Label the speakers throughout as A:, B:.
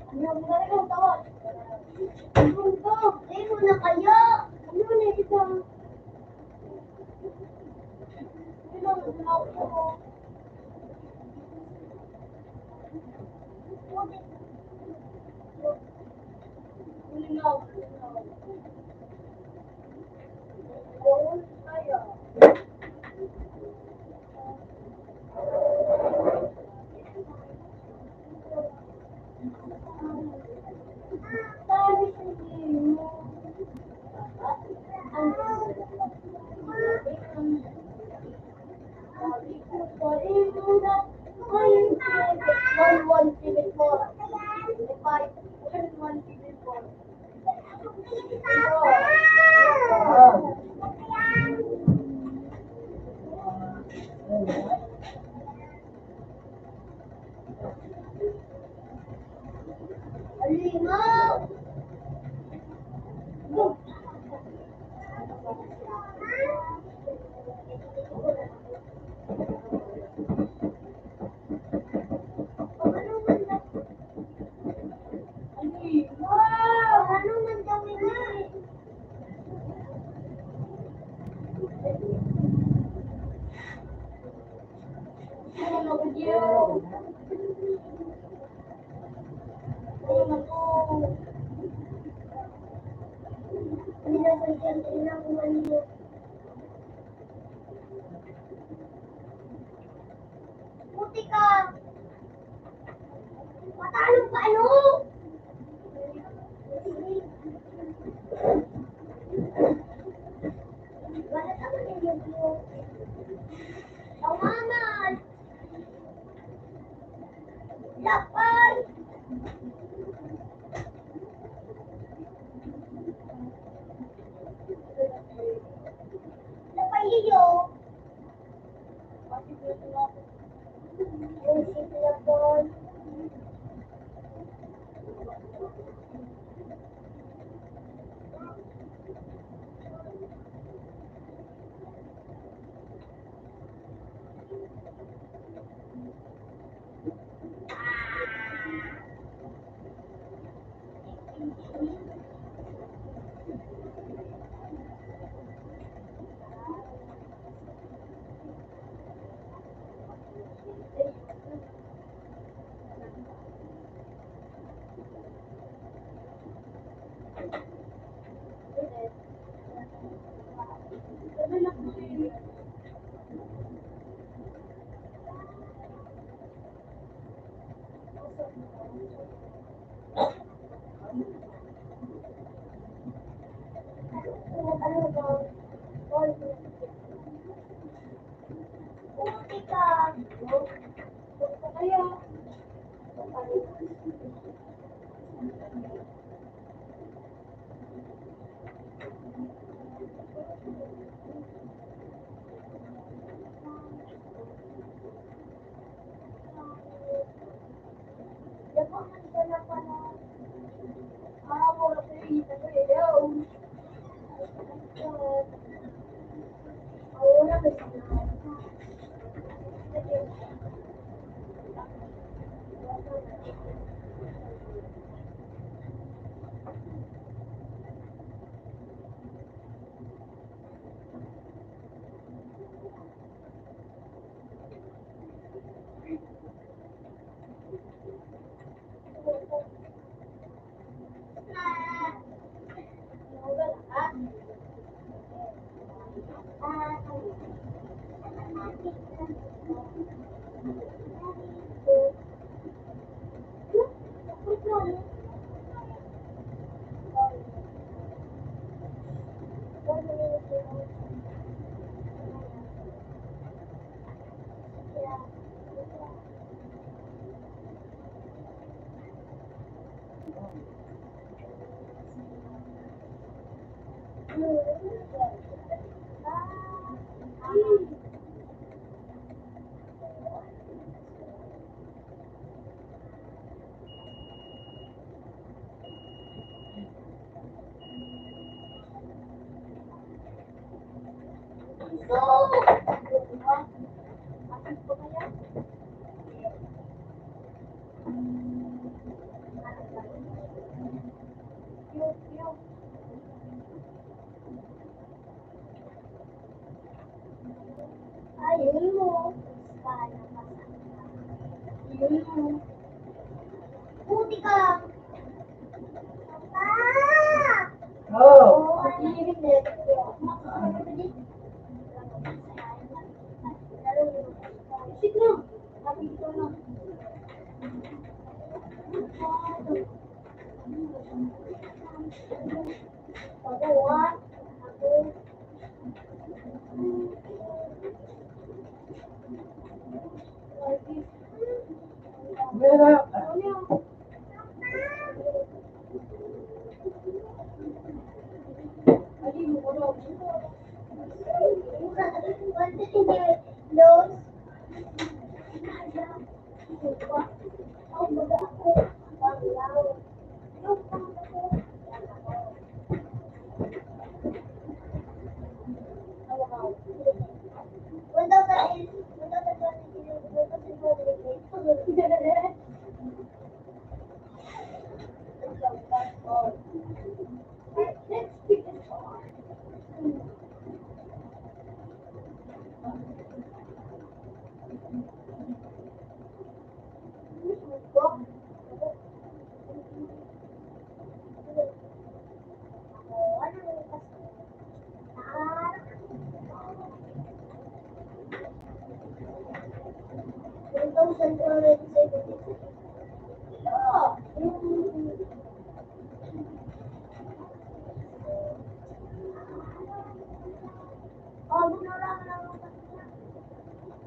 A: Ano mo na rin ang tawag? Bundok, di mo na kayo. Ano na ito? Ilang ako. Ulinaw. Oo, kaya. Sabi sa iyo. Alino! Ano man gawin niya? Ano na video? Ano na to? Pinapansin na kung ano yun. Puti ka! Matalo ka ano? Bakit ako nilagyo? Tawanan! Lapay! Lapay iyo! Isip lapay. Ano ba? Puti ka! Kaya, dapat nandala pa na. Wala ko yung isa ko eh. Wala ko
B: Oo. Meron.
A: Los.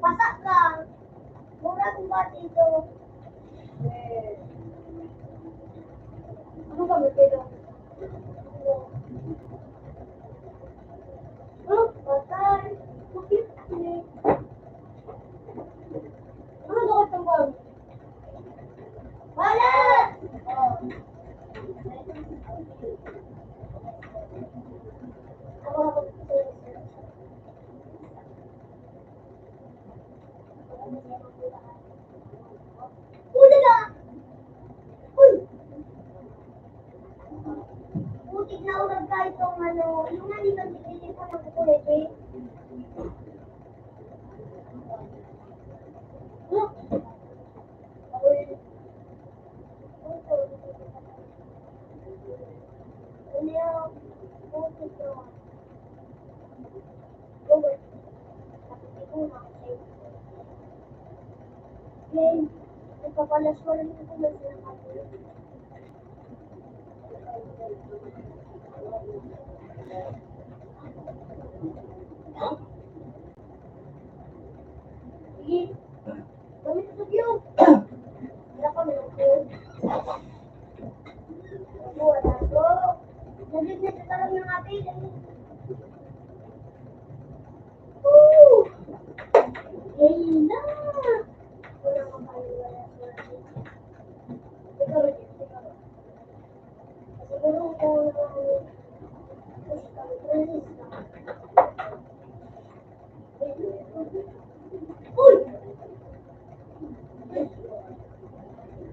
A: Pasak lang. Mura kung ba dito? Ano ba dito? Oh, patay. Bakit? Ano ba itong bag? Wala! Huli na! Uy! Butik na ulag ka itong ano, yung nga dito dito ko ng kukulit eh. Look! Uy! Ano yung butik ko? Uy! Nakikita ko na ako sa'yo. Yay! Nagpapalas ko rin ito na sinasabi. Sige! Gamit ito yung! Wala kami ng phone. Wala ko. Nagigit na lang ng atin. Woo! Yay na! Wala ka pa wala. Siguro, siguro. Siguro kung uy!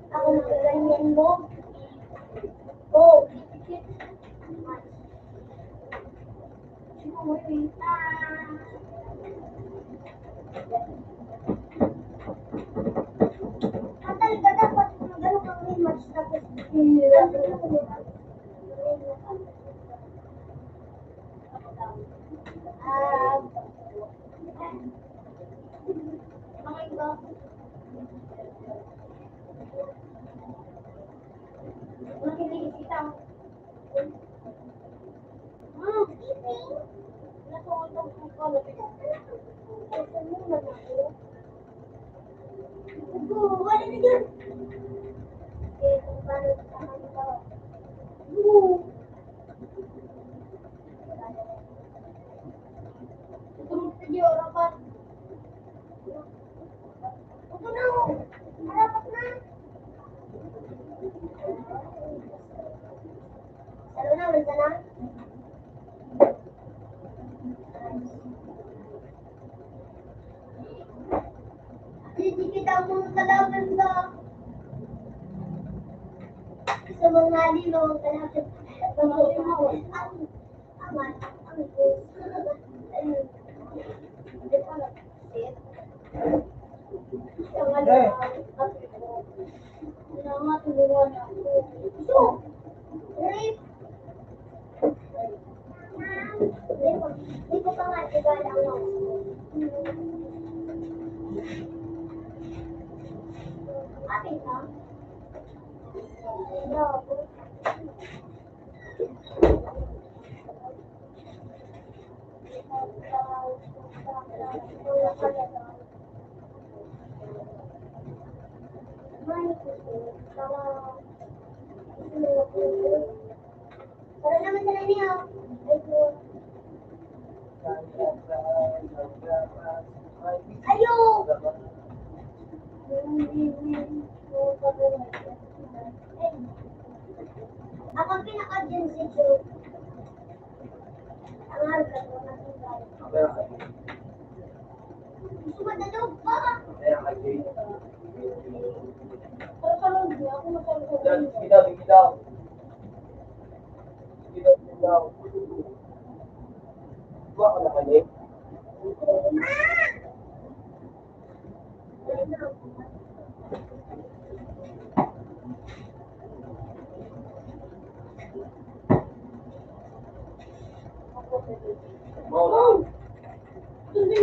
A: Ako magaganyan mo. Oh! Katal ka dapat magano kang rematch tapos mga iba. Makinig kita. Eating? Natungtong ko ko. Ito muna na ako. Ito, wala na dyan. Eh, kung paano sa kanila. Ito mo sa Diyo, rapat. Ito na ako. Marapat na. Salo na, wala na. Hindi kita mong kalaban sa mga lilo, kalaban. Sa mga lilo. Aman. Ang ayun. Hindi pa nag-sit. Yung ano, nga tulungan ako. So, rape. Para naman sila niya. Ayaw! Ako ang pinaka-Gen Z joke. Ang harap ko na gusto mo dadog pa? Pero sa lang di ako masasabi. Oh! Hindi.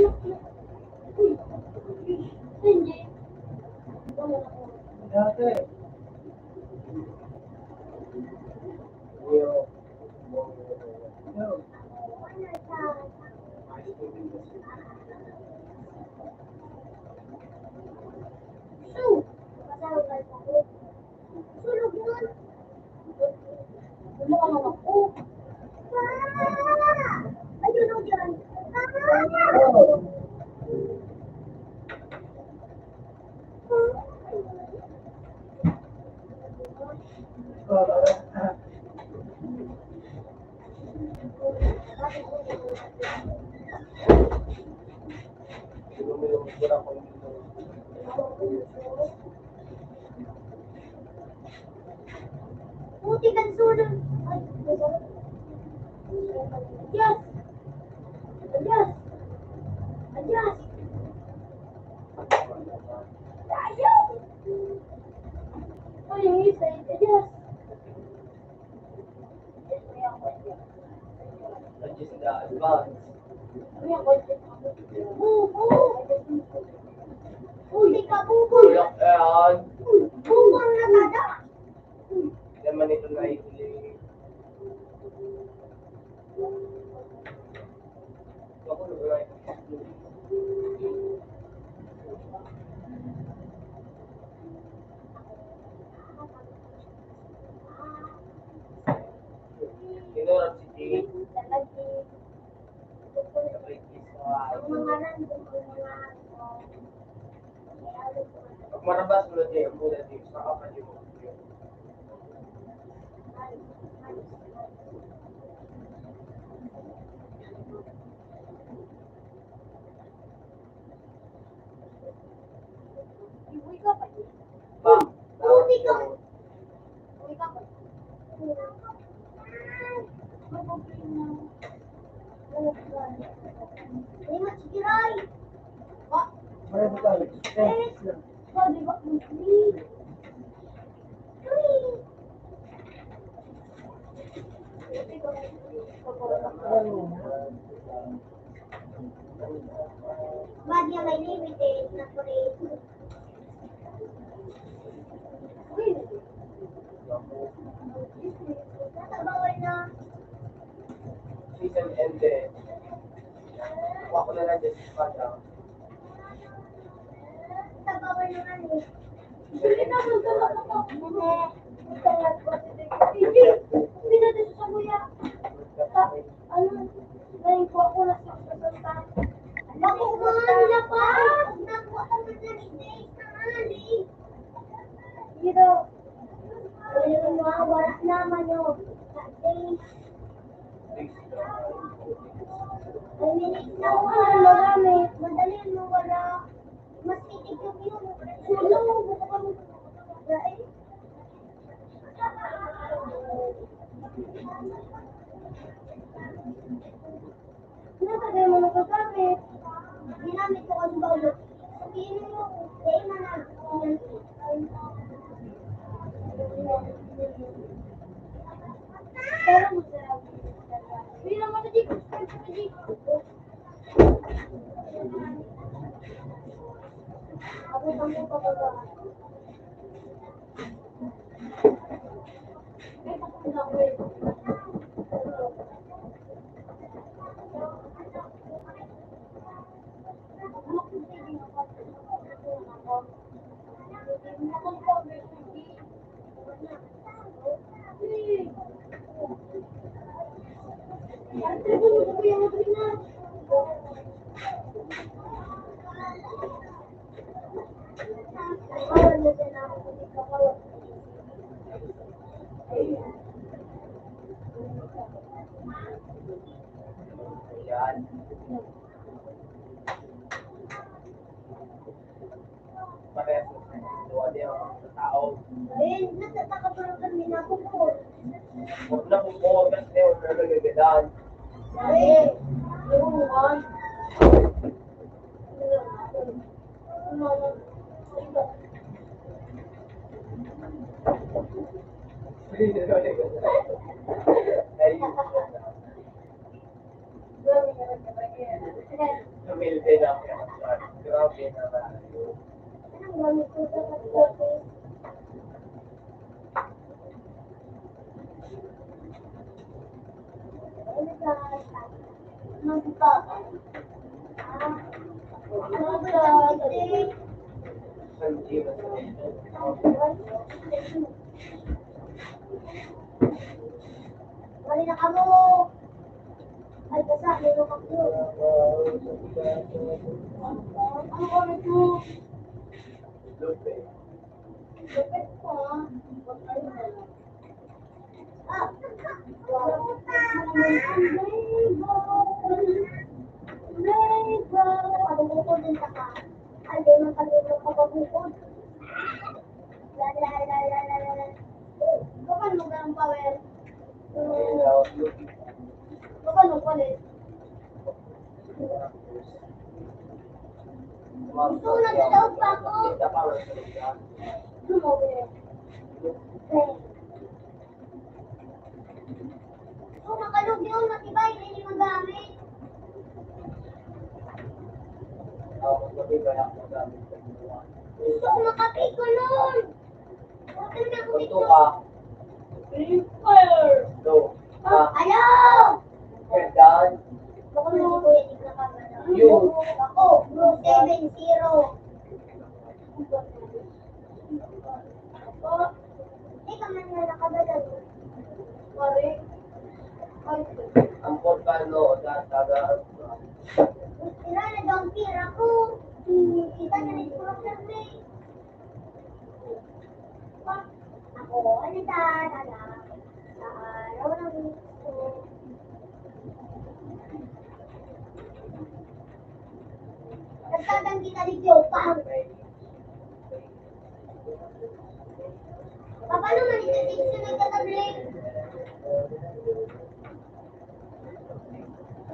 A: So, sulog nun. Ano ka naman ako? Ayun o dyan. Puti kan sulog. Ay, Adyas! Adyas! Adyas! Ayaw! Ay, yung isa, adyas! Bubo! Huli ka, bubo! Bubo ang nakada!
B: Marabas mo din ang muna din sa kapatid mo.
A: Uy ka pa.
B: Ba?
A: Puti ka! Uy ka pa. Ay, masigiray! Ba?
B: Marami tayo.
A: Sabi ba? Uy! Bad niya may limited na parade. Uy! Natabawal na.
B: Season ended. Ako na lang din sa pata.
A: Natabawal na nga eh.
B: Season ended.
A: Hindi na dito sa kuya. Ano? Ngayon po ako nasa kasalta. Naku man, lapad! Naku ako na days na ali. Dito. Ayun nga, wala naman yun. Days. Ay, minutes na wala. Marami. Madali mo wala. Mas itig yung yun. Sulo, buka kami. Dahil. Nakagay mo nagagamit. Ginamit ko ang bago. Sabihin mo, dahil na lang. Pero masarap. Hindi naman na dito. Ako naman pa ba?
B: Yan. Parehas na dalawa din ang mga tao. Huwag na kung po, kasi huwag na nagagandaan. Namilde na ako yung grabe na sanjiwa
A: Mali na kamo. Ay, basa, meron ka po. Ano ko na po?
B: Lupe.
A: Lupit ko, ah. Ah, pabukod din ka ka. Ay, di man pag-ibig ka pabukod. La la la la la la. Kapag mo ganang power? Kapag mo palit? Gusto ko nagtataog pa ako. Lumobe. Kung makalog yun, matibay, hindi magamit. Gusto ko makapit ko nun. Huwag na ako dito. Fire! Hello!
B: We're done.
A: Baka hindi ko yan iklakagana.
B: You.
A: Ako, Blue 7-0. Hindi ka man nga nakagalan. Sorry.
B: Ang volcano, taga
A: Sila na daw ang pira ko. Kita na rin ko lang ako, ano talaga? Sa araw ng gusto. Nagtatang kita ni Piyopang. Paano man ito dito nagtatabling?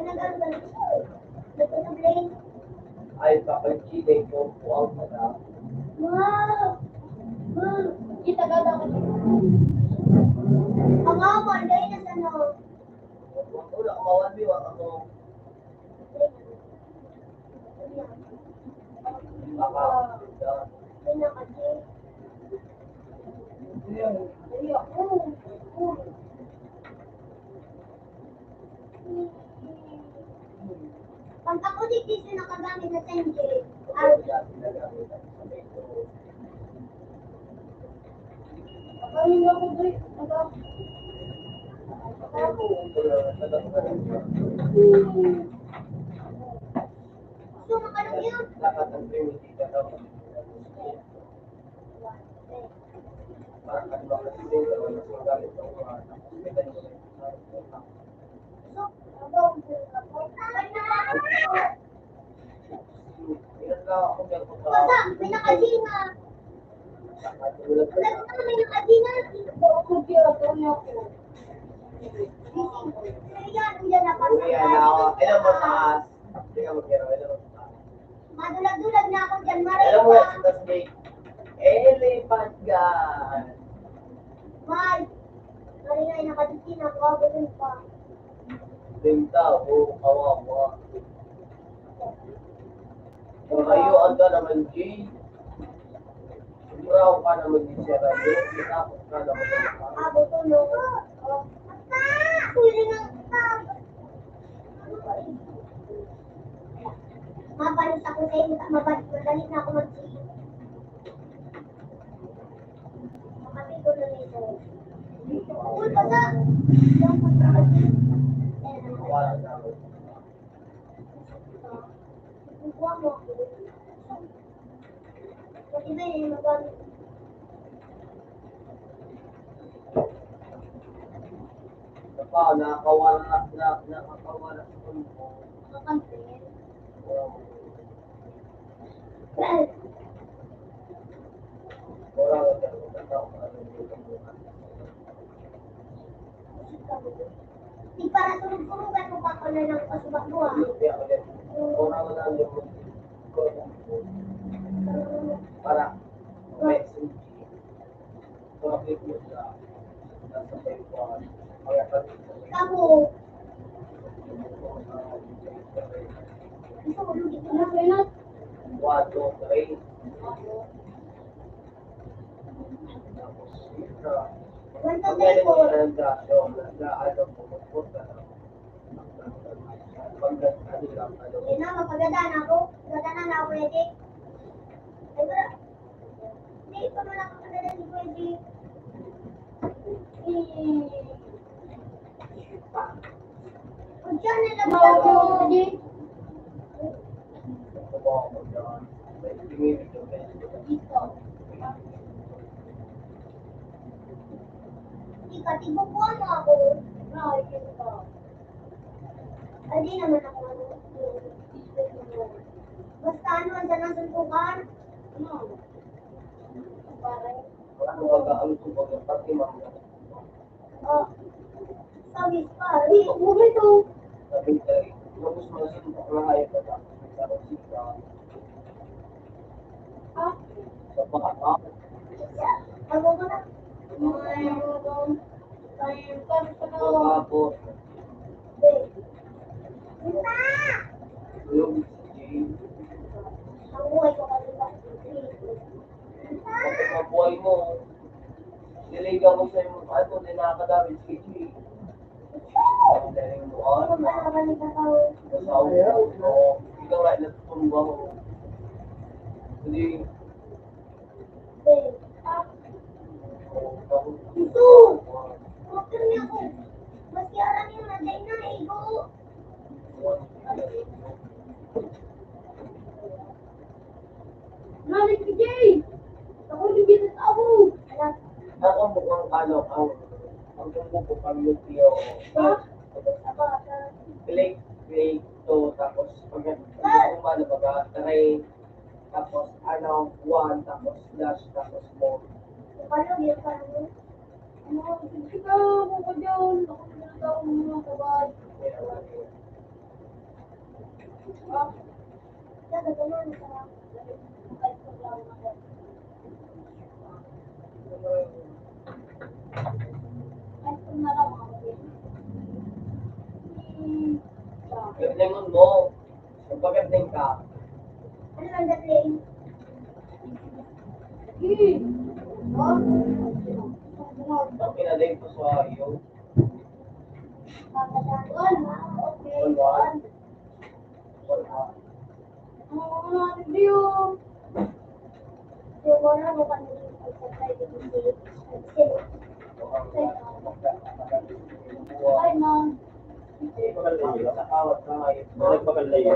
A: Nagtatabling? Nagtatabling?
B: ay kapag-chile ko po ang mga
A: Wow! Kita ganda ko. Ang ako, dahil na sa no.
B: wala kumawan di wala ako baka
A: Ay, nakati. Ay, ako. Pag ako dito nakagamit na 10K, Ayun ako, Dre. So, makalong yun.
B: dapat ang primitive ka daw para kan ba kasi din naman ang gamit ng mga
A: So, abang ako. Ay,
B: ilan ka ako meron ko
A: Basta, may nakadinga.
B: nakatulad ka
A: Wala naman may nakadinga. Ako, kaya ako niya ako. Kaya, yan na
B: kaya na ako ilan mo taas hindi ka mag-hero ilan mo taas
A: Madulag-dulag na ako dyan,
B: alam mo
A: Maria.
B: yung tas may elephant gun
A: Mal. Maria, ay nakadikin ako. Ganun pa.
B: Benta, kawawa. Marayuan ka naman, G. Sumuraw ka naman, G. Sira. Tapos ka naman.
A: Abo tulong. bumili ng tap. Mabalis ako sa inyo. Mabalis. Madali na ako mag-save. Makapito na nito. Uy, basa!
B: Wala na ako.
A: Kukuha mo ako. Pati ba yun, magamit.
B: Nakakawala sa tulpo.
A: Makakampihin.
B: Wala ka
A: Di para tulog-tulugan mo pa ko na ng pasubak mo ah.
B: Para message. Traffic mo sa nasa Facebook. Kaya ka
A: Kamu, gusto mo lugit mo na pinat?
B: 1, 2, 3.
A: Ganito
B: Pag
A: tayo
B: galing
A: po.
B: mo na ng dasyo, nag-aano po, magpunta na. Pag ano lang, ano.
A: Hindi na, mapagandaan ako. Magandaan na ako, ready? Ay, wala. Hindi pa mo lang kapagandaan si Pwede. Kung siya nilabas ako, Pwede.
B: Tumawa ko dyan. May pinili ko na yun.
A: Dito. Ika, tibukuhan mo ako. Ay, ito. Ay, di naman ako ano. Basta ano, andyan ang suntukan. Ano? Parang.
B: Ano mag-aano ko ba yung pati mga
A: Oh. Sabi pa. Dito mo ito.
B: sabi tayo, tapos mga suntok na hayop na tapos may sarang sika.
A: Ah.
B: Sa baka,
A: Ako ko na. Ay, ako ko. Ay, parang sa
B: o tapos,
A: Punta!
B: yung Jane,
A: Ang buhay ko kasi ba?
B: tapos ang buhay mo, niligaw mo sa yung ano, din nakakadamit si Jane. Ang daling mo,
A: Ano
B: ano,
A: ba ang kanita ko?
B: masawa mo, ikaw nga natutumba mo. Hindi,
A: Ah,
B: tapos,
A: ito! Bakit niya ako? Mas yaran yung naday na, ego. Nalit si Jay! Ako libitas ako! Alam,
B: ako mukhang ano, ang tumubo kami yung tiyo.
A: ba? Ako,
B: Click to, tapos pag umano baga, try, tapos ano, 1, tapos slash, tapos more.
A: paano yun pa ano? Ano, sige ka, ako ko dyan. Ako nilata ako mga kabad. Ah, kaya gano'n sa kahit sa lang ako. Kahit kung nalang ako din.
B: Galingon mo, magpagaling ka,
A: Ano lang dating? Oh?
B: ang pinalay ko sa iyo,
A: Kakadaan. Okay.
B: wala,
A: Ano natin diyo? Yung wala mo pa naging pagkakay dito. Ay, ma'am.
B: sa kawat na ngayon, nagpagalayo,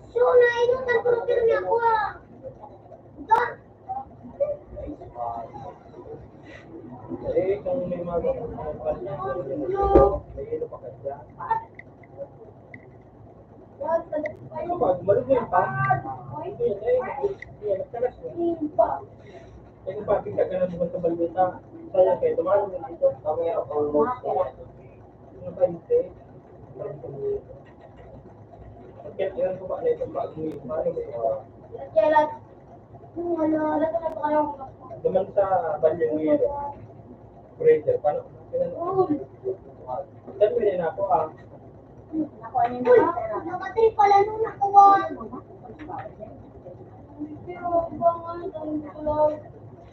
A: So, nainom ng proper niya ko ah. Ito?
B: eh, kung may mga pag malumin pa, kung bakit ka na naman sa balita, saya kayo, tumalo na dito, kami ang most yung 20, kaya yan ko ba na itong bagong yung mali mo,
A: Kailan? Wala, wala ka na pa kayo.
B: naman sa balyang yun, breaker, paano? Sabi na ako
A: Nakuha niyo na. Nakatay pala nung nakuha. ba nga, ang tulog.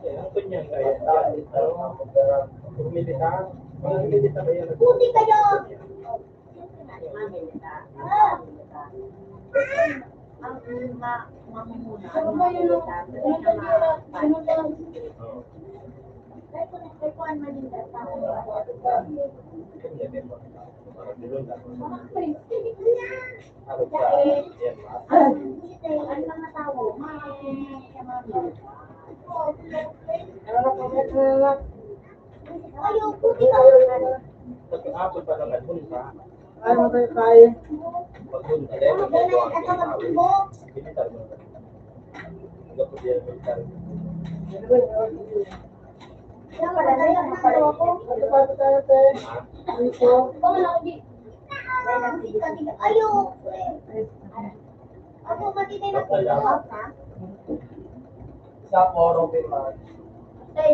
C: Ang kunyang kaya dahil humilita. Humilita ba yan?
A: Puti kayo! Ah! Ano ba yun?
C: Harap sa yan.
A: Ayaw, puti ka.
C: Pag-apple pa naman, punta.
D: Ay, matay kaya.
C: Pag-punta din,
A: Ito magtimbok.
C: militar mo. Hanggang po diyan, militar.
A: Ayaw. Ako matitay na po.
B: Sa poro, man.
A: Ay.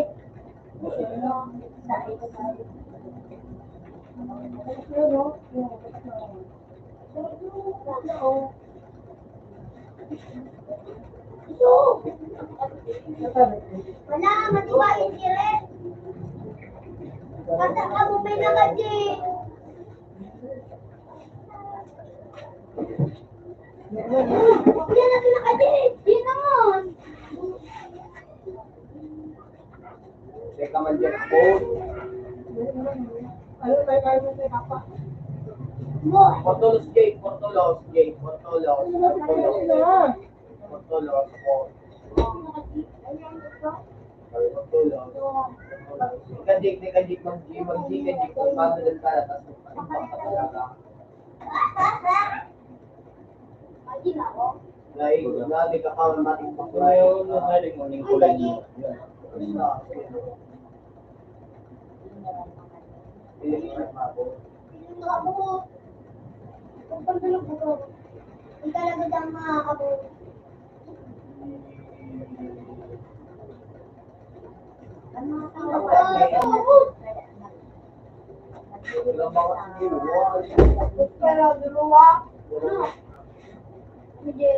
A: Wala, matibain si Red. Basta ka mo may nakadi. Yan natin nakadi. Yan naman.
B: Teka man dyan ako.
D: Ano tayo kaya mo tayo kapa?
A: Mo.
B: Portolos gate, Portolos gate, Portolos. Portolos. Portolos. Kadik, kadik, mag-G, kadik, kung paano lang ka, tapos magpapatalaga.
A: Ay, ako.
B: Like, lagi ka ka, mating
C: Ngayon, nasalig mo ng kulay mo.
A: Ako. Kung pagdulog ko, hindi talaga dang makakabo. Ano mga tao? Pero duluwa. Hindi.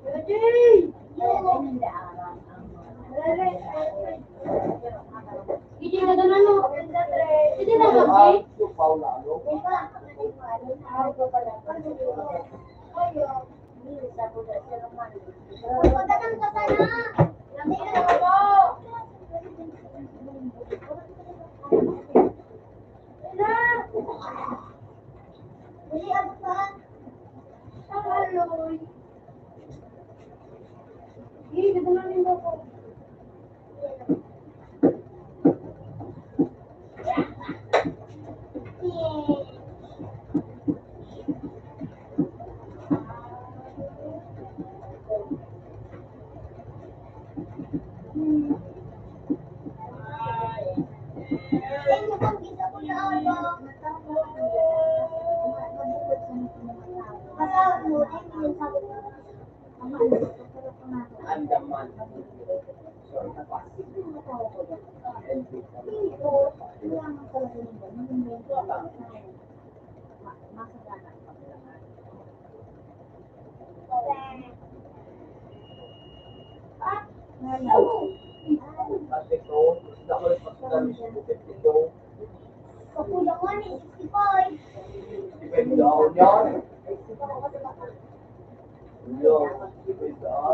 A: Hindi. Hindi na ganun no. Hindi na mag-gay. Pagkatang ka sana. Lamig na ako. Hindi ako saan. Haloy. Hindi, dito na rin ako.
B: Andaman. Kasi ito, gusto ko rin pagkakas ito.
A: Kapulangan ni 65.
B: Depende ako niyan. Yo, depende ako.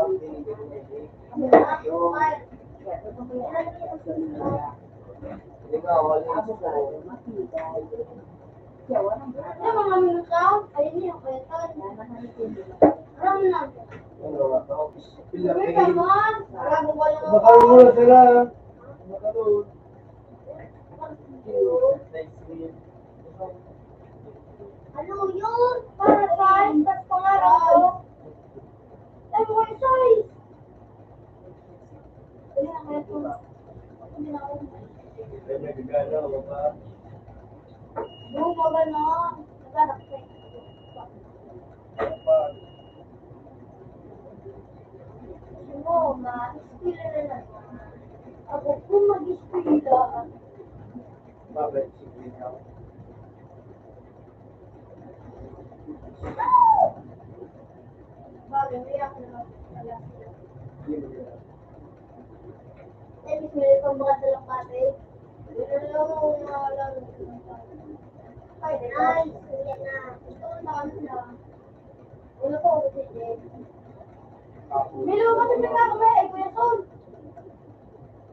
B: Hindi nga, wala ito.
A: Ano mga minuto? Ayun niya, kwetan. Aram na.
B: Ano nga ito? Pila
A: Sabi
B: kayo.
A: naman, marami ko lang
D: Bakaw mo na sila. Bakaw.
A: Ano yun? Para size, tas pangarap ko. Ay, mo yung size. Hindi na kaya ito. Hindi na ako.
C: Kaya gagana, baka.
A: Yung mga na. Nagkanak ko. Ano, ma-spila na lang. Ako kung mag-spila.
C: Bakit? Sige na.
A: Bagay, may ako naman. Tapos may pambakat na lang pati. Yun lang ako mga lang. Ay, nice. Yan na. Ito ang dami na. Una po ako si Jay. Milo kasi bigla ko ba? Ay, Kuya Sol.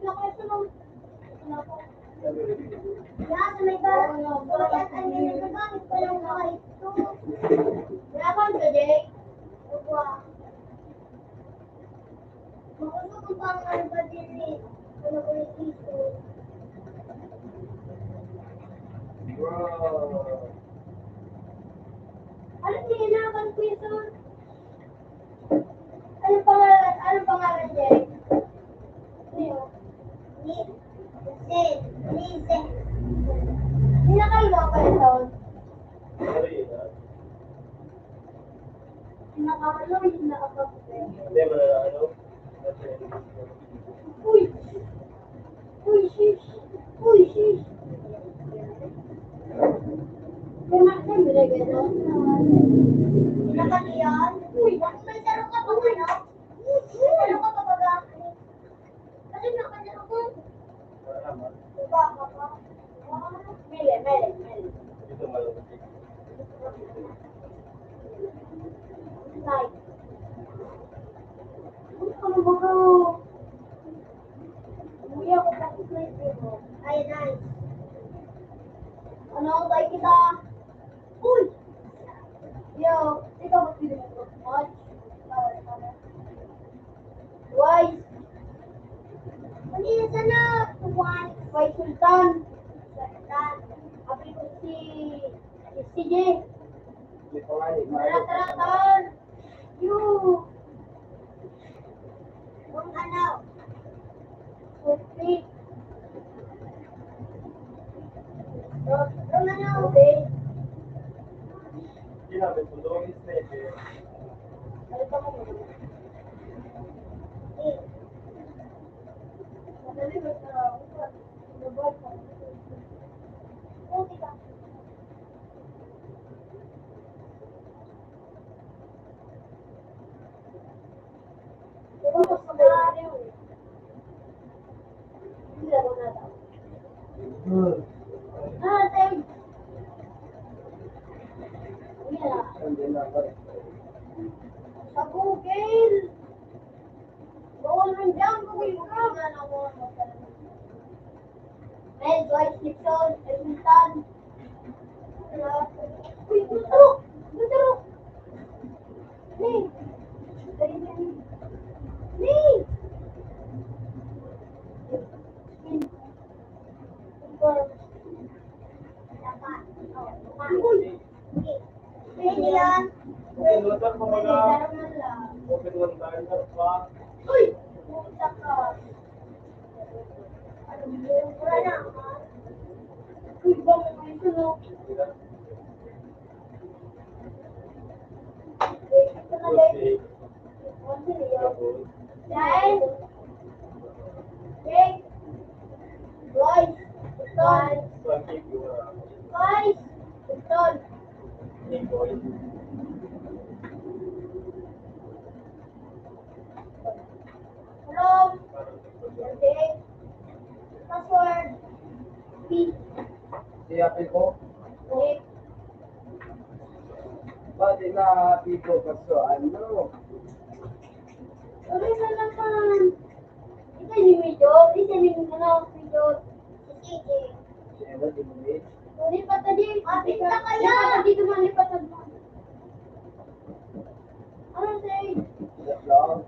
A: Nakuha na po. Yeah, sa may barang. At ang ginagamit ko lang na ito. Yaman ka, Jay. Opo. Makusok ko pa ang ano ba din eh. Ano ko yung ito.
C: Wow.
A: Ano tininakan ko ito? Anong pangalan? Anong pangalan, Jay? Ano? Lise. Pinakaiba ko ito.
C: Ano yun, ha?
A: Pinakalo, yung nakapagpapay.
C: Hindi, ano?
A: Uy! Uy, shish! Uy, shish! May maksan ba na gano'n? Nakaliyan? Uy, may taro ka pa ano? May taro ka pa baga? Kasi nakalaro ko. Diba ka pa? Mele.
C: Ito malaki.
A: Like. Ano ba ka? Umuwi ako pa sa plate mo. Ay, nice. Ano ang tayo kita? Uy! Yo, ikaw ba pili mo? Watch. Wise. Ano yun sana? Wise Sultan. Abi ko si CJ.
C: May pangalan.
A: Tara. You. Kung ano? Sweet. Kung ano? Okay.
C: Hindi namin tulungin sa ito.
A: Ano pa mo? Madali ba sa labas pa? Oh, diba? Diba mas maganda yun? Hindi lang na daw. Tayo. Sa Google. Bawal man dyan, Google ka. Med, Joyce Nixon, Edmonton. Uy, gutaro! Hey! Hindi yan.
C: Okay, lutar ko mga.
A: Laro na lang.
C: Open one tayo na pa.
A: Uy! Pumunta ka. Wala na. Uy, bang ito no? Ito na guys. Ano yun? Guys! Jake! Boys! Utol! Boys! Utol! Hello! Jake! Password! P.
D: Siyapin ko.
A: Jake!
D: Ba't ina-happy ko kaso ano?
A: Tuloy na naman! Ito yung video. Ito yung video. Sige.
D: Siyempre, di mo eh.
A: Lipat na din. Kapit na kaya. Dito man lipat na din. Ano say?
D: Siyak lang.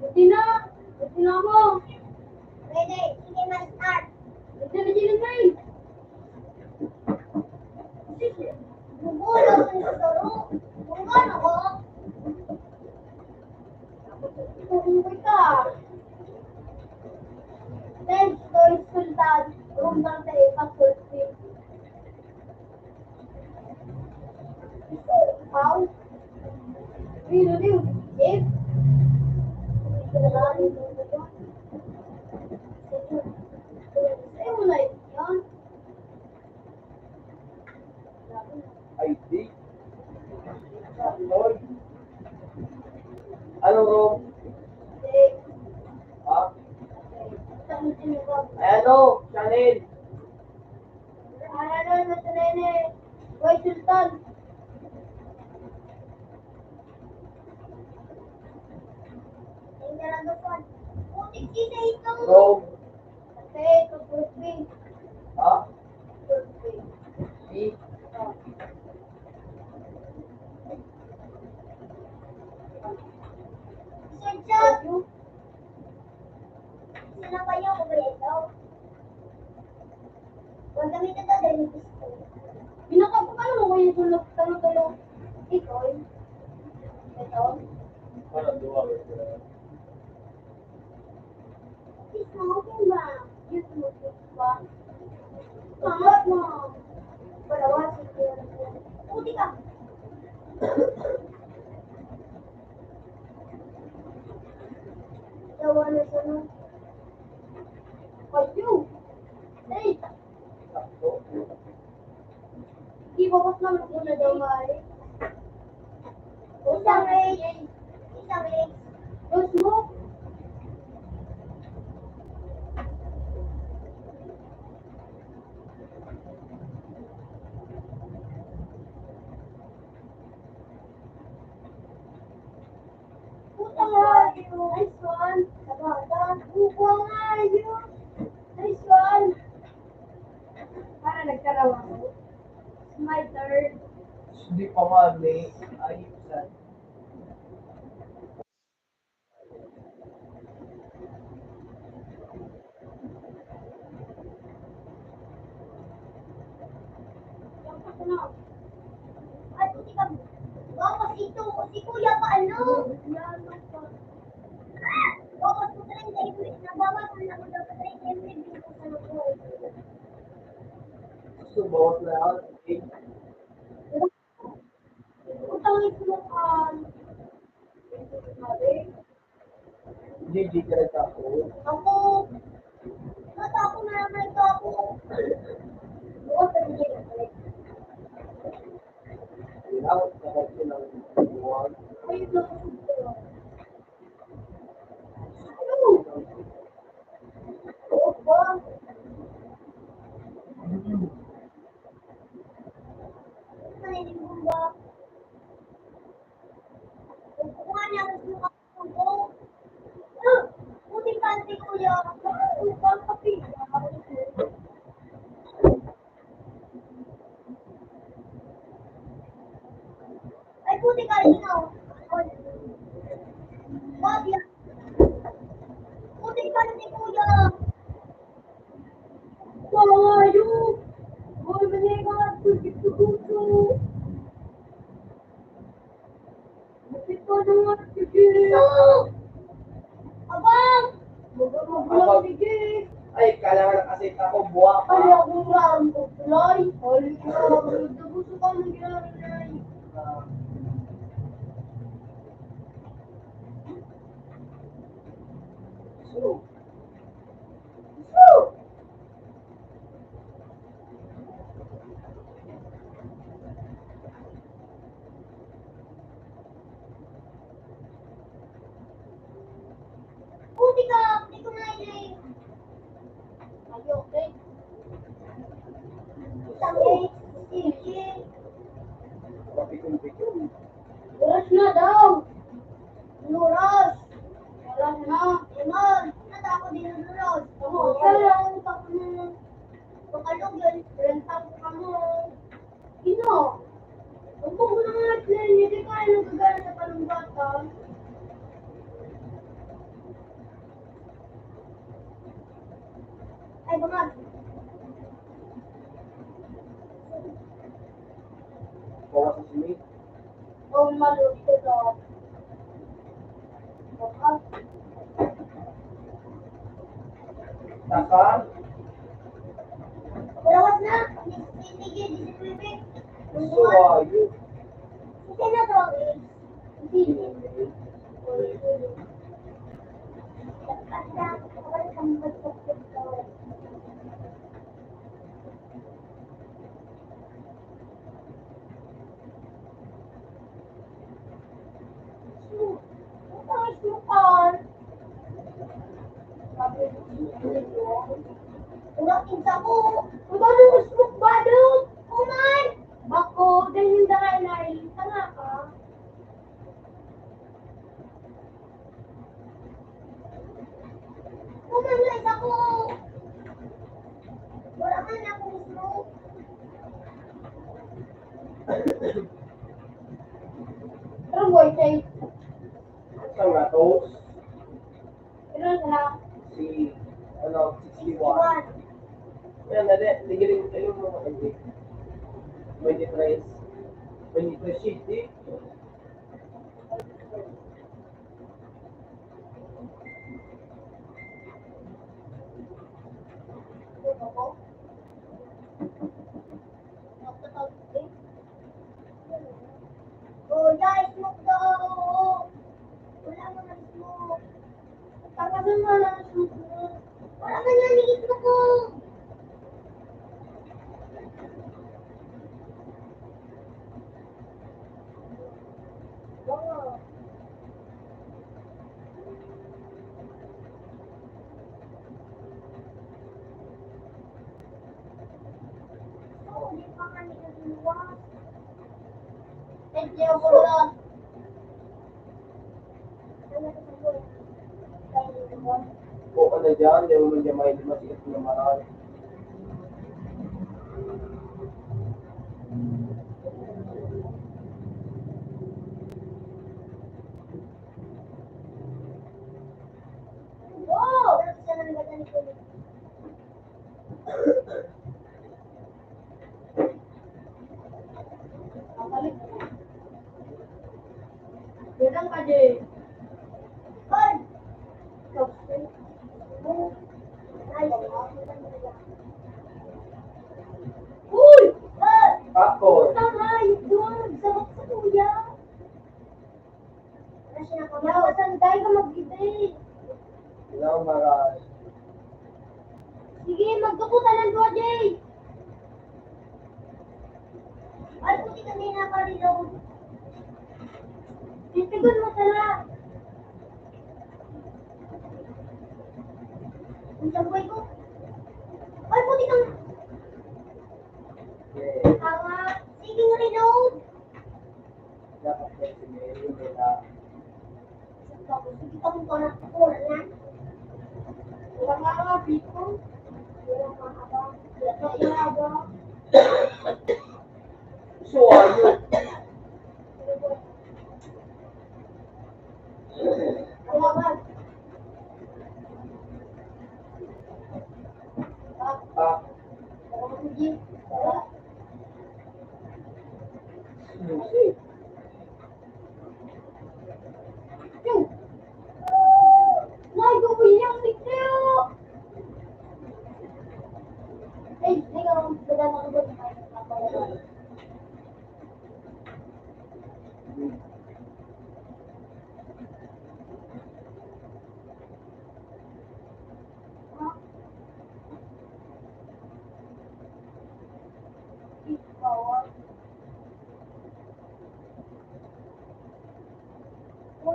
A: Buti na ako. Pwede. Sige, ma-start. Buti na din say. Sige. Bubulog sa laro. Bubulog ako. Bubulog ka. Then, Joyce Sultan. Room ng tayo. Password free. How? Really? If? Sa'yo mo na yun.
D: ID. Sakol.
A: Sir Chuck, sinakay niyo ako ba ito? Huwag kami ito dahil gusto. Binaka ko pa naman ko yung tulog. Ito. Ito.
C: Parang duwa ko sila.
A: Smoking ba? You smoking ba? Pangat mo. Palawa, sige. Puti ka. Tawa na siya no. Kayo. Hey.
D: Sakto.
A: Di ba mas naman ko na daw maaari? Isang rage. Isang rage. No smoke. Putang rayo. Nice one. Sabatan. Bukong rayo. Nice one. Para nagkarawang. It's my turn.
D: Hindi pa mali. Ayusan.
A: Ay, puti ka. Bakit si Kuya pa ano? Bakit po tayo sa ibig? Nabawas na ako daw sa ibig. Dito sa loob.
D: Gusto bawas na ako. Eh,
A: Utang ismukan.
D: hindi ka rin ako.
A: Ako. Natako na naman ito ako. Bukas na hindi na balik.
D: Out sa kasi ng buwan.
A: Ay, ito. Ano? Oo ba? Narinig mo ba? Kukuha niya ang suka ko. Puti panty kuya. Upang kapi. Ay, puti ka rin ako. Wag yan. Puti panty kuya. Kawayo. Boy, maniga. Puti-puto. Ito naman, sige. Abang! Magbulang sige.
D: Ay, kailangan na kasi ako buwa ka.
A: Ay, ako nga ang kukulay. Ay, gusto ka ng ginagawa.
D: So,
A: Puti ka! Hindi ko nailig. Ay, okay. Isang egg. Sige.
D: mapikong-pikong.
A: Oras na daw. Ano oras? Oras na. Iman. Natako din ang oras. Kaya ang tako mo. Pakalog yan. Rentang ka mo. Ino. Ang buko na nga sila. Hindi kaya nagagana sa palumbatan. Ay, bangag.
D: Bawas sa simit.
A: Oh, maluto daw. Bangag.
D: Taka.
A: Lawas na. Sige, disipipit.
D: So, ayun.
A: Kasi na daw eh. Hindi. Urakin sa ko. Kung ano mo smoke ba doon? Kuman! Bako, dahil yung dahil na ilita nga ka. Kuman guys ako. Pero boy, say,
D: Saan nga, toast?
A: pero sila,
D: Si, ano, 61.
A: 61.
D: Yan, nade, ligiling, ayun mo mga hindi. 23. 23 sheet, eh.
A: Oh, guys, smoke daw. Wala mo na smoke. Tatagal mo na smoke mo. Wala man yan, i-smoke ko. Oo. Oo, di pa kami nagluwas. Thank you, Bulon.
D: O ka na dyan, di mo dyan may masikat na marami.
A: Wow! Siya nang ganda ni Bulon. Balik. Bilang ka, Jay. Ay! Uy!
D: Popcorn.
A: Tama, yun. Sarap sa kuya. Sanday ka magbibig.
D: Ilang marami.
A: Sige, magdukutan ng dua, Jay. Ay, puti ka din na reload. Titigon mo sana. Ang sabuhay ko. Ay, puti kang...
D: Eh,
A: Tama. Sige, reload.
D: dapat may sinili nila.
A: Sige, kang ko na. Wala na. Wala nga, people. Wala nga, abang. Wala nga, abang.
D: So, ayun.
A: Alaman.
D: Ah,
A: Sige.
D: susi.
A: Nay, gawin niya ang video! Eh, hindi ka naman magdala ng doon.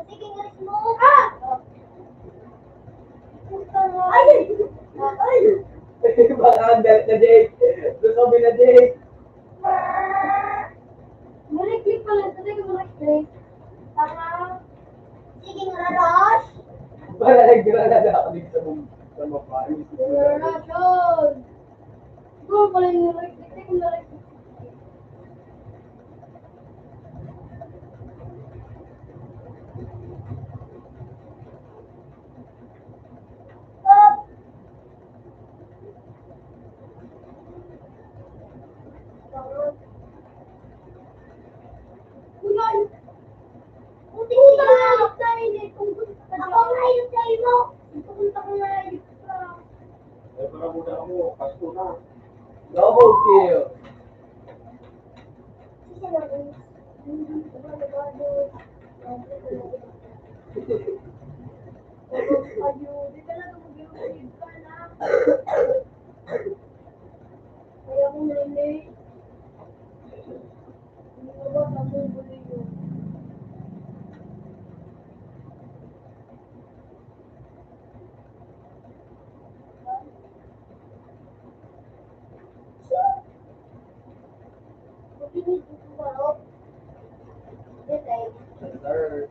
A: Sige, ngalis mo! Ah! Ay! Ay!
D: Baka ang galit na Jake. Gusto na Jake.
A: Click pala. Sige ko click. Tama. Sige nga, Rush.
D: Para nagdala na ako dito sa mukha.
A: Generation. Siguro pala yung click. Sige nga, click. Stop. Ulan. Puti ka na hindi. Ako nga yung sa'yo mo. Pupunta ko na yung sa...
C: Eh, para muna ako. Pasko na.
D: Double kill.
A: Sige na rin. Ayun, di talaga mag-iusig ka na. Kaya kung relate, hindi mo ba namumuli yun? Makinig ko ba, oh? Delay.
D: Sir.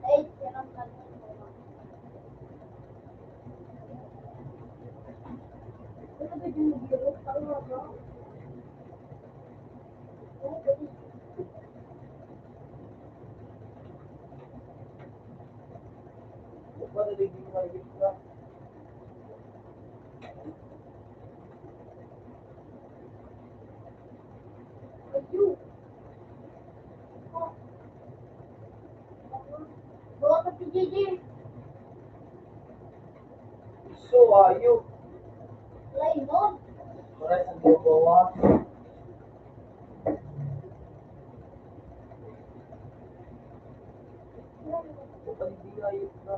A: Ay, yan ang ano ba yung mag-iusig? Ano ba? you. Bawa ka si JJ.
D: So, you.
A: Raymond.
D: Wala sa bubawa. Kapag di ayos na.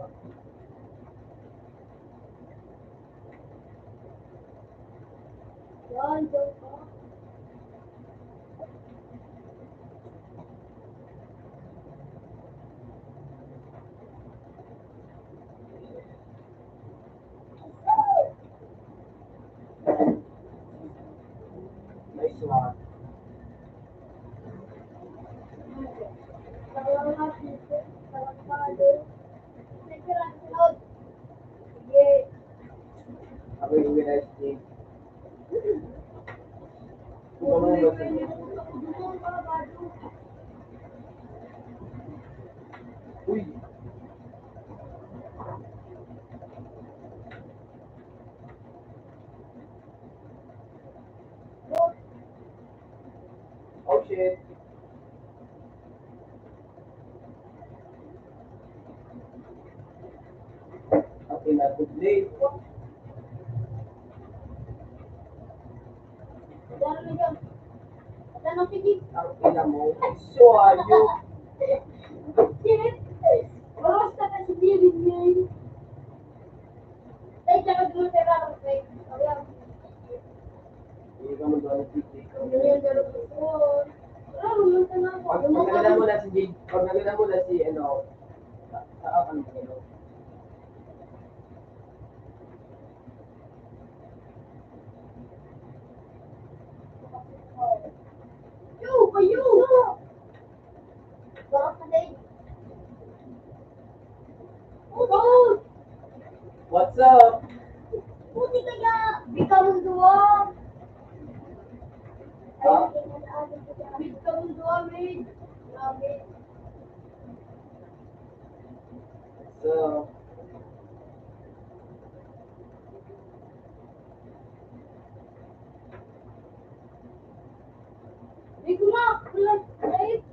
A: Yan, dyan ka.
D: Nice one.
A: Salamat dito. Salamat dito. Nagkaroon sunod. Sige.
D: Ako yung nice day. Kung ano yung uy. Oh shit. Okay, not good day. Ang ina mo. So, you. Hindi ka mo doon nag-take. Pag nagala mo na si Jade, pag nagala mo na si, ano, sa akin, ano. What's up?
A: Puti kaya, bigam dua.
D: Ha?
A: Bigam dua, mate. Grabe.
D: So,
A: Big Mac, ulan, right?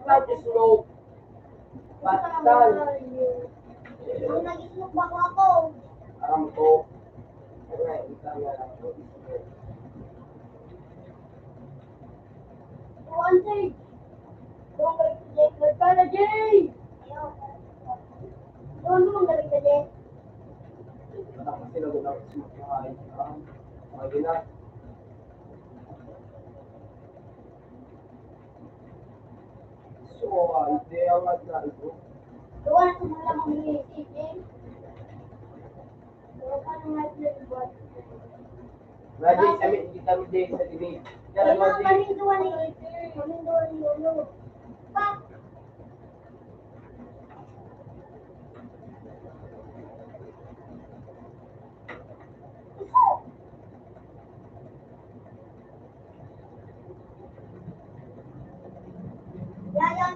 D: not to smoke. Bastard.
A: Ang nag-ismok ba ako?
D: Aram ko. Alright, ikaw nga lang.
A: One thing. Doon ka rin si Jake. Nagkala, Jay! Doon mo galing ka, Jay.
D: Anak kasi nagulang ko smoke na kain. Okay na. So, hindi ang na ito.
A: Doon na tumula kang si Jay. Doon ka nang nag-buat.
D: Raji, kami din sa dinig. Kaya
A: Kaya
D: Raji,
A: kaming doon ni Lolo. Pak!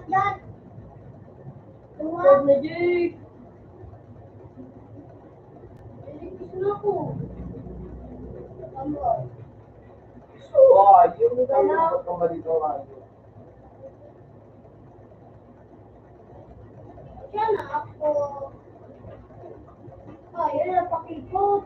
A: Yan. Tuwa. Na, Jake. Gusto na ko. Ano?
D: so, yung ba't kang ba dito Raji?
A: Siya na ako. Yan na pakikot.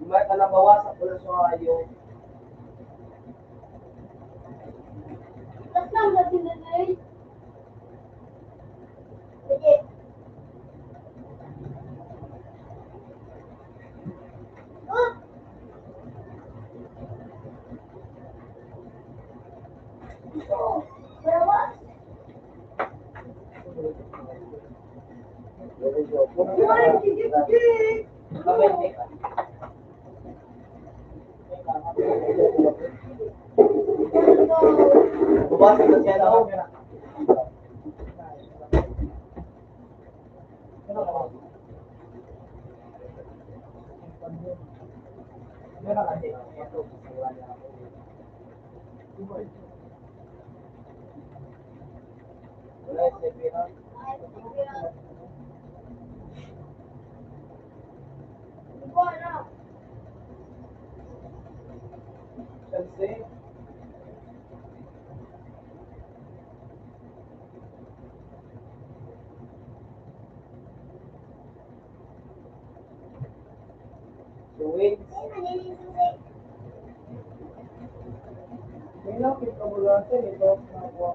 B: May alam bawasan ko na sa yung
A: Tapos lang ba sinunod? Sige. Oh! Oh! Bawas! Ay, sige, sige!
B: kamay teka. Bawasan na siya na ako. Wala, sige na.
A: Ay, sige. Hindi ko alam.
B: Kasi, so wait.
A: Ay, nalilisuwi.
B: May nakit ka mula sa ito. Nakuha.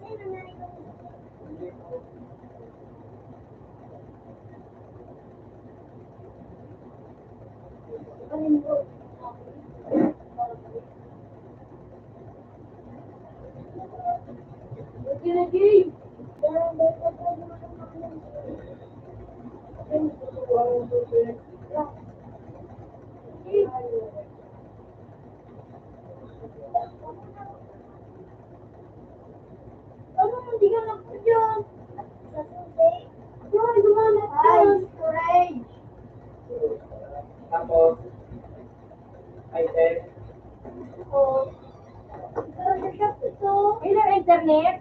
A: Sino nalilisuwi?
B: Hindi ko.
A: Palindo. Sige na, Jay. Ano, hindi ka nagpadyan? Sa susi? Ay, gumamit ka. Ay, storage.
B: Tapos, item.
A: Oh. Pero sa shop ito. Ilang internet?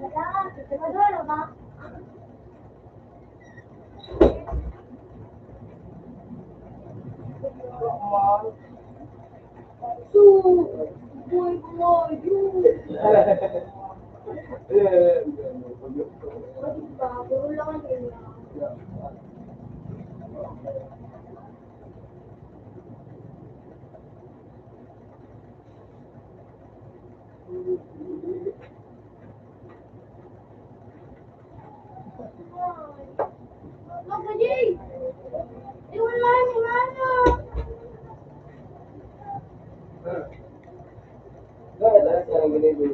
A: Wala. Wala ba? So, boy, boy, you. Puro lang ang ganyan. Magpajay! Iwan lang si Mano!
B: Gaya na siya ng ganun.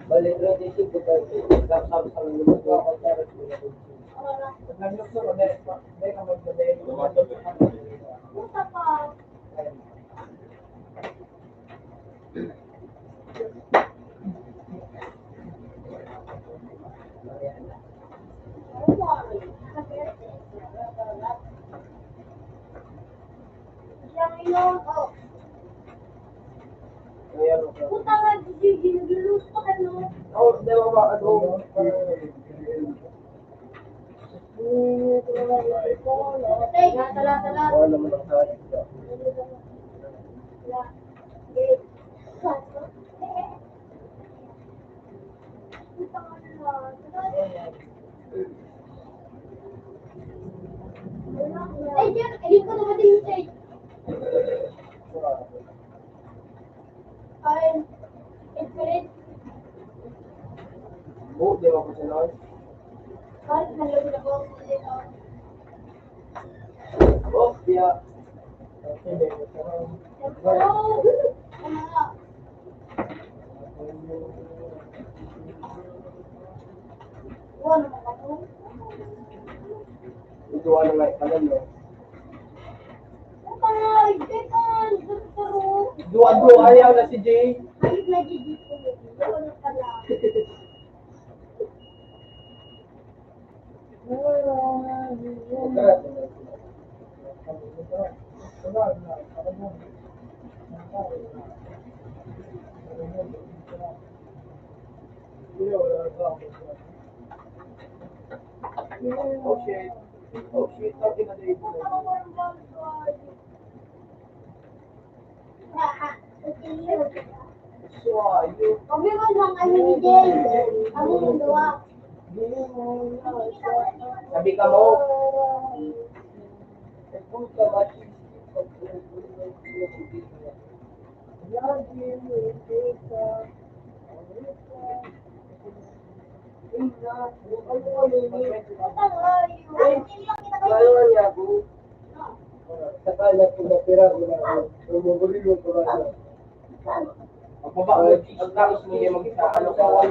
B: Balik na din siya kapag kapsam sa mga mga konserat ko na din. Naganyok na kami, hindi ka magmadali.
A: Puta pa! Yang ilong ko.
B: Kaya ano ka?
A: Puta nga, ginagilus pa ka, no?
B: Oo, hindi mo ba ano?
A: Tay, tala.
B: Oo naman ang sabi ko.
A: Ay, Jack, ayun ka naman yung stage. Ay, spirit.
B: Oo, di ba ko sinod?
A: Ay, nalagyan ako.
B: Oo, kaya.
A: Oh, ano nga? Ano naman ako?
B: Ito ano nga, alam mo.
A: Puta nga, tekan, duro.
B: Duwa-duwa ayaw na si Jay.
A: Hayop na dito. Ano pala?
B: Oh shit. Oh shit, sabi na dito.
A: Puta ko walang ballboard.
B: So, ayun.
A: Kami mo lang kami ni Jay. Kami yung dua.
B: Sabi ka mo. Ako ba, ang tapos mo yung ano ka, ano yung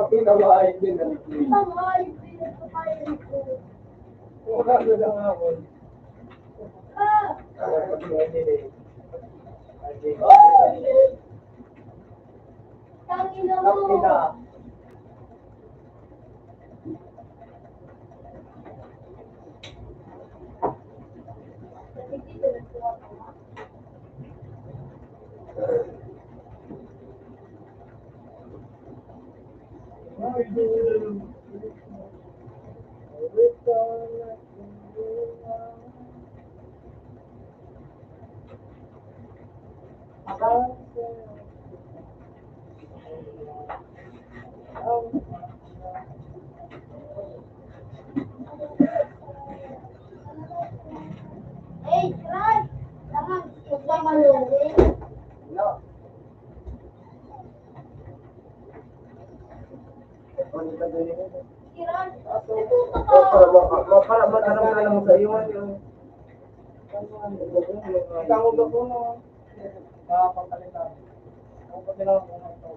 B: pinamahay din ang wala na lang ako.
A: Tangina mo. Hey, Raj! Naman, kasama natin.
B: No.
A: Si Raj, natuto ka.
B: Para magkaroon ka lang sa iyo. Ikaw mo ba po no? Makapagpalitan. Ako pa sila kung ano ito.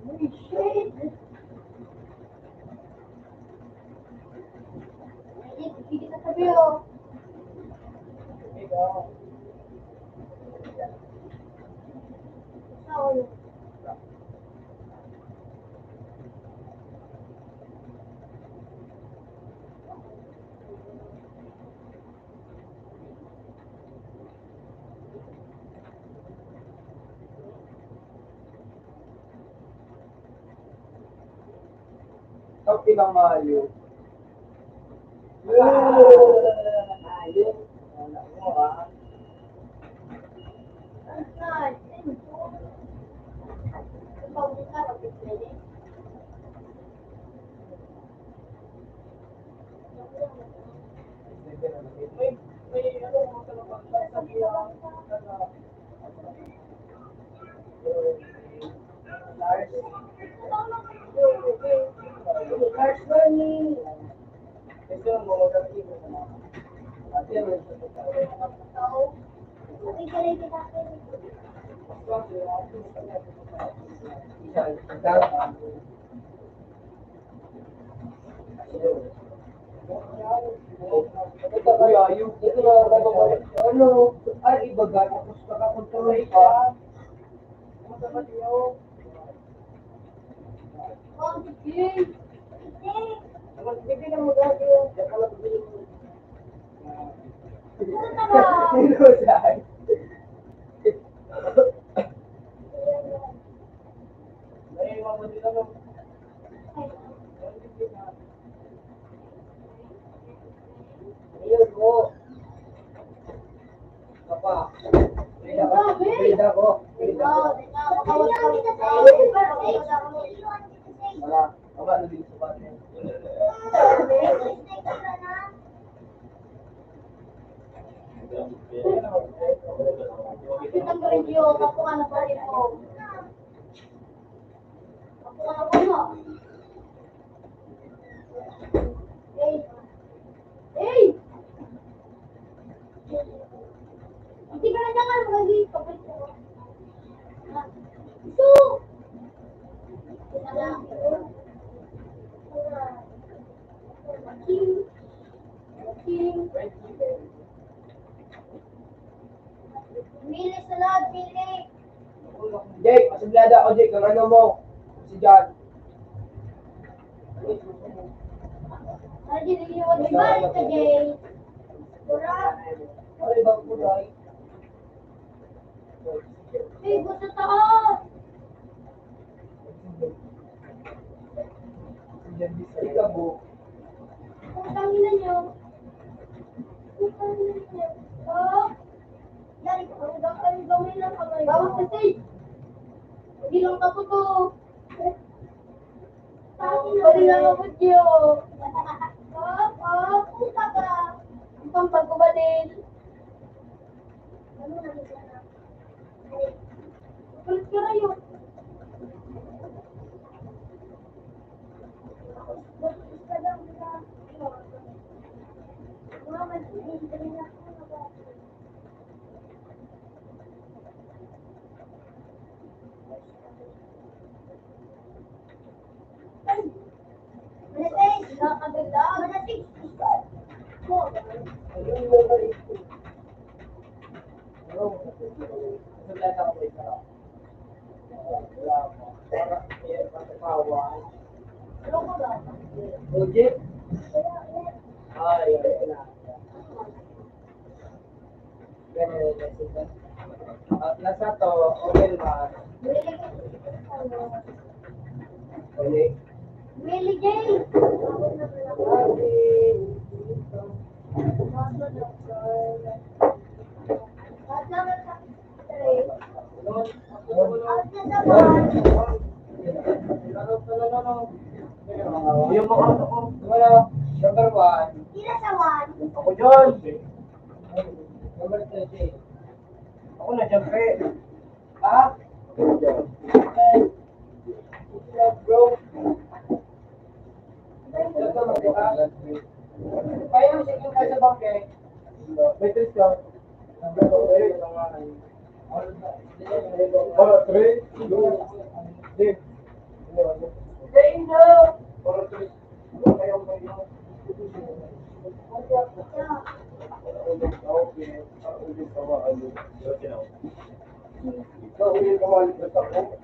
A: Holy shit! Hindi ka sabi oh. Sao?
B: Ang pinamayo. Ayun. Wala mo ah. May ano mo talaga sa Lars Bernie. Ito ang mga gabi ko na. Ate, ano ito?
D: Kuya, yung ito na ano, ay iba ga, tapos nakakontrol pa.
A: Oh, sige.
D: Hindi na mo dati yung,
A: Puta ka.
D: Sino dahil? Naiiwan mo din ano. Ayun mo. Papa. Pwede ako.
A: Oh, makawag ka kita sa
D: Wala. Wala na din sa batin.
A: Kita mo rin yun, ako ka na pa rin mo. Ako ka na po mo. Hey! Hey! Hindi ka na dyan, magiging kapit ko. Ito! King. King. Mili sa lahat, mili.
D: Jake, masublada ako Jake, ang ano mo? Si John.
A: Ano din yung di ba? Ito, Jay. Pura.
D: Ano ibang kulay?
A: Hey, gusto taas.
D: Ikabo.
A: Putang ina nyo. Putang ina nyo. Oh. Yan, ang gamay lang kamay. Bawat kasi. Hindi lang ako to. Pwede lang ako dyo. Puta ka. Ang pampag ko ba din? Ano na nila na? Kulit ka na yun.
D: Masublada ako isa. Wala mo. Para iya pagkawan. O Jake? Ay, ayun na. Ganun kasi. At nasa to, okay ba? Uli.
A: Willie Jay!
D: Yung mga ano ko, wala. Number 1.
A: Sila sa one.
D: Ako dyan. Number 3. Ako na, syempre. Ha? Ay. Bro. Ito mag-bukas. Kaya mo siya yung sa bangke. May twist ka. Number 2. Para 3. Dave. Dave na! Para 3. Ayaw mo yun. Ikaw yung kamalit na ako.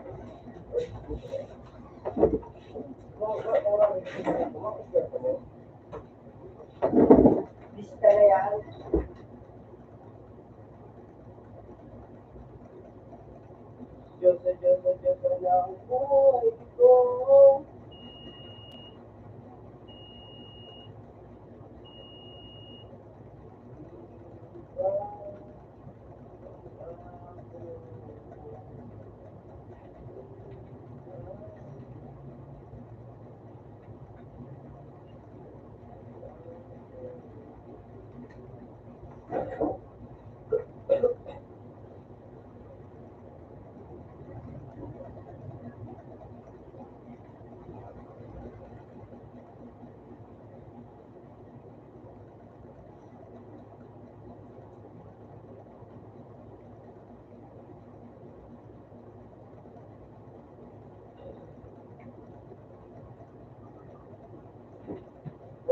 D: Lista na yan. Diyos na lang buhay ko.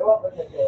D: Gawa ba siya siya?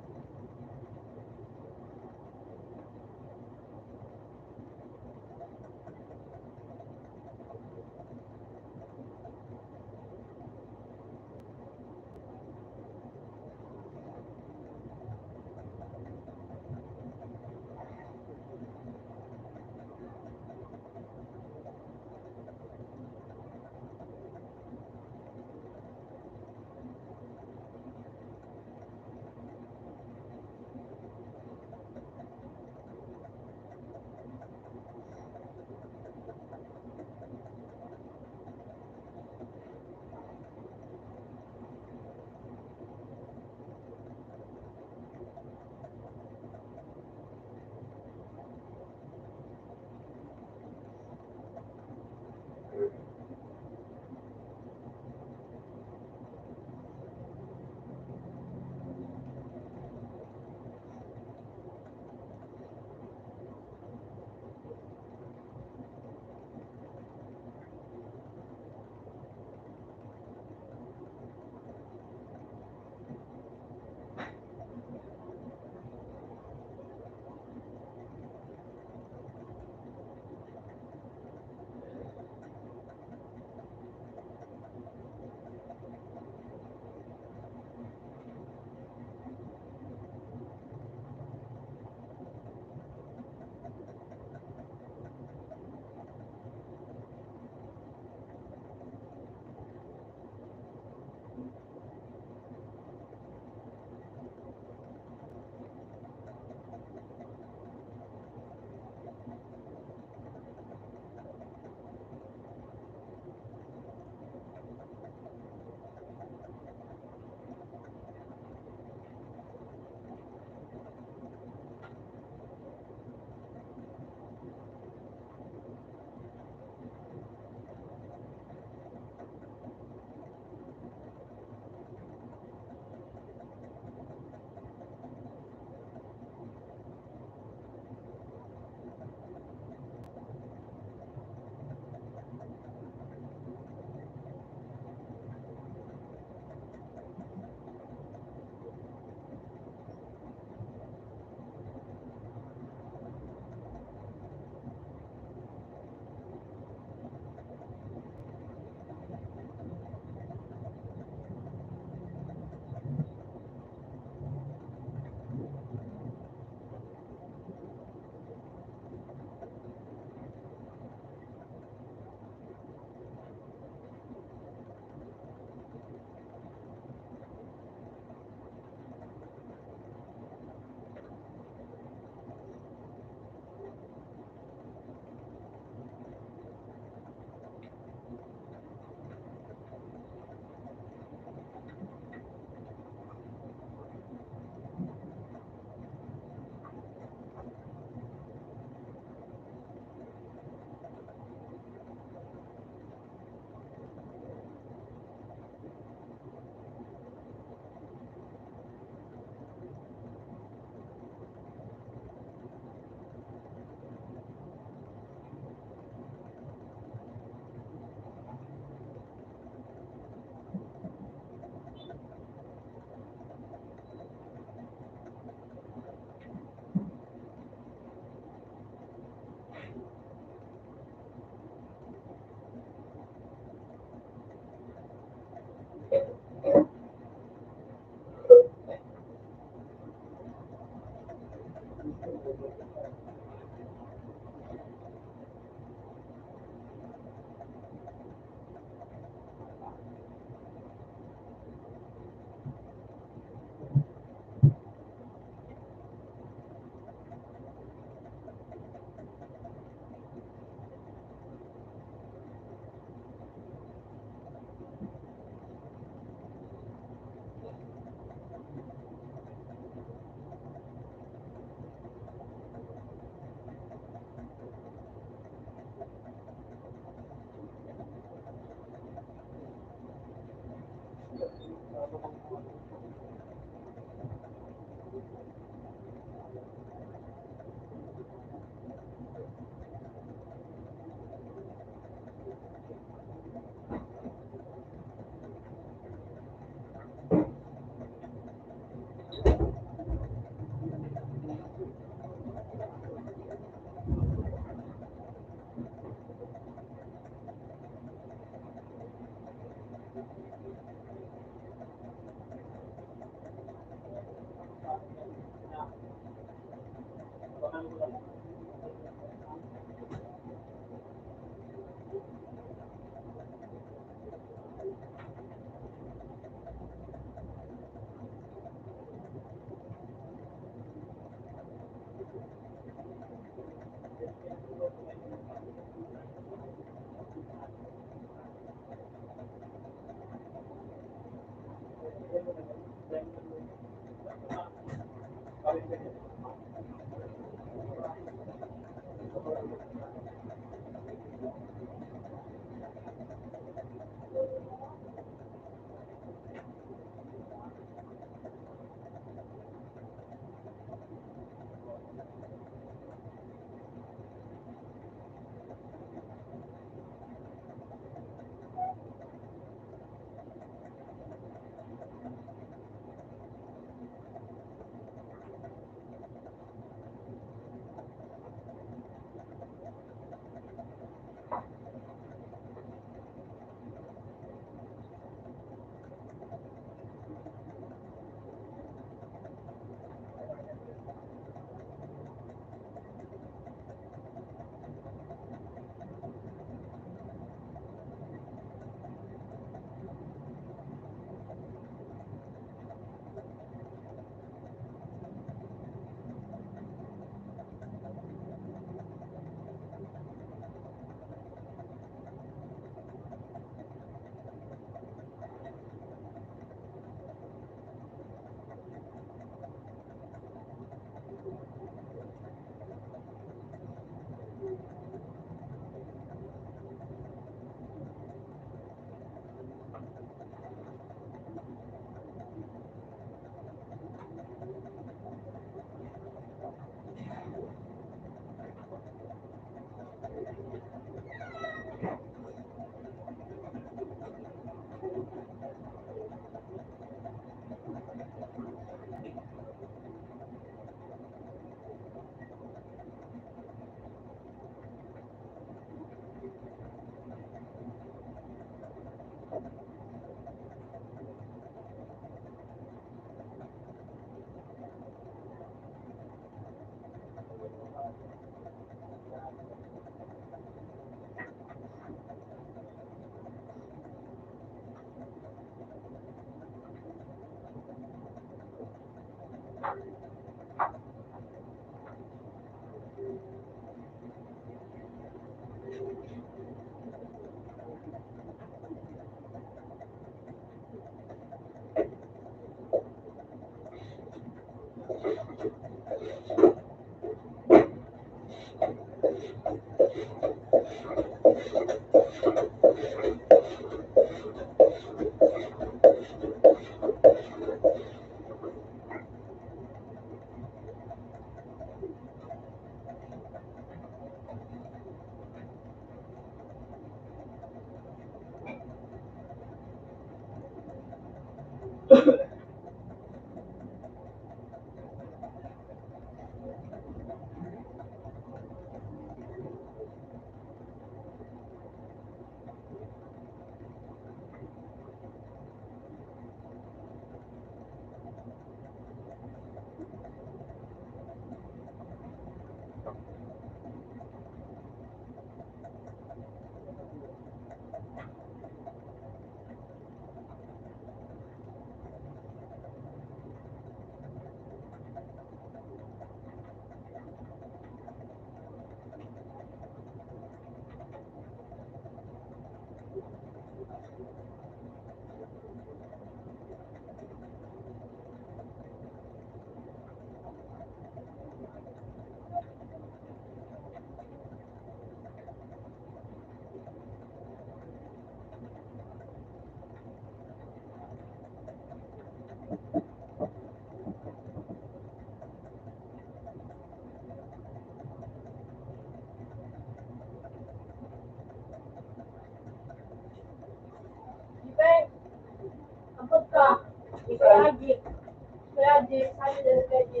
A: Kaya di, sabi nila kaya di,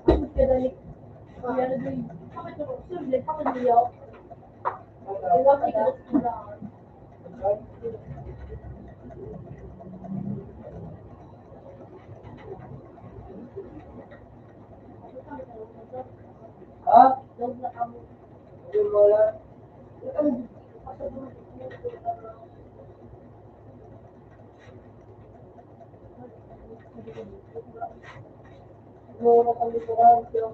A: ako kadalik, kaya na doon, bakit ako, simple, bakit niyo? Iwan ko yung kulang.
D: Ha?
A: Dog na kamo.
D: Hindi mo lang.
A: Mura kami sa radyo.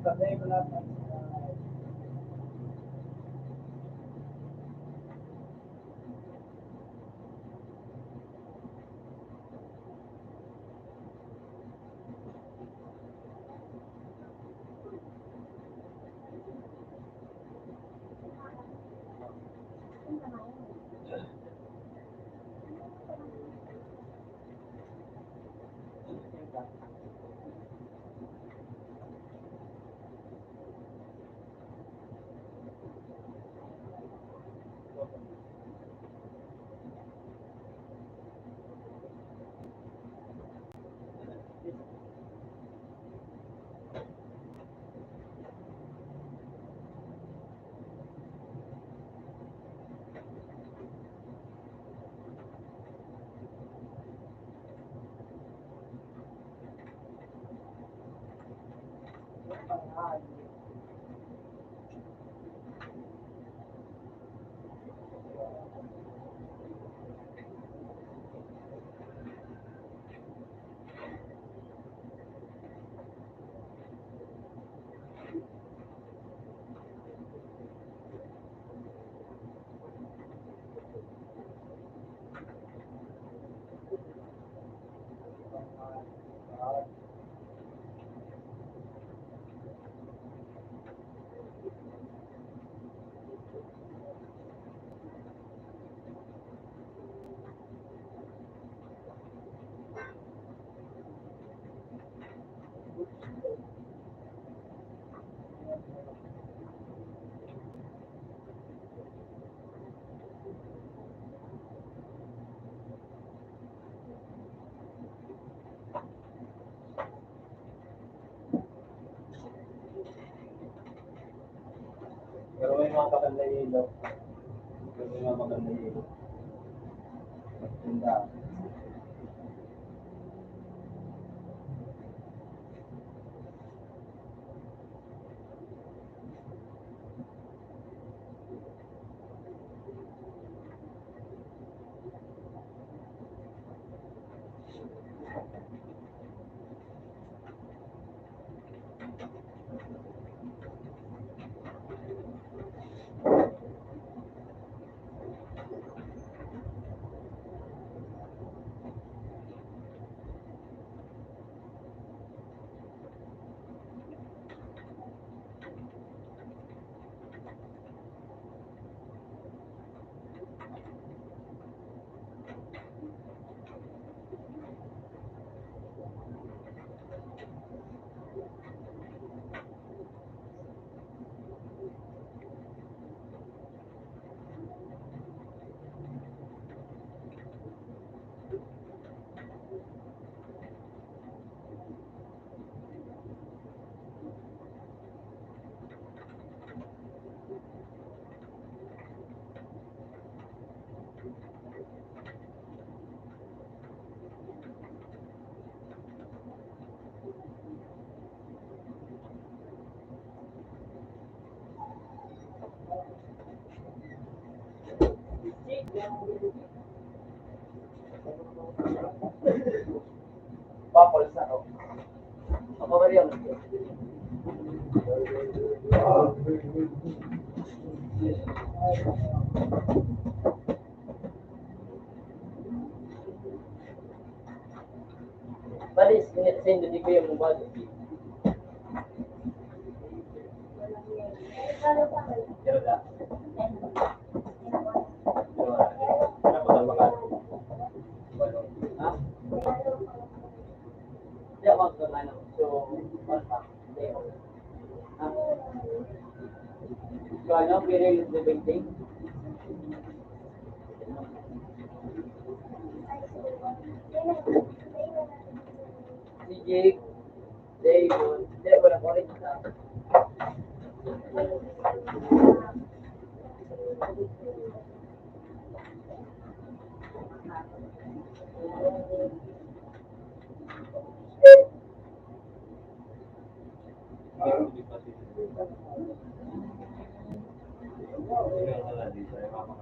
D: Sabihin ko lahat.
C: Pero may mga maganda yelo. Pero may mga maganda yelo. Maganda.
B: Bubble sa ako. Ako ba rin? Balis, send di ko yung mobile. Pero da. Ha? Hindi ako magkakano. So, basta. Ha? So, ano? Pero yung painting? Si Jake, Dayon, hindi, walang orange na.
C: Hindi pa sila. Hindi ka lang dito. Ay, mama.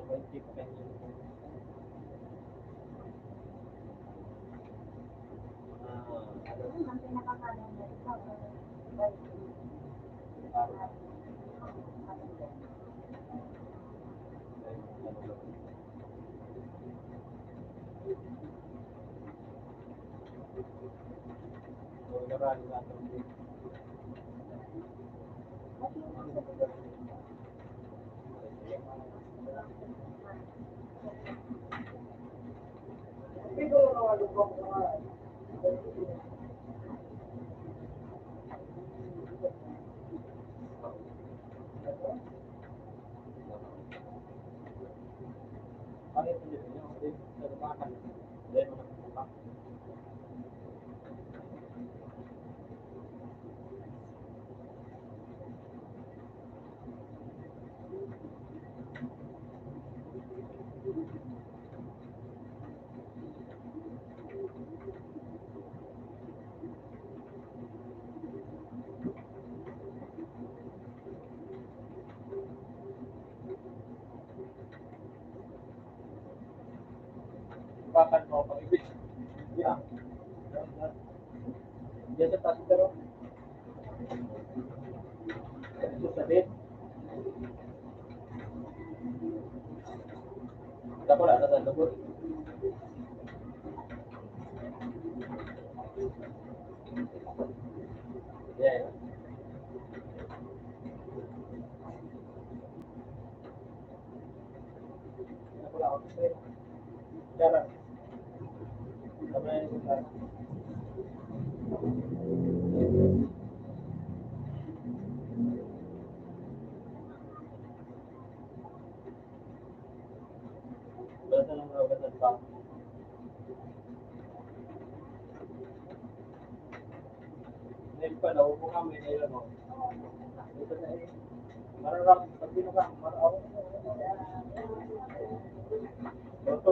C: May tip ka niyo.
A: Ang pinakakaganda ito.
C: Bakit mo pag-ibig? Yeah. Diyan sa taas pero. Ito sa bed. Dapat wala na sa lubot. Yeah. Wala ako sa bed. Cara. Sabay ko sa. Basta lang ako sa pa. Next pa daw ko kami nila no. Ito na eh. Mararap sabi na ka, maraw. Ito.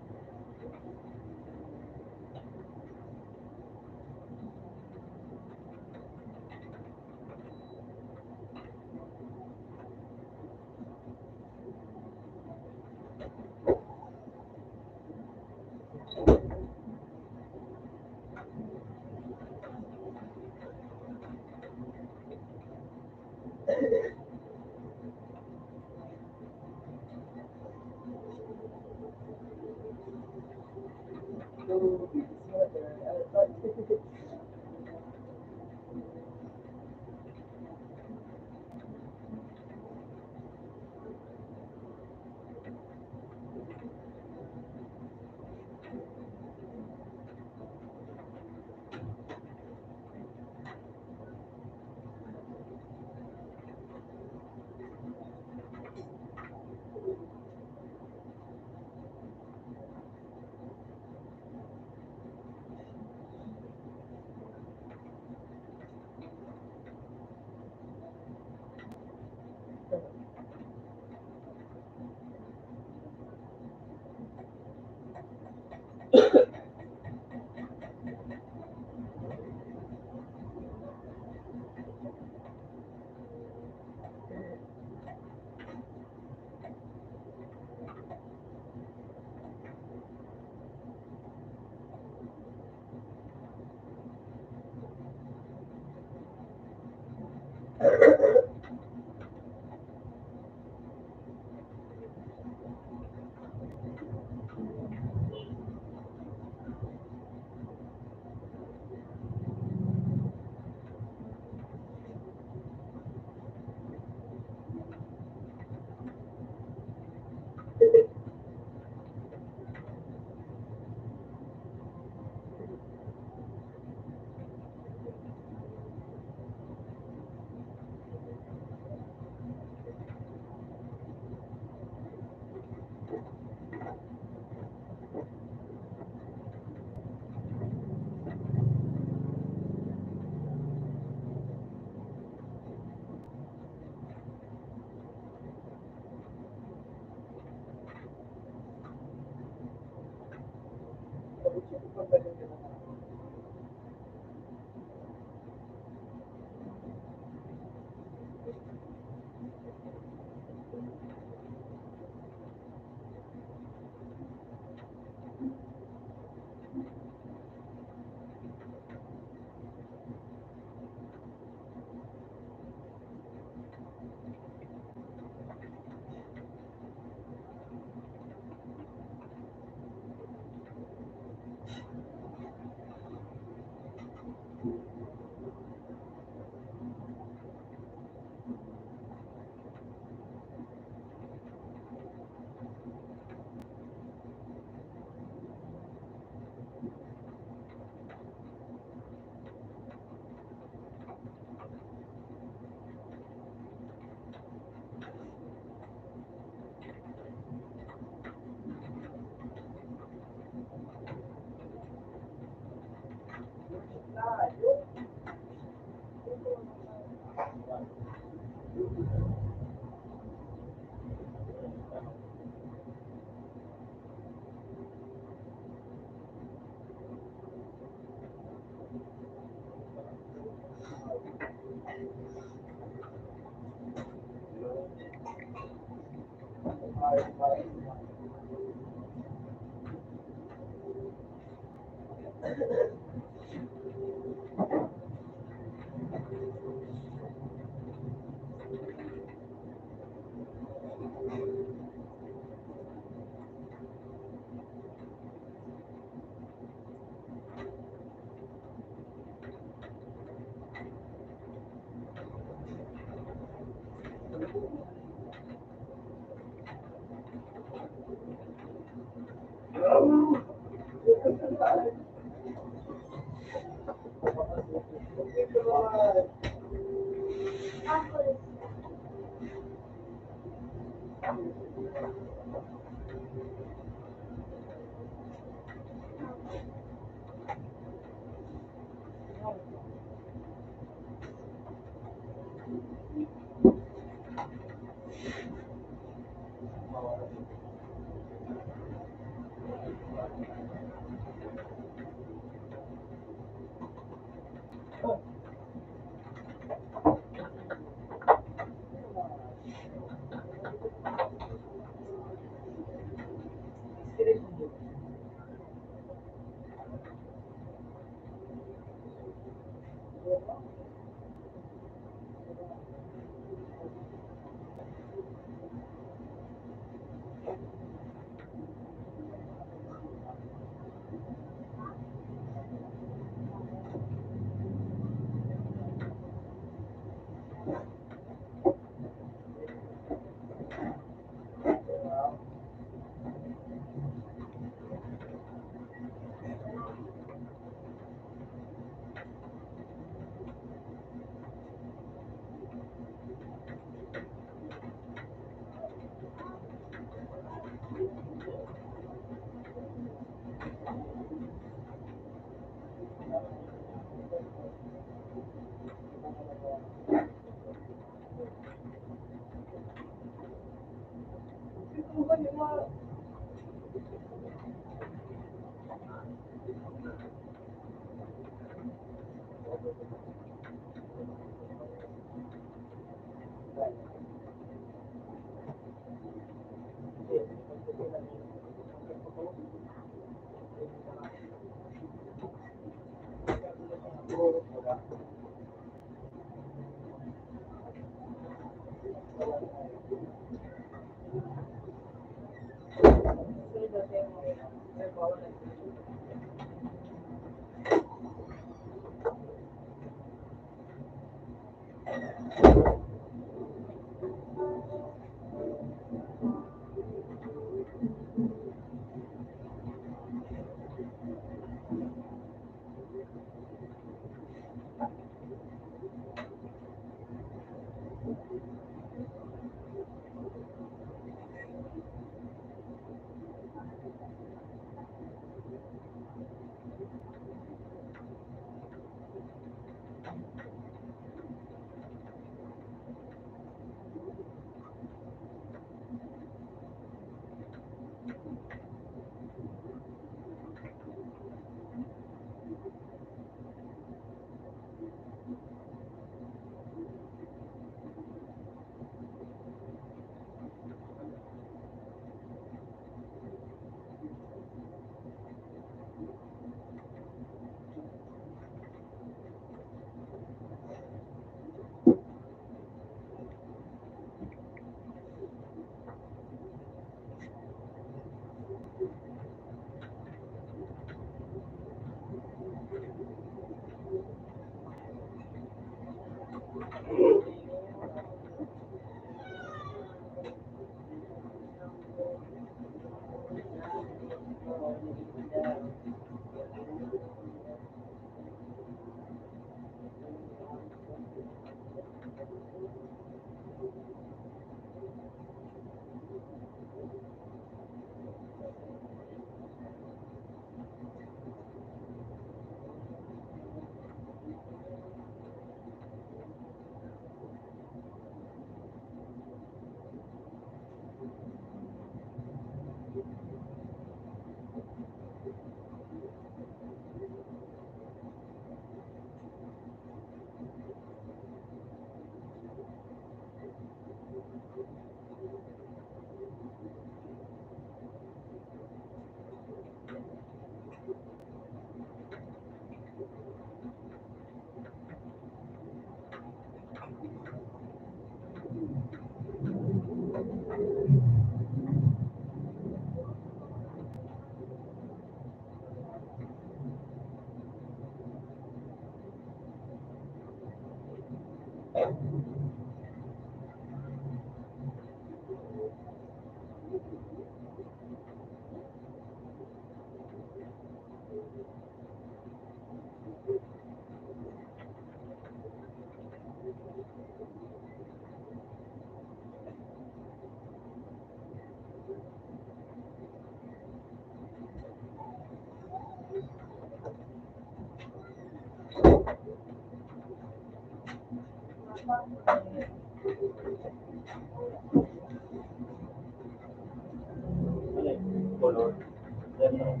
C: Yan lang.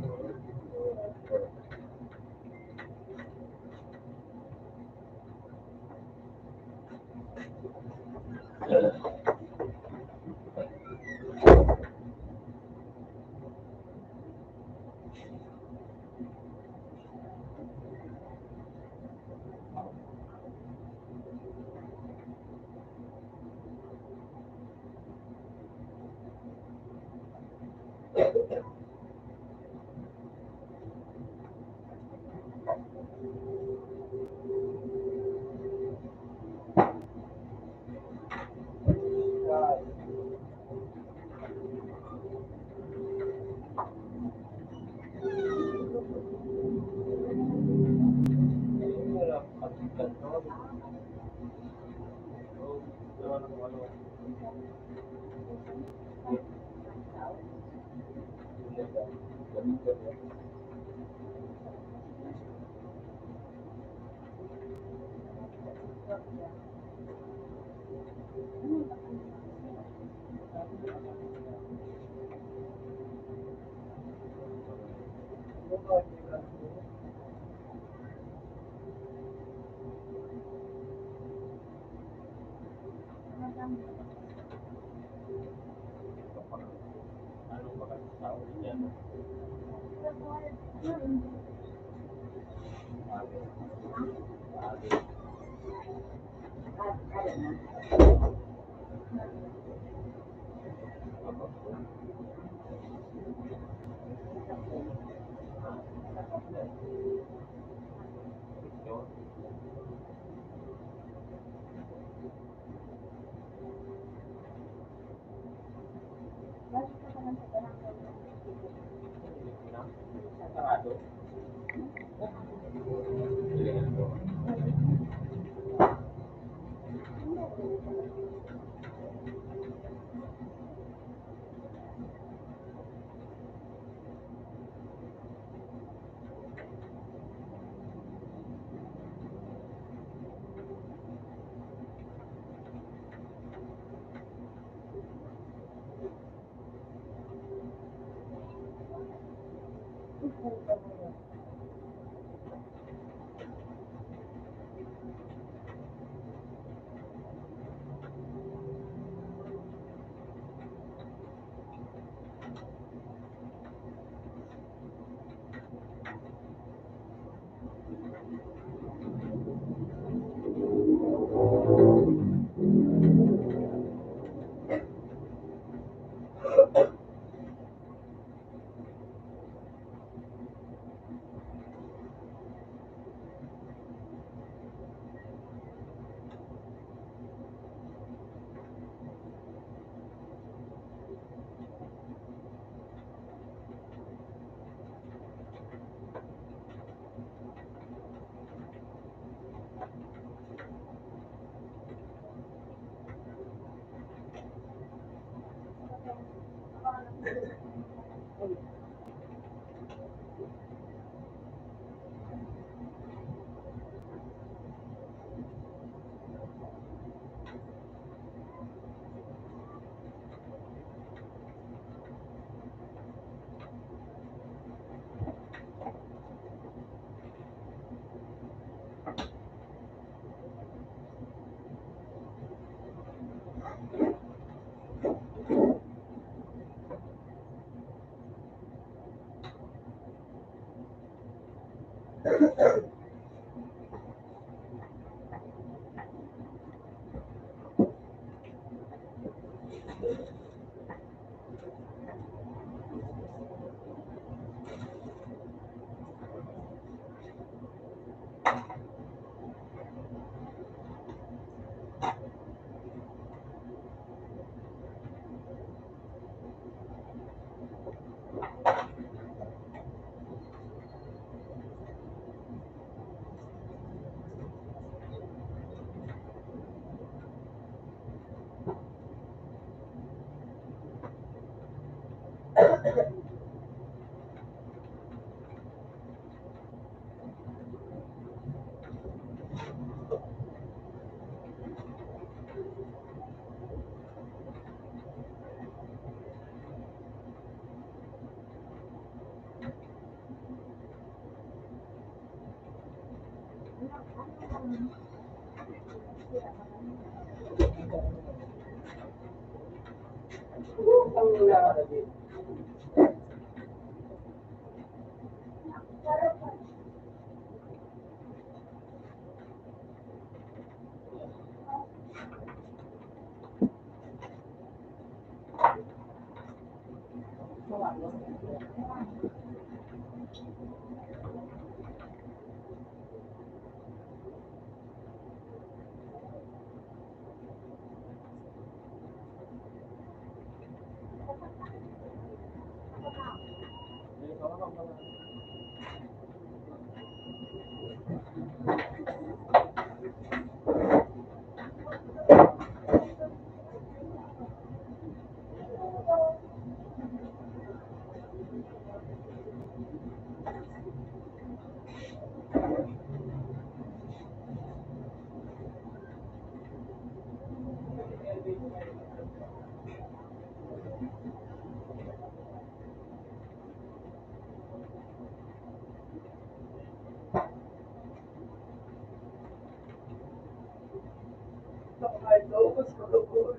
C: Sarado.
D: Ang wala ka din. Ay, locos, locos.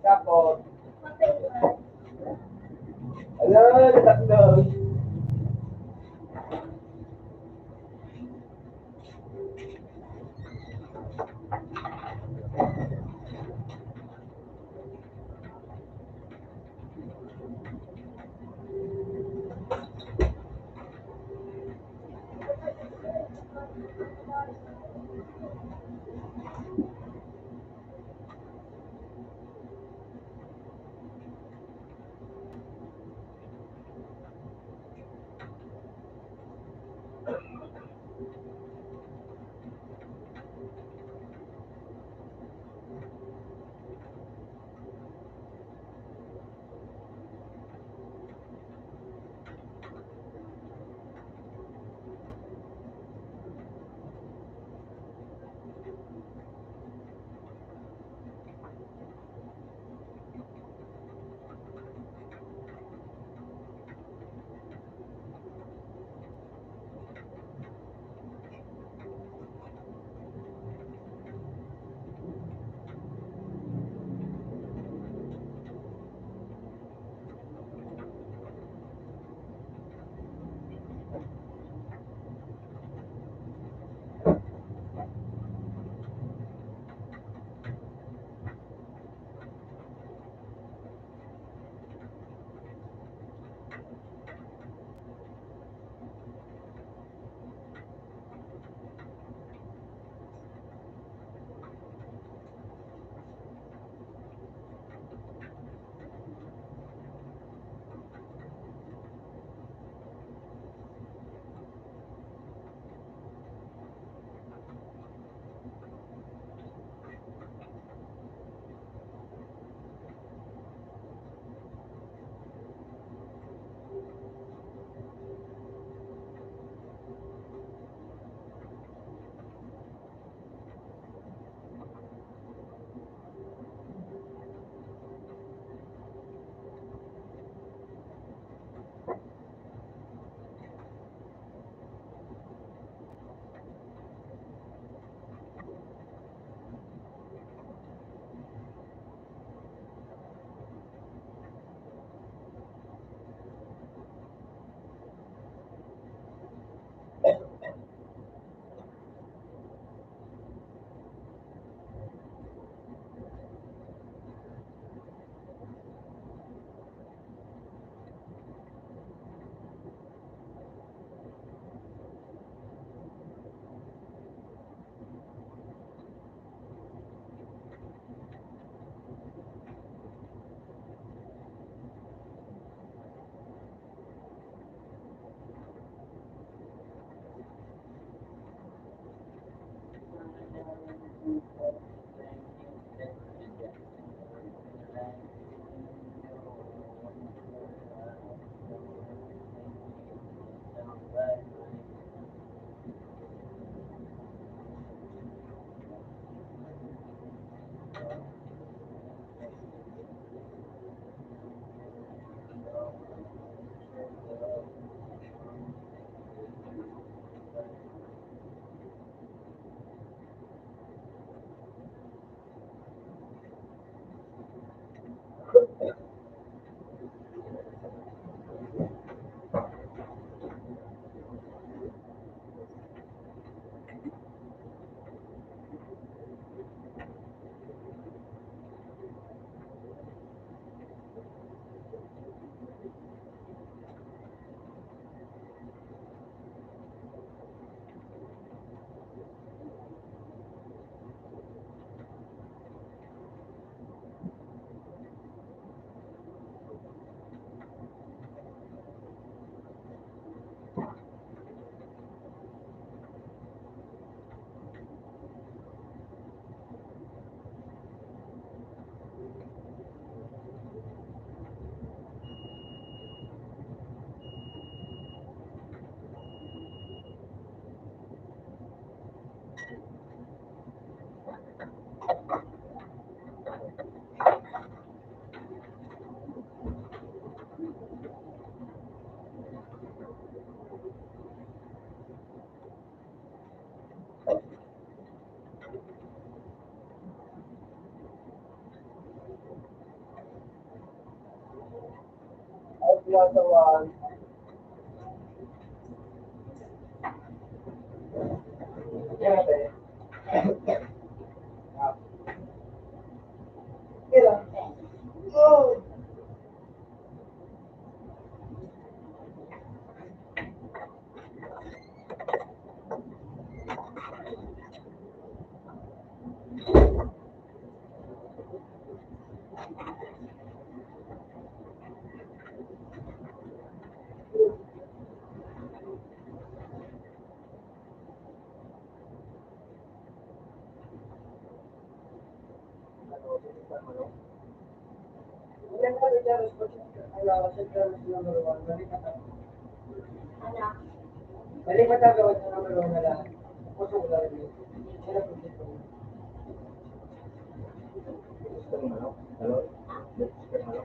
D: Tapos,
A: Mapayuan.
D: ala, nataklo. Plaza 1. Yan natin. Ilan? Oh! Ilan ka rin dyan? Ala, sa number 1.
A: Anak.
D: Balik matagawa sa number 1 na lang. Puso ko lang rin. Ilan po dito?
C: Gusto mo ano? Hello? Gusto mo ano?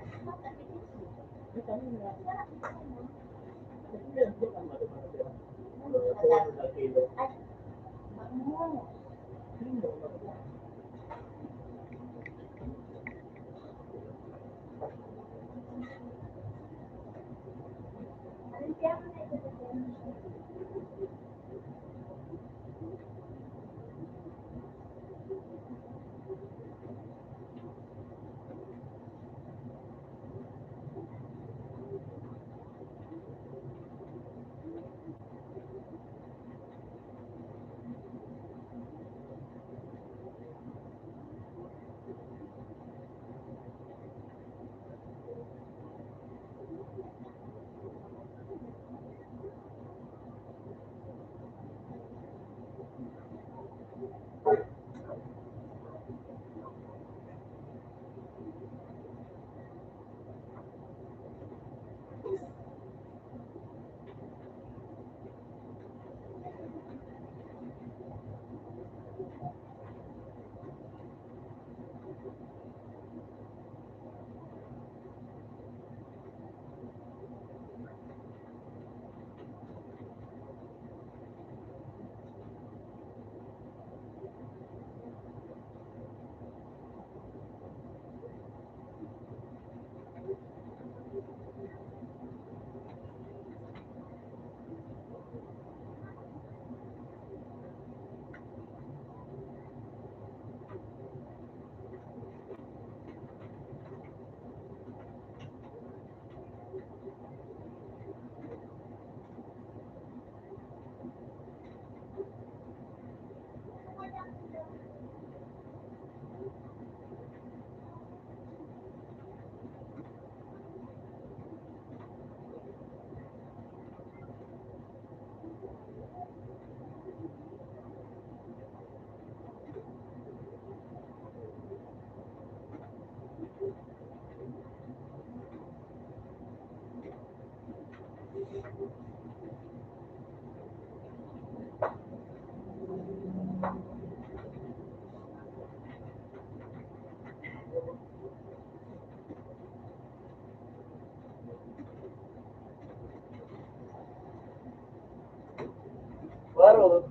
B: Baro.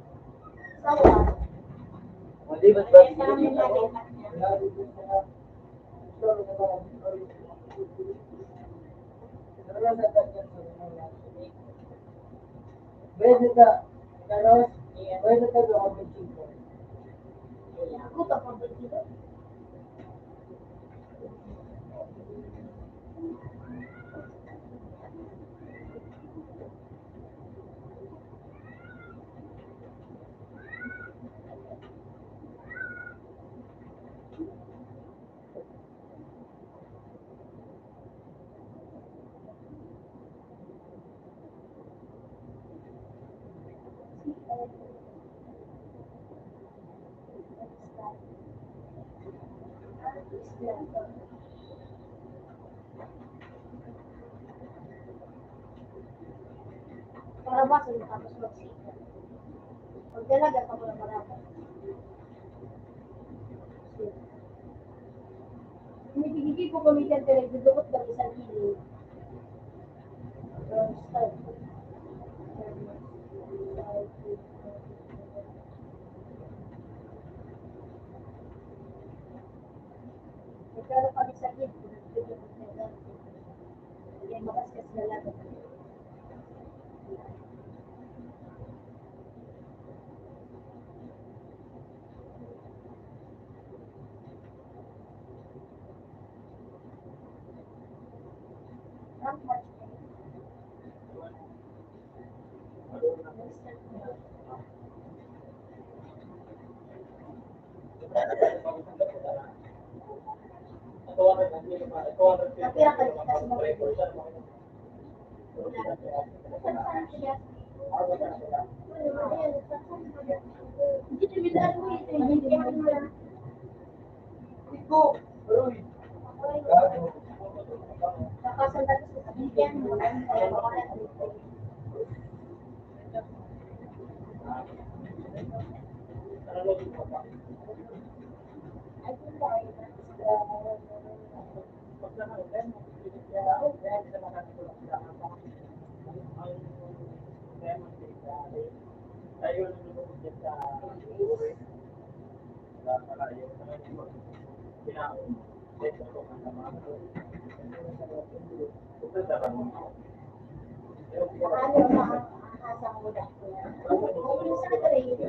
A: Sawa.
B: Malibat ba?
A: Sa amin lagi.
D: Pwede ka, Carlos, pwede ka doon ako mag-chico.
A: Ako pa dito. Para ba sa tapos mag-sika? Pag dalaga ka muna marami. Hindi ko kumitan talaga, dudukot lang isang kilo. Magkano kami sa kilo? Yan, mabaskas na lang. Napira ka dito sa mga ito. Hindi tumilaan mo ito.
D: Iko. Uy. Gago.
A: Nakasanda ko sa bigyan mo. Kaya mawala dito. I think ano makakasang mo na. Kung sa trade,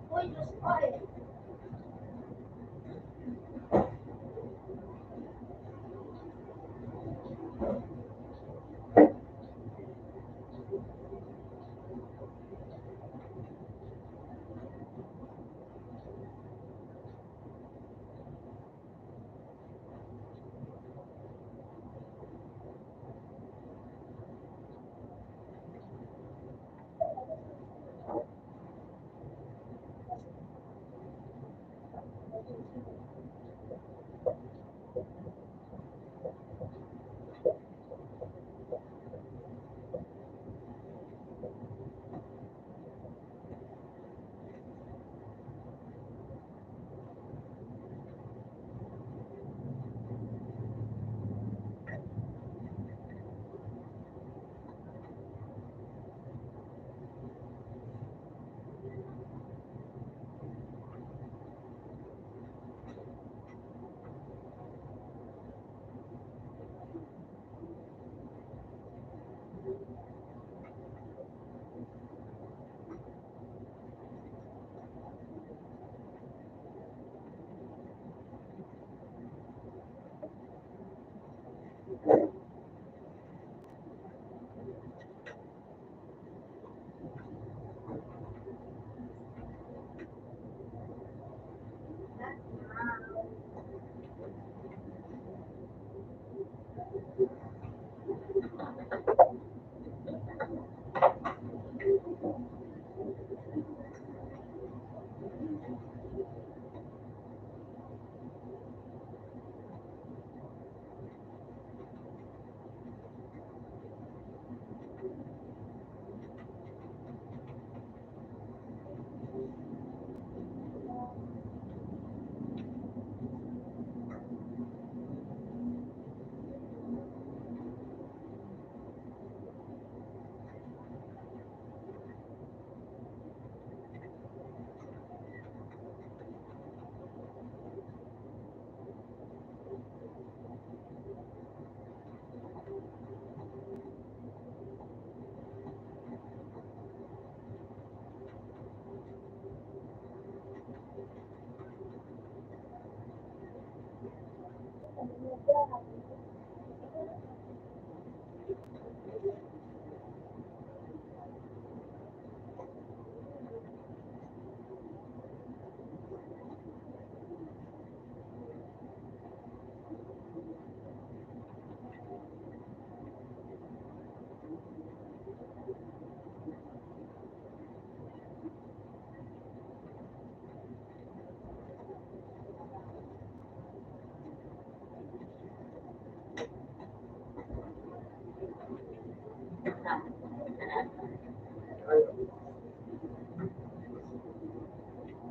A: uy, Diyos ko eh.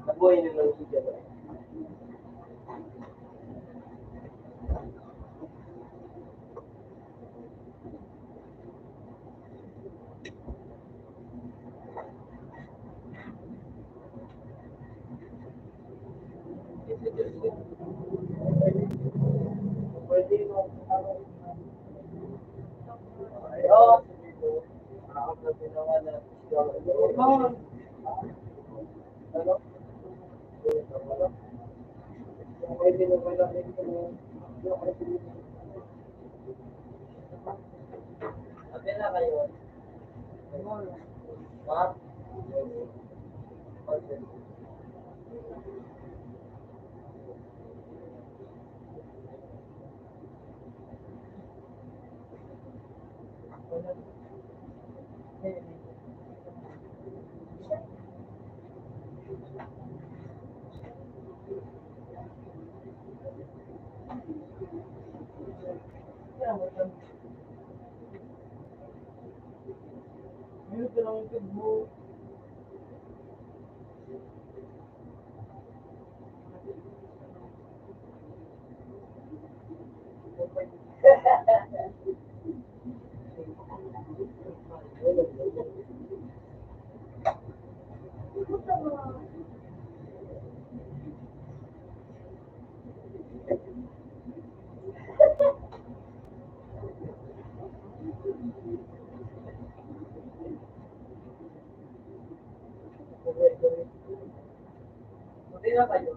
B: Nabuhay na lang siya. na pinawala.
D: Ano? Ano? Pwede na pala.
B: Sabi na kayo. Ha?
D: Minute na lang yung mo.
B: Sabi na kayo.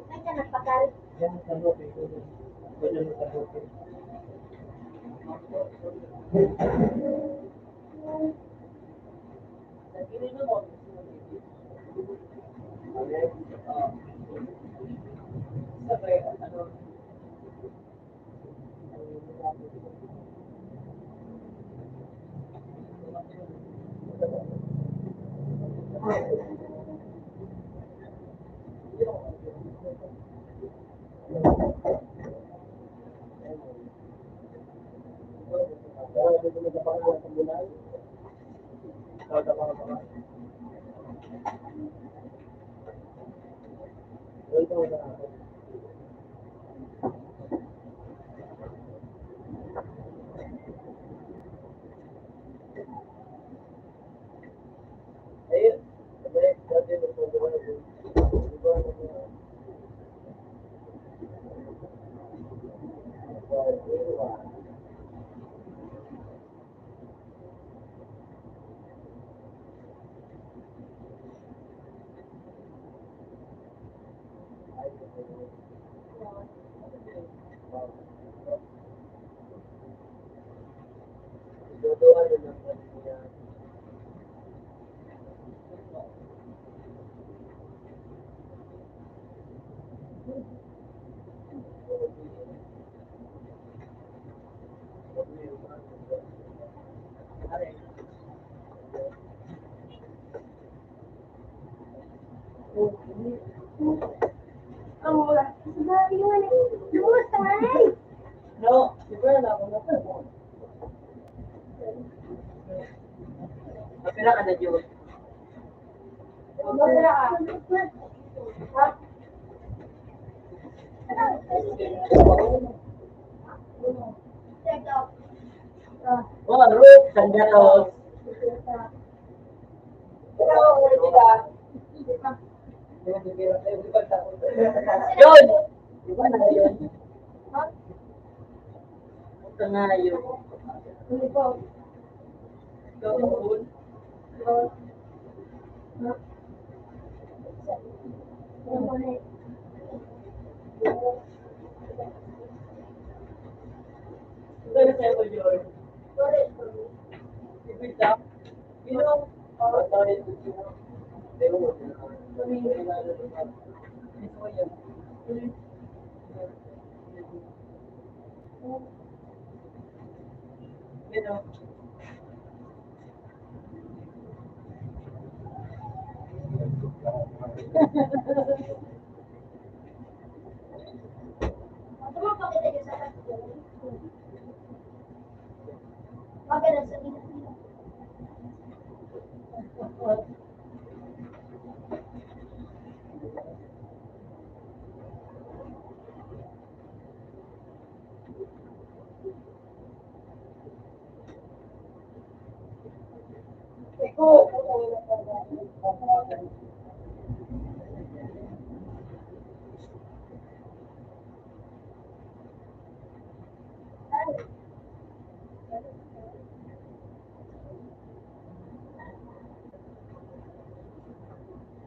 A: Ay, ka nagpakarit.
D: Yan sa lote. Pwede mo sa lote. Pero dito mo sa pangalan sa bulay. Ikaw sa mga pangalan. Ikaw na ako. Ayun. Sabay, dati mo sa bulay. Diba? Dodoan yun ang niya.
A: Ang wala. Sabi nga na, lumos ka nga na eh.
B: No, di ba na ako na po? Kapila ka na, Diyos.
A: Mapira ka. Ha? Check out.
B: Oh, Ruth, Sandaros. Yun! Di ba na yun? Ito nga yun. Yun. Ito na sa'yo, George. Ibig lang. You know,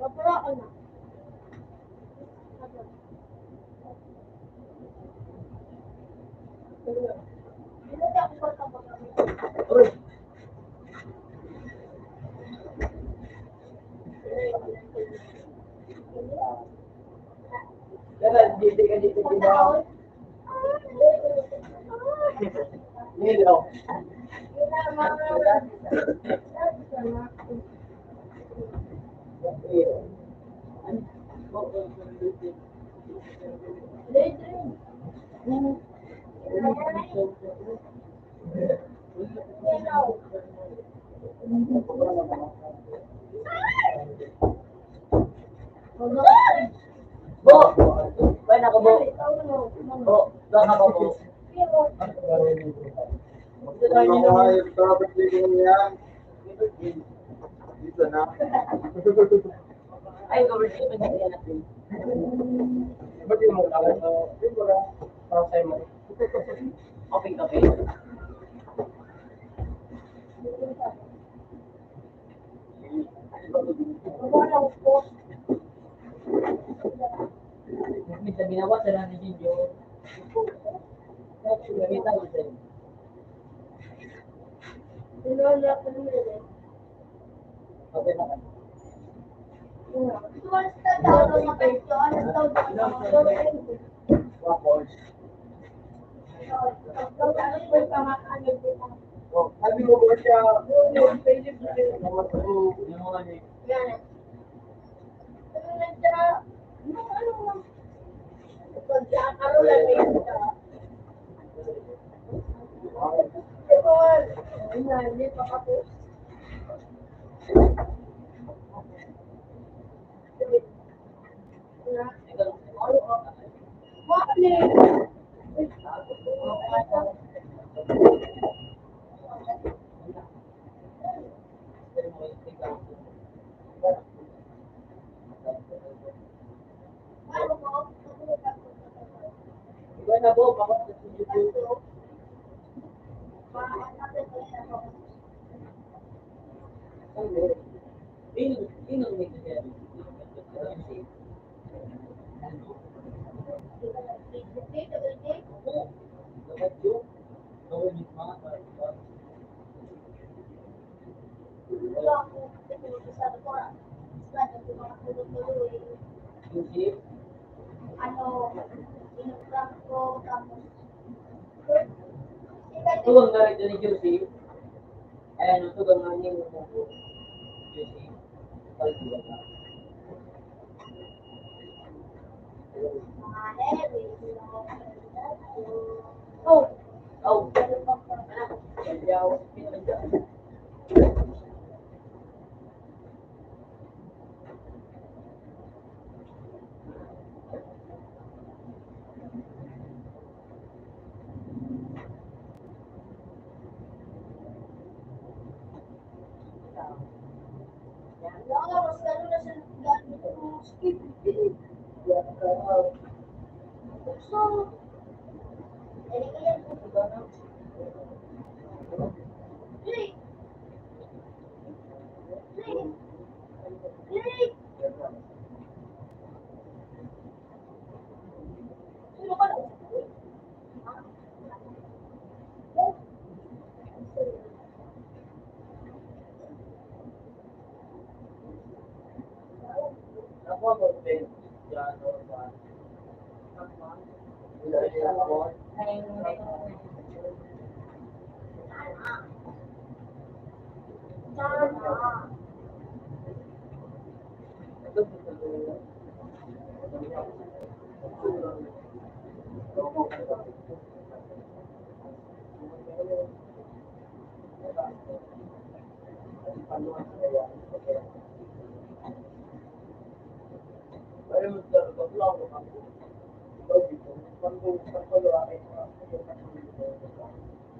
A: Mapira ka na. Hindi ako pagkabagay.
B: Uy! Kaya, dito ka dito dito. Nilo. Bo! Bay na ko, Bo. Bo, doon ka ba, Bo?
C: Dito na.
B: Ay, George, ito na yan natin.
C: Ba't di mo lang? Di mo lang. Para sa'yo mo.
B: Okay, kape. Minsan binawas na lang ni Jinjo. Gamitan ko sa'yo. Okay na ka. Wapos. Oh, sabi mo ba siya? Yung mga ni. Iba na po, bakit sa YouTube? Tugang na ito ni Josie. Ayan, tugang na niyo mo po. Josie. Pagtugang na.
A: Oh.
B: Oh, yaw, pinagyan.
A: Wala, mas lalo na siya gamit ng skip. So, hindi ka yan. Play. Play. Play. Sino ka lang?
B: Ako ako din. Yan, o ba? Yan ako.
A: Sana.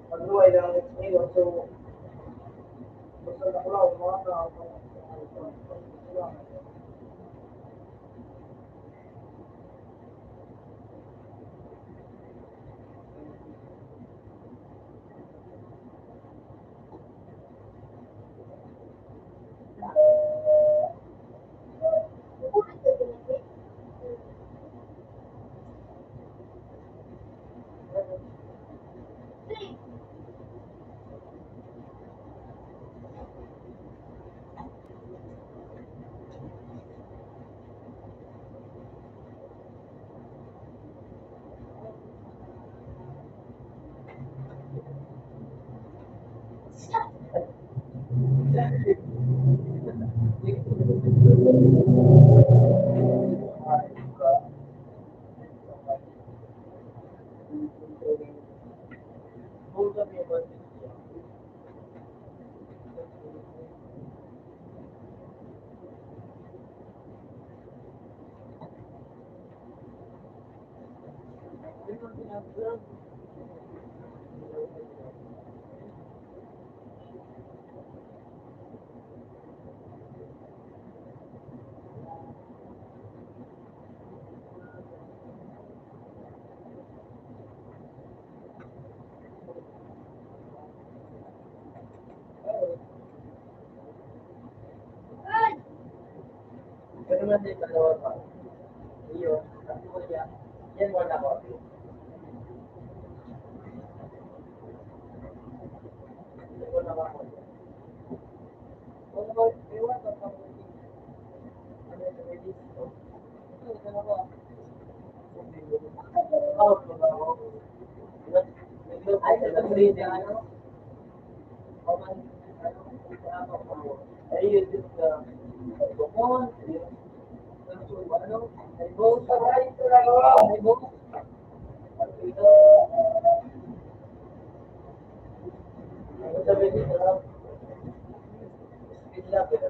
B: Pagluway lang ngayon, so basta na ko lang, mga na
A: Ulit ka ginamit. Play. Stop. Ay!
B: Pero man din dalawa pa. Iyo, kasi mo yan. Yan wala ko. Yan wala ko. Wala ko, ewan ko pa mo. Ano yung release ko? Ito, dalawa. Out mo ba ako? Ay, sa grade na ano? Common, ano ko? Ay, yun din sa common, ano? Ay, both sa right, ay, both. Ito, ano sabi dito? Speed lang, pero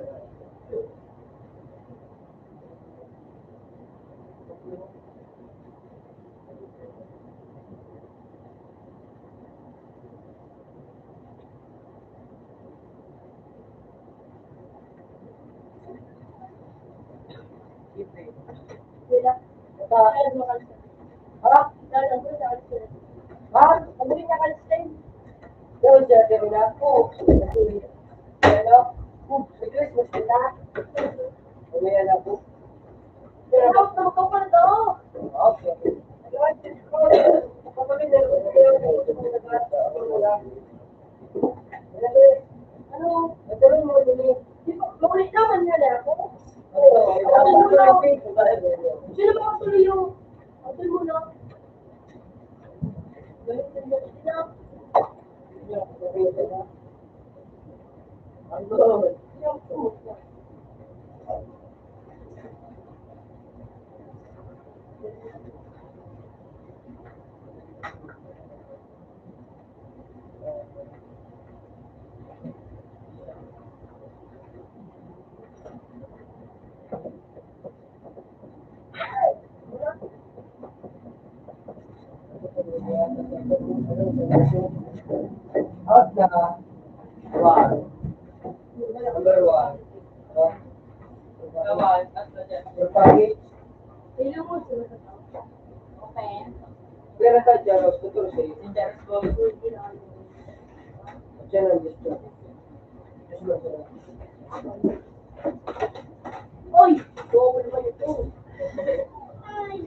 A: Wala. Dahil mo kalista.
B: ha?
A: Dahil mo kalista.
B: Ha?
A: Ang galing niya kalista.
B: Yun, siya, pero na ako. Ano? Sa Christmas, kita? Umiyan ako.
A: Pero ako na magkakaroon daw.
B: Okay.
A: Ano?
B: Nagkaroon mo din eh.
A: Makulit naman nila ako.
B: Sino
A: Sino ba actually yung
D: Out na. One. Number one. Your package.
A: Ilang mo sila sa tao? Okay.
D: Where are the jaros? Tutur sa'yo. Diyan ang gusto.
A: Oy! Bawa mo naman ito. Ay!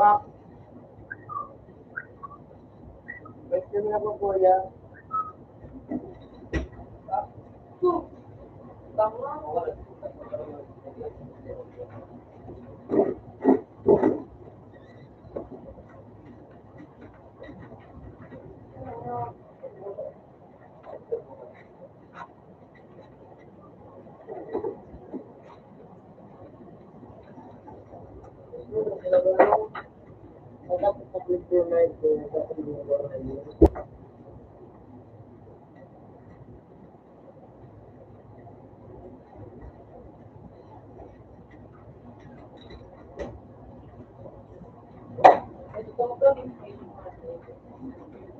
D: Pak. Question na po, kuya.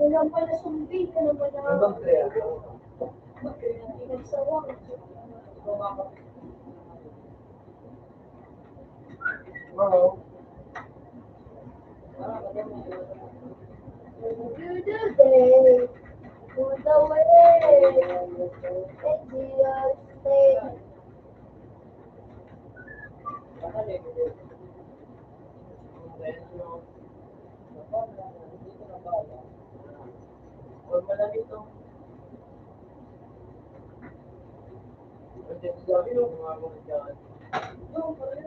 A: Wala pala sumbi. Ano ba na?
D: Ibang player.
A: Nagsawang.
D: Oo.
A: You do day. To the way. And the stay. Yung pa rin.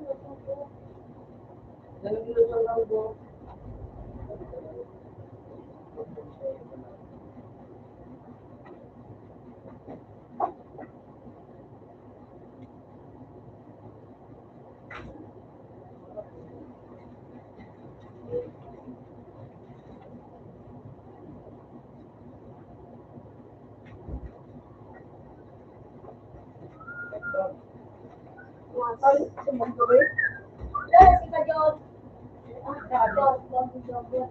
A: Masal. Sumagduri. Dahil si Kajon. Kajon. Kajon.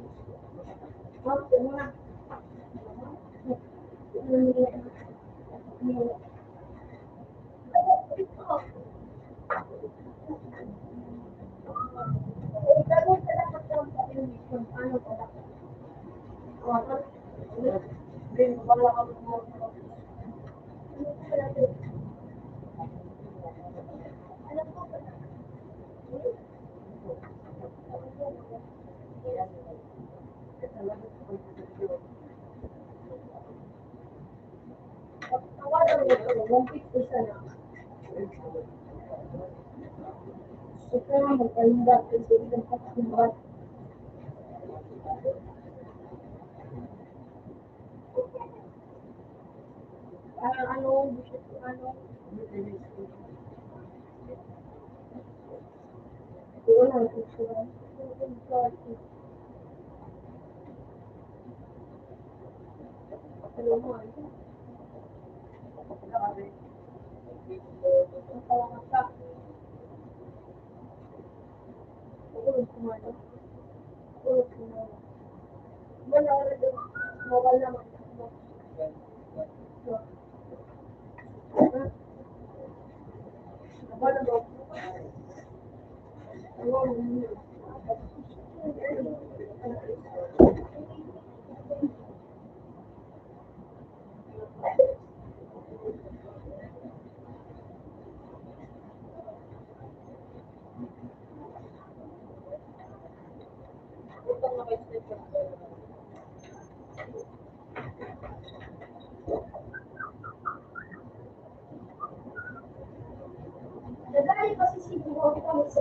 A: Oo nga,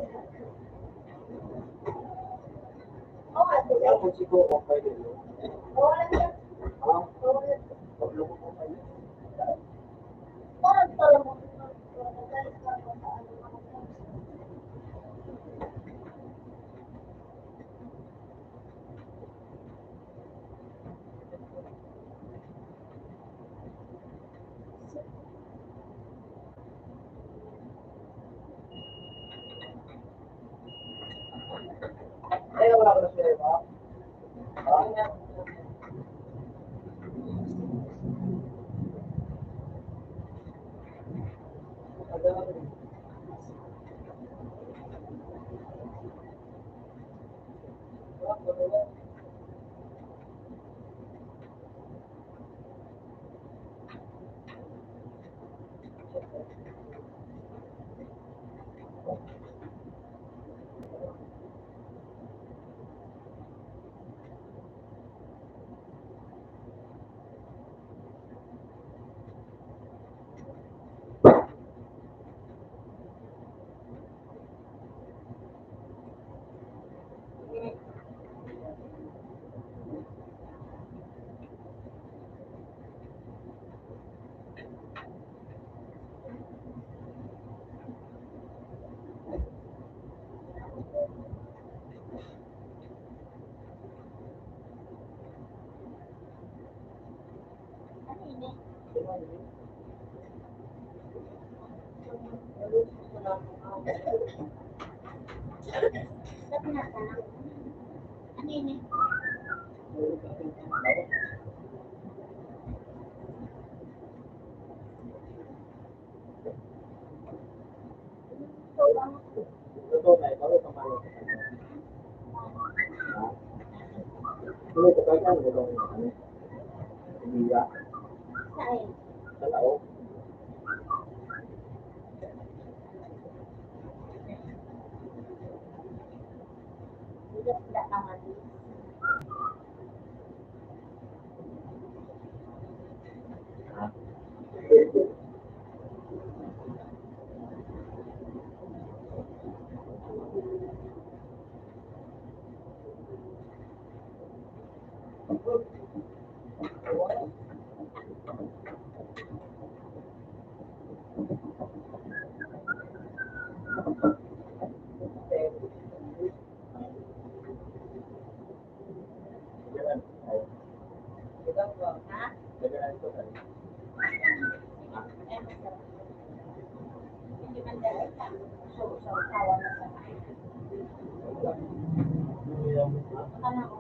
A: sila.
C: Kaya kung siguro okay din.
A: Wala na.
C: Ha?
A: Wala.
C: Paglubog ko kayo.
A: Parang talaga mo. Nagalit ka pa sa ano.
B: Kaya wala ko na siya, ha?
A: Sabi na sana. Ano yun eh? So, ang
C: Totoo na, ikaw ito malo. Hindi ko kaya ano ito. Hindi ya.
A: saan?
C: Sa tao.
A: Tidak aman. Ha? Hindi man dahil sa usawa na sa ano ko.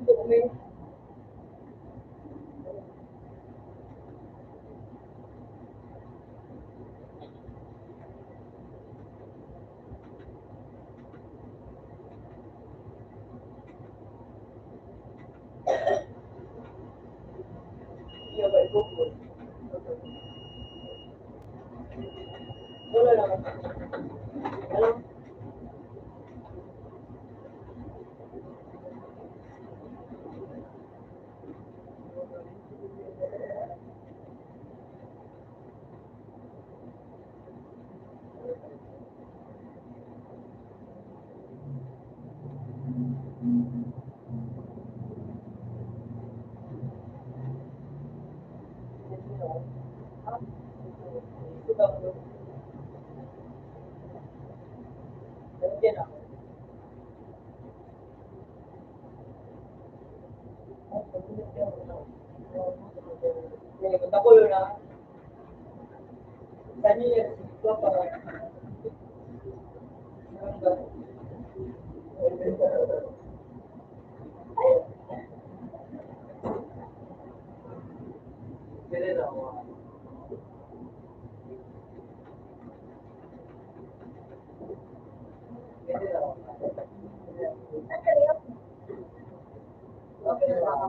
B: Dokumen. Iya, baik pukul. Wala lang. Hello? Nandiyan ako. Hindi, punta ko yun ah. Saan yun yung ko para Ganun ako. Ganun ako. Okay na ako.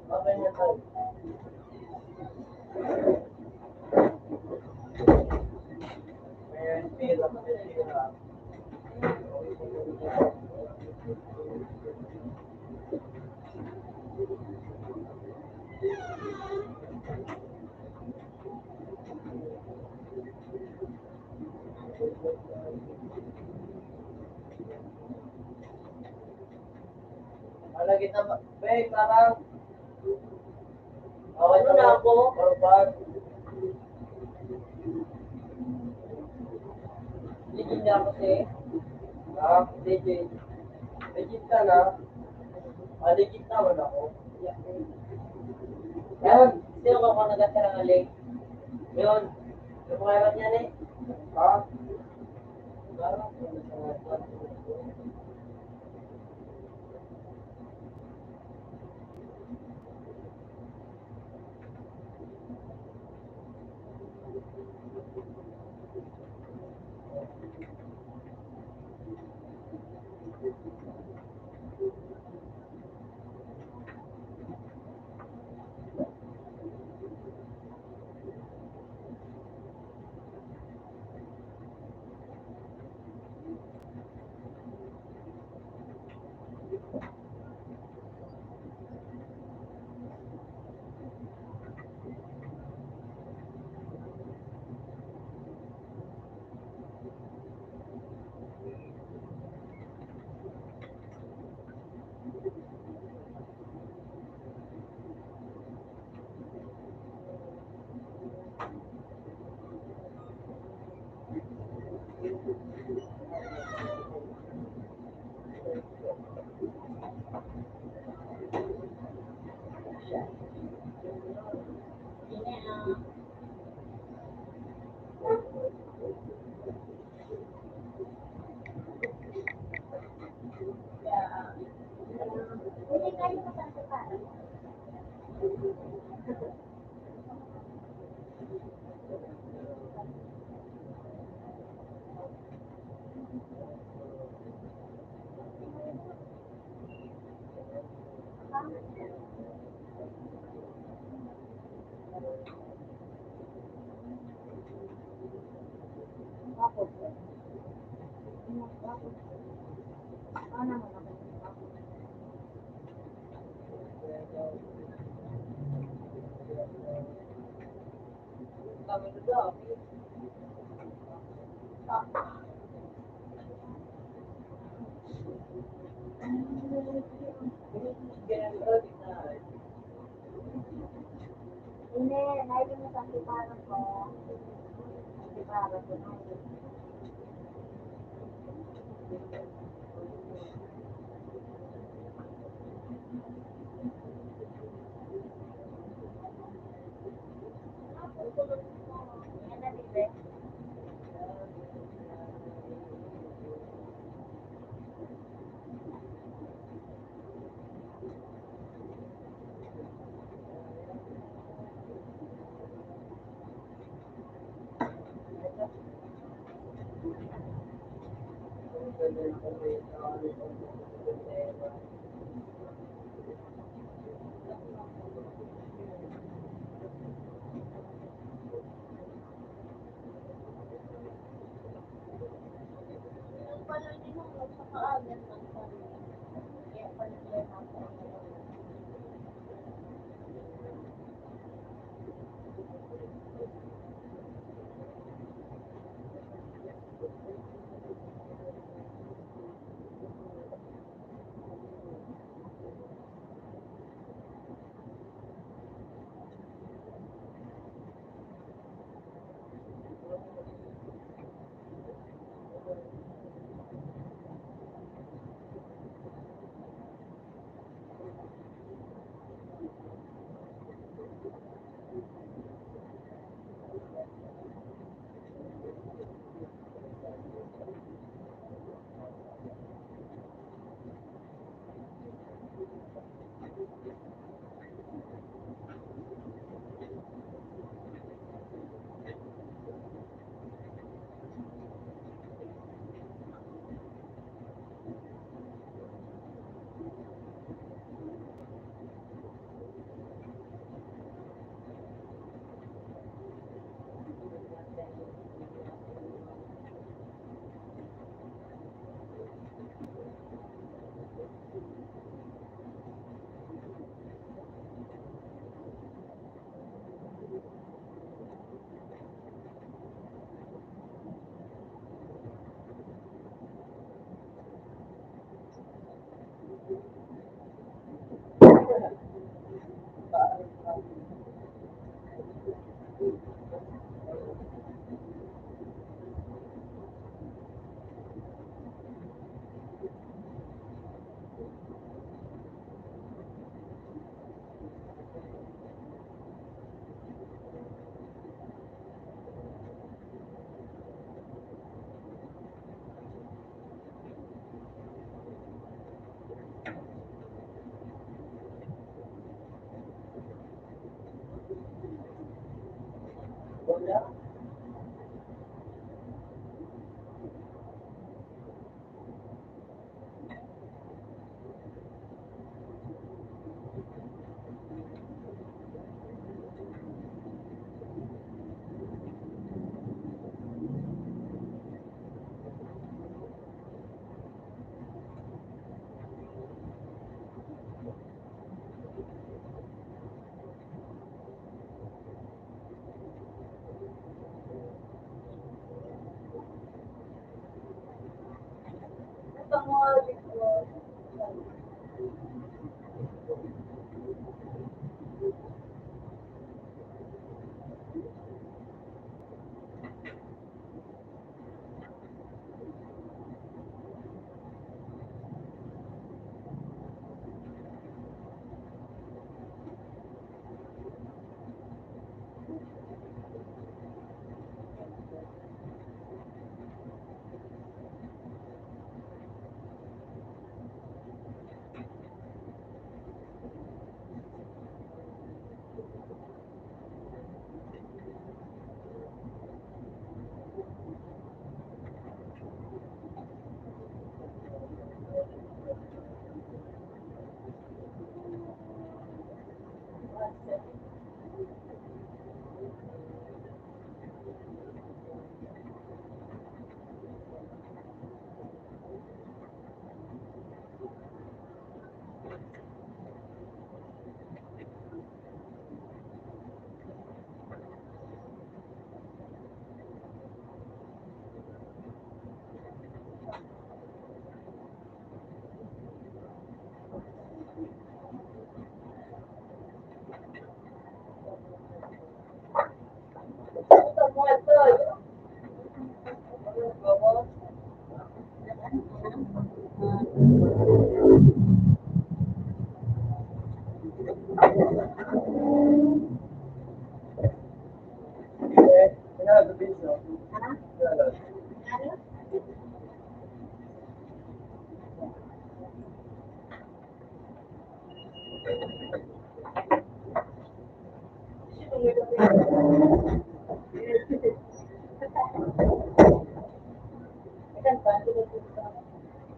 B: Okay na tayo. May pira. Malagit na ba? Be, parang okay na ako. Parang legit na ako si legit. Legit ka na. Legit naman ako. Yan. Sino ka kung nagkasarang aling? Yun. Yung mga niya eh. Ha? Parang
A: Hindi kayo masasapaan.
B: kami na daw. Ganun ba?
A: Hindi, naibig mo sa antiparang ko. Antiparang ko na. Yan na, Libre. Pala din ako sa kaagan ng kaya pala yan ako.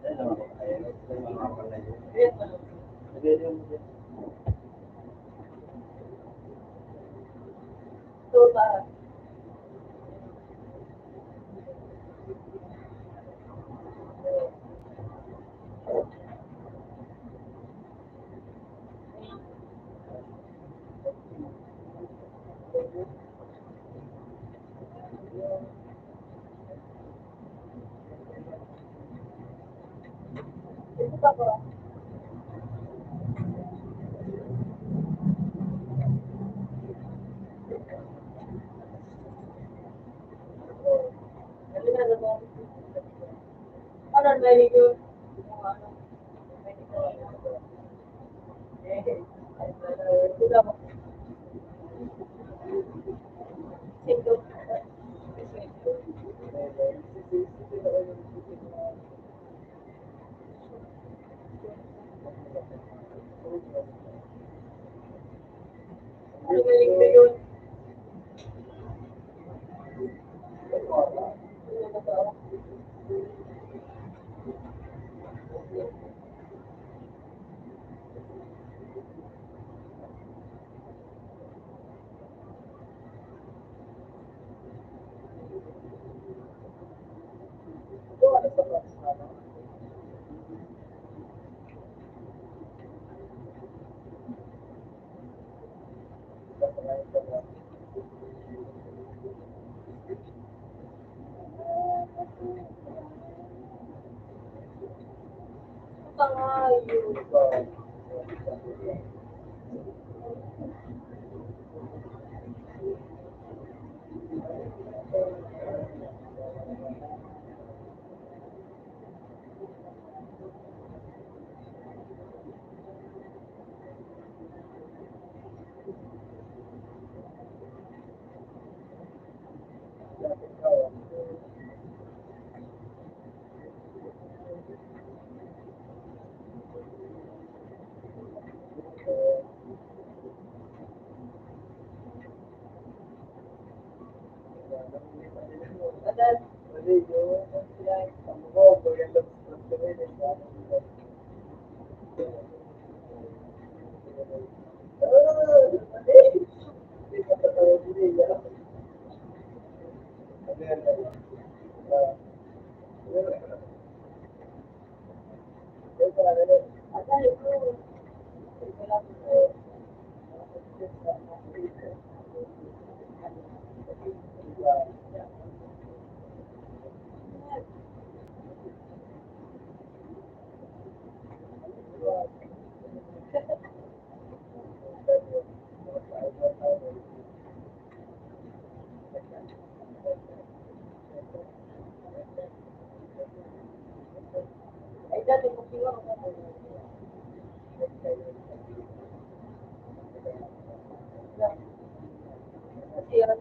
C: Ayun, ayun, ayun, mga palay.
B: Ayan, ano?
C: Lagay yung
B: So, ba? Ito pa ko. Ano na naman? Ano, very good. Ano? Ito pa. Single. Ano galing na yun? Pangayo. Adan. Adan ito. Ay, dati ko siguro. Kasi yan.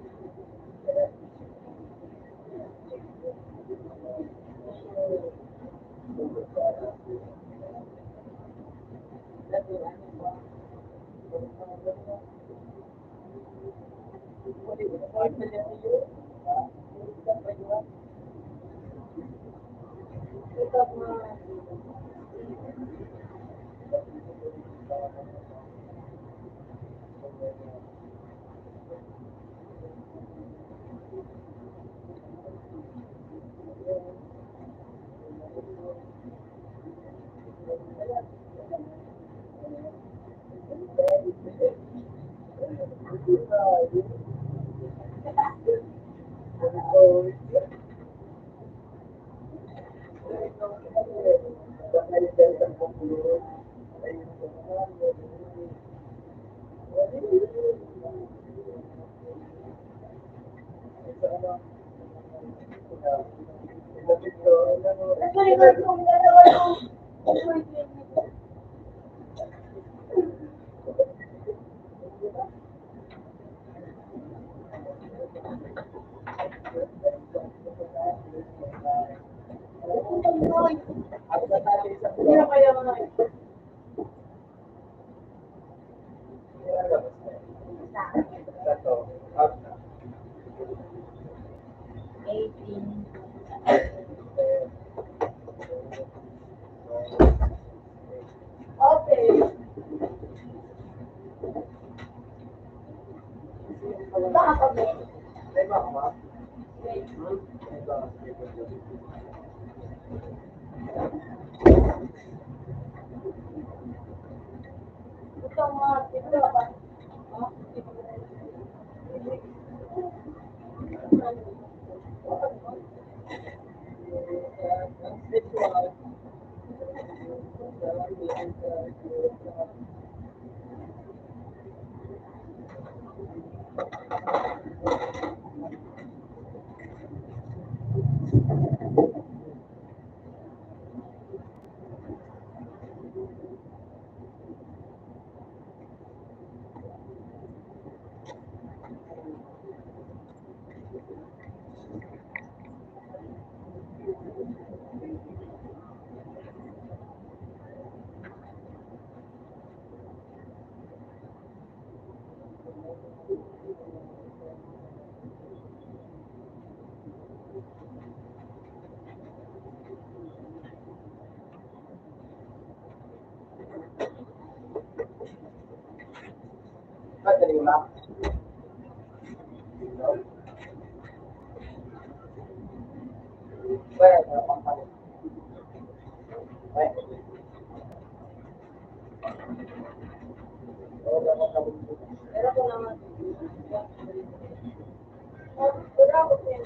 B: Hindi na kaya mga
A: Ito mga, ito ba?
D: Madali lang. Well, pangkalit. Well,
A: Pero ko naman. Pero ako din.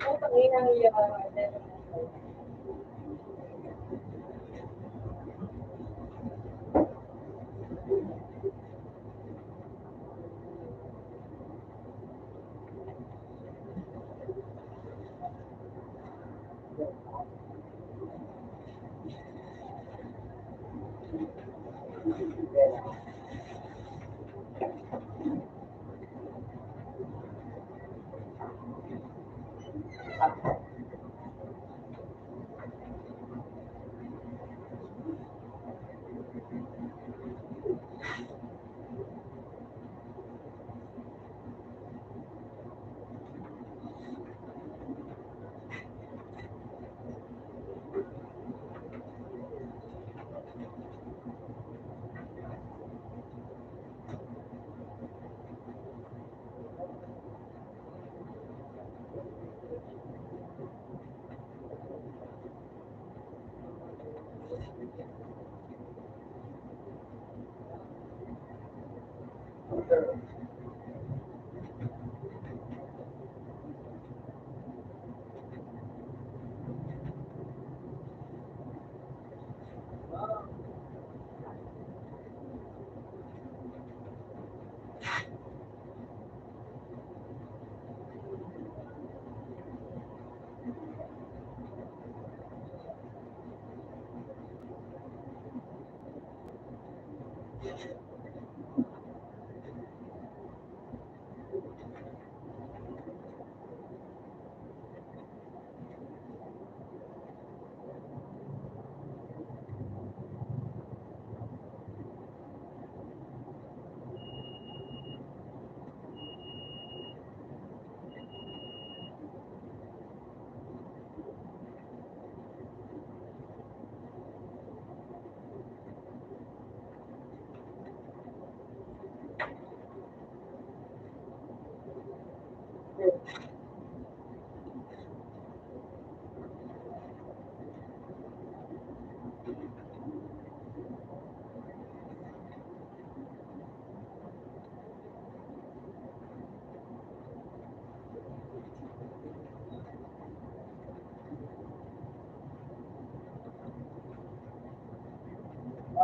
A: Ang panginang iya ka naman.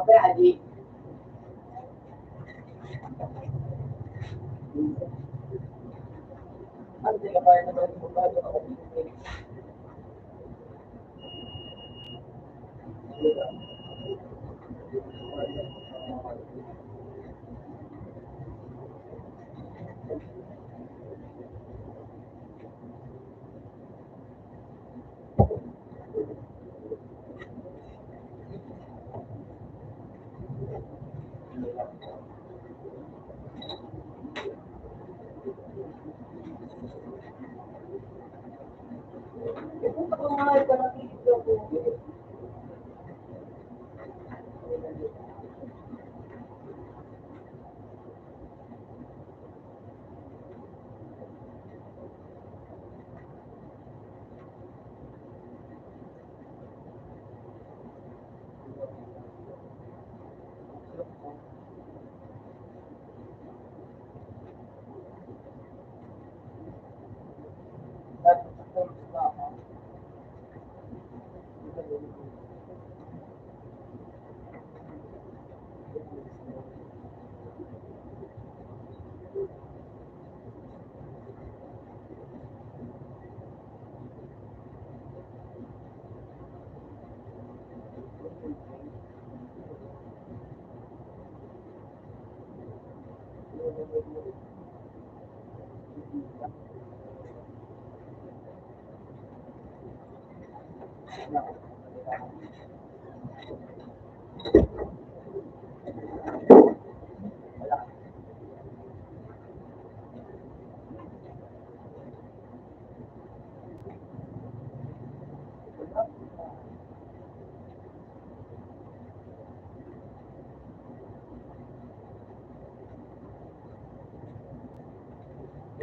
B: Kape, adik. Ano, di ka pa rin naman kung bago ako. Pupunta ko nga ito ng video ko.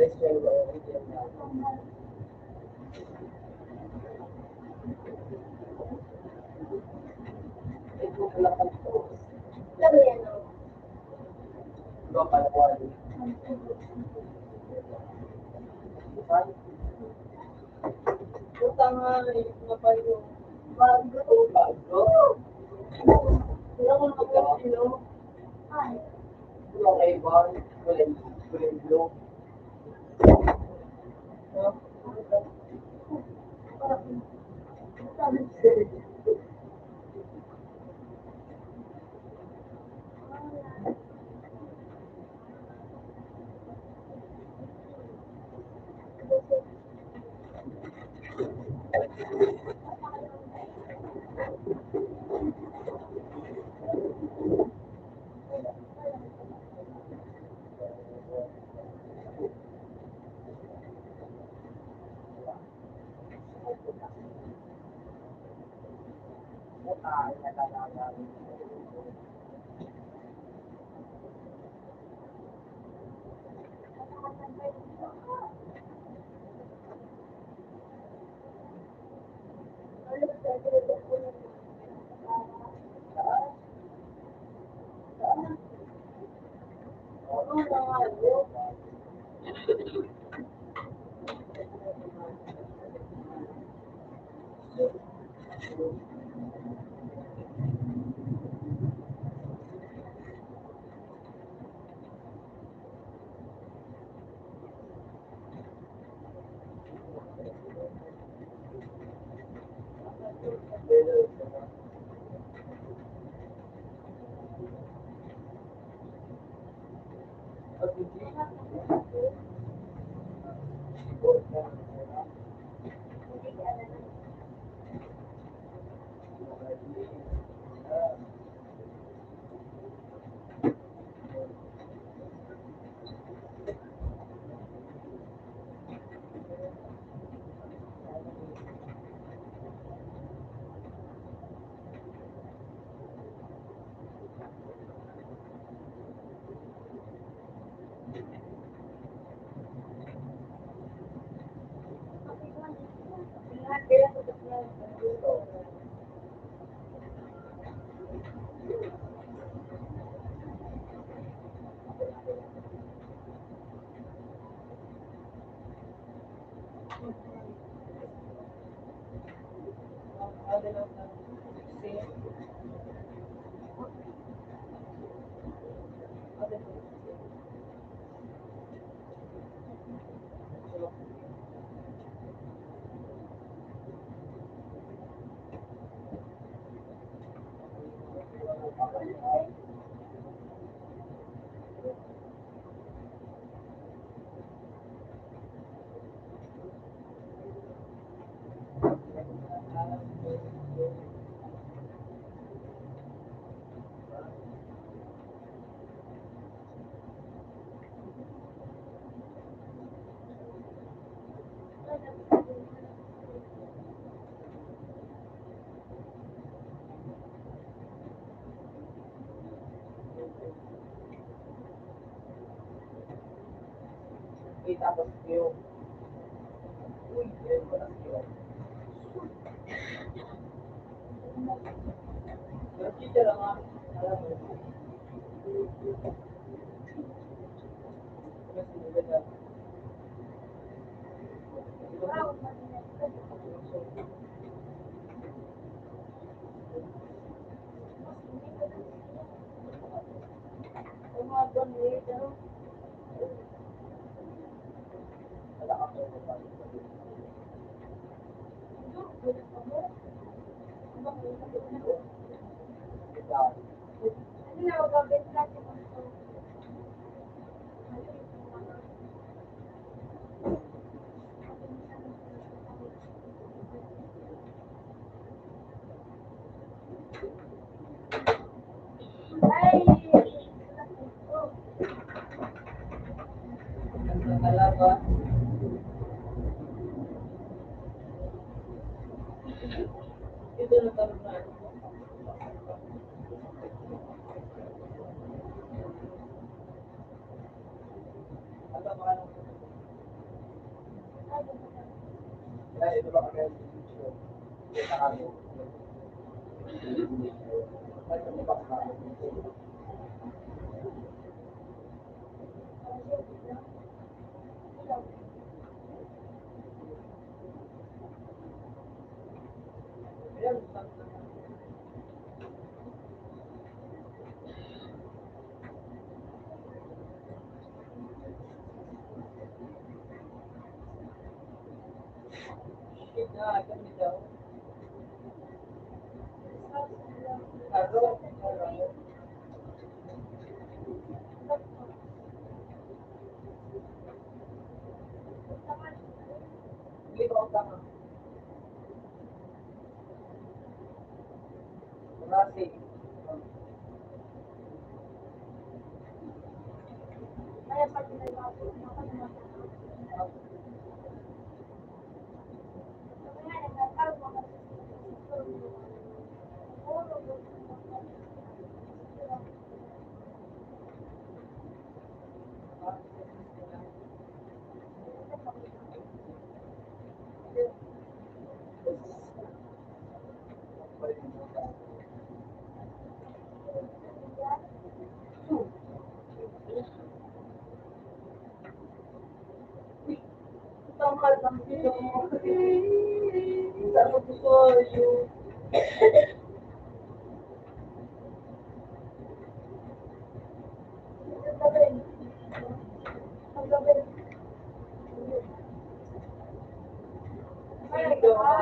B: Yes,
A: Sabi yan, no?
B: Utang nga, na pa yung
A: Bago.
B: bago.
A: Wala ko nakapagpilo. Ay.
B: Yung kay Bar, kulay blue.
A: Sabi
B: Tapos yung, uy, yun ko na yun. Pero teacher lang nga, alam mo, kasi nila na, wala ka po sa talaga. Ito na talaga. Ano ba ka nung kaya ito ba kaya yung teacher? Ito ano? Ano ba ka? Ayan, shit na, kami daw. Aro, hindi ba ako tama? Rasi. Tama lang dito. Sabi ko yung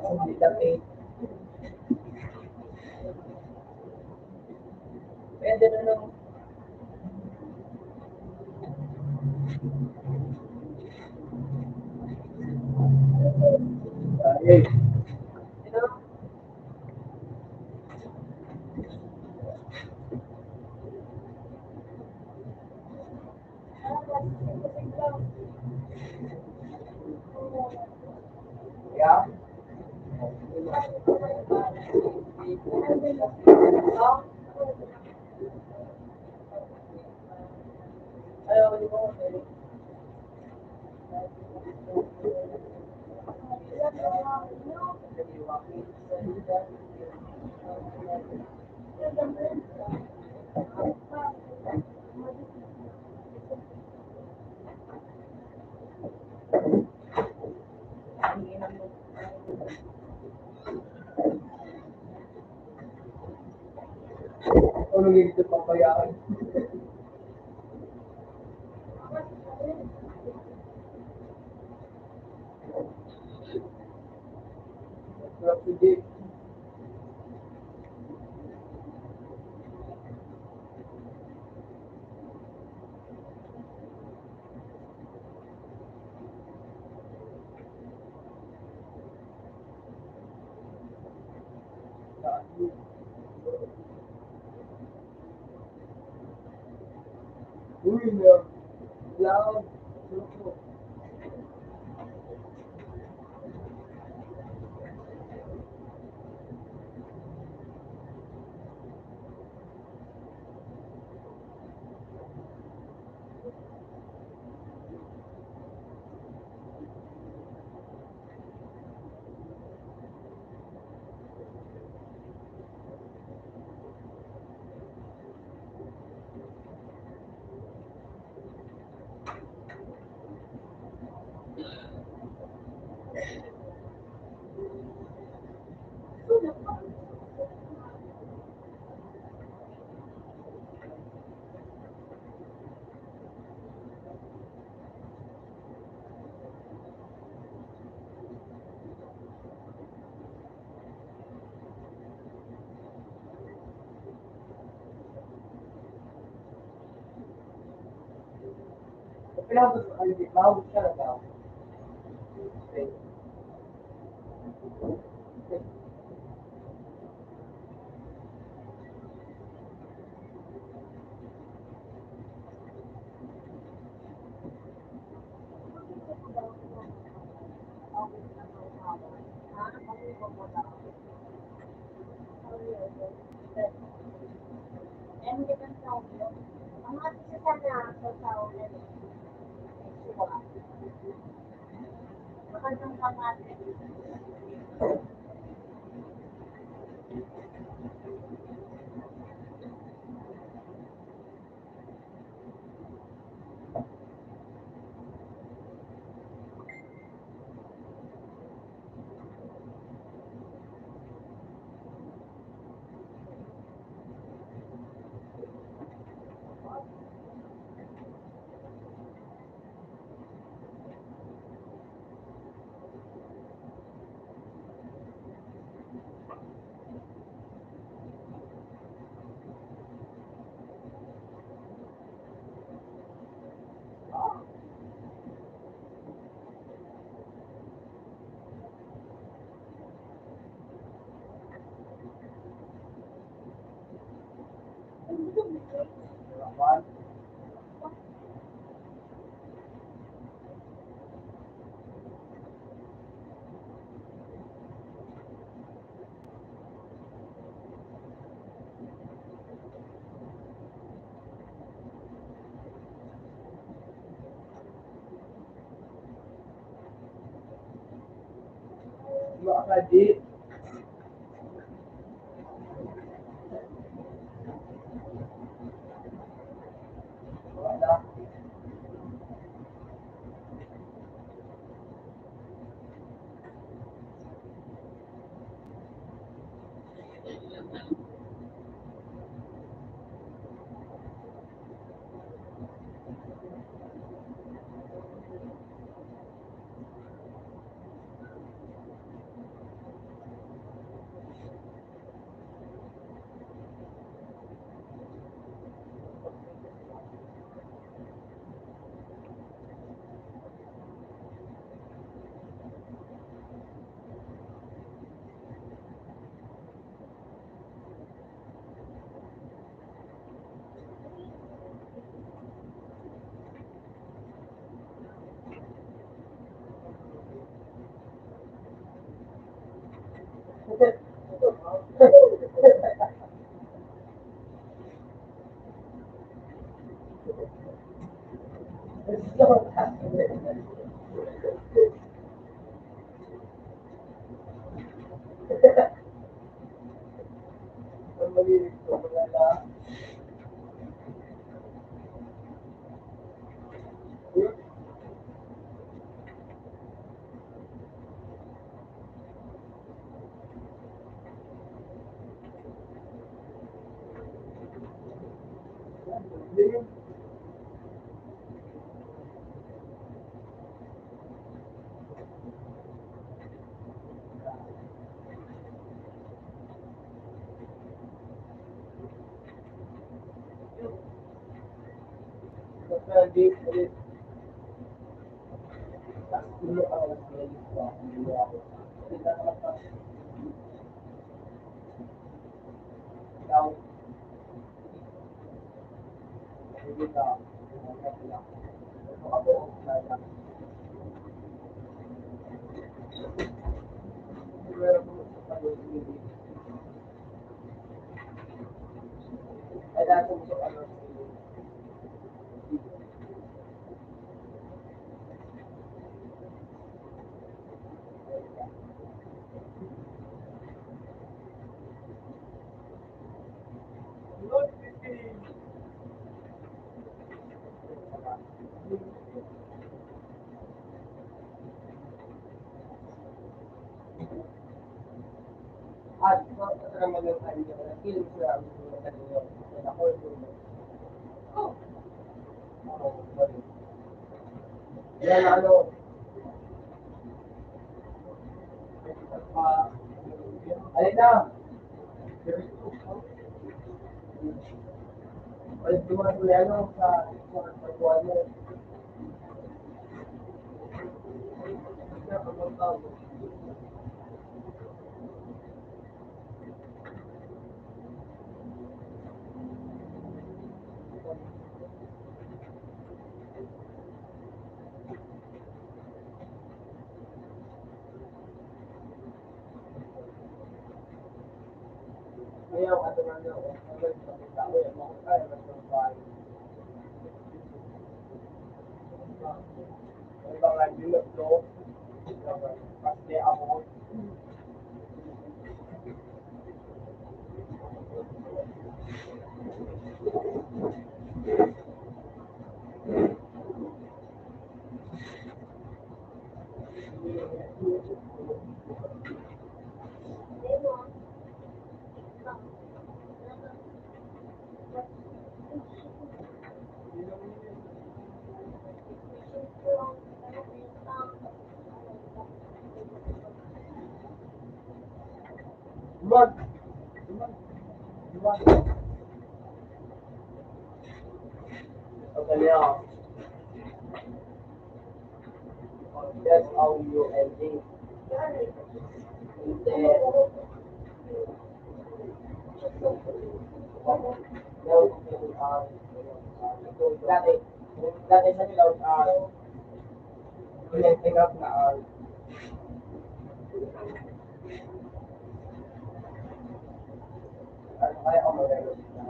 B: Hindi lang eh. Pwede na lang.
D: Ay,
B: Ito,
D: kaya,
B: ayaw, di mo.
D: tulog yung ito pabayaan. Pero hindi, uy na,
B: Loud.
D: kailangan ko, ano, mahawag siya na daw. One, dua kali, wala, Ang malinis ko, malala. At sa naman yung kanina, nag-kill ko lang yung kanina. Ako yung yan ano, alin na. Ulit dumaan ko yan sa pagkuhan mo. Kaya ang ato nga ako, ang tao yan, mga kaya ng bahay. Ang mga dilot to, kasi ako, Lord, okay, yeah. That's how you ending. Dati, dati sa nila, pick up na, kaya ako mag-record na.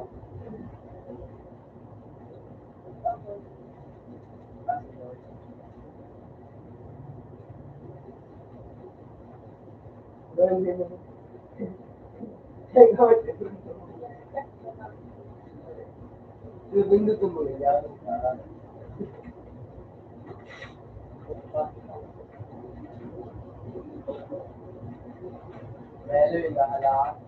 D: Yung ko mo yan. Melo yung lahala.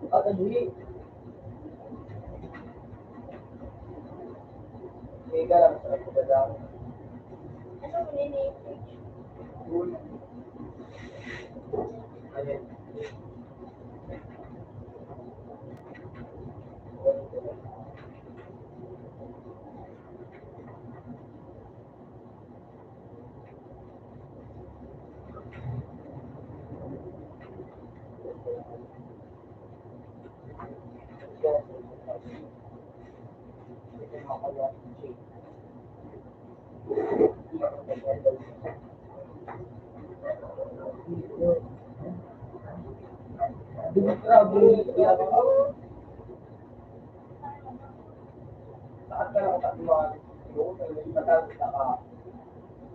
D: At hindi. Hindi ka lang sa pagkakang.
A: Ano mo nini?
D: Ayun. Saan ka nakatatuan? Doon, nagtatapos na ka.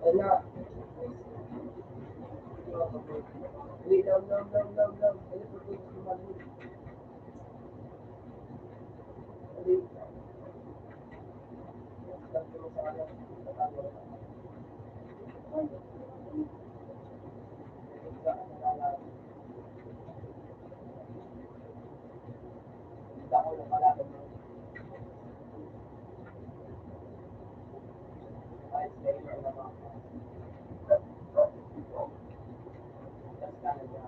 D: Wala. Hindi, dam. Ano po ito si Mali? Mali. Sabi mo sa kanya, tatalo na. Hindi ako napalaban mo. Kahit sa iyo, ano ba? Tapos ka na niya.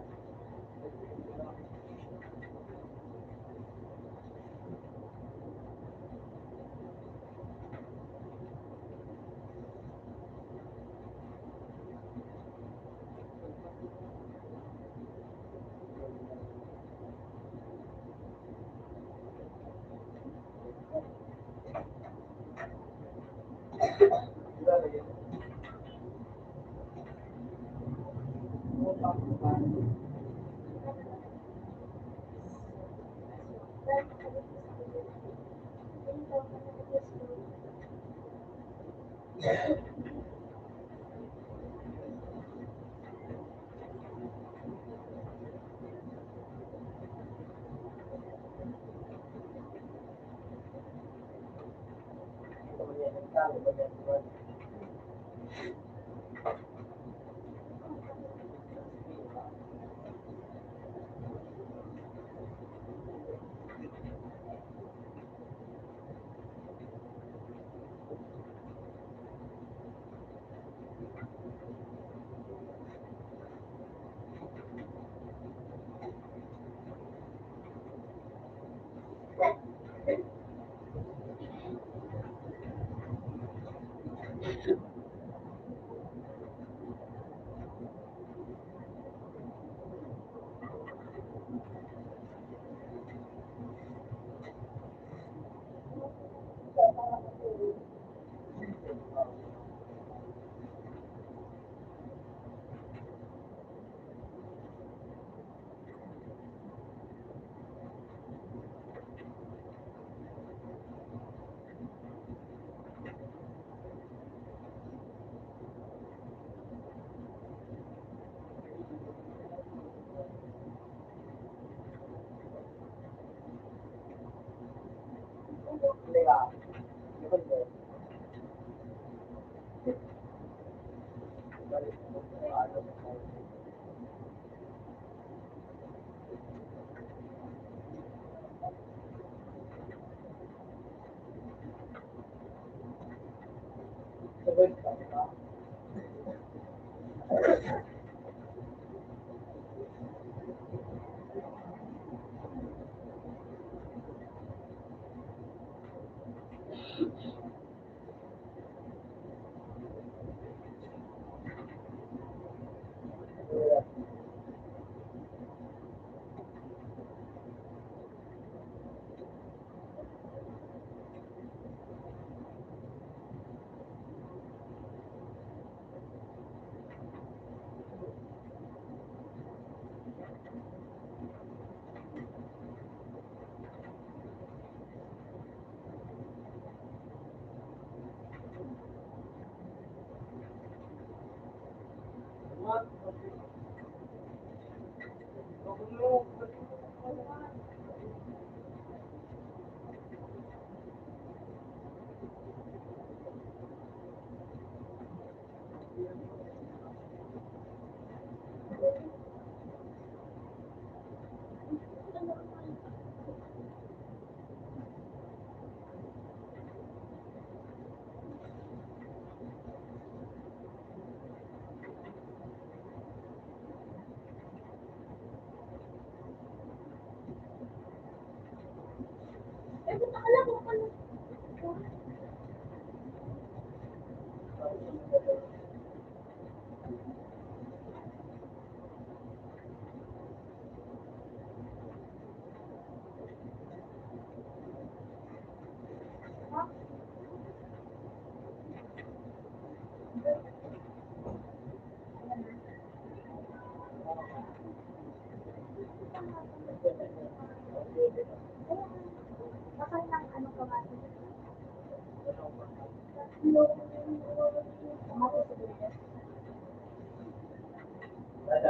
C: Wala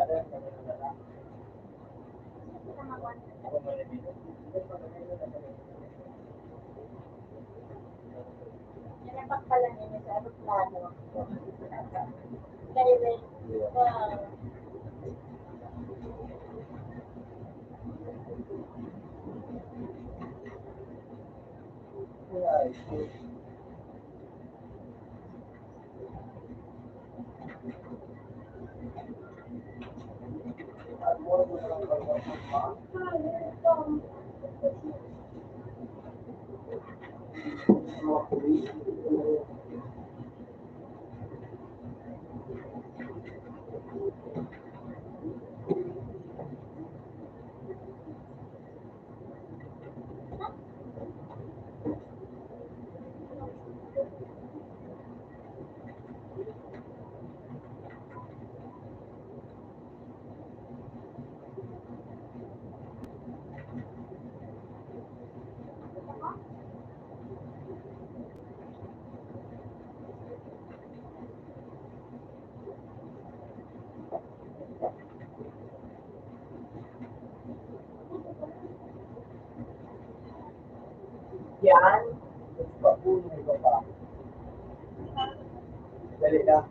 C: rin, wala. Ako malibig.
A: Pinapak pala niya sa aeroplano. Direct. Wow.
D: Yan. Papunin ko pa. Dali na.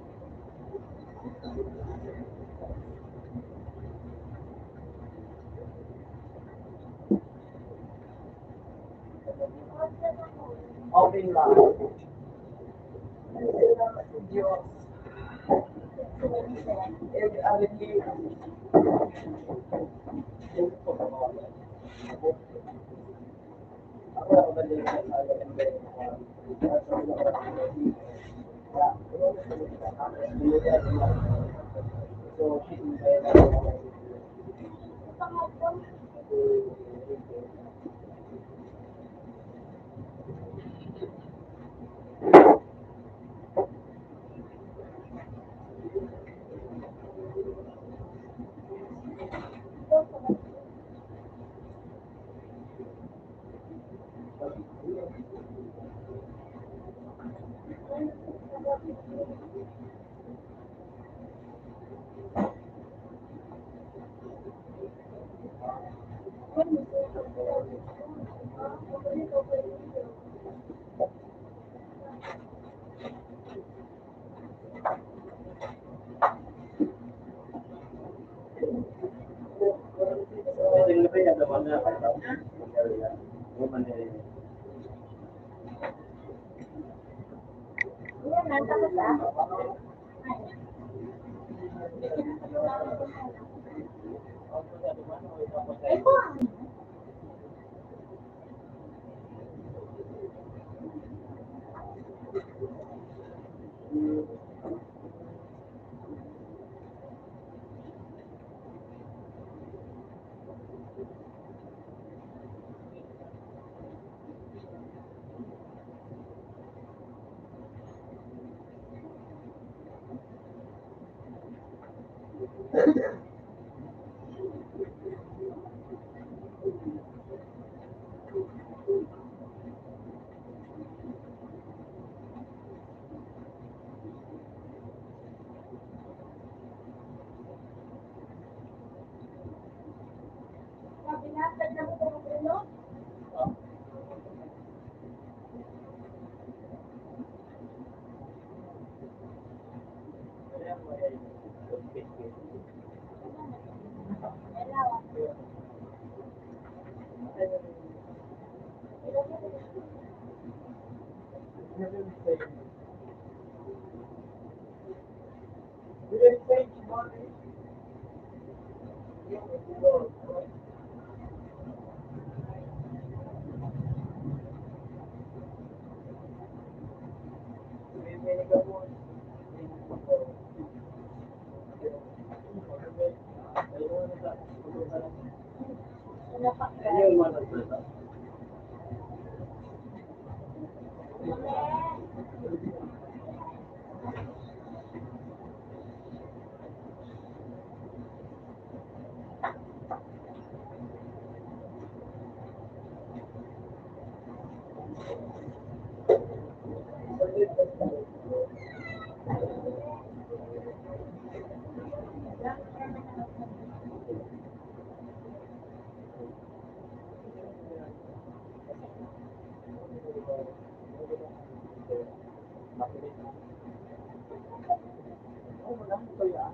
D: Okay lang. Salamat sa Diyos. Every other day. Ako ako ba din sa so, she's in bed.
C: Pwede na ba yan? Naman na kayo. Woman na rin.
A: Yan, nasa ka Ito. Binasag na mo itong ulo.
C: Ayun, mga Makinig. Oo, wala mo kaya.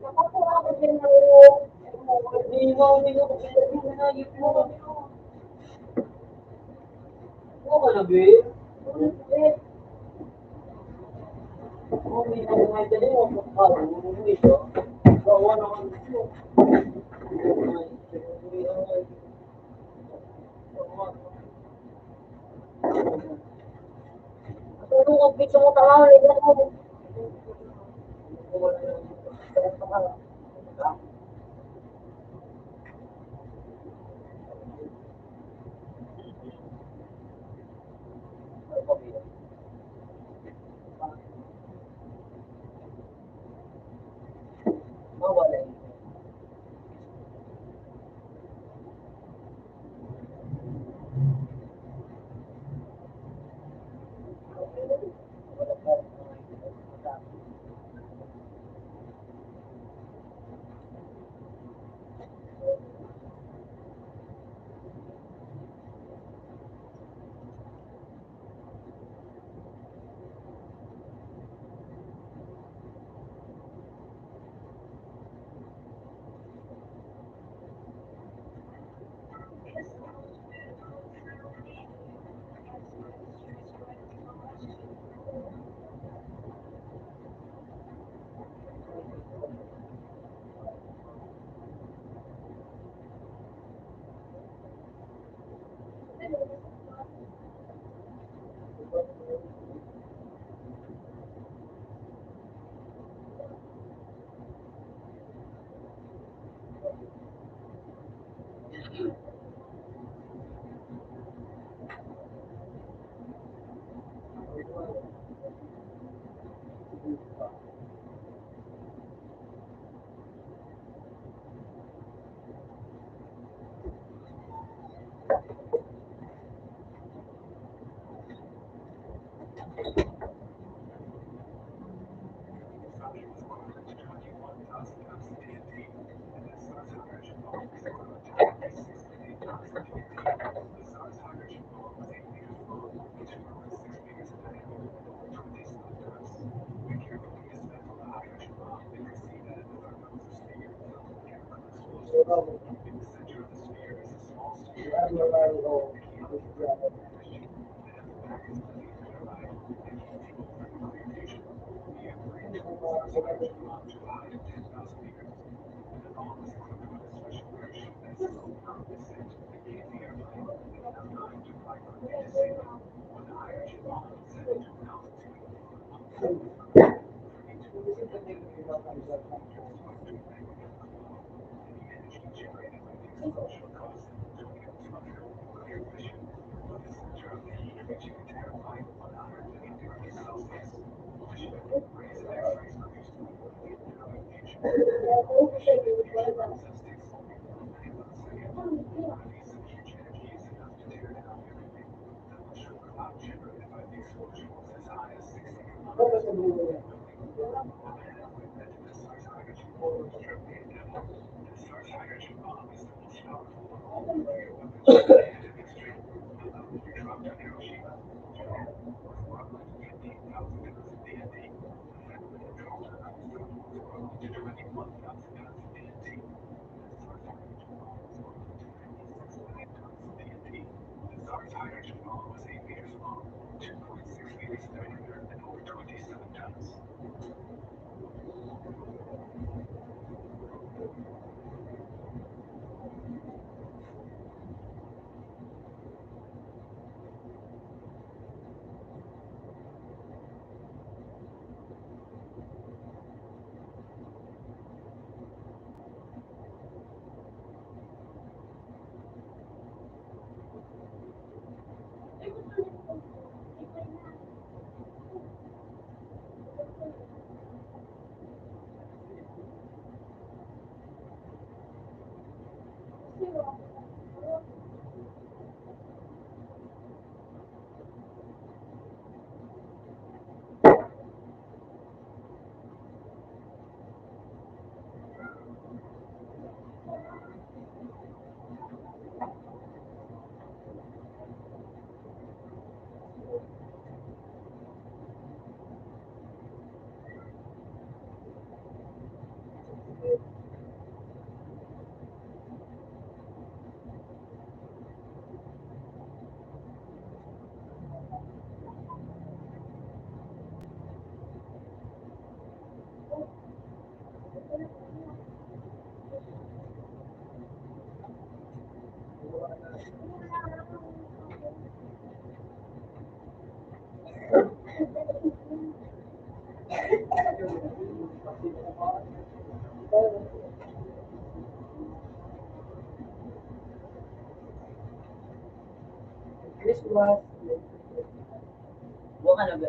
A: Nakakuha ko din ng
B: Hindi mo hinayip mo. Oo ka na, babe. Oo, may nangangay ka din. Huwag ka umuwi siya. Gawa naman ito.
A: tulong ko dito mo talaga ulit ako.
D: Christmas.
B: Buwan ka na ba?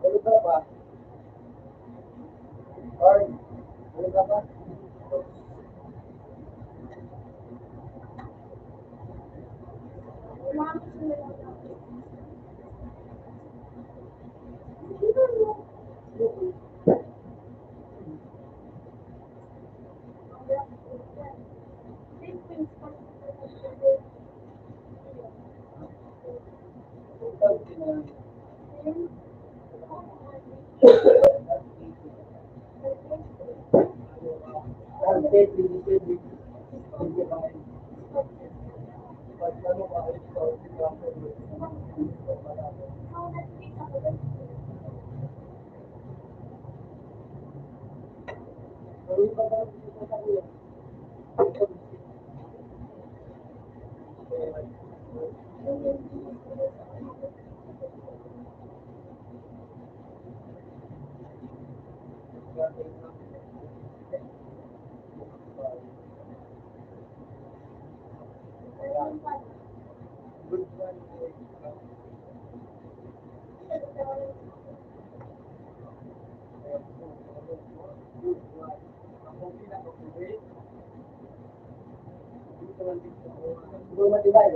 D: Ano ka ba? Or, ano ka ba?
A: Oh, that's
D: Siguro matibay.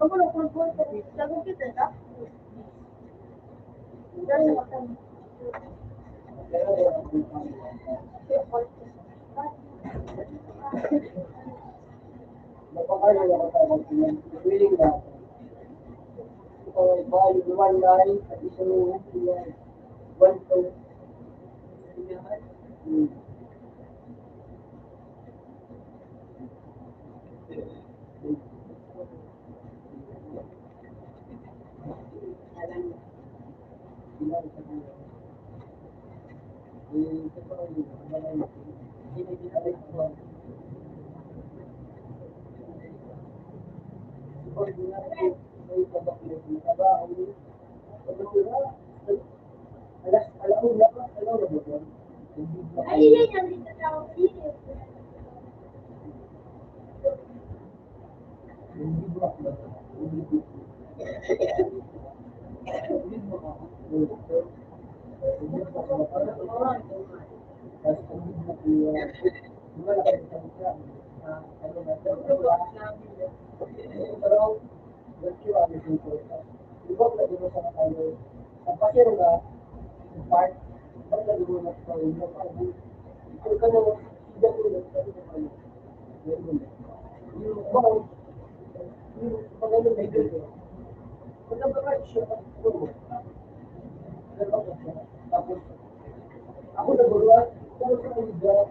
A: Kamu nak kumpul ke? Lagu kita tak? Dan makan.
D: Napakaya ako sa mga willing na ito ay value one line at isang one to
A: Ay, yun yung dito sa ako. Ako naguluhan, pero sa kanila,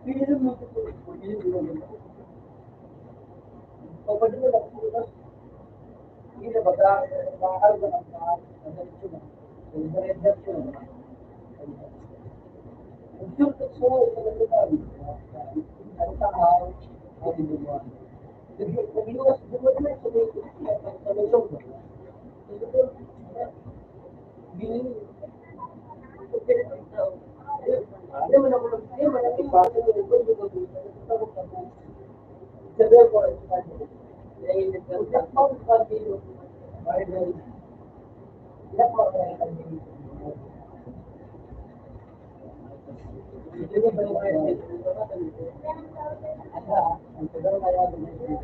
A: pinili mo ito po, pinili mo ito. Kapag mo na pumuntas, hindi na baga, makakalaga ang mga nandito na. Kung na-redhat yun, ang sure ka sa mga nagkakal, ang tahaw, ang dinuwa. Nag-iwas, bumalik na sa may loob. Binili. Hindi mo na ko lang, hindi mo na ipasa mo, hindi mo na sabi ko, dahil nagkakal pa dito, dahil ilang mga kaya dito. Hindi mo ba yung kaya dito? Ang tagal kaya dito.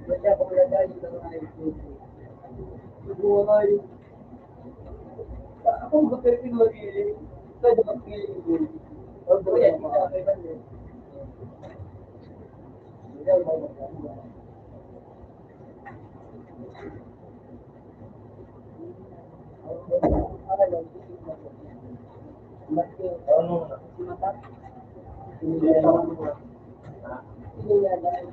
A: Baca pengajar juga mengenai itu. Buai. Aku berpikir lagi, saya dapat pilih itu. Oh ya, kita akan ni. Dia mau berjalan. Ada yang masih mata. Ini ada yang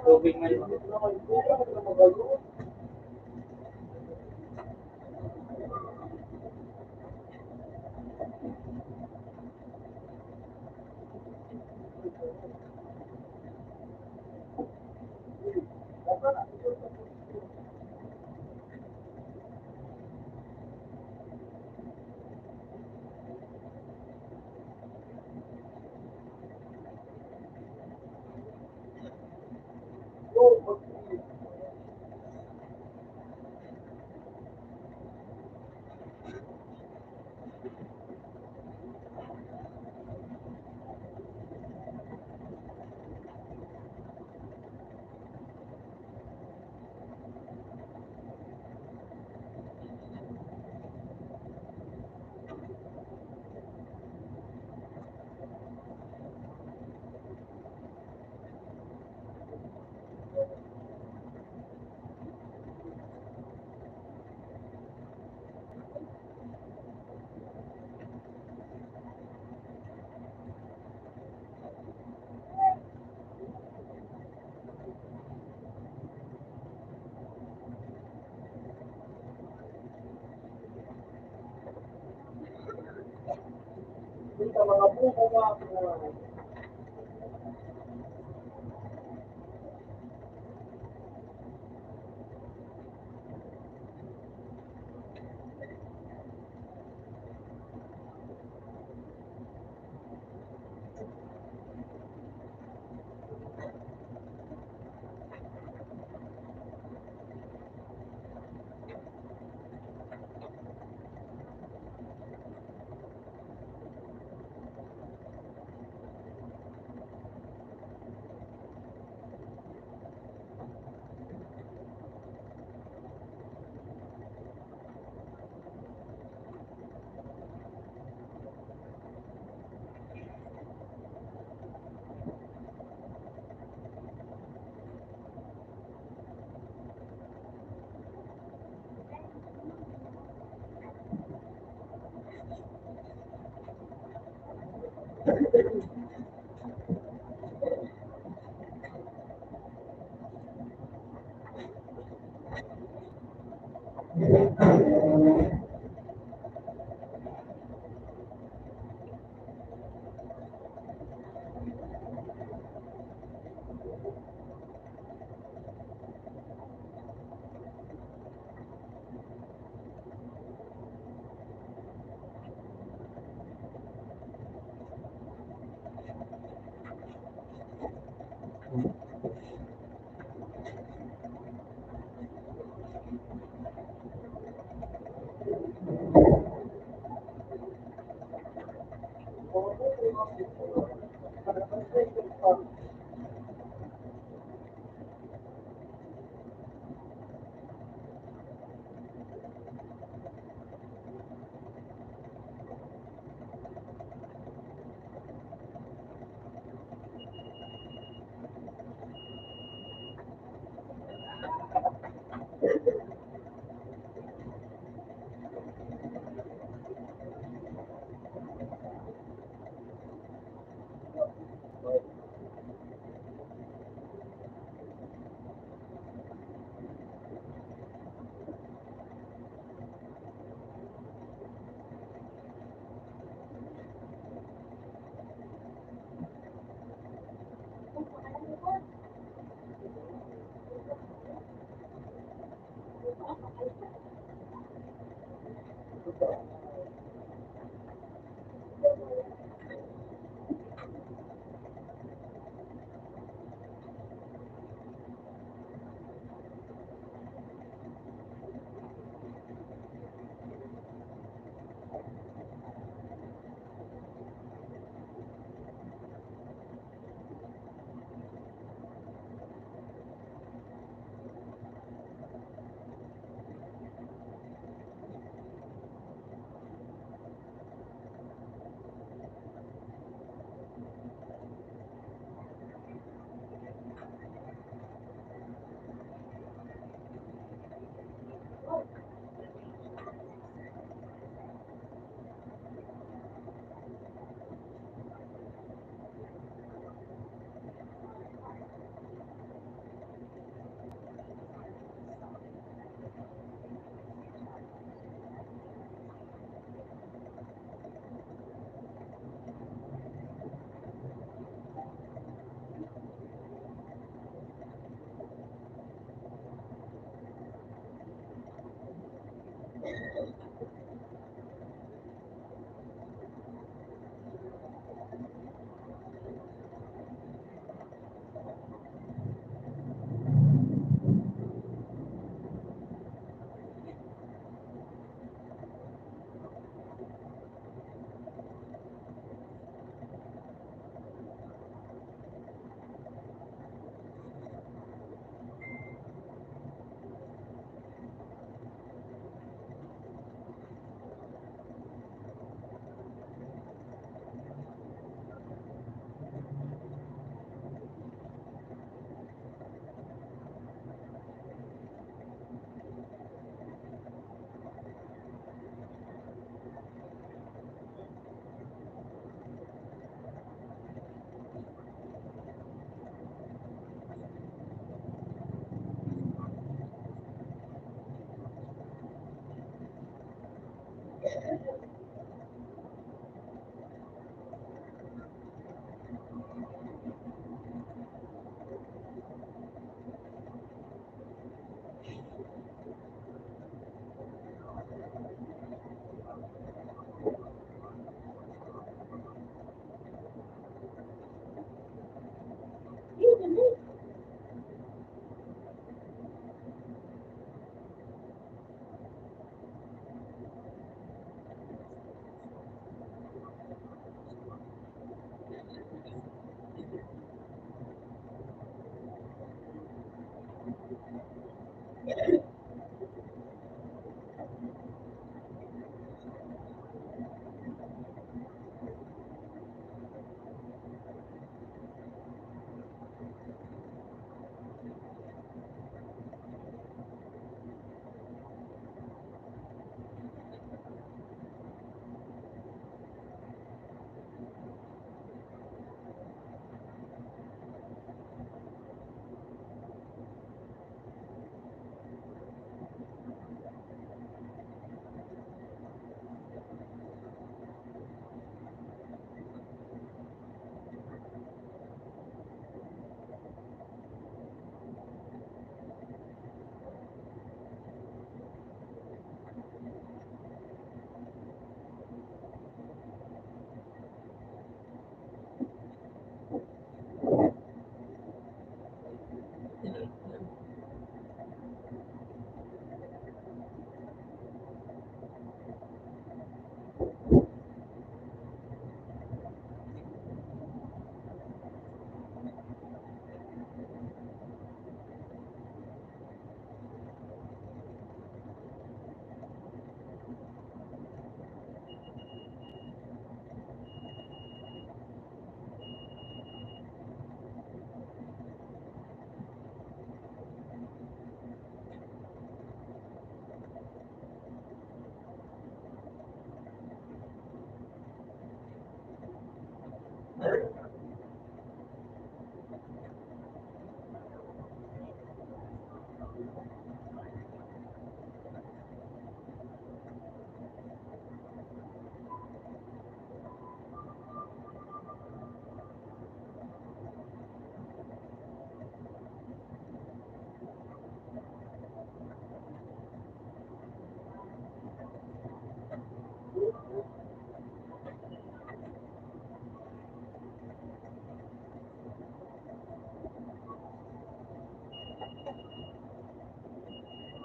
C: Tubig man yun.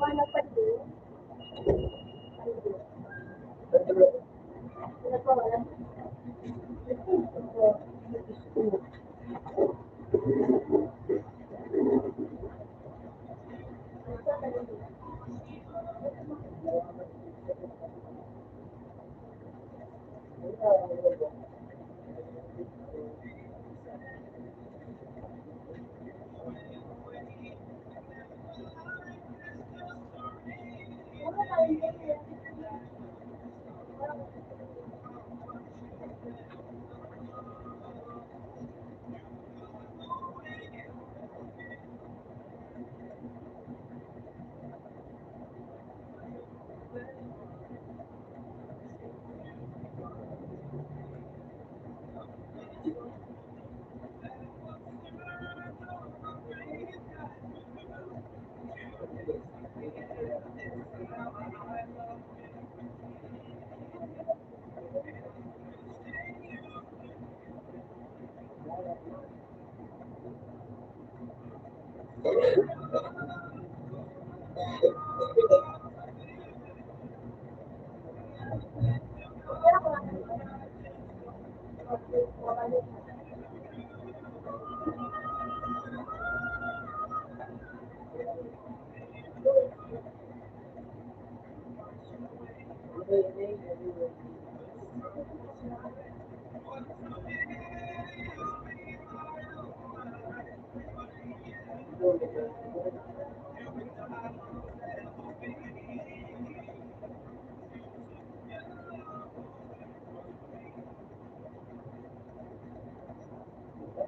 A: Mana pa din? Ano pa wala?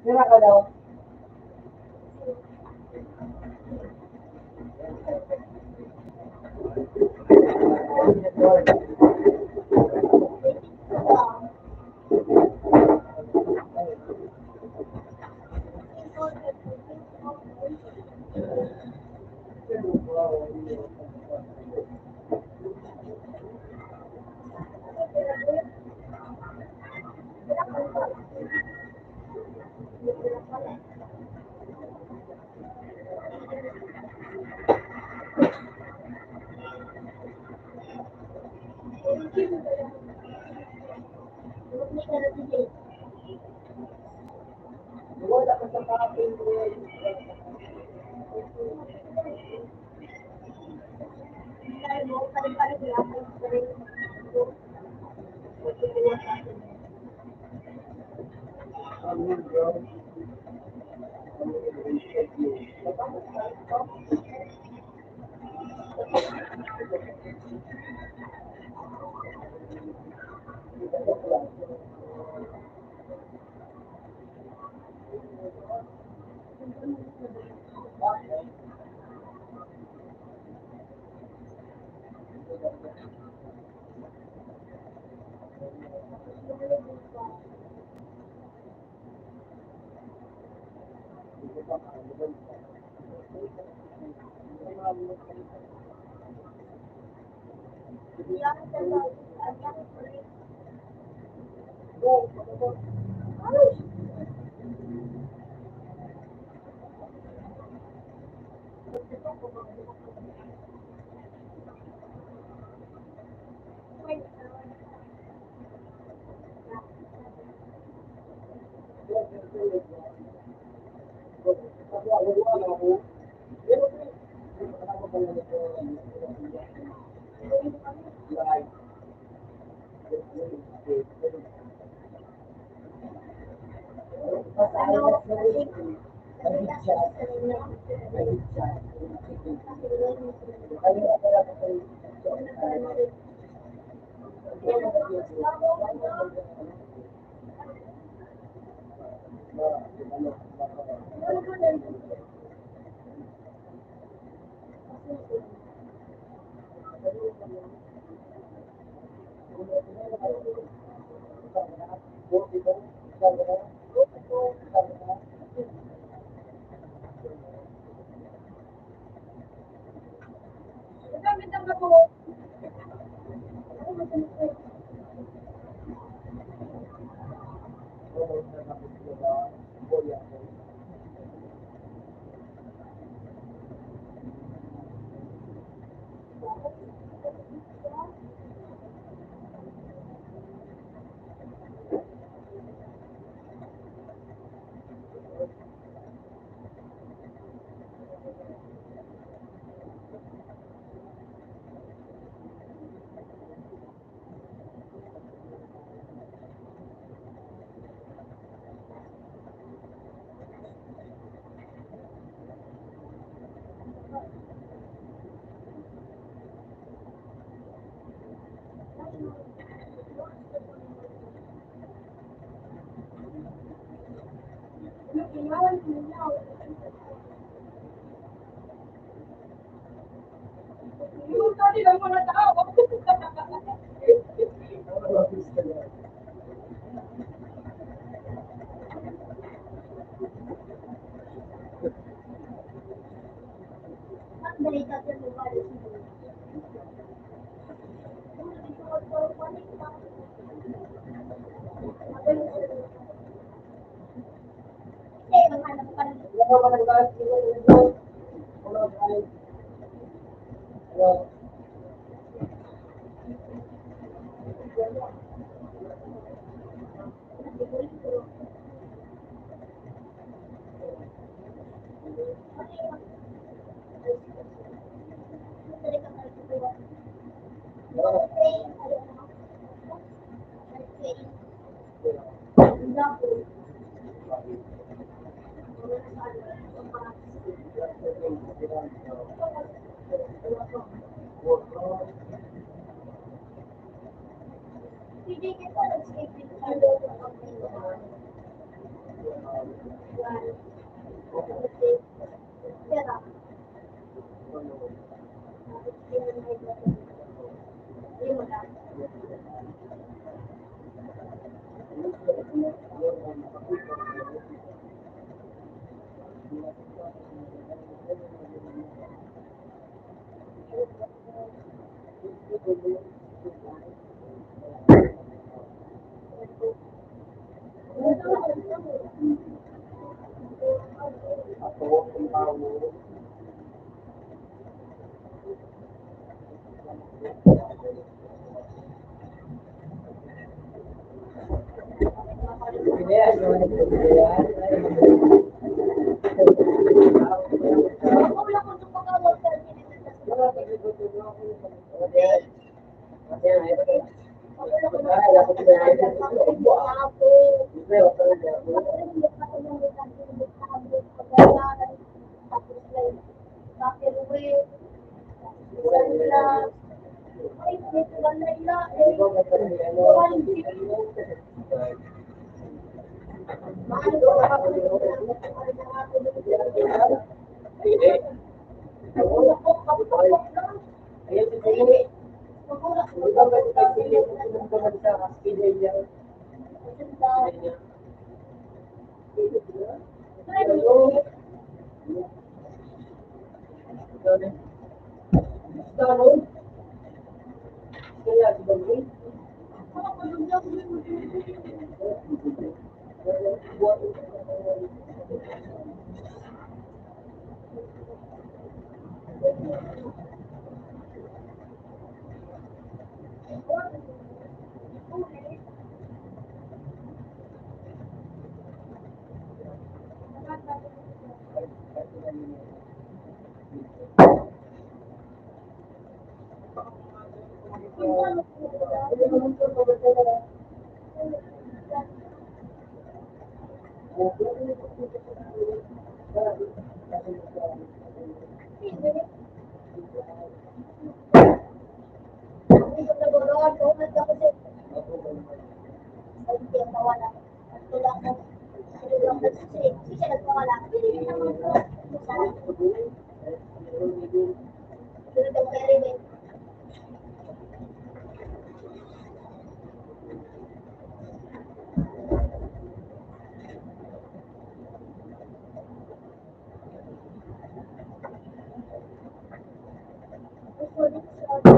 D: Sira ka daw. Wala ka sa kapin.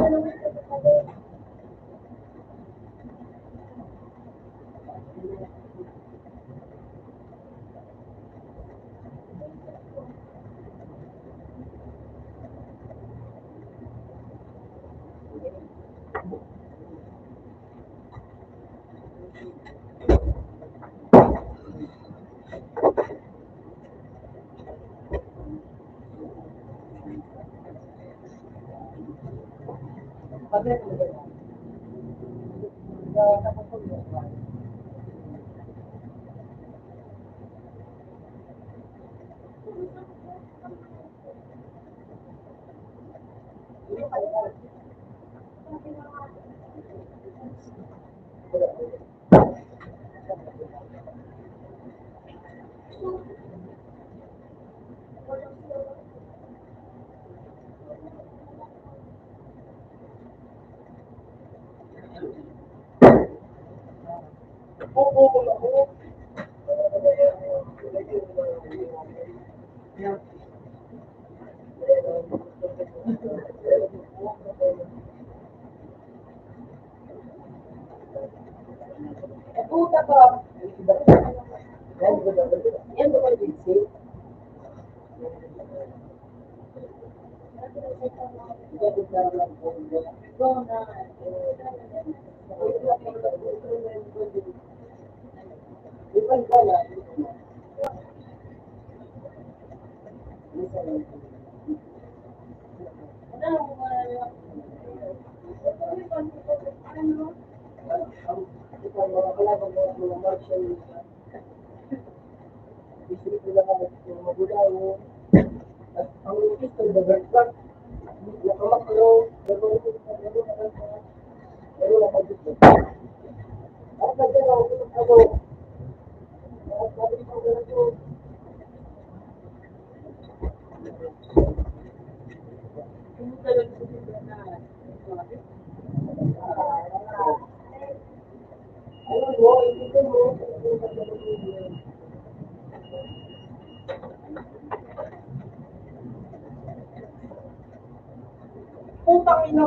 A: naman sa katabi.
D: Puta ka! Yan ba yung basic? Putang ina!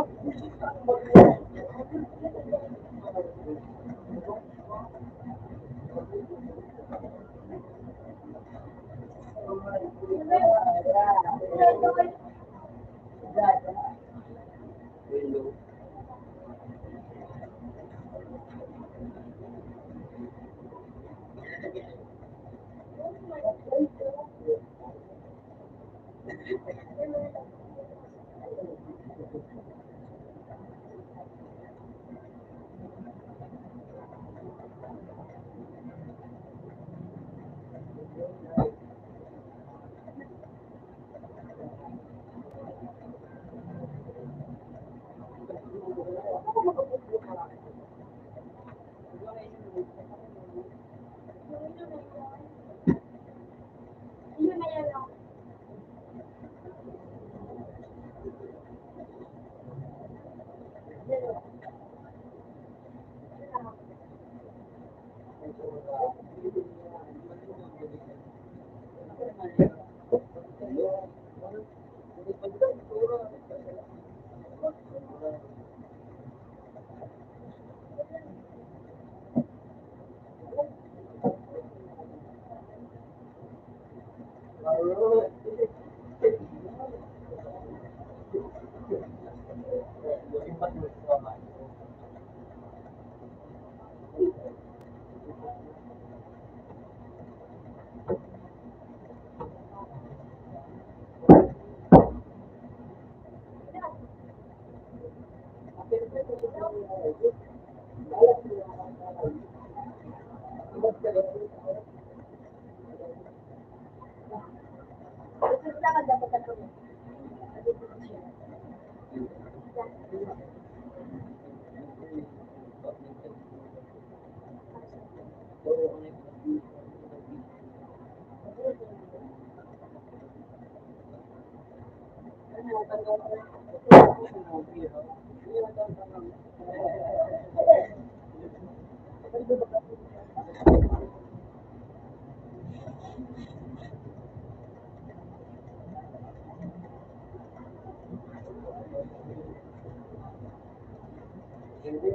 A: Oh,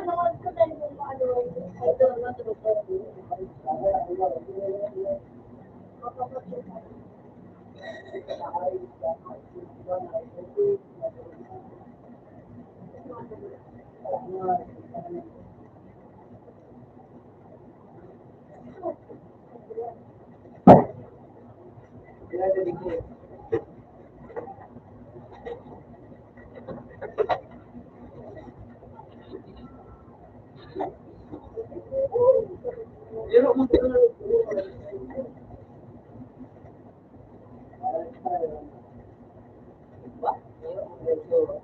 A: nakawag ko din yung ano, ito, matulog ko. Makapag-check.
B: Pero mo dito na. Ba? Medyo.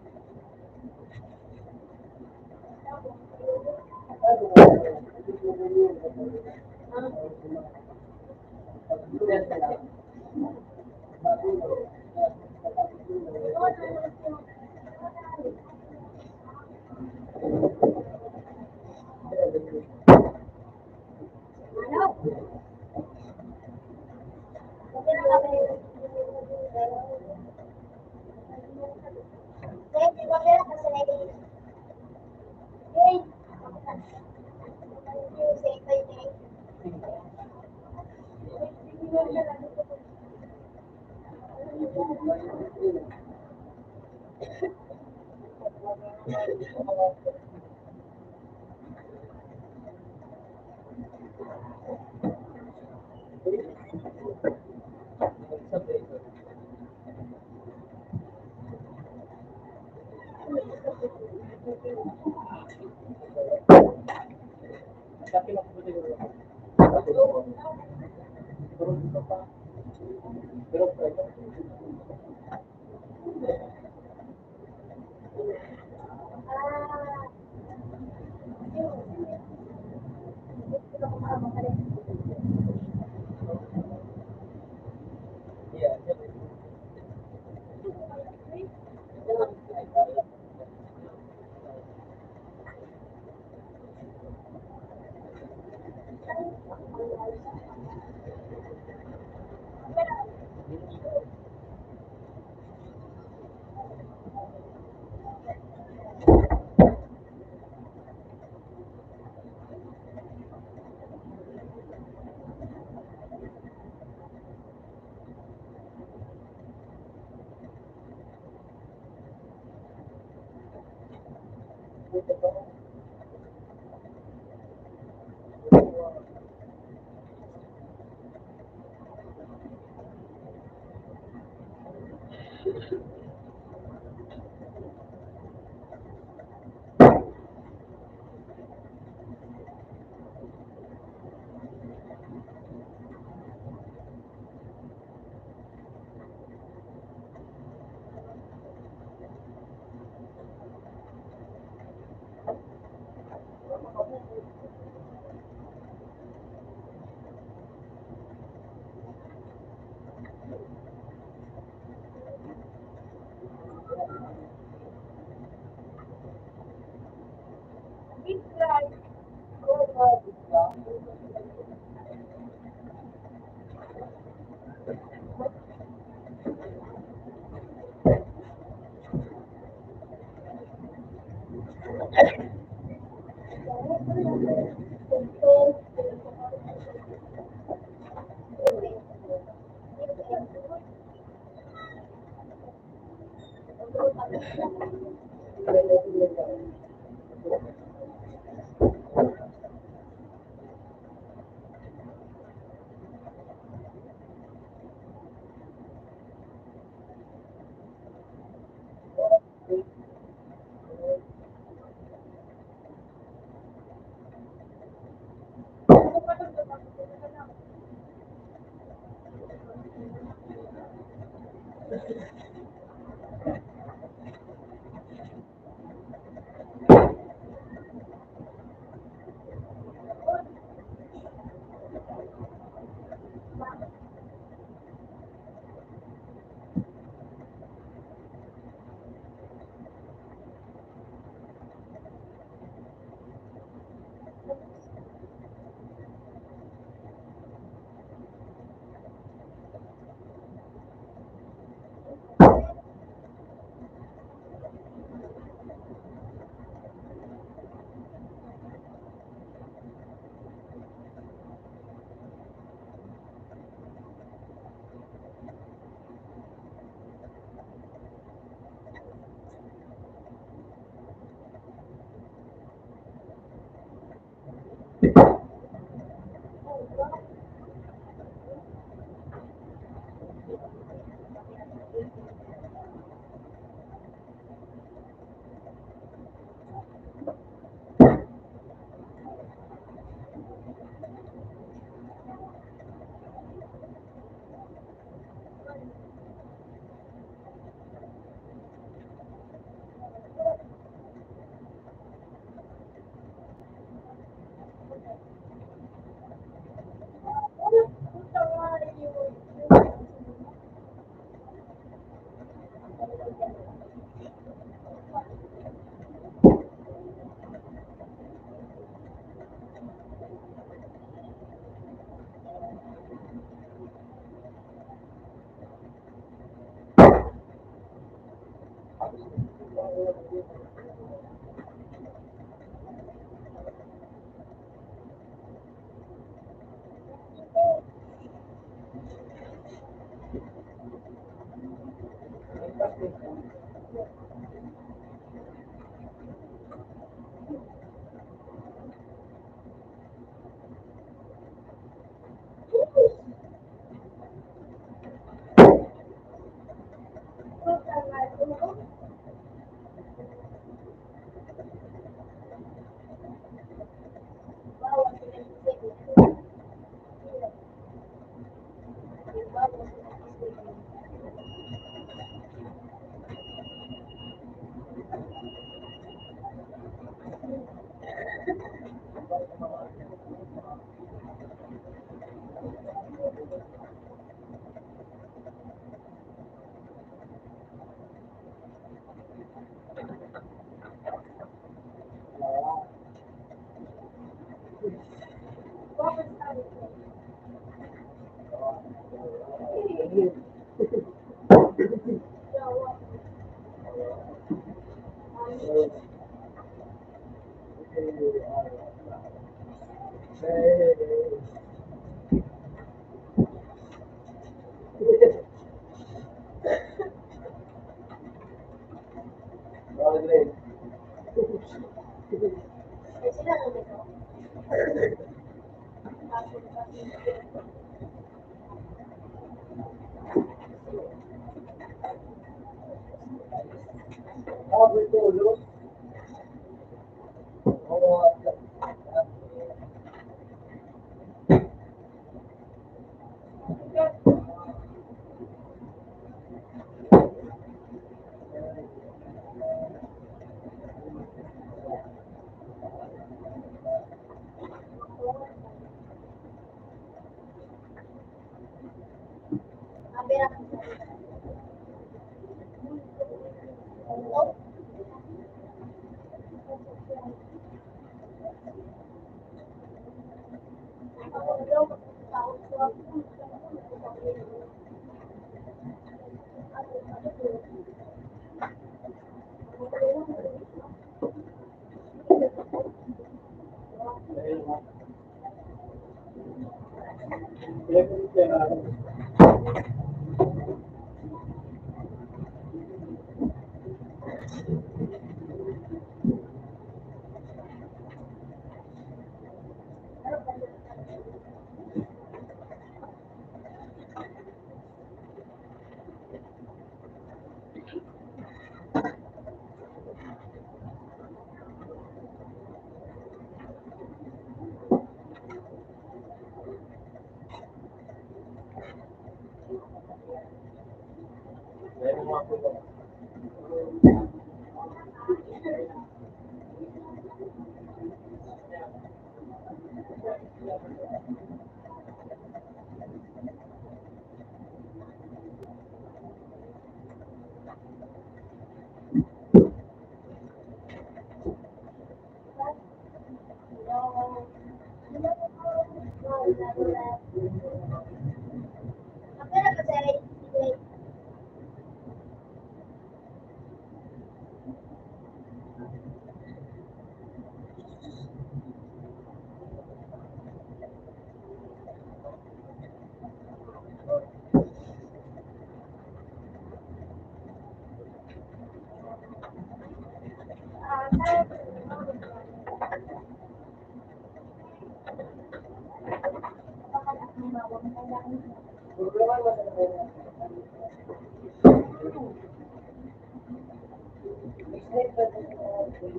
A: Hindi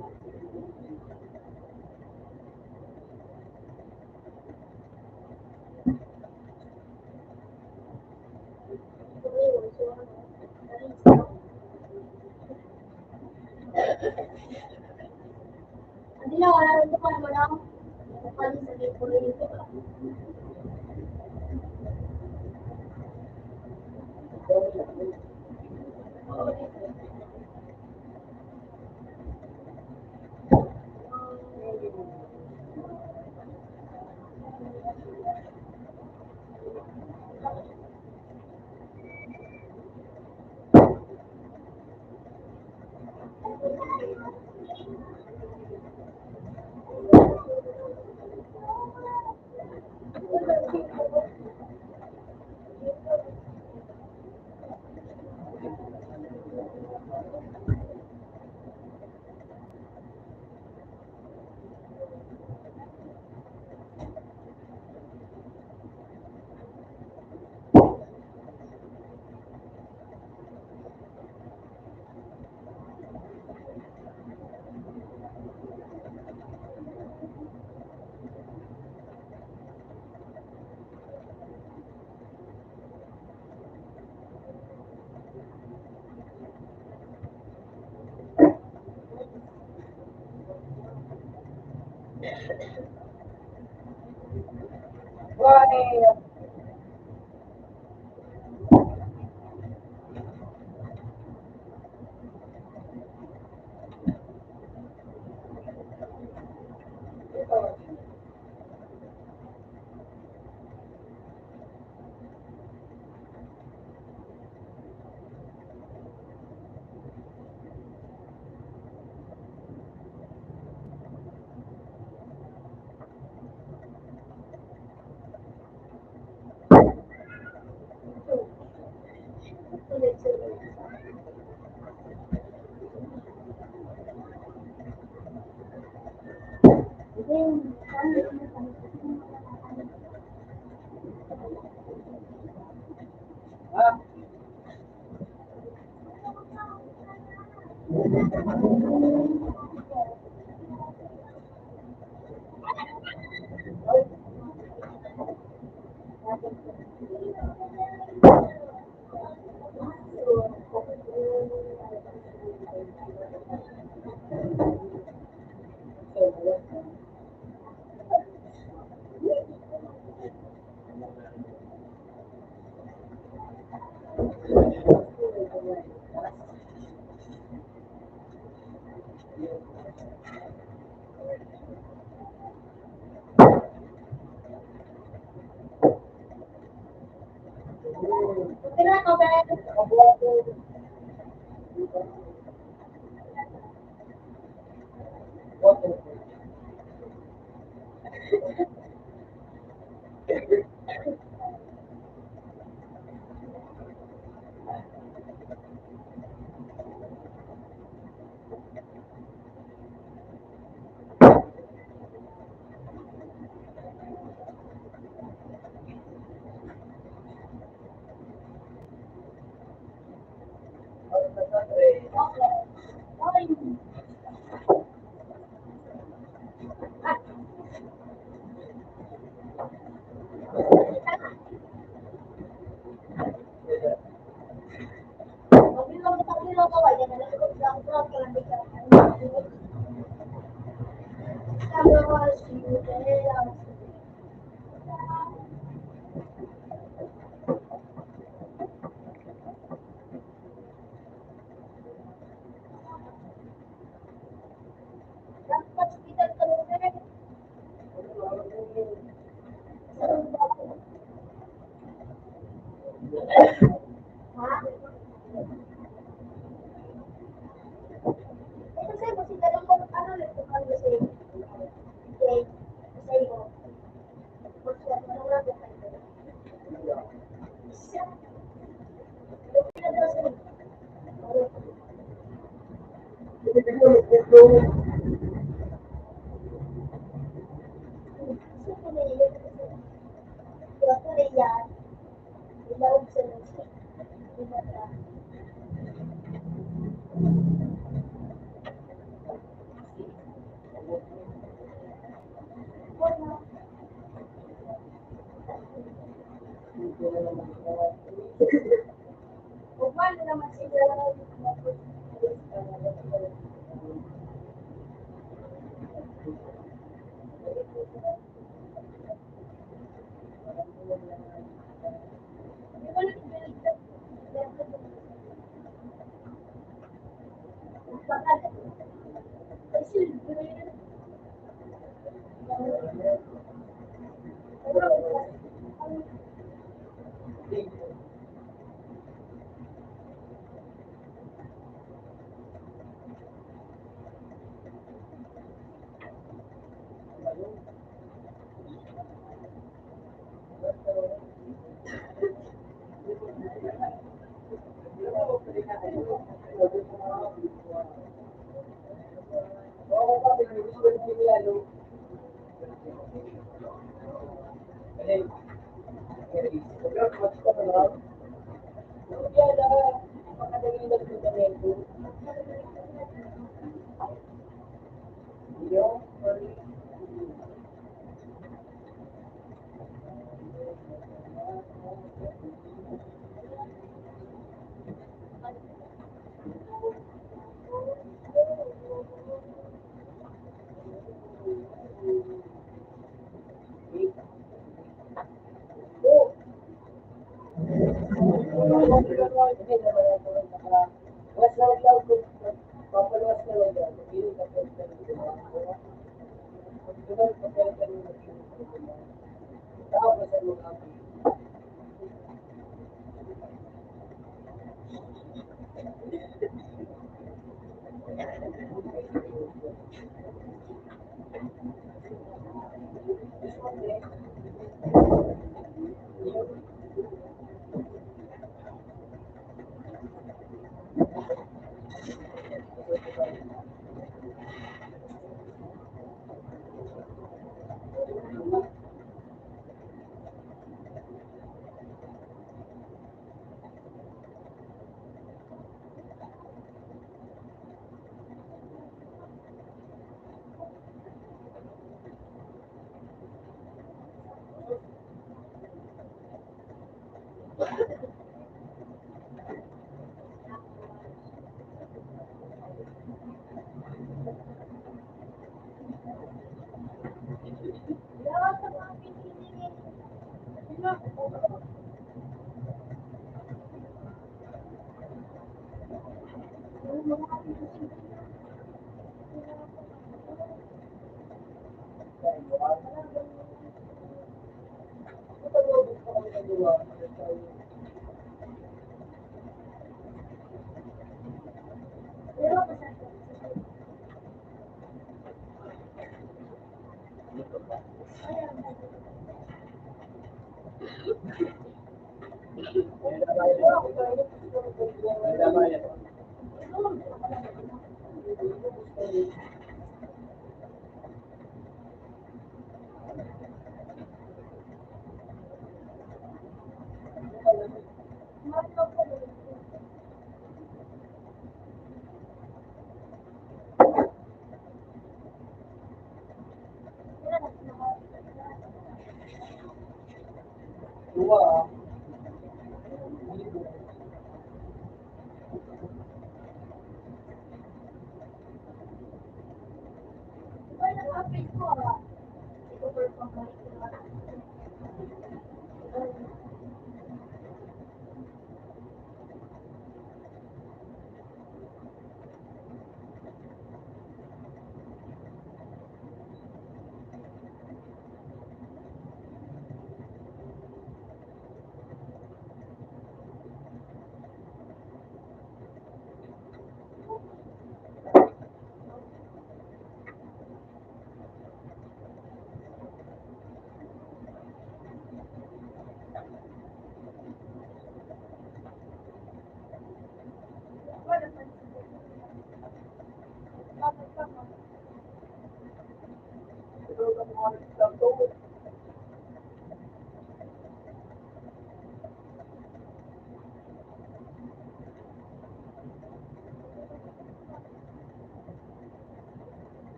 A: na, wala rin naman mo lang. Paano sa lipo rin ito?
D: Why?
A: Kaya ako, Ben. Ay, silver.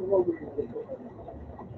D: Hello? Hello?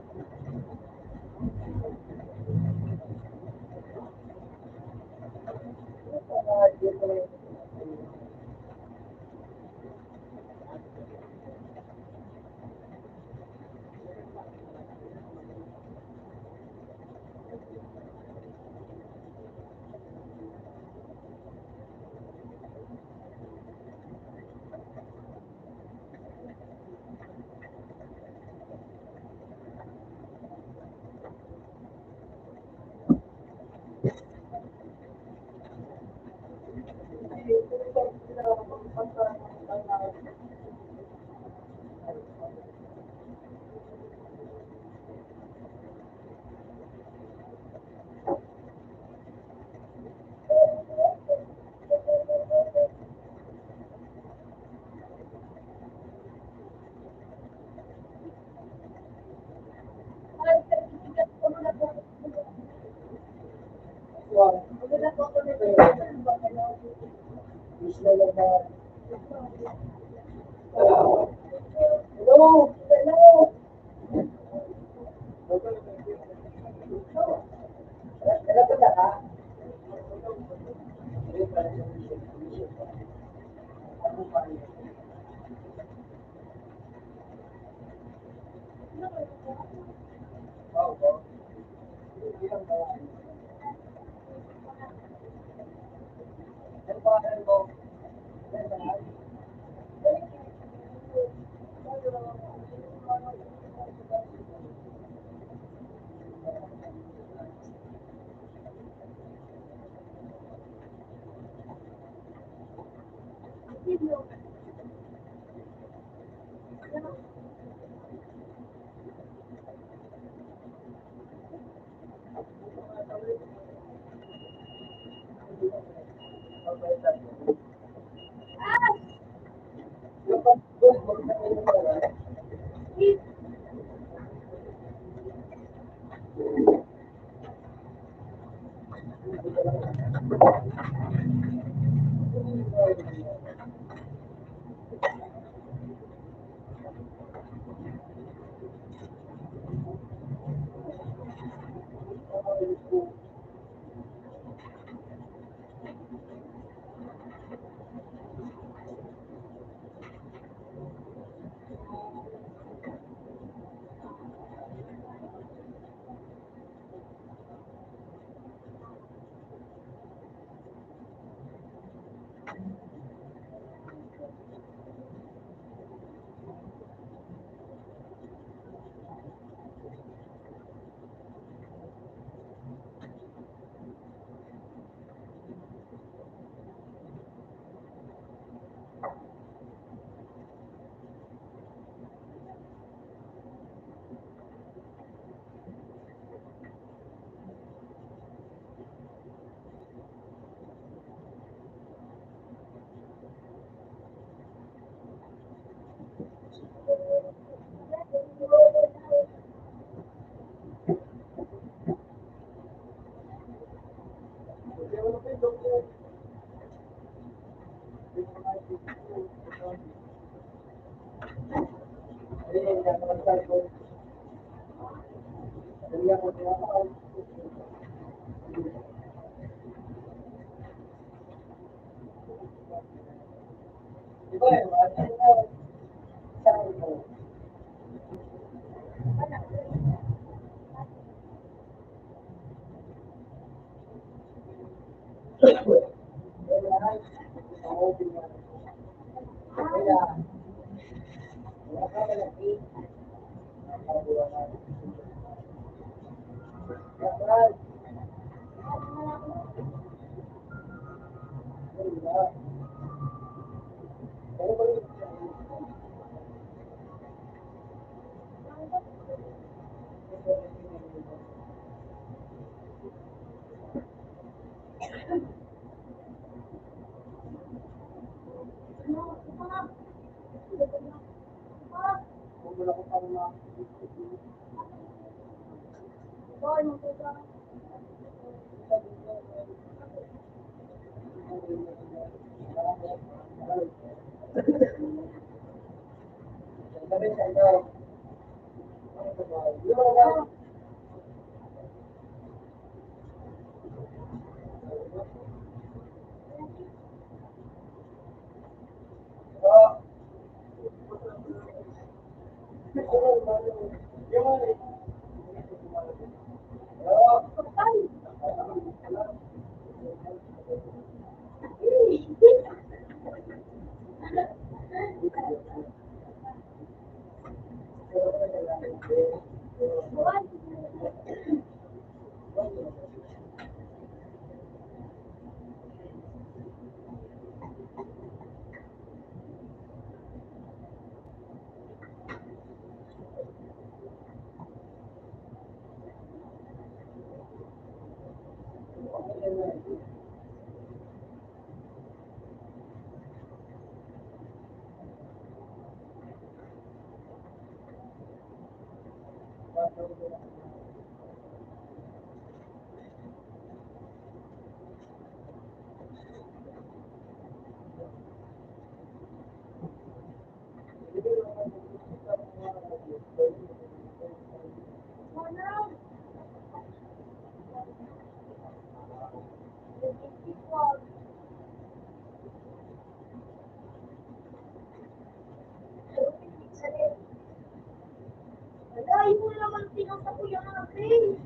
A: Wala, yun mo naman pinasa ko yung akin.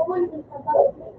A: Kumun sa bakit.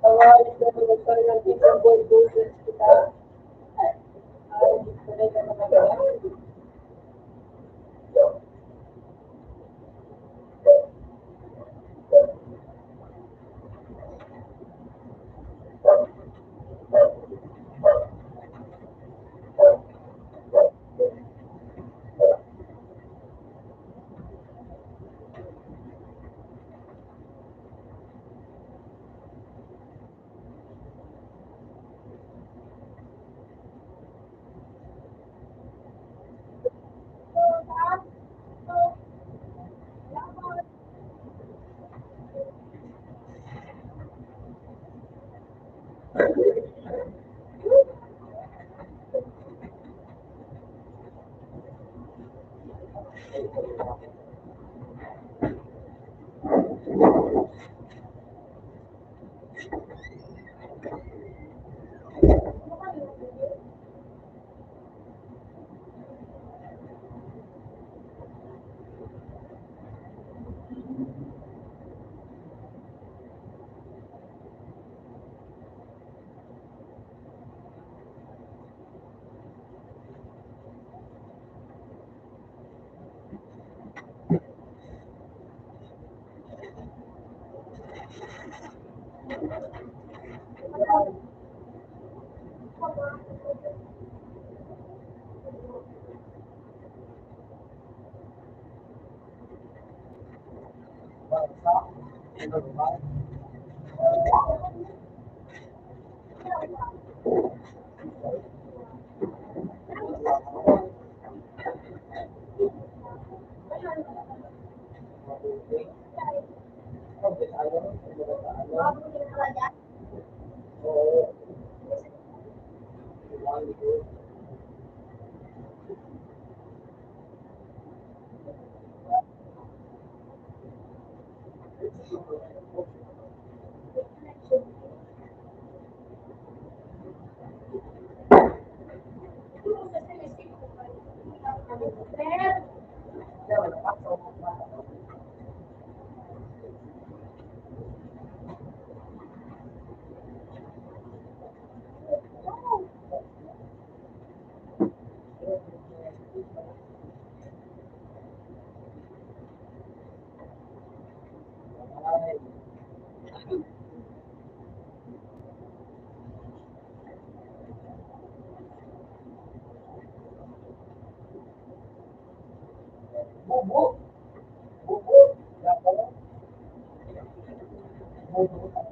D: Tawarin ko naman pa rin ang isang bulldozer kita. Ay, hindi ko na naman magawa.
B: bahay. Bubo. Bubo. Dapat. Bubo.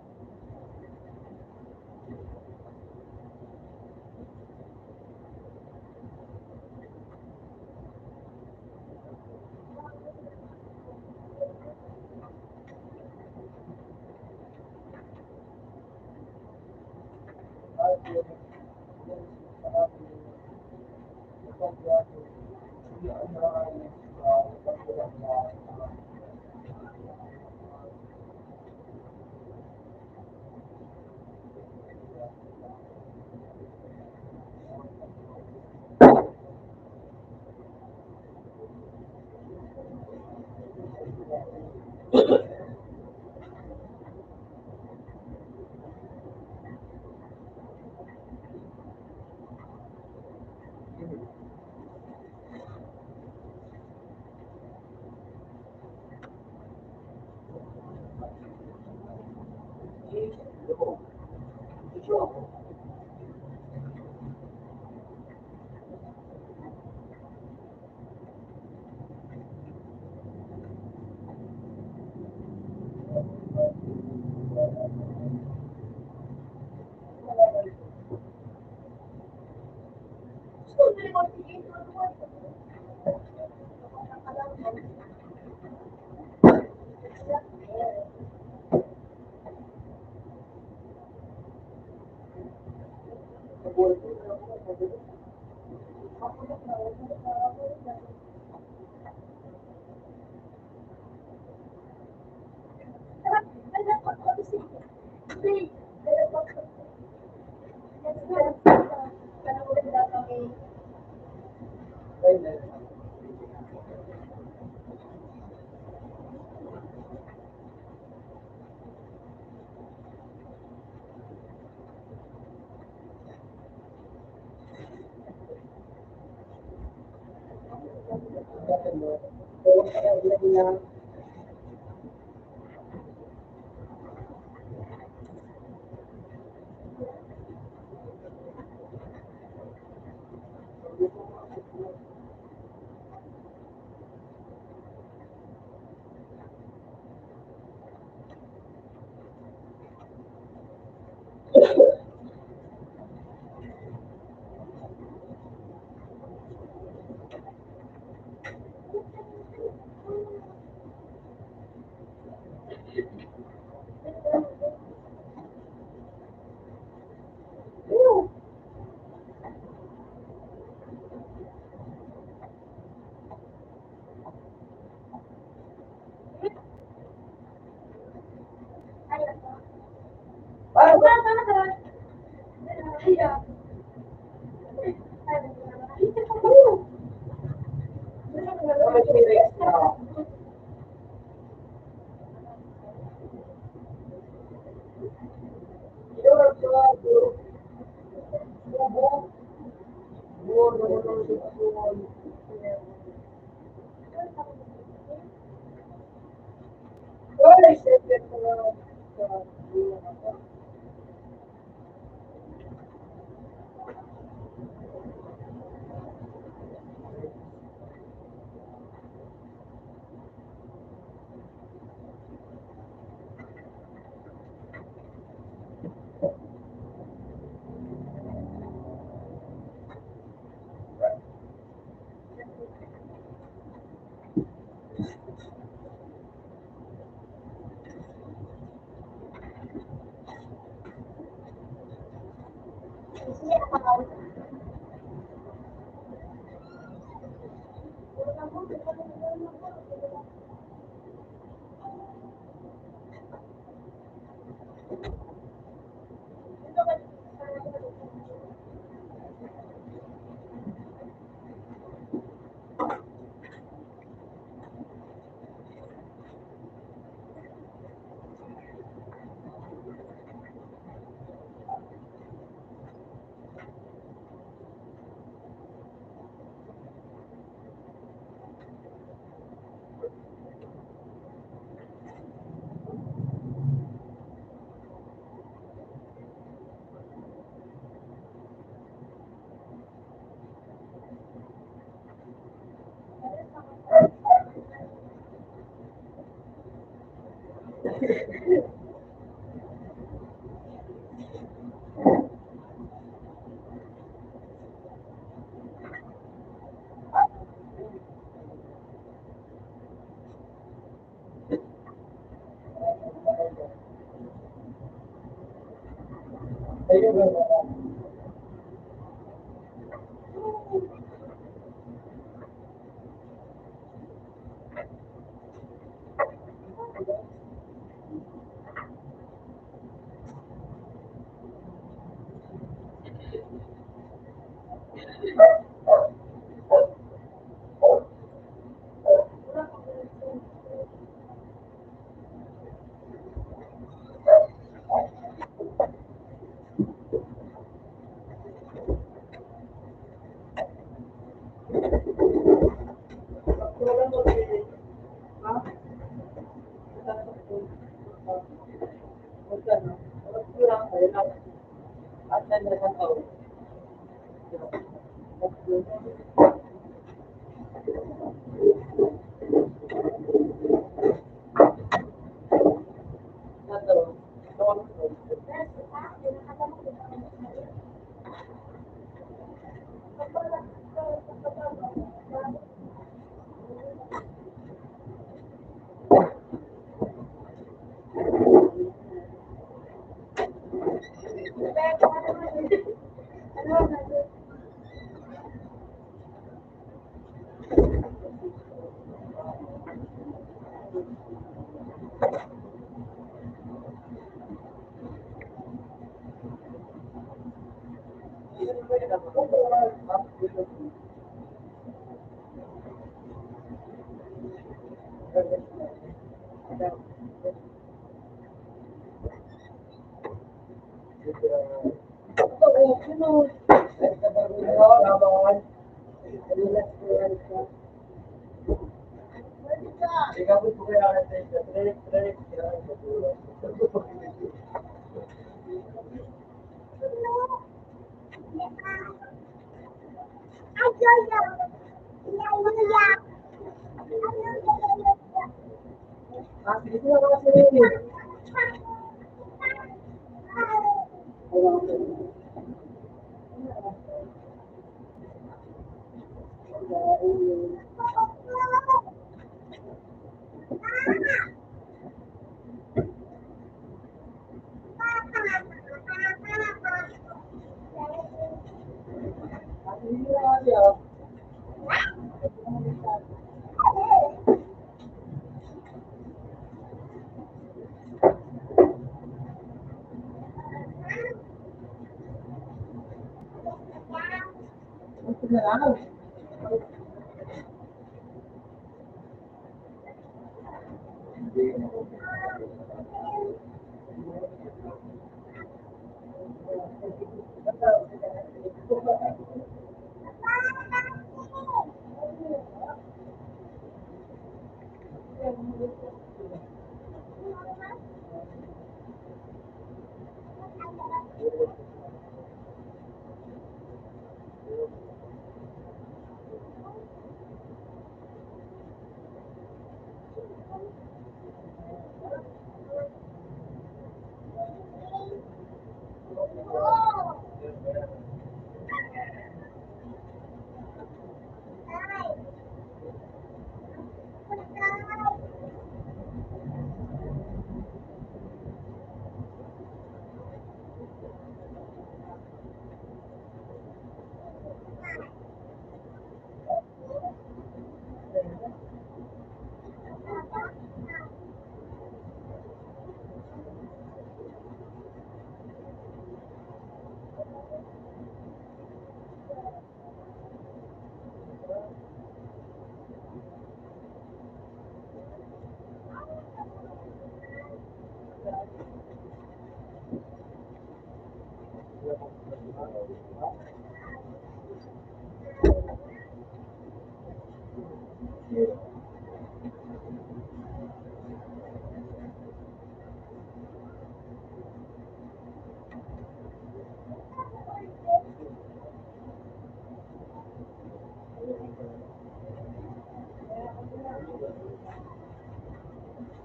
D: Ayun ba?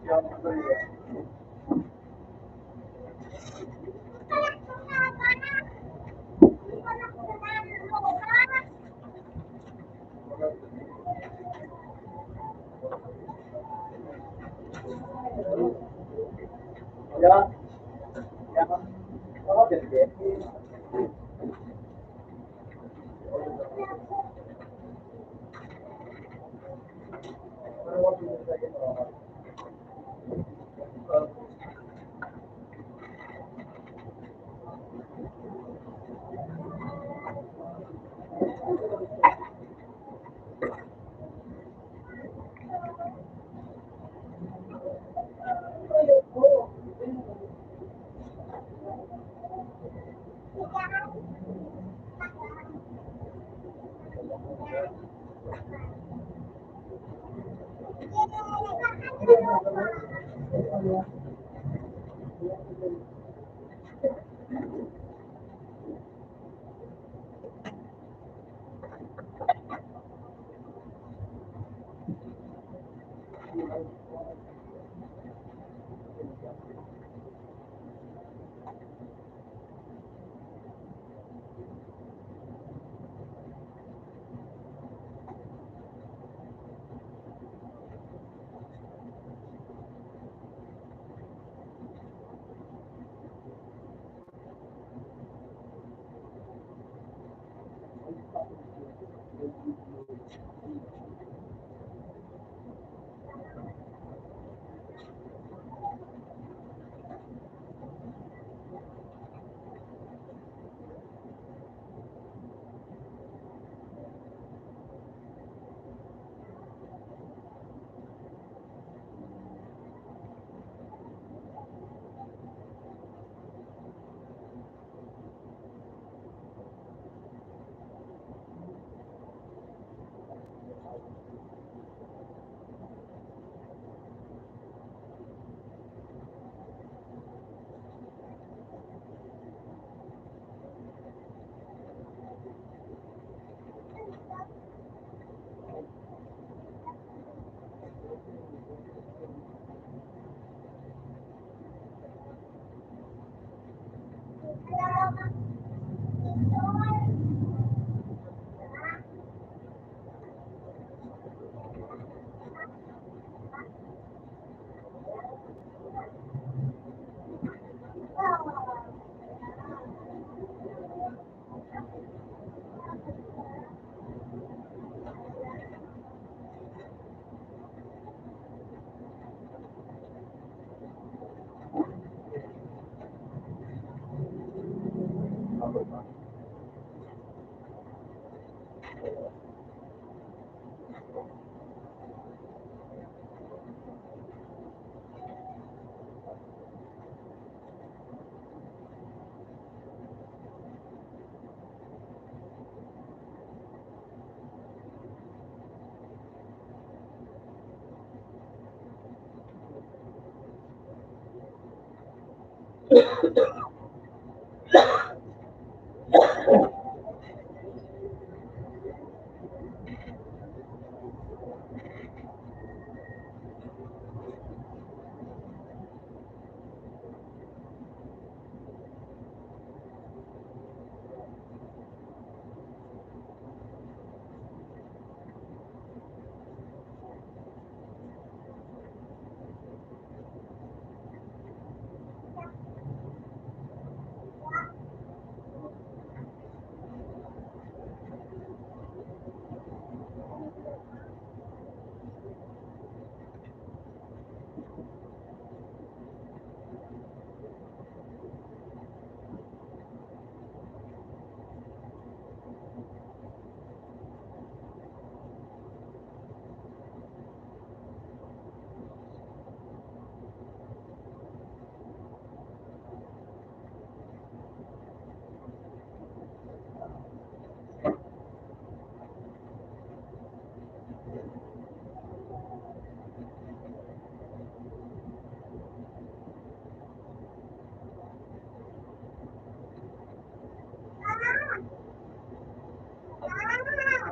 C: Yeah. Yeah. Okay.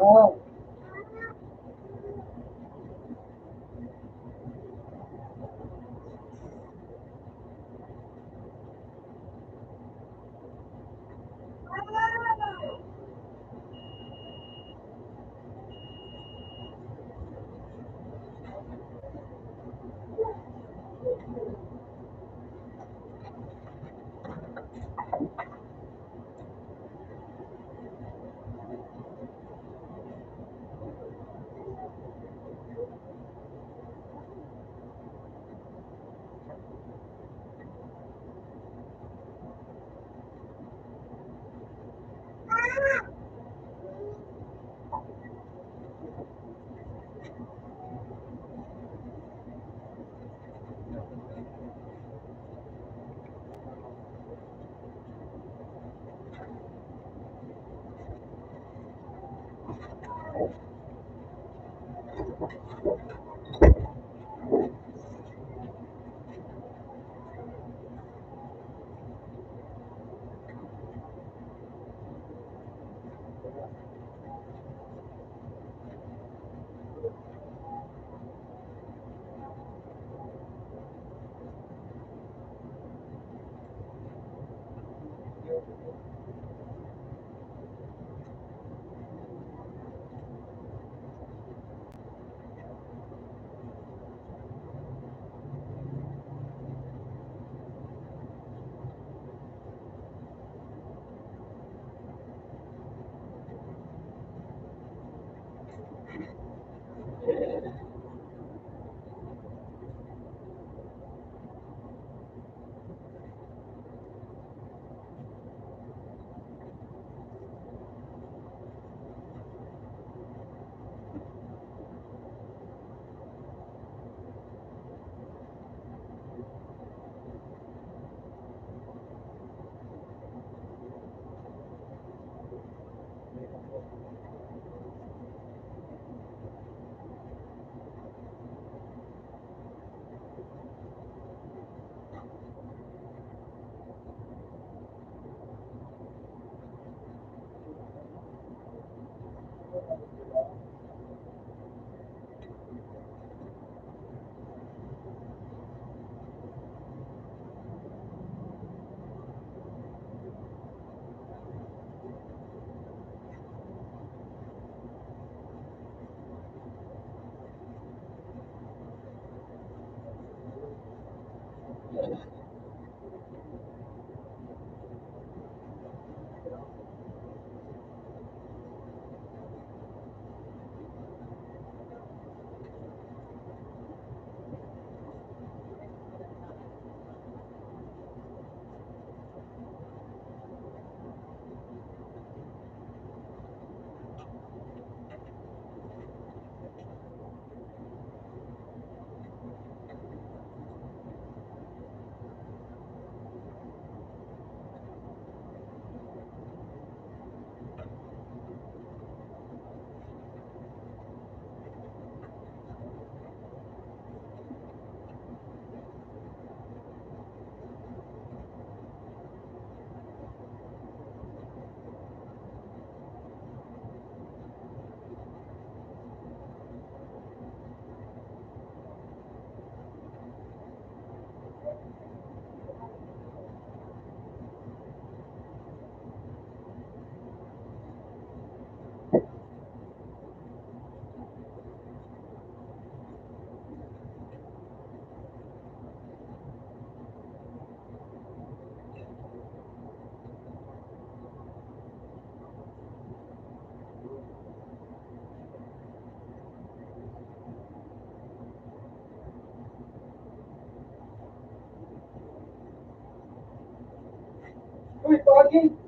D: Oh, Uy, Pogi!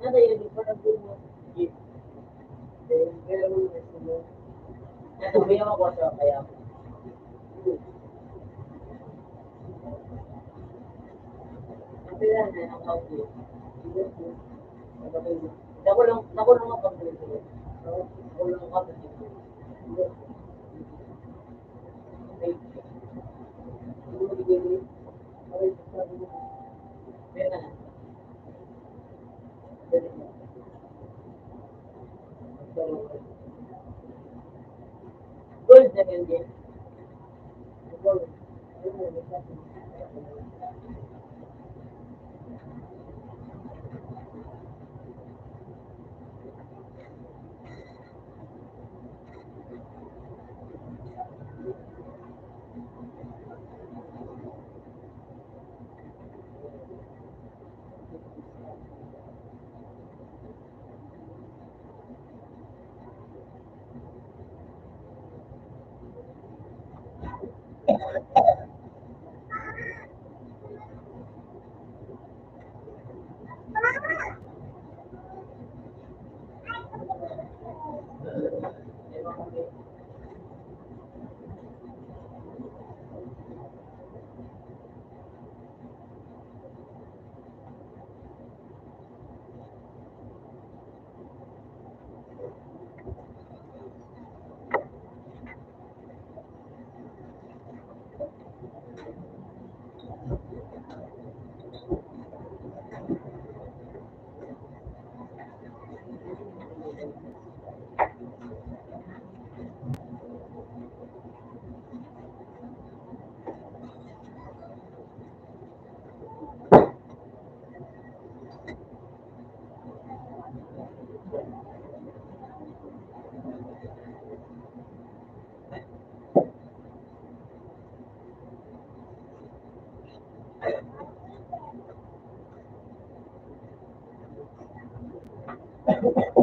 B: Nada, yun, di pa nag-umo. Nada, may ako sa kaya. Kapila na ang kaupo. Nakulong ako dito. Nakulong ako dito. Kaya na. Gold na yun din. Ano?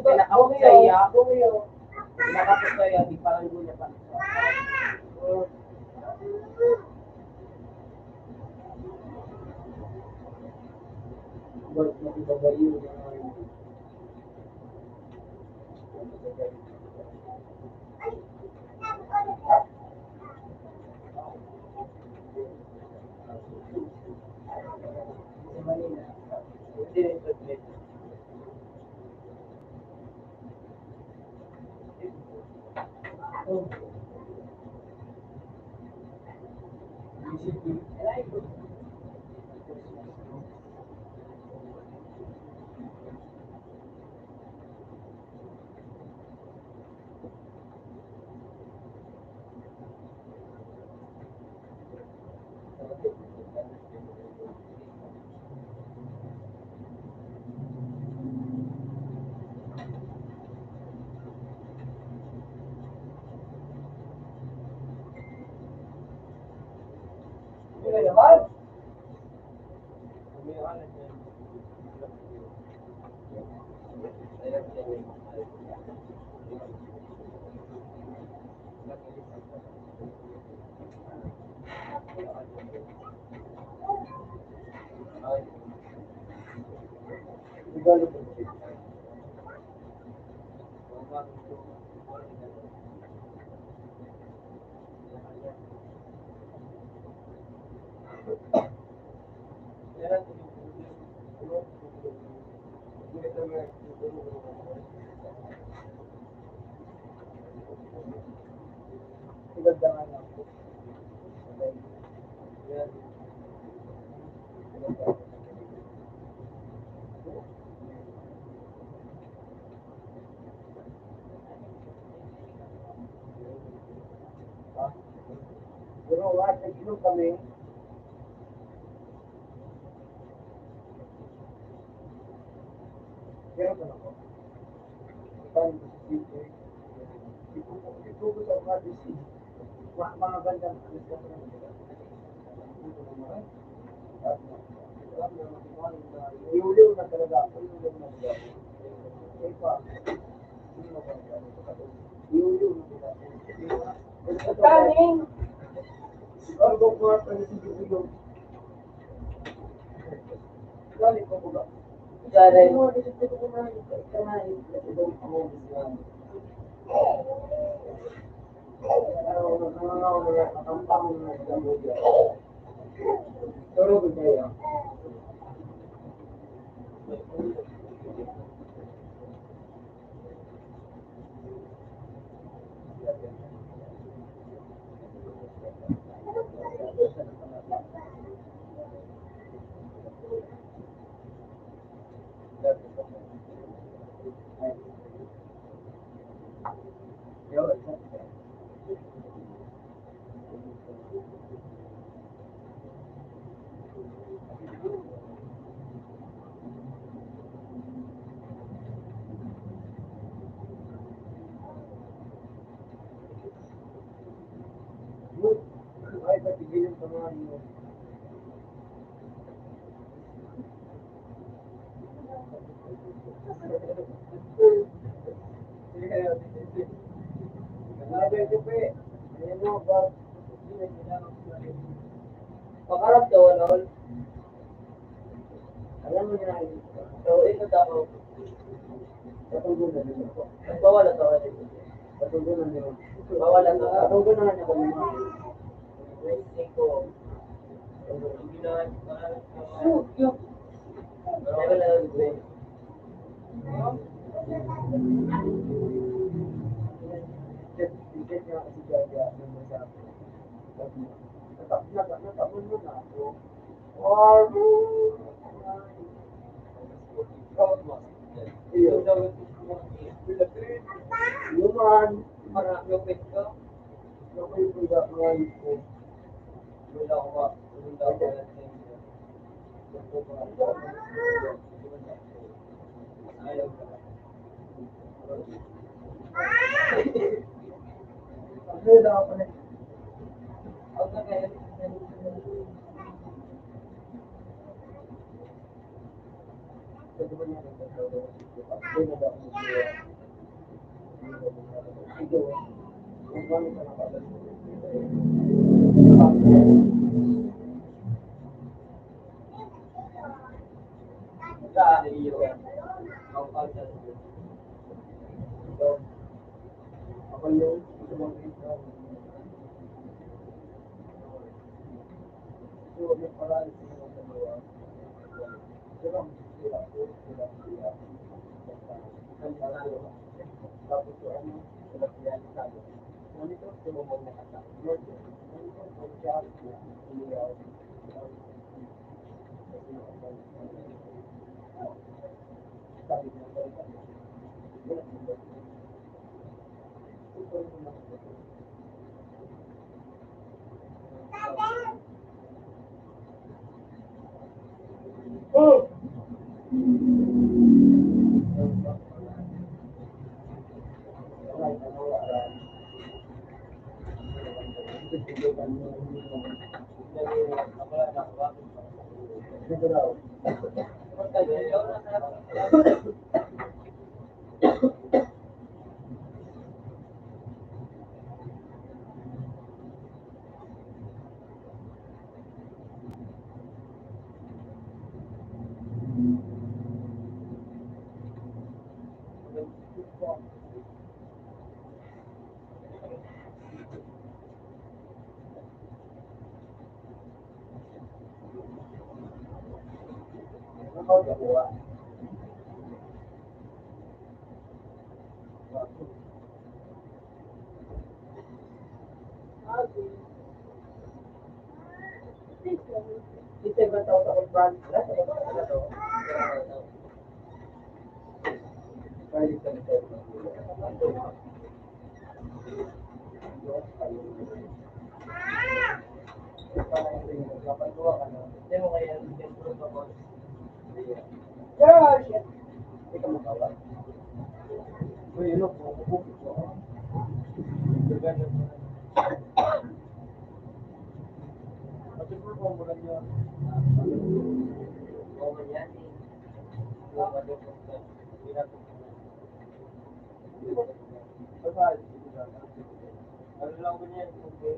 B: Pinakapot sa iya. Pinakapot sa iya, di parang gunya pa.
D: Pero at nag-inom kami, meron ka na po. Paano ko si Tito? Ito ko sa mga disi. Mga bandang alis ka pa naman sila. Ito naman. At alam mo naman kung ano na iuliw na talaga ako. Iuliw na talaga ako. Eh pa, hindi mo ba iuliw na talaga ako. Kaning! Ano ko mga panisigiligong? Dali ko ba?
B: Dali.
D: Mo dito ko na kanahin ito ang mga ay patigilin sa mga iyo. Sabi ko pa eh, ayan mo ba?
B: Pakarap daw, ano?
D: Alam mo na yun.
B: So, ito daw.
D: Katunggunan din ako.
B: Bawal na daw.
D: Katunggunan din ako.
B: Bawal na daw.
D: Katunggunan niya kami.
B: Wait, ko. Hindi na. Pero wala na daw.
D: Ticket niya kasi gaya ng masabi. Natapon mo na ako.
B: Yung daw yung
D: Human,
B: parang lupit ka.
D: okay po ba ngayon po?
B: Wala ko ba? Wala ko ba? Ayaw ka.
D: Kasi daw ako na.
B: Ako na kaya.
D: Pwede ba niya nagtatrabaho? Hindi na daw ako magagawa. Sige, kung paano ka nakabalik.
B: Sa iyo. Ang pagdal.
D: So, ako yung sumagin sa so, may paraan sa mga dalawa. Sila, sila. Tapos yung ano, sila pinalisado. Ganito, sumumong na kata. Ganito, siya, umiyaw. Sabi niya, oh! Kita ba tao sa brand?
B: Hindi mo kaya improve ako.
D: Yeah, shit. Hindi ka makawa. So, yun o, pupupit ko. Kasi mo lang yun.
B: Oo yan. Yung malupit ka.
C: Ano lang ko niyan? Okay.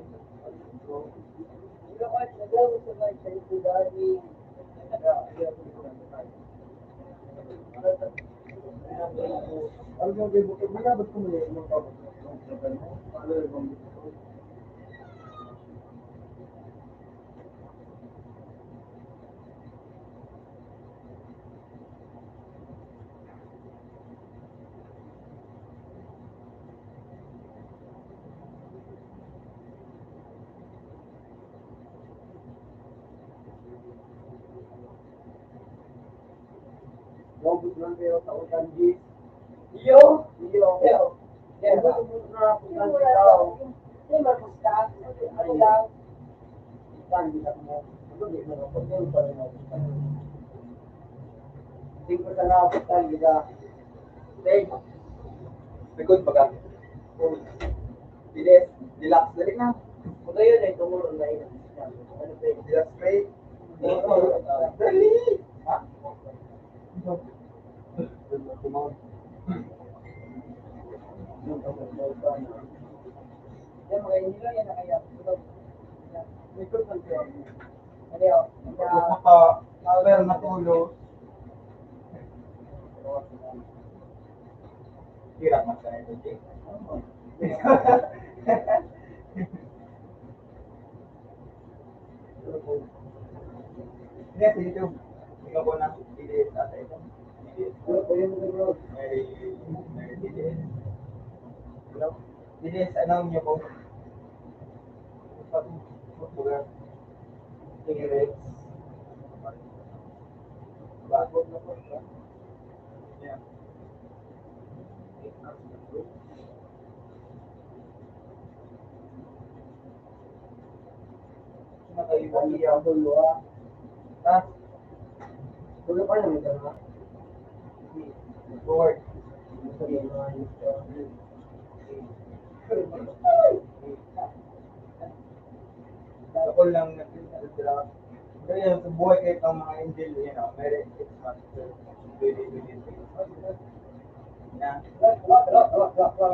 D: Ano yung bibo? Magabot ko muli yung mga ano yung Robot lang kayo sa Utanji.
B: Iyo!
D: Iyo.
B: Iyo!
D: Yan ba yung mga Utanji tao? Ano lang? Utanji lang mo. Ano di mo na pag-yung pa rin ako. Hindi ko sa mga Utanji ka. Stay. Likod ba ka? Bilis. Relax. Dali na.
B: Kung yun ay tumulong na yun.
D: Ano ba yun? Relax, Ray. Dali! Ha?
B: Yan mga hindi lang yan na kaya.
D: Likod ng tiyan.
B: Ano yun?
D: Pero natulo. Hirap na sa energy. Yes, YouTube. Ikaw po na DDS at ito. May DDS. Hello? DDS, ano niyo po? Sige, Rex. Pagod na po. Yeah. Nakaiwan niya ako luwa. Ha? Tuloy pa naman ka na? Board. Ako lang nagtitira. Kaya sa buhay kahit ang mga angel, you know, Merry Christmas. 2023. Na,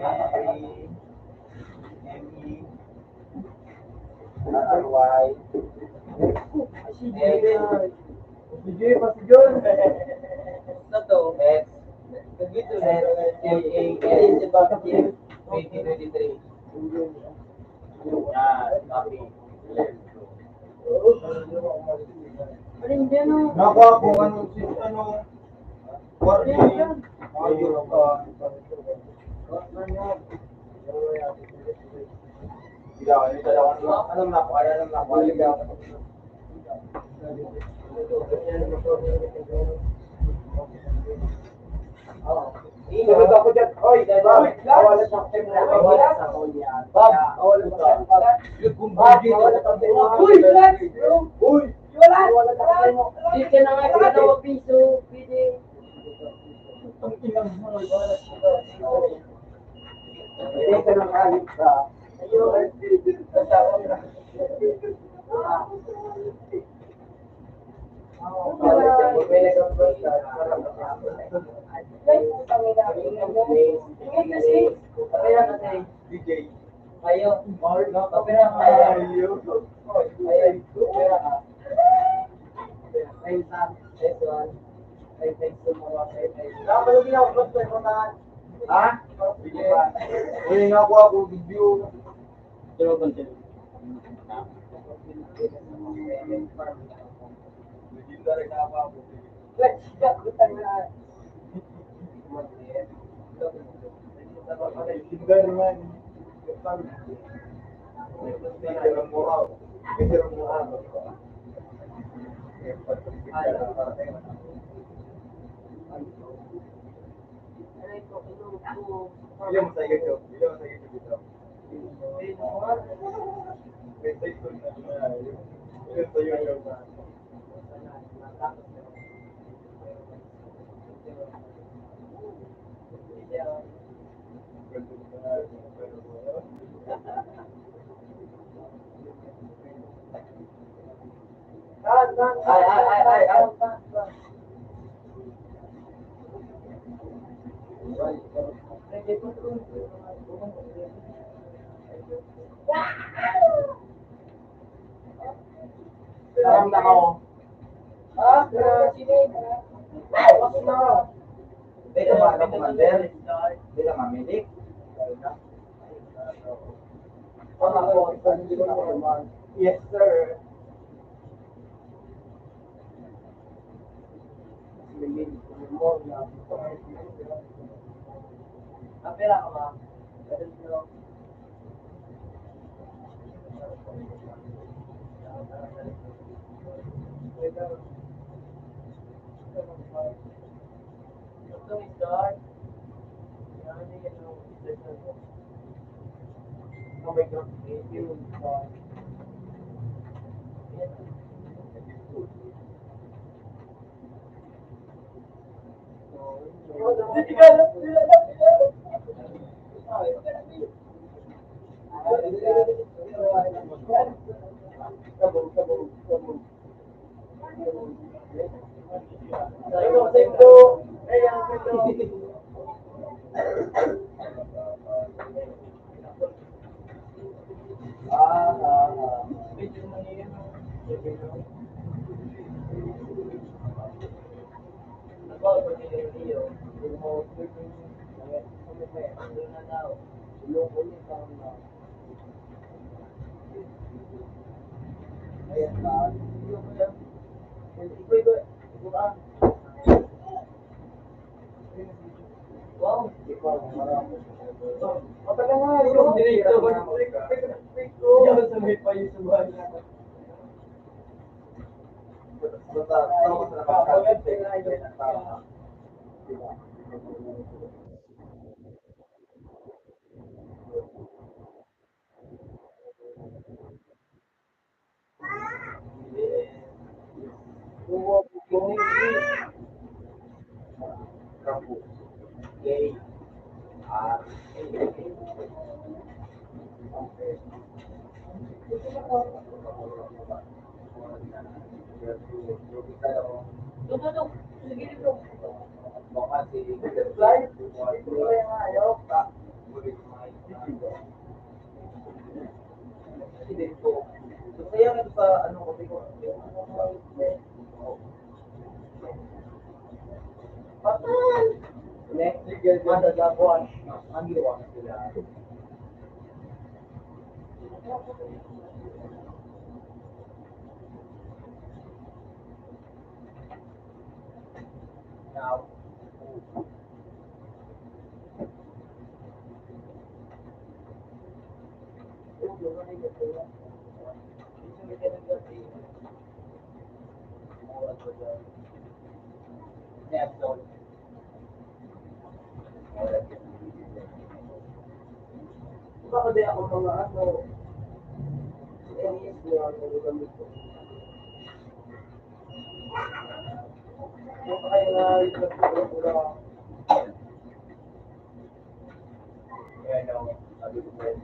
D: Mary, Emmy, R.Y. Si Jay, pa si John.
B: Ano to?
D: X.
B: Nagito
D: S.
B: na.
D: M.A.S.
B: Sebastian.
D: 2023. Yan, copy.
B: Ano yung dyan o?
D: Nakuha ko ano, warning, mga Europa. Alam na ko. Sunod ako dyan. Oy, awalat ako sa mga awalat ako yan. Bob, awalat ako. Uy, relax! Uy! Awalat ako.
B: Di ka na nga pinagawa piso. Pwede.
D: Ang inang mo, awalat ako. Hindi ka nang alit ka.
B: Ayun.
D: Basta ako na.
B: Tingin kasi. Kapira na tayo.
D: DJ.
B: Kayo.
D: Mark, no?
B: Kapira na tayo.
D: Ayo.
B: Ayun. Kapira ka. Ayun, Sam. This one. Ay, thanks to mga kay.
D: Nakapalagi na ako, bro, sa ipunan. Ha? Sige pa. Uy, nga ako video.
C: Pero content.
D: Legendary na ako.
B: Let's go. Utang na.
D: Legendary man. Legendary moral. Legendary moral. Ilan mo sa iyo? Ilan mo sa iyo dito? Ilan sa iyo? Ay. Sarang na ako. Hindi ka mga commander. Hindi ka mamilik. Yes, sir.
B: Kapira ka ba? Itong start. Yan, hindi ka nung session mo.
D: Oh my God. Thank you.
B: Wow.
D: Matagal nga yung
B: Diretso.
D: Diyan sa may payo sa bahay.
B: Basta, tawag sa nakakasal.
D: Diba? Buwa po ko.
B: Kapu. Gay. Ah.
A: Dududok. Sige, duduk.
B: Baka si
D: Flight. Ito yung ayaw.
B: Hindi ko. So, kaya nga sa ano ko,
D: Next week, yung magagawa.
B: ang ginawa na sila. Now,
D: Baka di ako mga ano. NES na ako nagamit ko. Yung kaya na itlog ko lang.
B: kaya daw, sabi ko pa rin,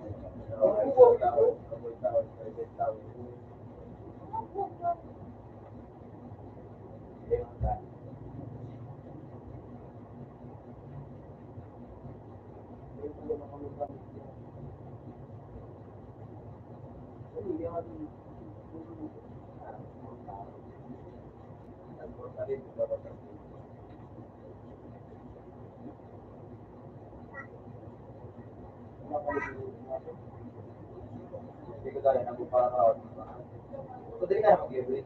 B: hindi ko dahil nagpaparaw. So, di ka mag-ibig.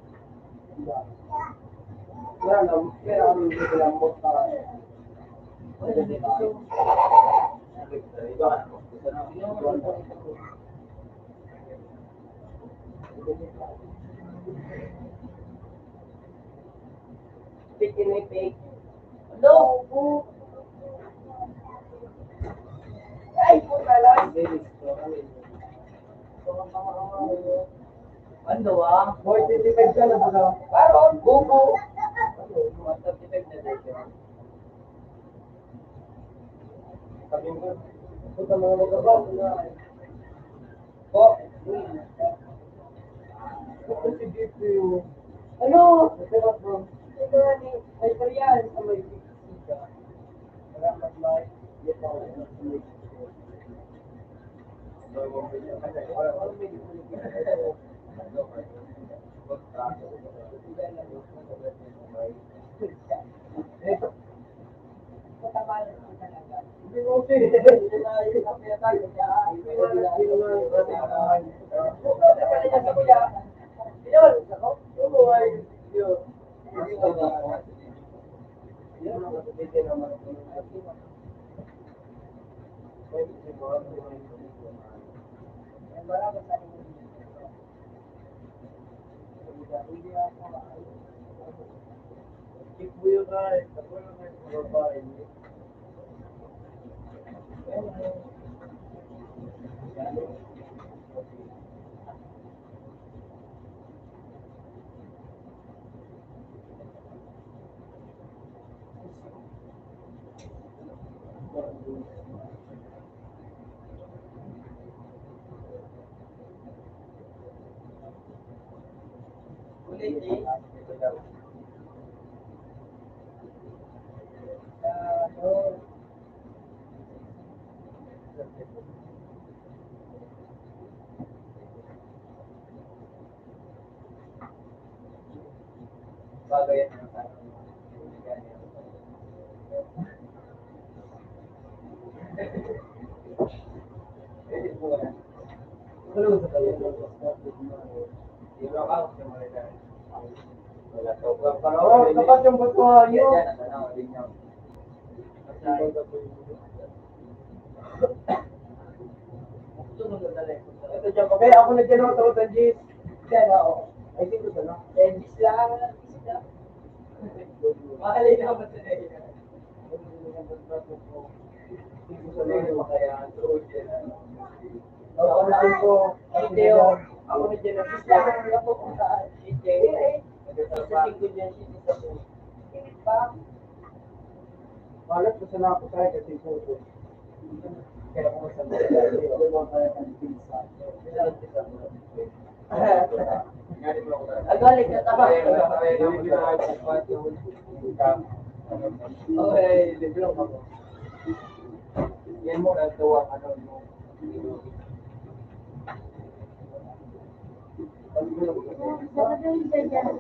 D: Wala na, kaya kami hindi ko lang po para.
B: Iba ka na. Gusto na.
D: Pick and pick.
A: Hello.
D: Ay, puta lang.
B: Ano ah?
D: Boy, 25 ka na ba?
B: Karon, bubo. 135 na dito.
D: Sabi mo, puta mga magabaw.
B: Po.
D: Ito si GPU. Ano? Ito bro. Ito ni, ay Korean sa may pizza. Salamat like. Ito ako sa may
B: Bagay yan ang sana.
D: Oh, dapat yung batuhan nyo. Ito dyan, okay, ako na dyan ako, Tanjis. Dyan ako. I think ito na. Tanjis lang.
B: Mahalin naman sa nila. Ako na dyan ang isla. Ako kung saan. Sa singko dyan, isa po.
D: Malat ko sa nakapatay kasi po. Kaya kung saan sa dati, ako lang kaya ng pinsa.
B: Agalik na tama. Okay, diploma ko.
D: Yan mo nagawa ano mo.
A: Sasabihin ka dyan.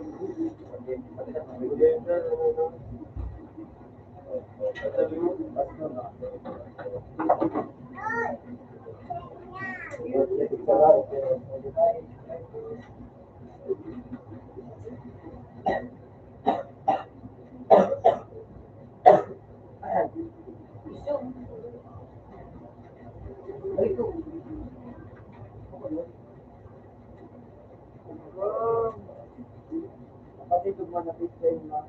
D: Kapatid ko na pizza yung mga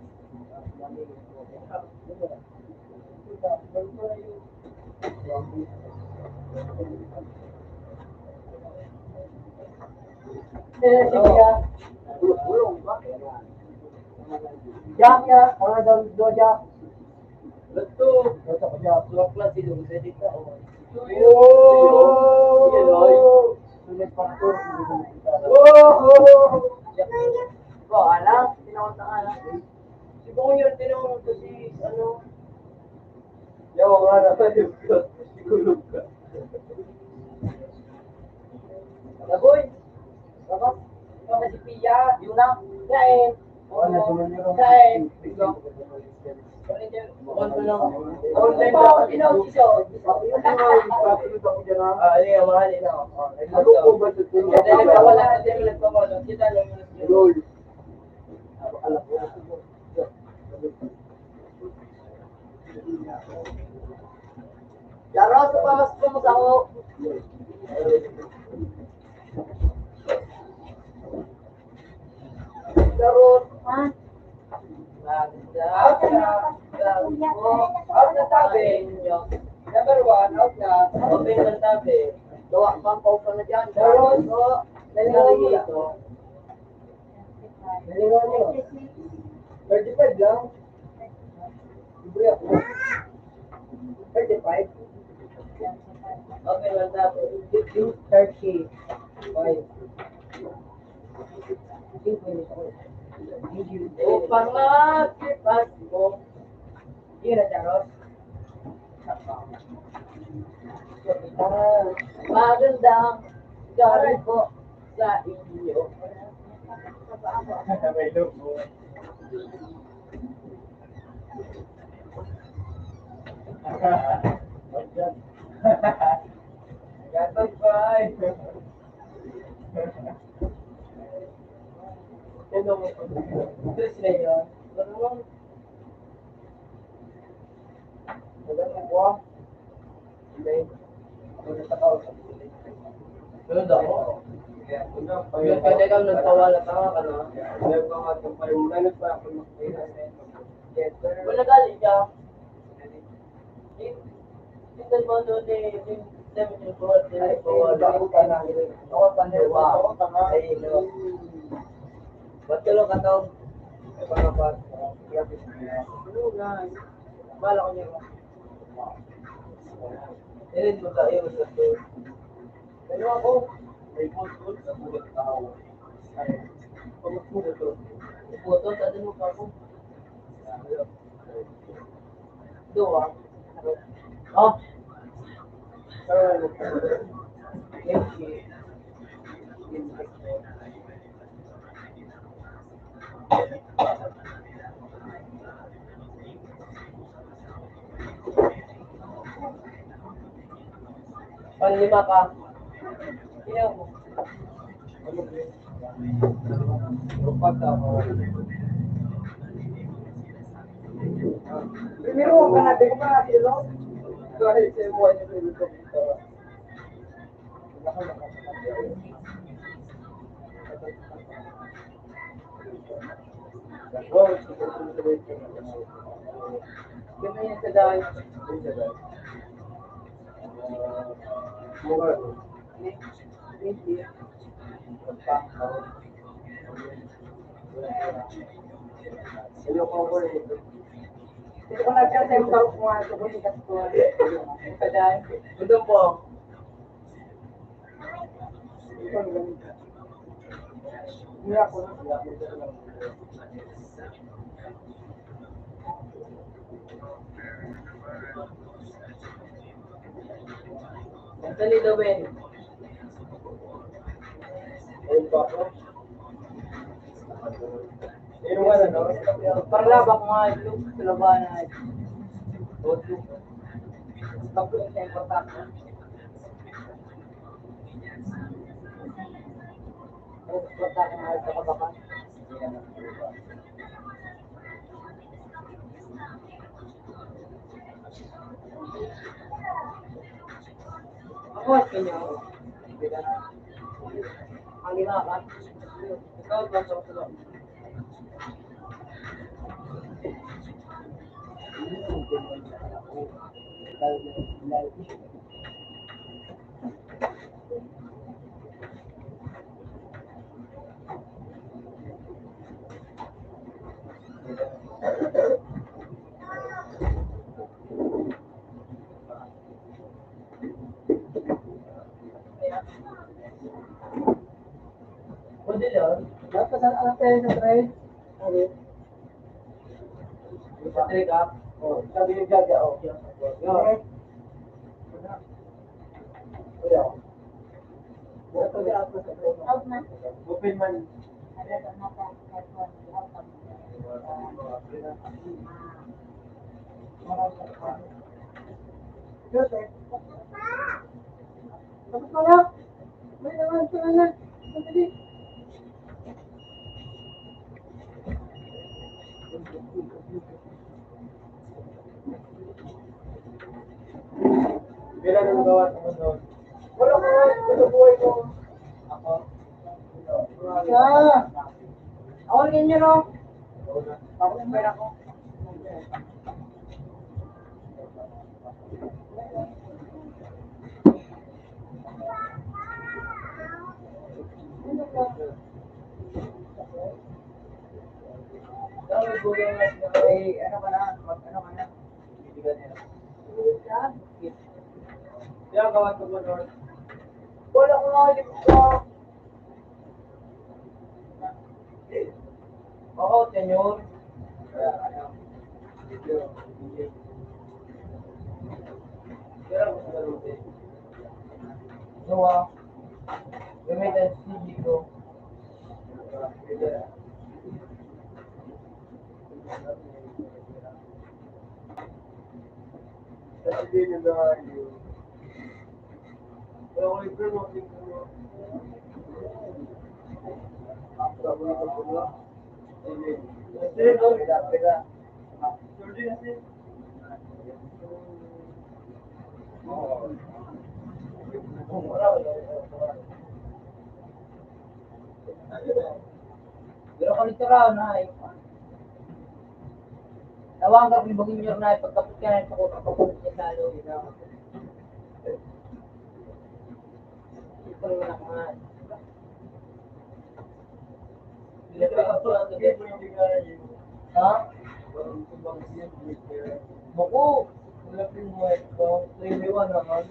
D: Jack ya, orang dalam dua Jack.
B: Betul.
D: Dosa Jack.
B: Dua kelas itu bisa dita.
D: Sulit pastor.
B: Kok anak, tinawag na anak. Si Bong yun, tinawag ko si, ano,
D: Yawa nga na tayo. Sigulog ka.
B: Laboy. Baka, baka si Pia, yun na, kain.
D: Wala sumunod yung
B: Kain. Online ba ako tinawag siya? Ano yung mahal ina ako.
D: Ano po ba ito?
B: Hindi nagpawala, hindi nagpawala. Kita lang yung
D: Lord.
B: Laro, sumamas ko mo sa ako. Laro.
A: Ha?
B: Out na tabi. Number 1, out na. Open ng tabi. Gawa pang paupo na dyan. Laro, so, nalilito ito.
D: Naliwa niyo. 35 lang. Libre ako. 35.
B: Open ng tabi.
D: 30. 5.
B: Upang makipas mo. Ira, Charos. Magandang gabi po sa inyo.
D: May logo.
B: Gatag bye. Ano mo? Ito sila yun. Ano mo?
D: Wala mo po. Okay. Ako natakaw sa
B: Ano daw? Yun kasi kang nagpawala ka nga ka na. Wala galing ka. Tingnan mo doon eh. Tingnan mo doon eh.
D: Ako pandewa. Ako tanga.
B: Ay, no. Ba't ka lang kataw?
D: Ano ba?
B: Ano nga? Bala ko niya. Tirin mo tayo. Ano ako?
D: May photo sa bulat tao. Ay, pagpulo to.
B: Puto, tadi mo pa ako. Dua.
D: Oh.
B: Panlima ka. Iyaw mo.
D: Primero ka na, di ko pa natin, no? Kahit sa buhay niyo, pero ito. Oh, susunod ka na.
B: Ganda yan sa dahil.
D: Ayun siya ba? Bukas.
B: Hindi.
D: Ayun ko ko eh.
B: Pero kung nagkasay mo sa mga ito, kung ikas ko, sa dahil.
D: Ito po.
B: Ito ang ganun ka.
D: Hindi ako na. Hindi ako na.
B: Dali daw, Ben.
D: Ayun pa ako. Ayun nga na, no?
B: Parlabak mga look sa labanan. O look. Tapos sa importante. Ang importante mga sa kabakan. Ako at kanya. Ang lima ka. Ikaw at basta ko.
D: Pwede yan.
B: Dapat ang tayo sa trade. Okay.
D: Sa trade up. Oh, sabi yung gaga, oh. Yun. Kuya.
B: Ito di ako sa trade.
A: Out na.
D: Open man.
A: Ano ito na po?
B: Joseph. Tapos na lang. May naman sila na. Madali.
D: Bila nang gawa sa mundo.
B: Wala ko nga. Wala buhay ko.
D: Ako.
B: Siya. Ako rin nyo, no? Ako yung pera ko. Eh, ano ka na? Ano ka na?
D: Bibigyan niya.
B: Yan.
D: Yan, gawa sa mundo.
B: Wala ko nga ulit ko.
D: Oo, senyor. Video. Pero ako sa galute. Noa. Gamitan si Gigo. Kasi din na yun. Pero kung ito mo, tingnan mo. Sabi ko po na. Kasi no? Pera. Sorry kasi.
B: Pero kung ito raw na ay tawang ka kung baging nyo na ay pagkapit ka na ito ko kapapunod niya lalo. Ito rin wala mga ha?
D: Naku, malapit mo ito. 3-1 naman.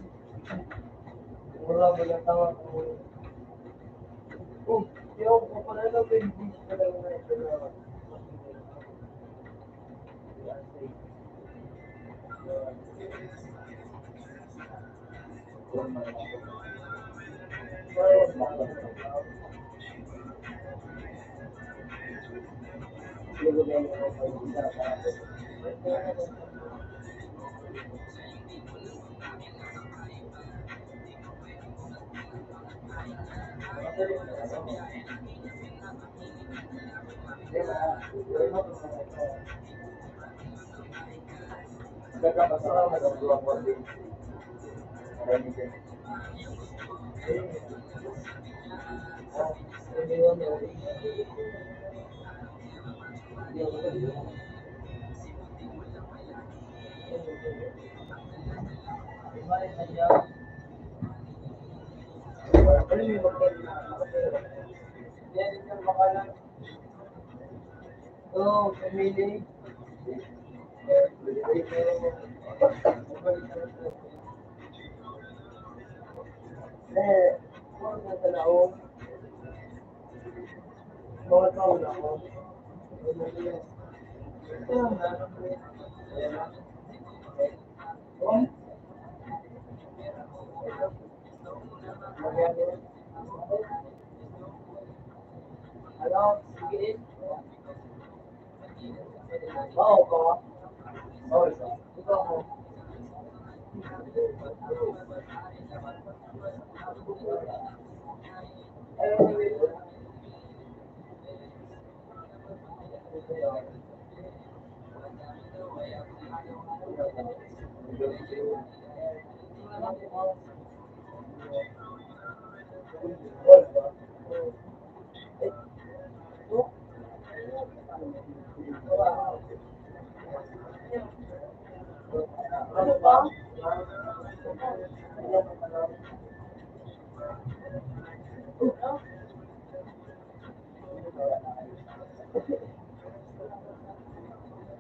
D: Wala ba yung tanga ko? Oh, yung ko pala na ba yung beach pa lang na ito na.
B: Oh, pamili. Eh, kung sa laong, mga tao na ako. Ito lang na. Oh, ano, sige. Oo, ko. Oo, ito ako. Ano ba?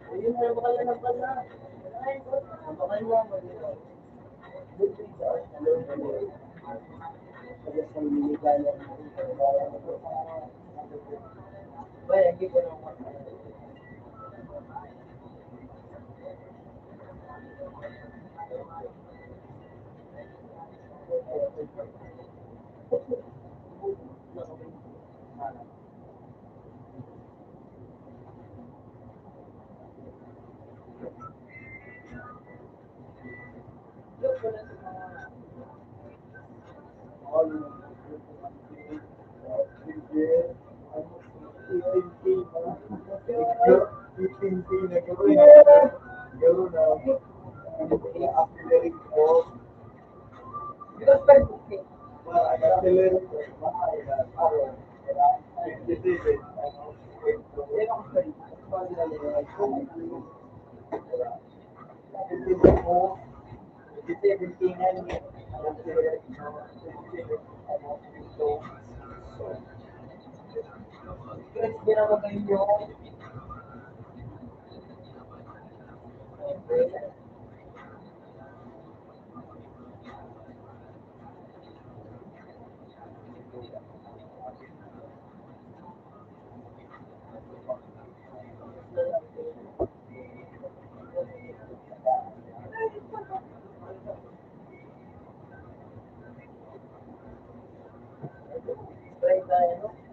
B: Ayun na, baka yan ang pala. Baka yan, Bay, hindi ko lang try tayo, no?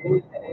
B: Kuya.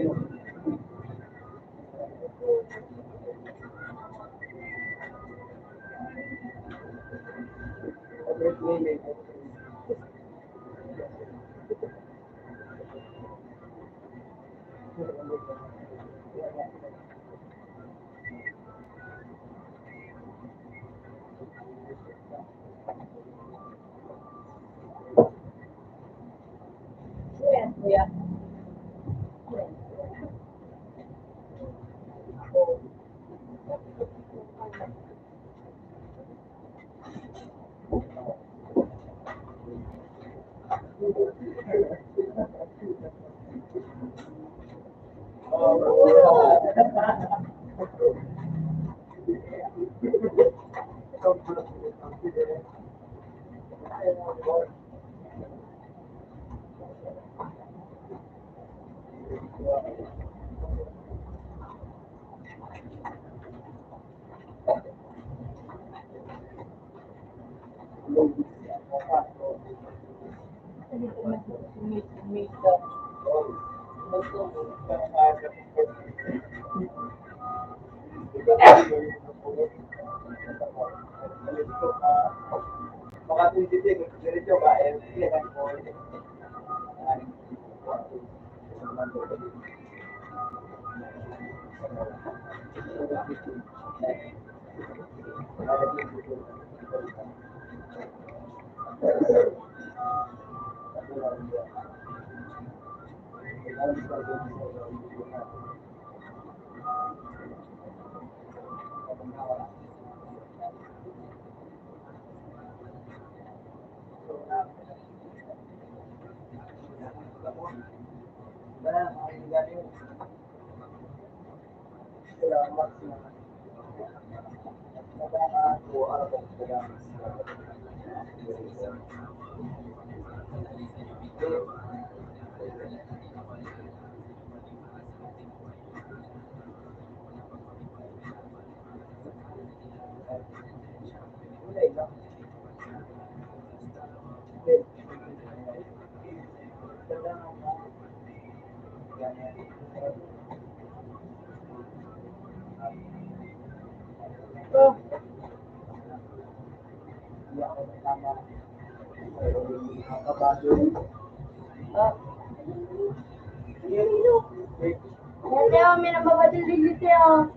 A: Yan tayo, may nababadil din dito yun.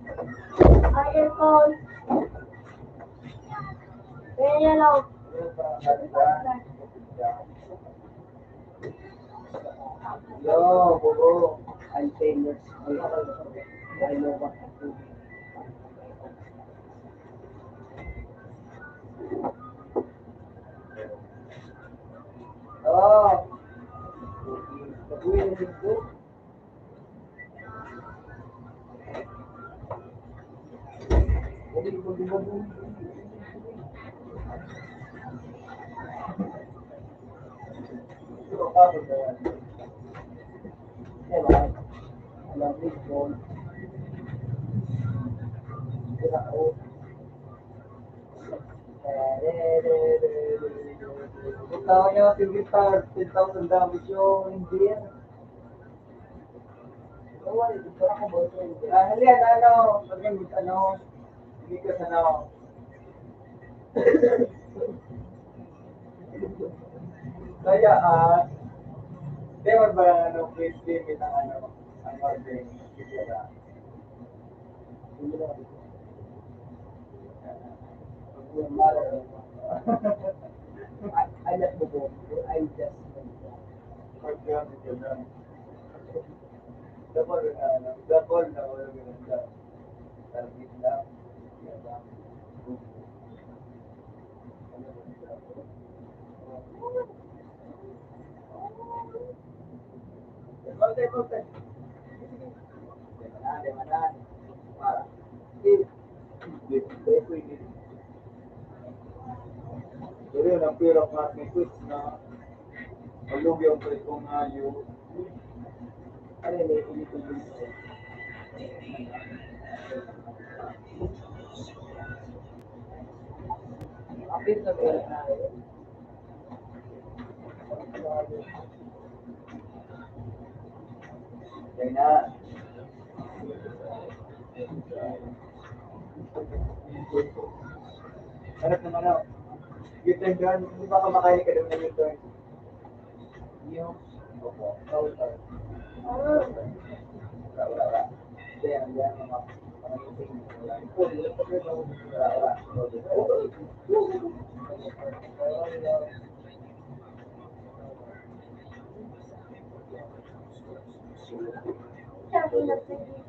A: Aircon. Kaya yan o.
D: Yo, bro. I'm famous. I know what to do. Oh. Baguhin din po. Tahu niya si guitar, 10,000 damage yung hindi yan. Halian, ano, hindi ka sana kaya, Ewan ba, please limit ang ordering. I let the go. I just double na wala ganun. Target lang. Pero yun, ang pira ng ating quiz na malug yung pre kong yung ano yun, ini-tuloy ko. Apit sa pera na yun. Yan na. Harap naman ako. U-turn doon. Hindi ba kumakain ka doon ng U-turn? Yung. Opo. Wala. Yan. Mga
A: Sabi na sige.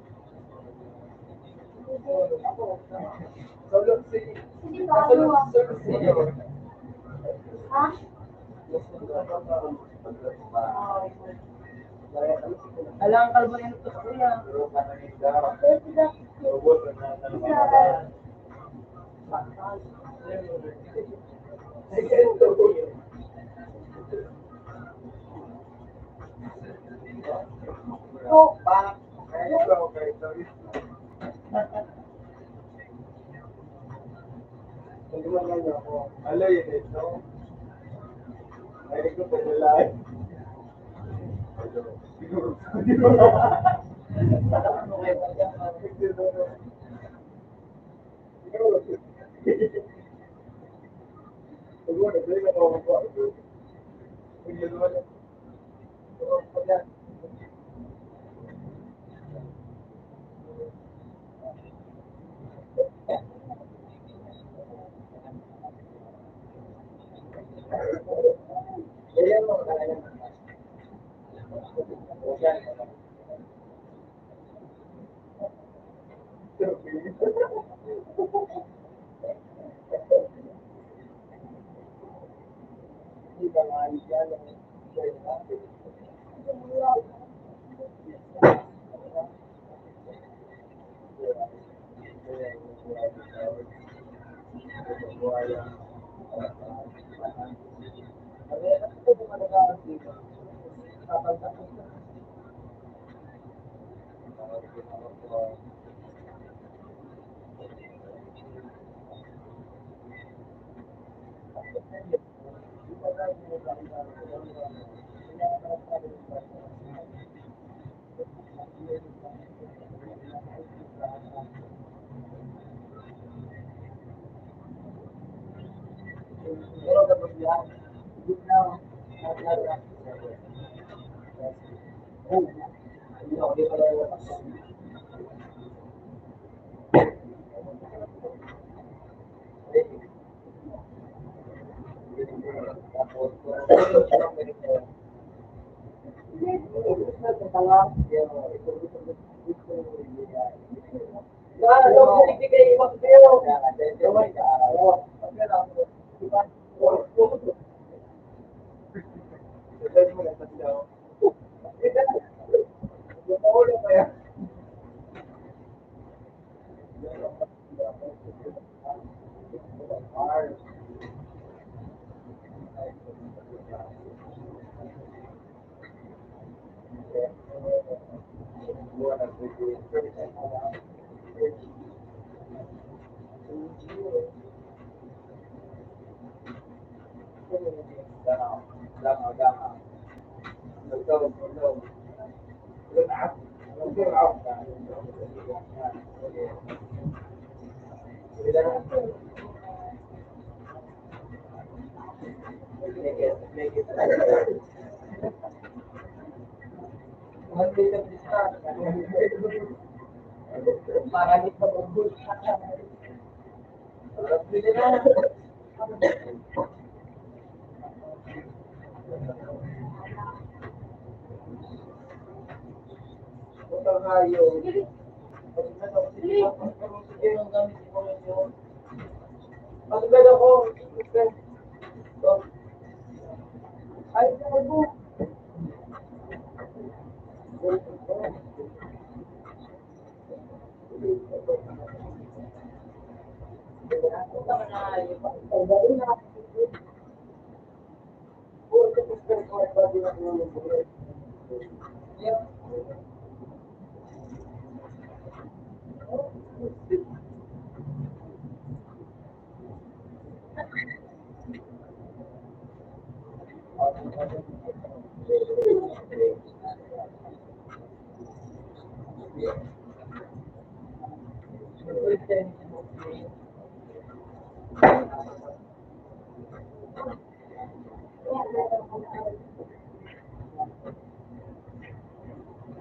A: Hindi ba ano ah? Ha?
B: Alang kalbo na ito sa kuya.
A: So,
D: Hello, yun ito. Ay, ko pa nila.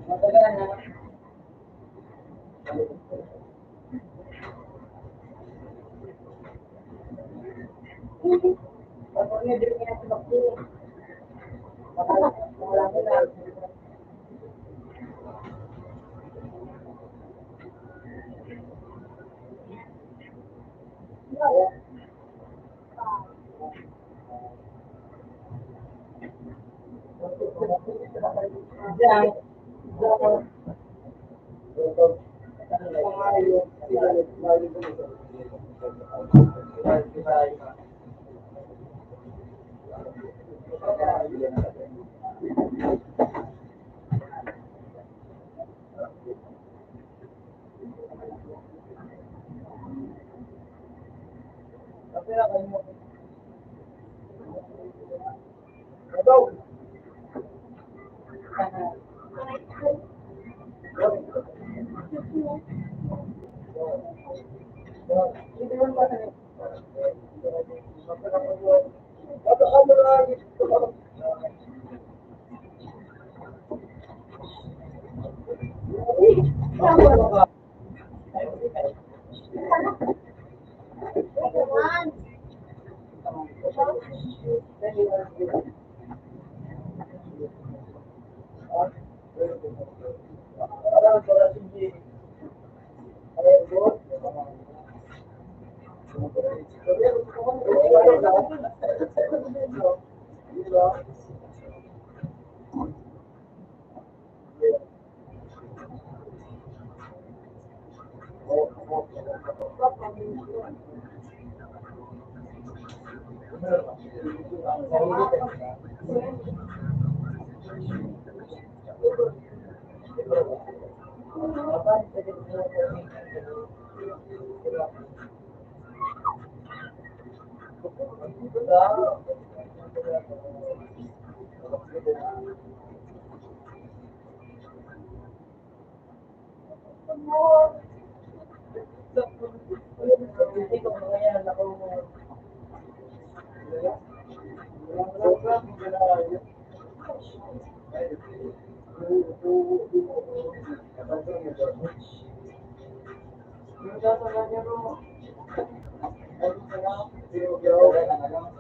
B: Matagal na. Kapag hindi rin kaya tumakbo. Wala ko na. Diyan.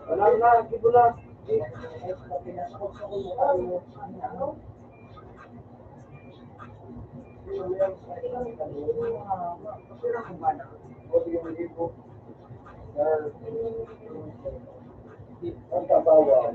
D: Wala na, hindi ko lang. Ang tabawa.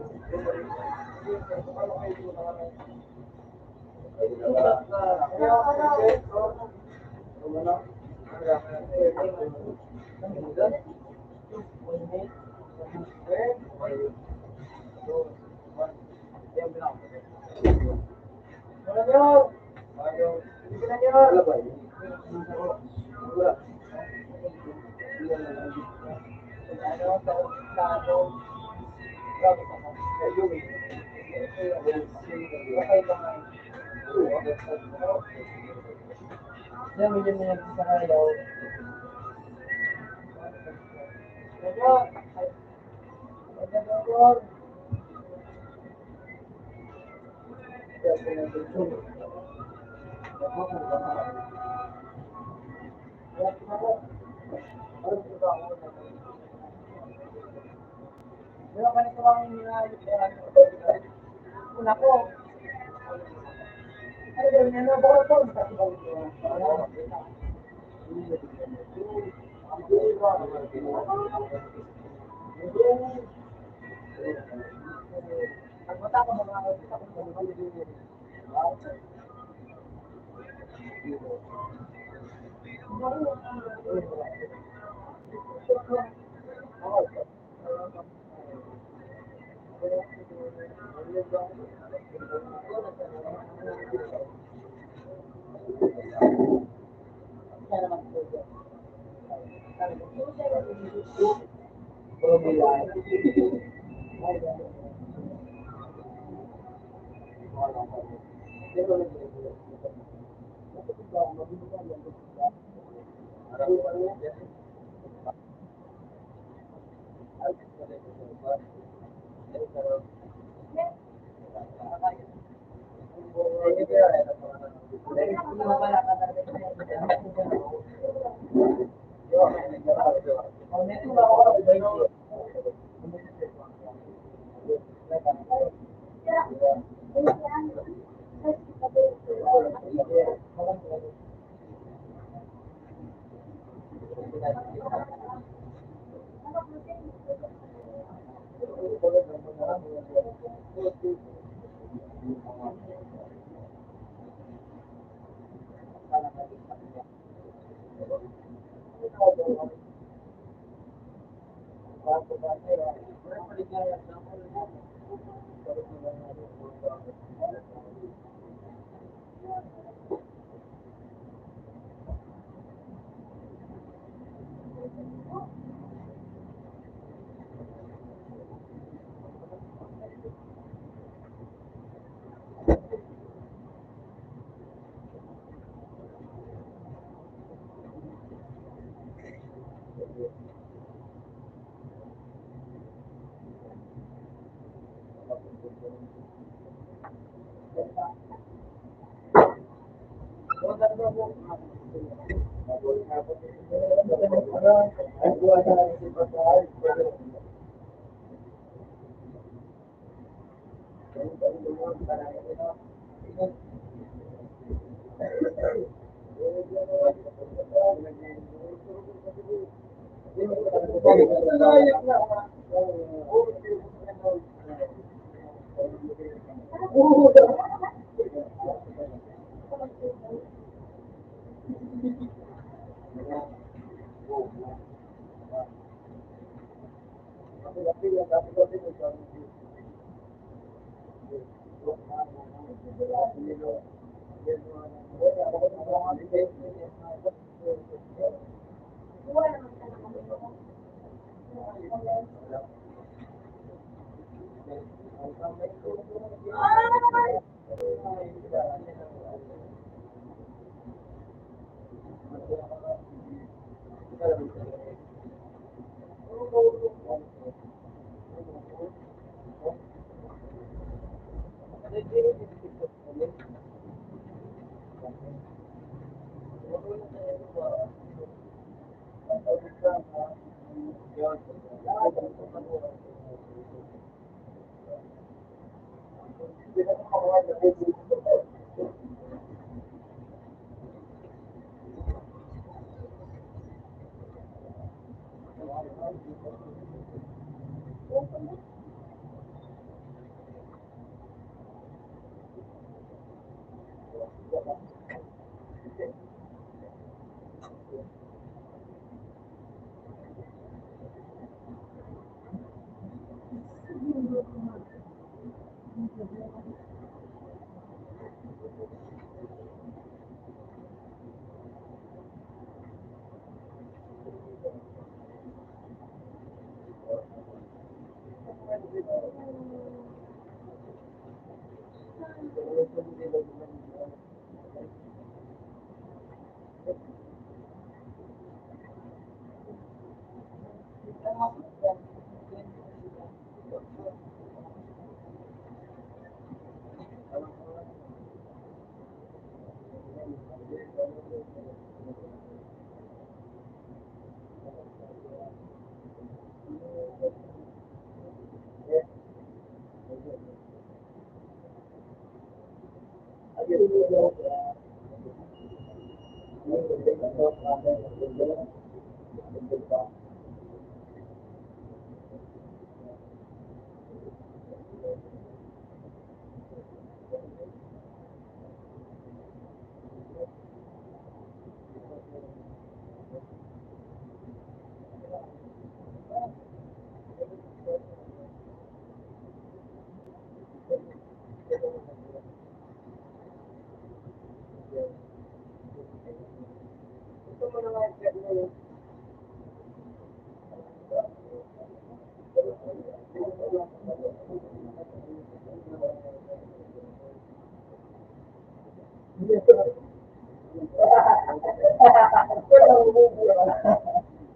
D: Wala bubura.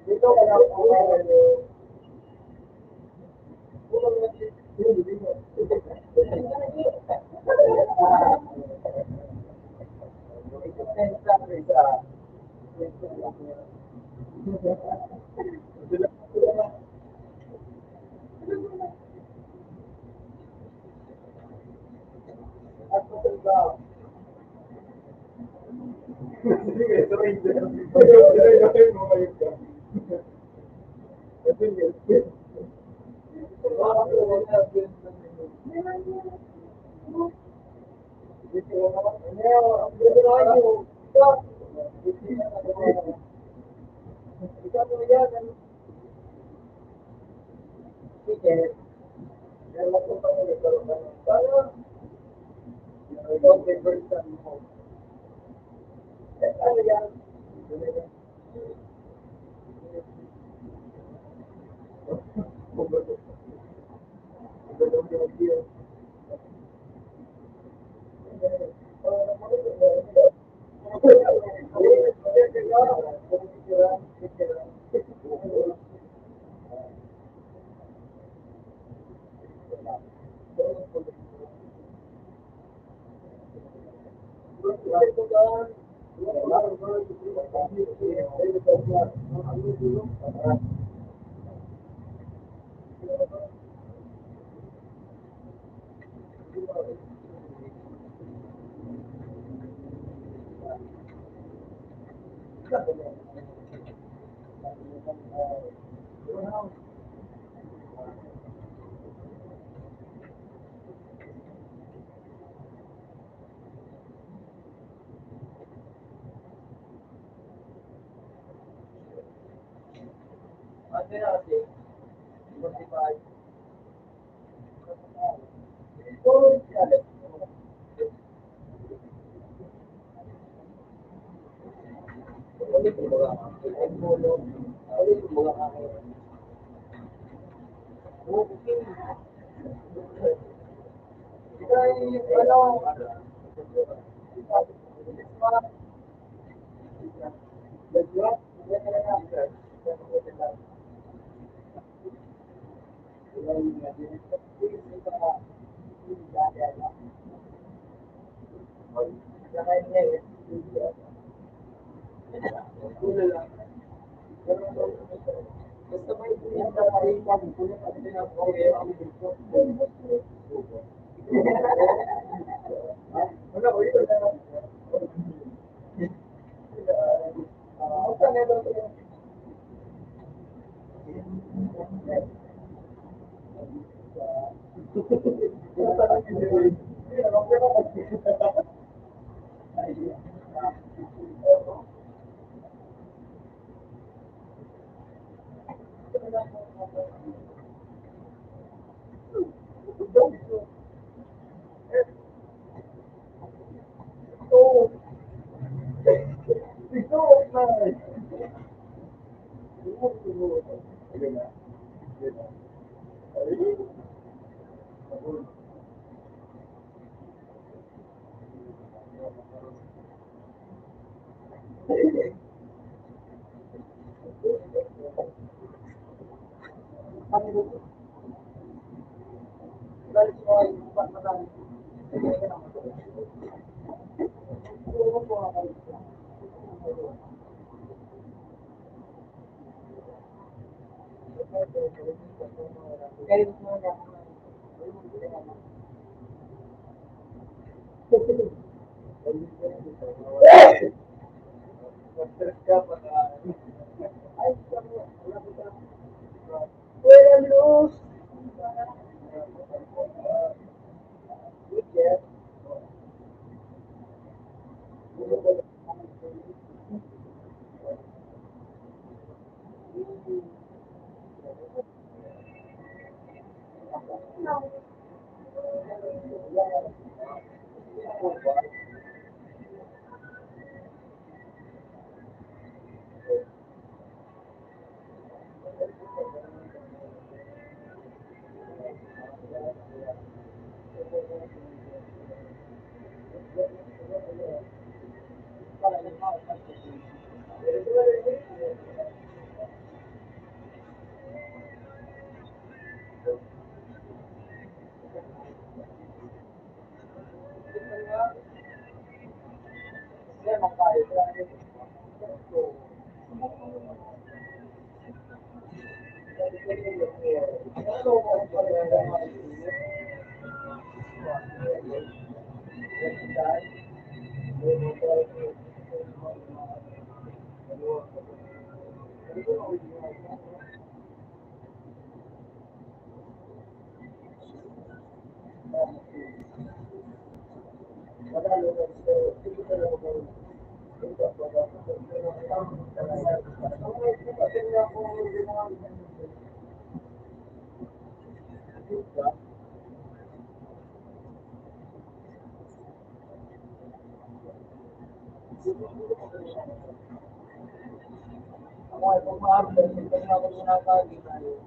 D: Dito wala po.
B: Ano na kasi? 45. Ulit yung mga ay polo. Ulit yung mga okay. Ito yung basta may punya na rin kami, punya na rin ako. Ano ko yun? naman tayo. Ako ay kung maaari, hindi na ako ginagawa tayo.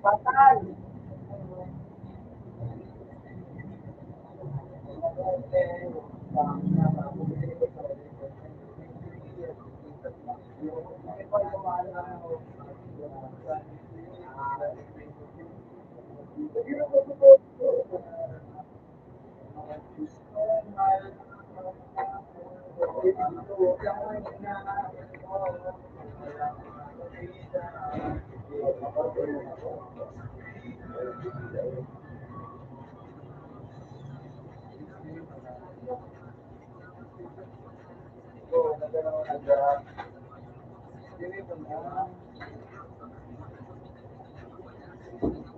B: Patay!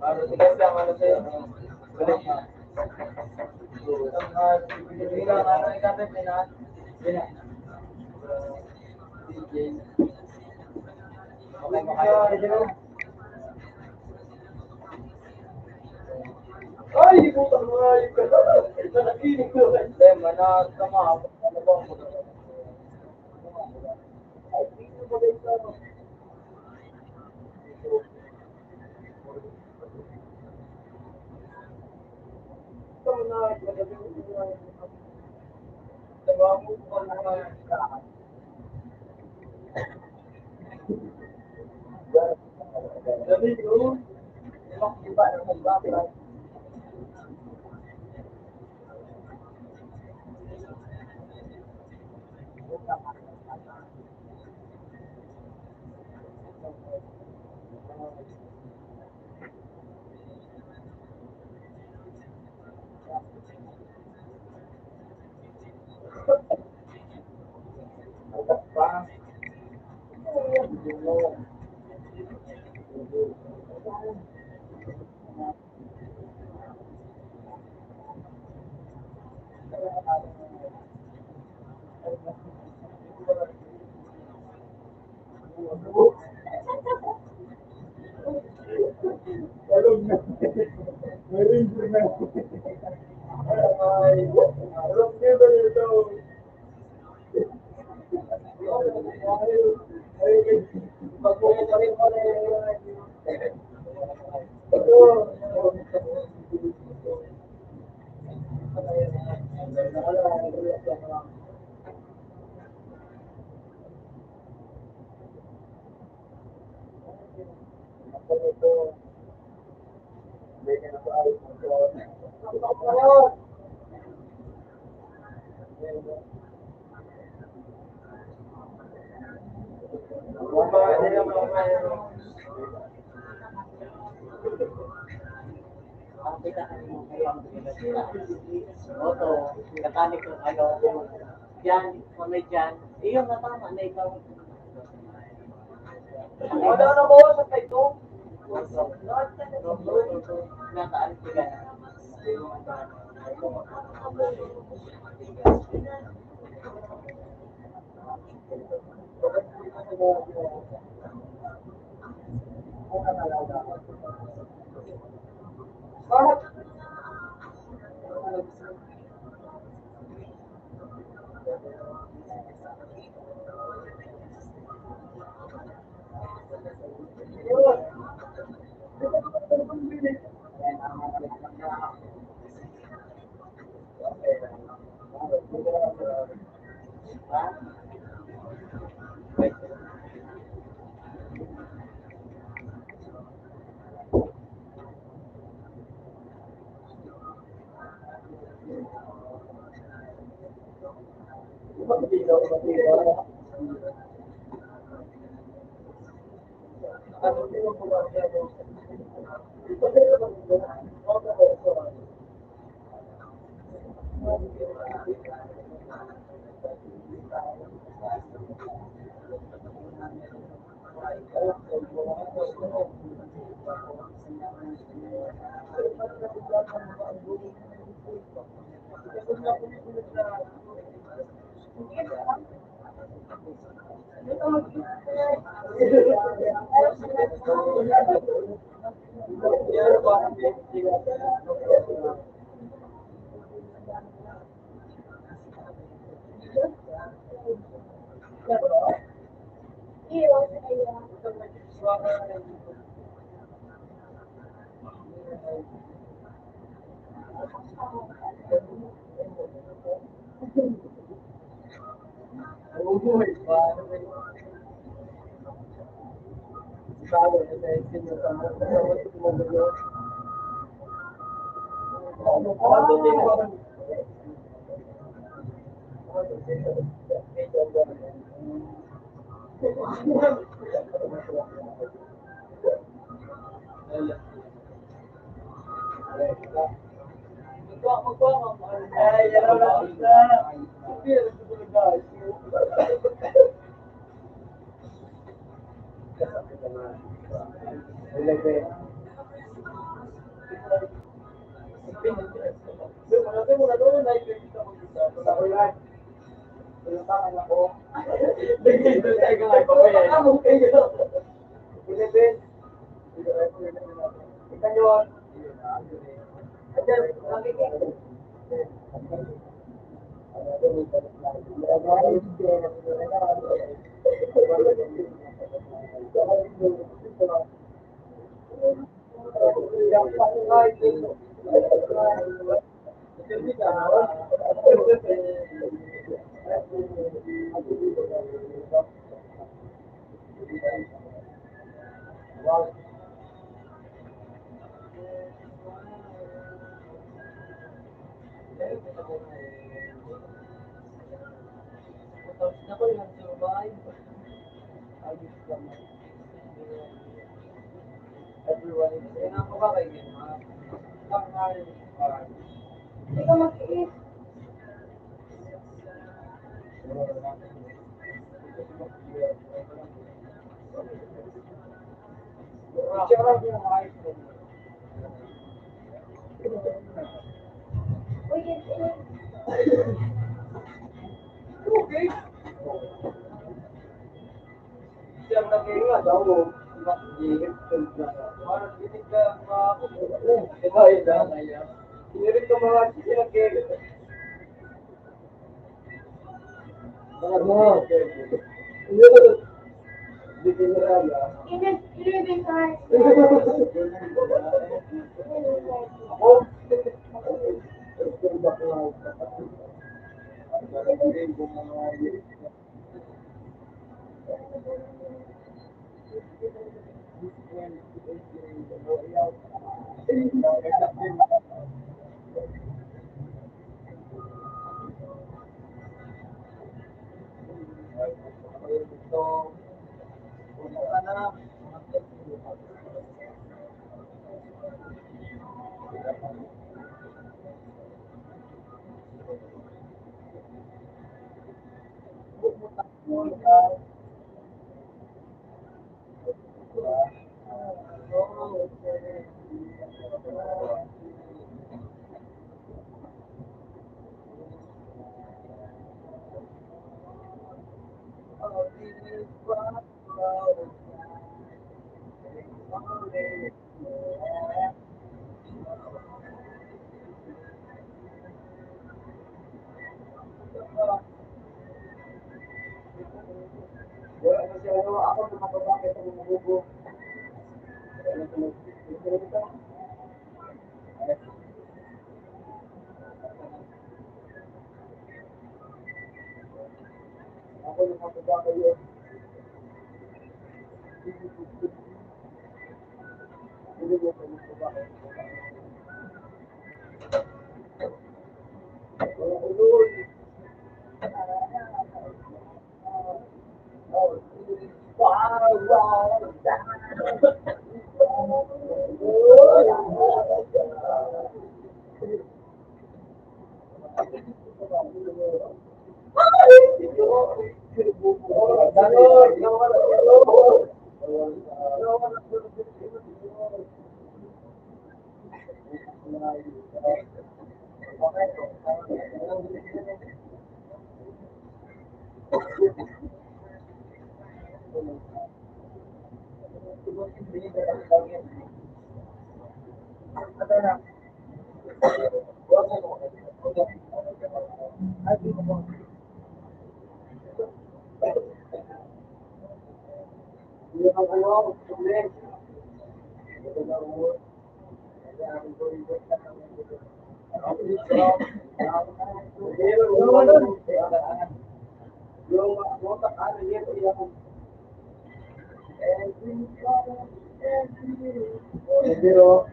B: Baru tiga jam ada saya. Balik. Bilang anak ikan minat. Minat. Oke, makanya. Ay, puta madre. Están aquí, no. Mana sama. Ano ba? Ay, hindi mo dito. Ito na, trabaho ko na. Dami yun. Iba na kung bakit. Pa. Alam na. Meron na. Ay, alam niyo ba ito? Ang kita mo Oto, katalik ko ano, yan, kung may dyan, yung natama na ikaw. Ano na ko sa kaito? Nataan ko yan. Umuwi pa. Sabi, ito yung sa mga
A: Hindi ka mag-iis. Uy,
B: Siya nag-iinga daw. Inirin ko mga sinagkiri.
A: Living hard.
D: Pero,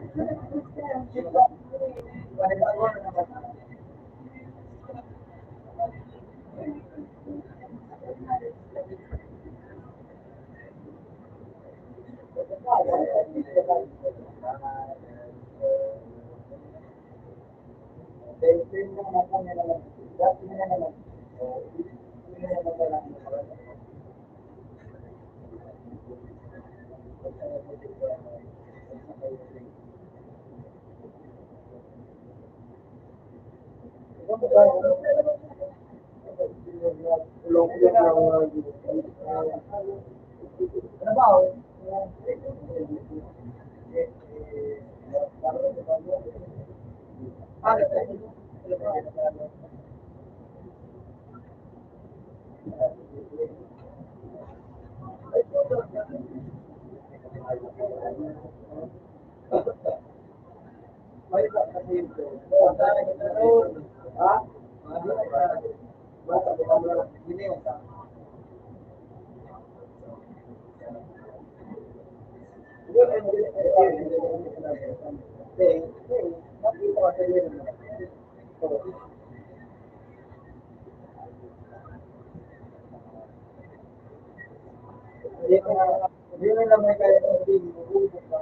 D: hindi na lang may kaya hindi bububog ka.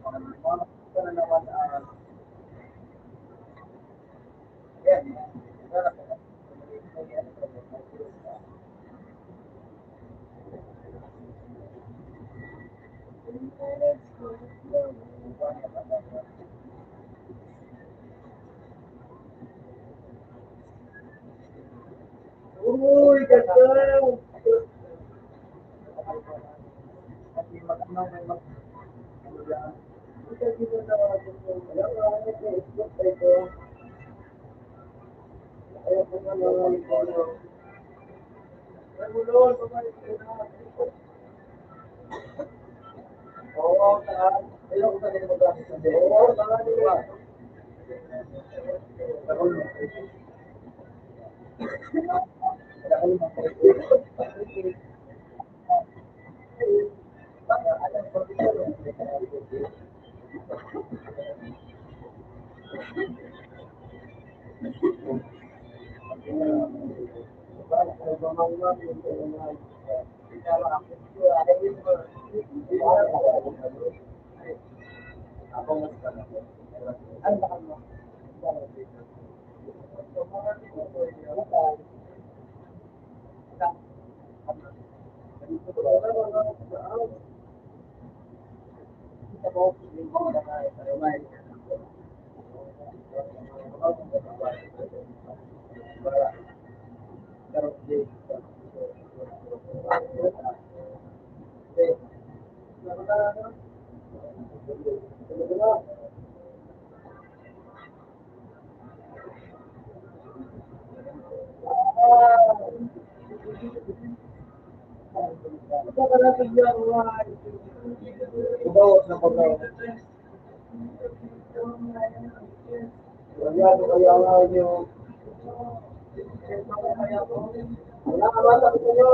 D: Mga na naman yan. Uy, ganda! Bawas na pagkakas. Kaya nga yung wala ka ba sa inyo?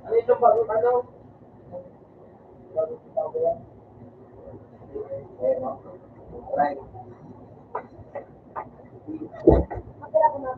B: Ano yung bago ano? Bago tawag yan? Right.
A: Kapira ko na.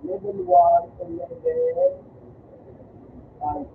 B: Level 1 to level 5.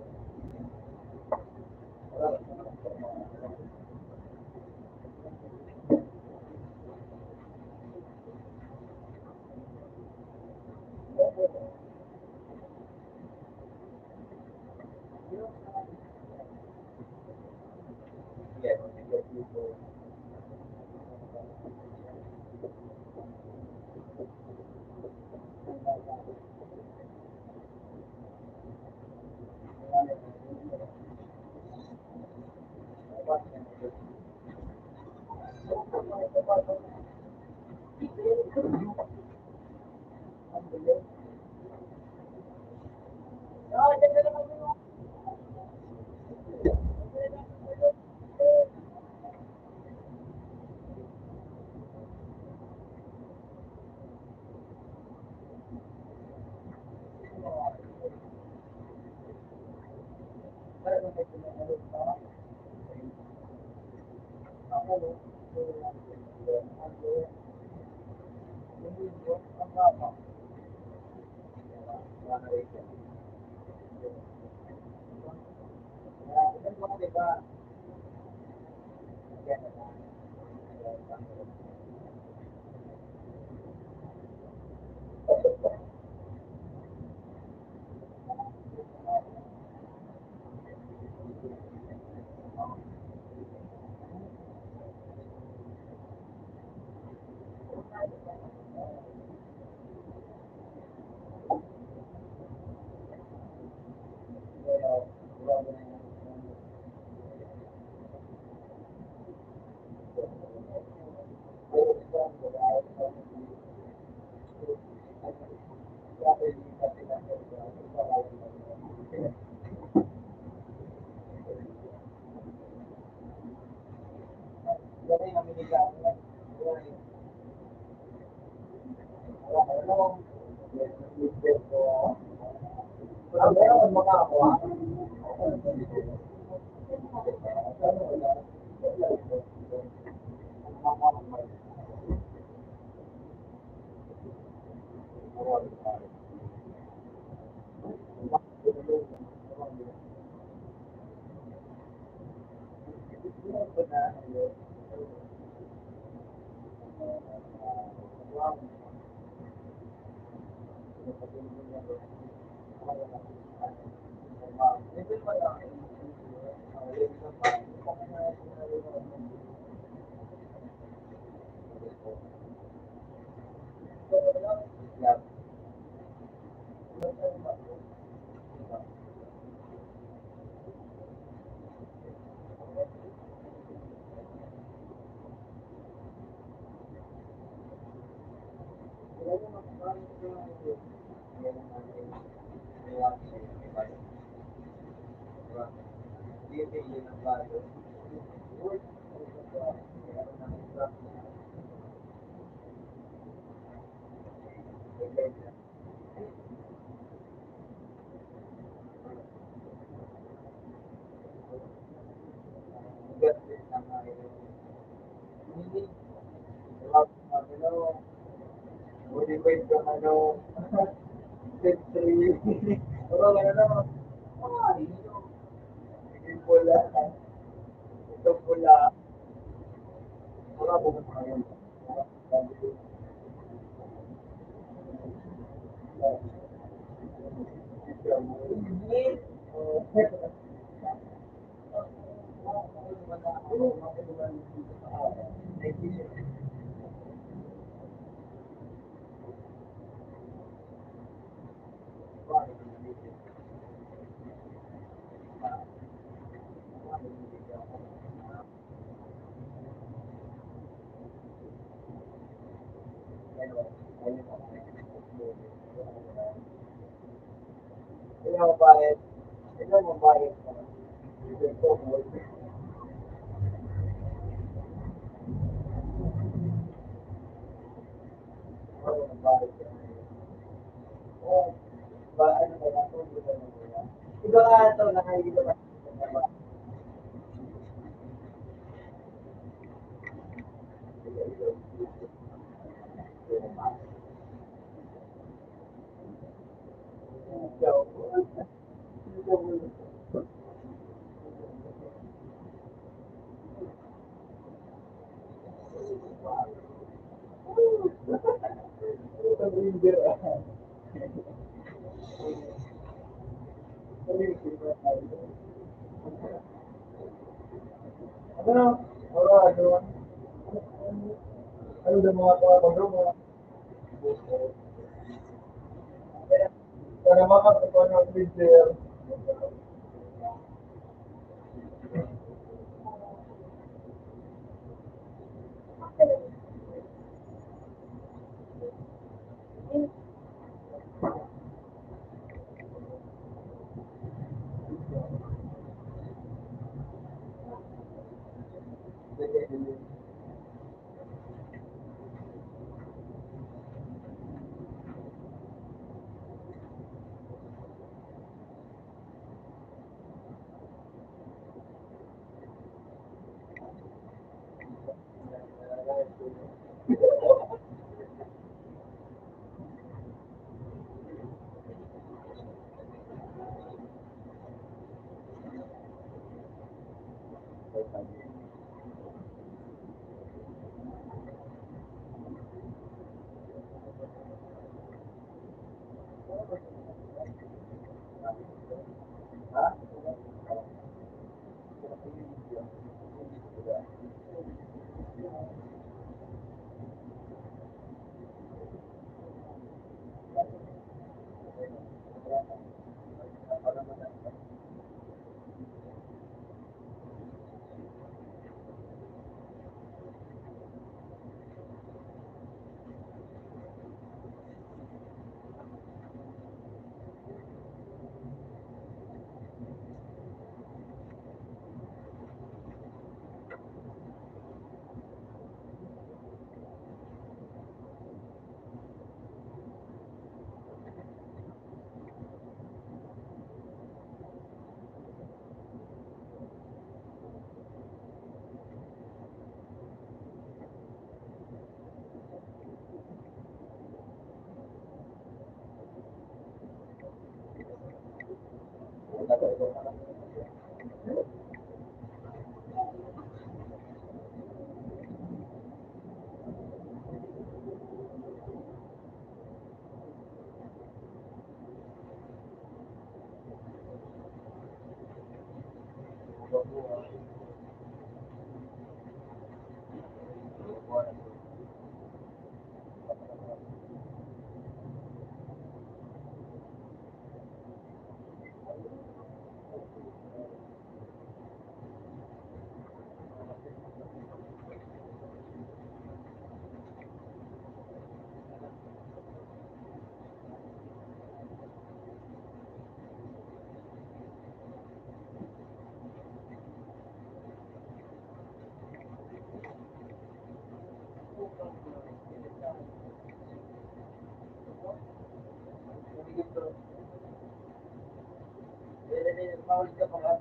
B: Mahuli ka pa nga.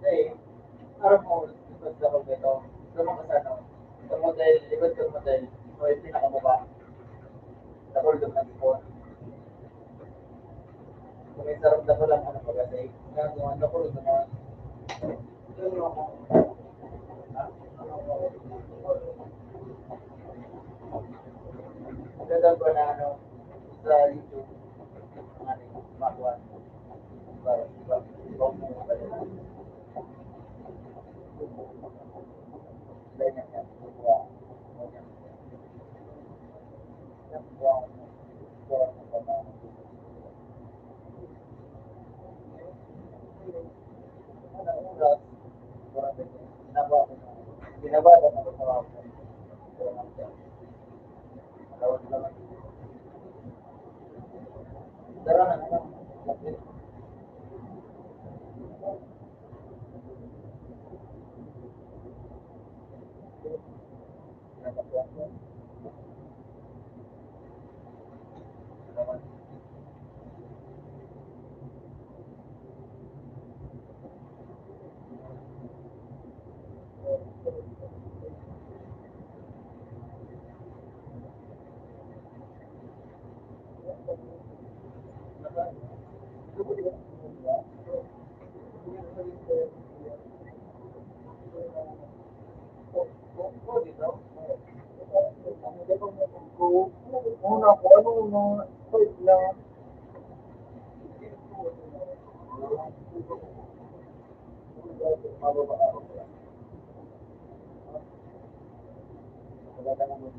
B: Eh, harap mo, likod ako dito. Sama ka sa ano, sa model, likod ka model, o yung pinakamaba. Nakulog na ipon. Kung may sarap na ko lang ano pa kasi, nagawa, nakulog naman. Yun ako. Magandang ko na ano, sa YouTube, ang ating makuha. Para, iba mo ba nila? Ganyan yan. Buwa. Ganyan. Yan, buwa. Buwa. Buwa. Ginaba ko na sa mga Dara na naman. Una ko, ano mga wait lang. Mababa ako. Talaga naman.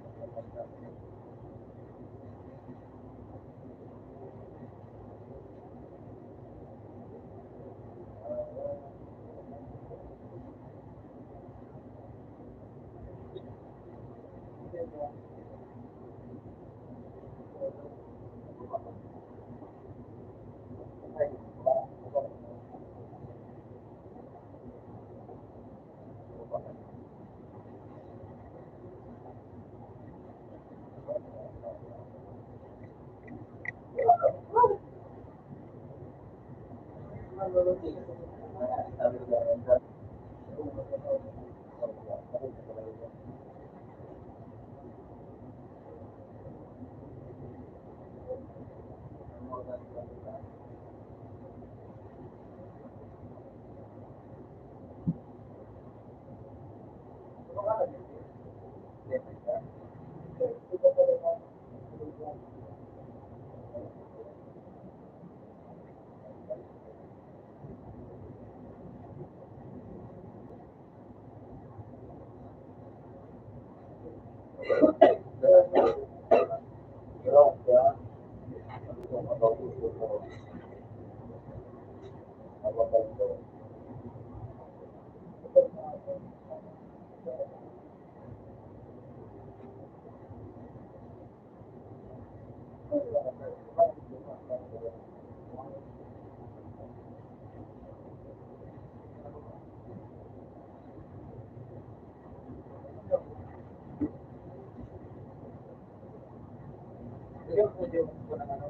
D: medyo ko ng ano,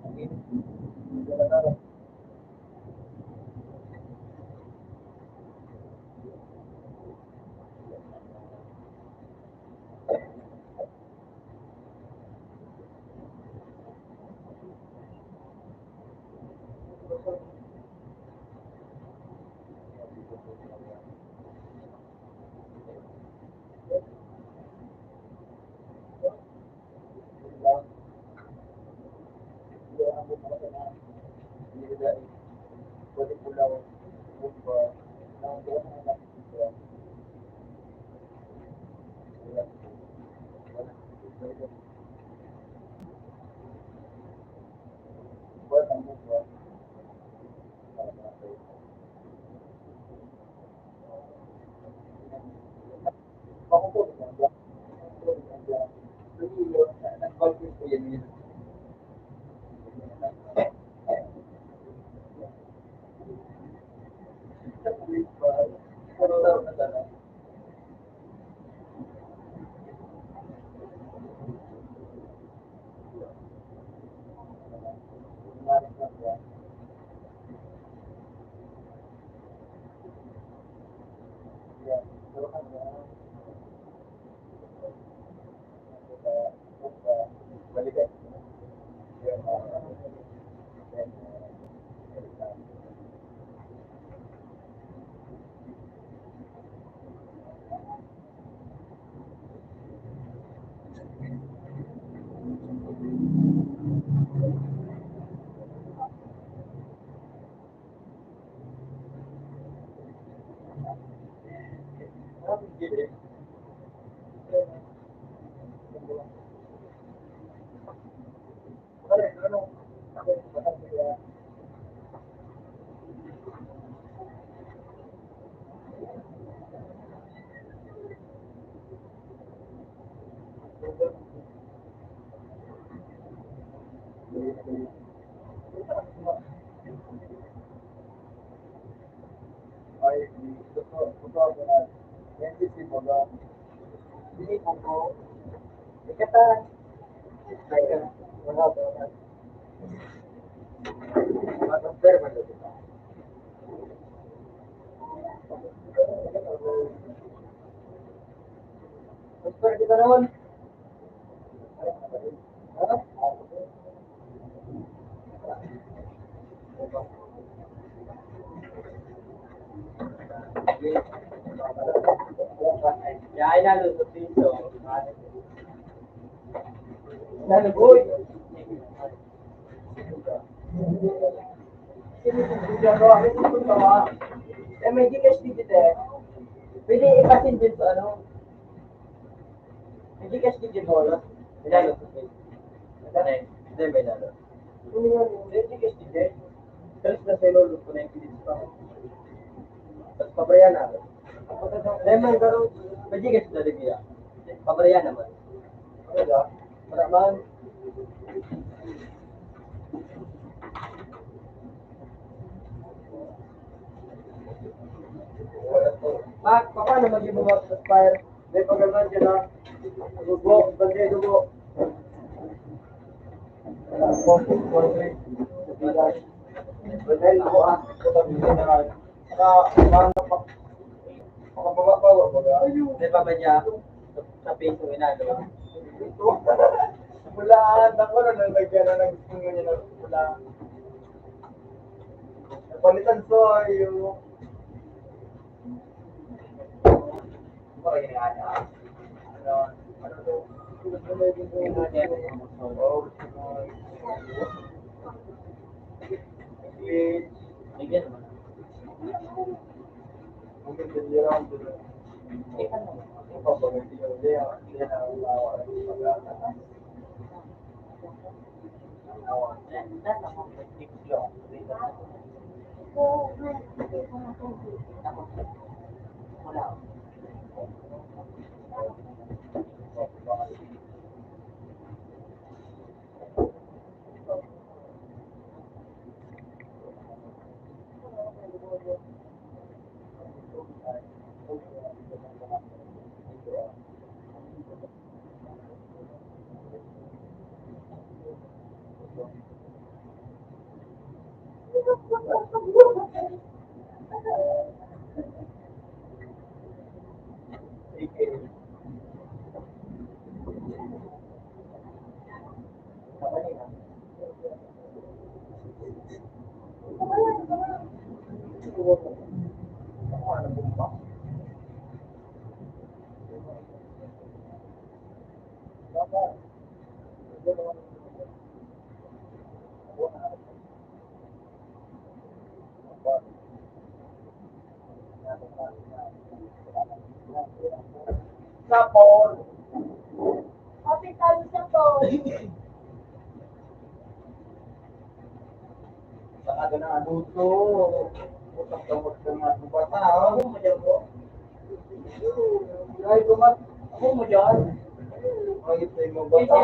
D: ang init. Talaga. Ako po, nag-confuse ko yan. Ay, gusto ko na. Yan si Moga. Hindi ko. Ikatan. Ay, wala ba? Mag-compare ba ito? Compare kita naman. Ha?
B: Kaya ay nalusot dito.
D: Nalagoy.
B: Eh, may Gcash digit eh. Pwede ipasin din sa ano? May Gcash digit mo, no? May nalusot dito. Hindi, may nalusot.
D: Ano yan?
B: May Gcash digit. Terus na sa lolo ko na yung pilis pa. Tapos pabrayan na. Lemon garo, may Gcash na rin niya. Pabrayan naman.
D: Wala.
B: Maraman. Mak, paano maging mga aspire?
D: May pagkaman dyan na. Dugo. Bantay dugo. Bantay dugo ah. Makababa pa.
B: Di ba ba niya sa piso inalo?
D: Mulaan. Ako na nalagyan na nagsisingo niya ng mulaan. Napalitan so yung...
B: Bakit ginagawa?
D: Ano to? Gusto mo yung Oo, gusto mo. English.
B: Bigyan naman.
D: Ang ganda niya lang dito.
B: Ikan mo.
D: Ang papaganti yung dia. Dia na ang lawa ng pag-asa.
B: Nasa mo, may kilo. Wala.
C: Sige. Sa kanina. Ano ba? Sapon.
A: Kapit tayo sa to.
C: Saka ka na anuto. Utang damot ka nga ng bata. Ako mo dyan po. Ay, dumat. Ako mo dyan. Ay, ito yung bata.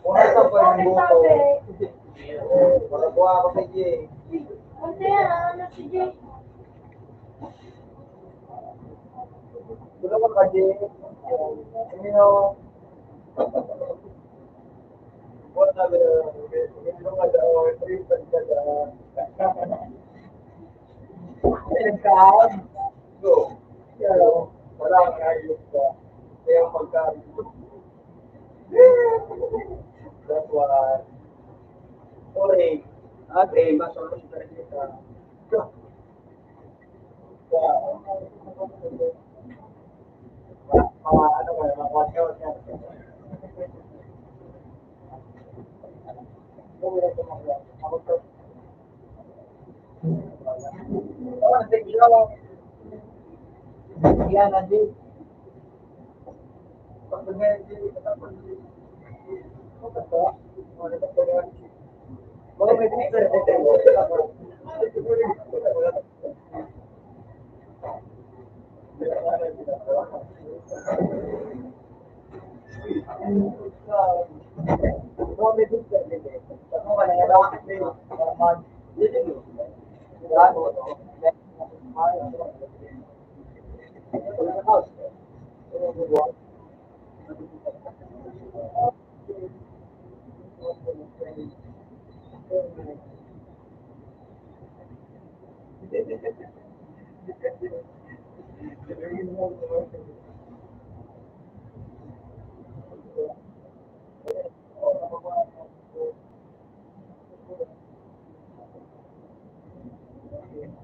C: Una sa po yung buto. Wala po ako sa Jay.
A: Ano yan? Ano si Jay?
C: Wala ka Jay. Ano? What are the Go. Wala kang ayos ka. Kaya pagkain. That's why. Sorry. Okay, masarap si Teresa. Ano ba, mga workout yan. Yan, Andy.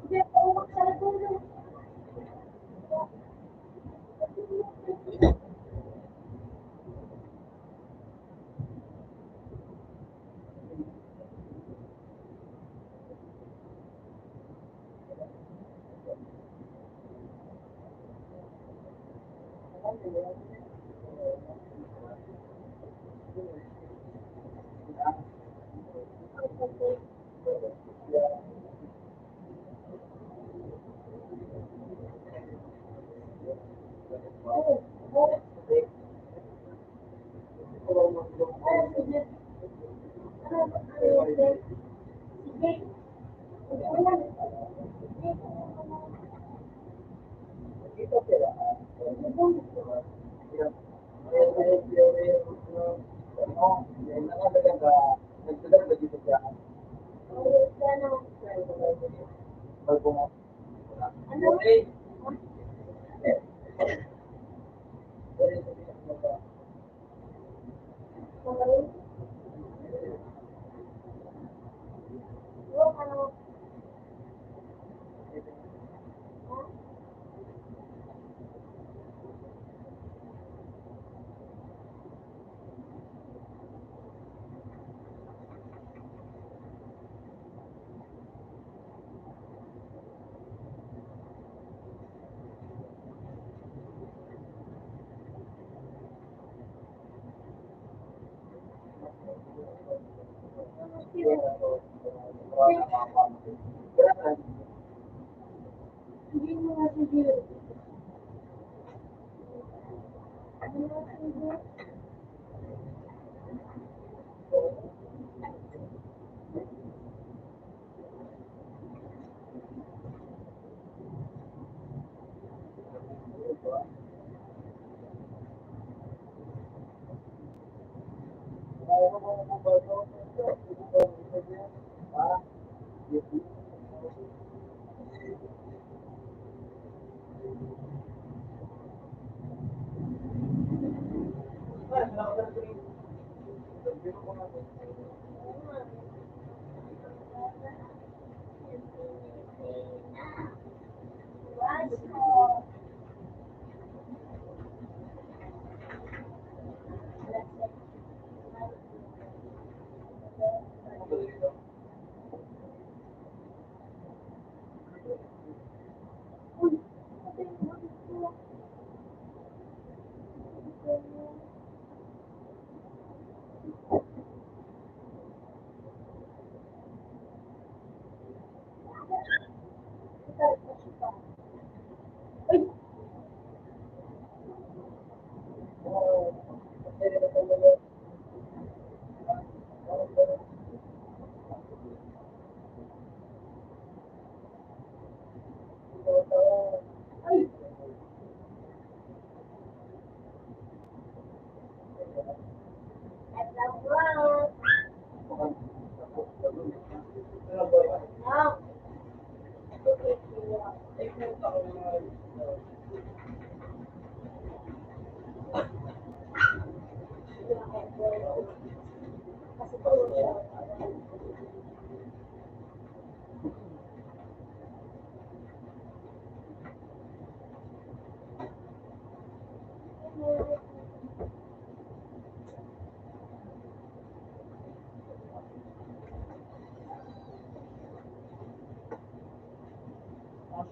A: Hindi ako magsalita. Hindi mo nga siguro.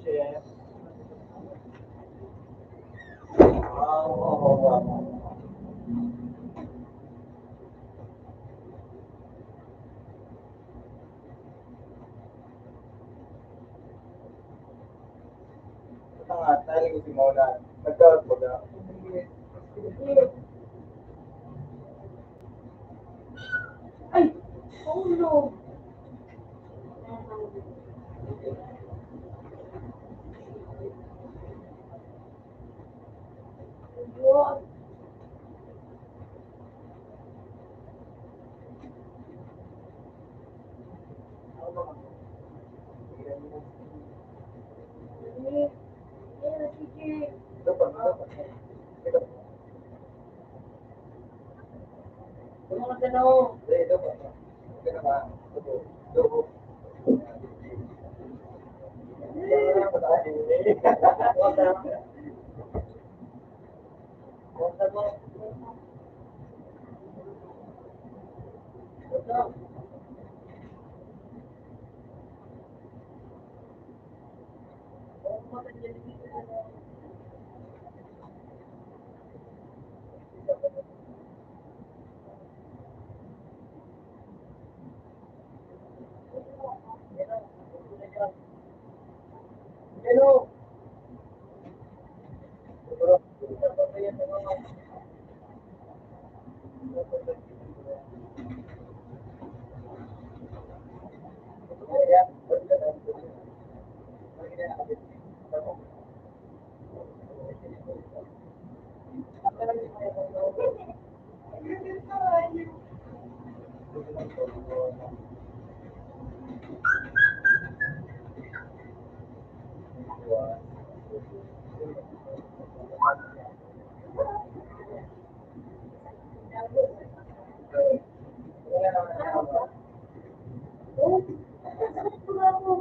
C: Chef. Wow. Ito nga, tayo ko si Mona. Nagkawag mo na.
A: Ay! Oh no! What? Sige.
C: Ito pa, ito pa. Ito pa.
B: Yung mga tanong,
C: Ito pa. Ito pa. Ito. Ito.
B: kung mo, ito, kung matagyan dito na hello,
A: Oh, sakit ko nga ako.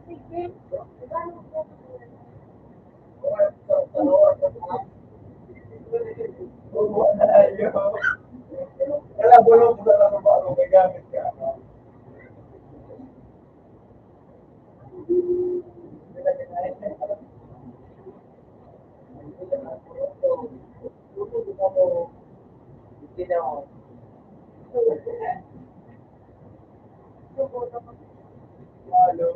A: Sige. Gano'n po?
C: Kaya bulong mo na lang ang bago may gamit ka. Halo.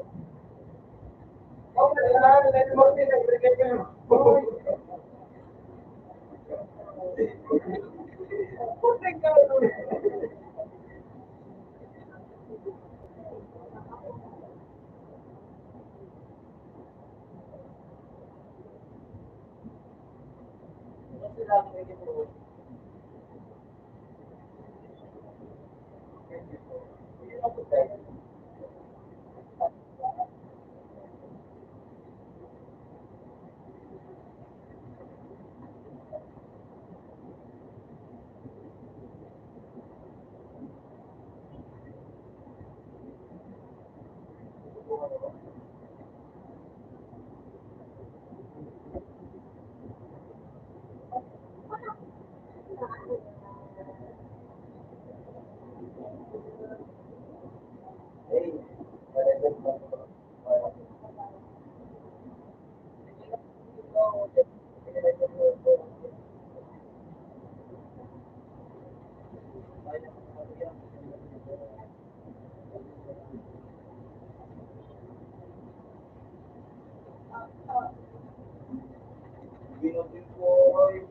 C: Oh, kailangan na yung mga pinagbigay ko. Puting ka.
B: Kasi lang may ito. Yun ang putek. Eh, talagang Binutin ko yung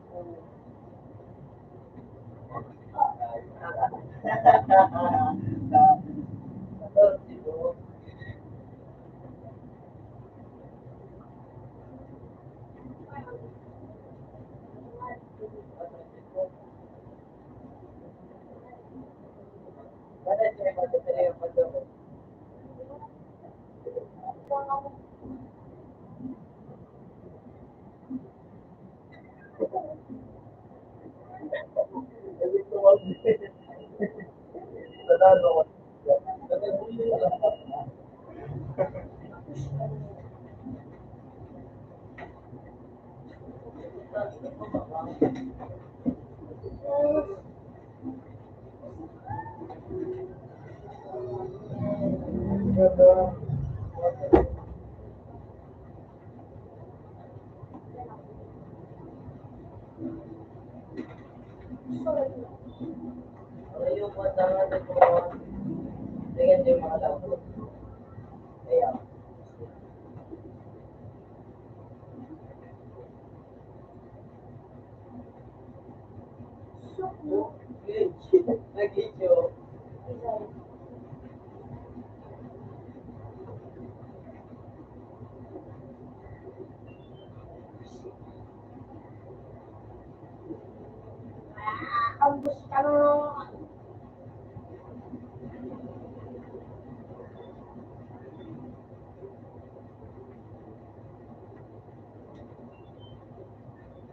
B: yung mga tingin yung mga labo. Kaya, nag-video.
A: Ang gusto ka na.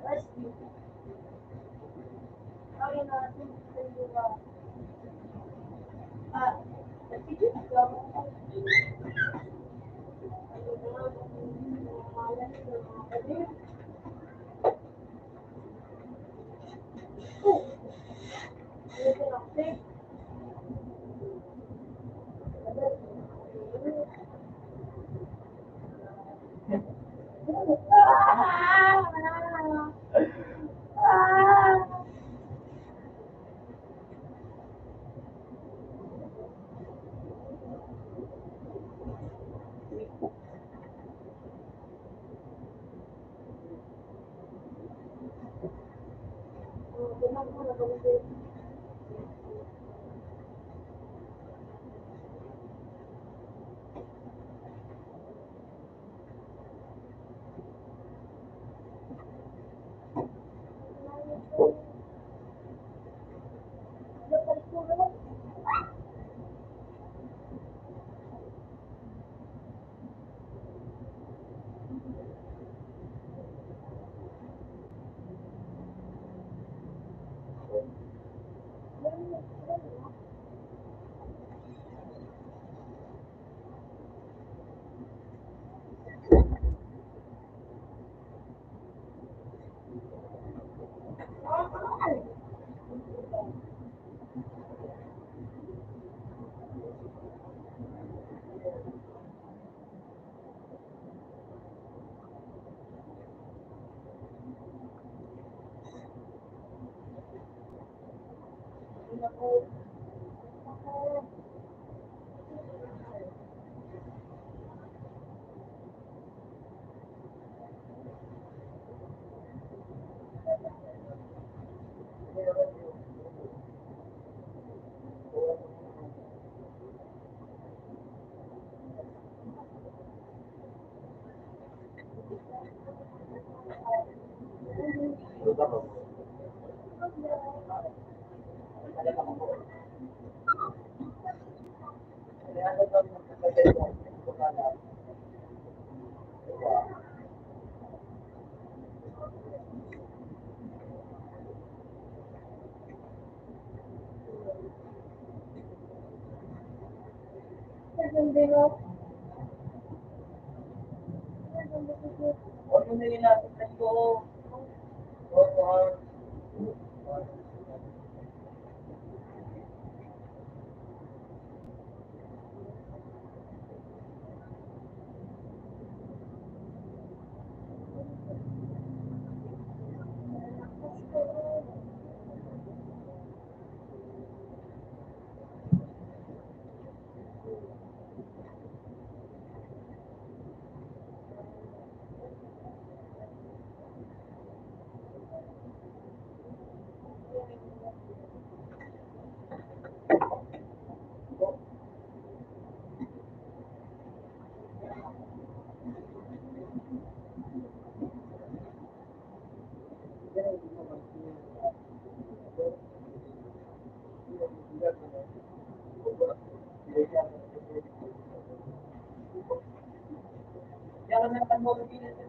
A: Ay, natin. Ah, sige.
B: Huwag mo nila natin ko. Oo, kaya naman mo din sa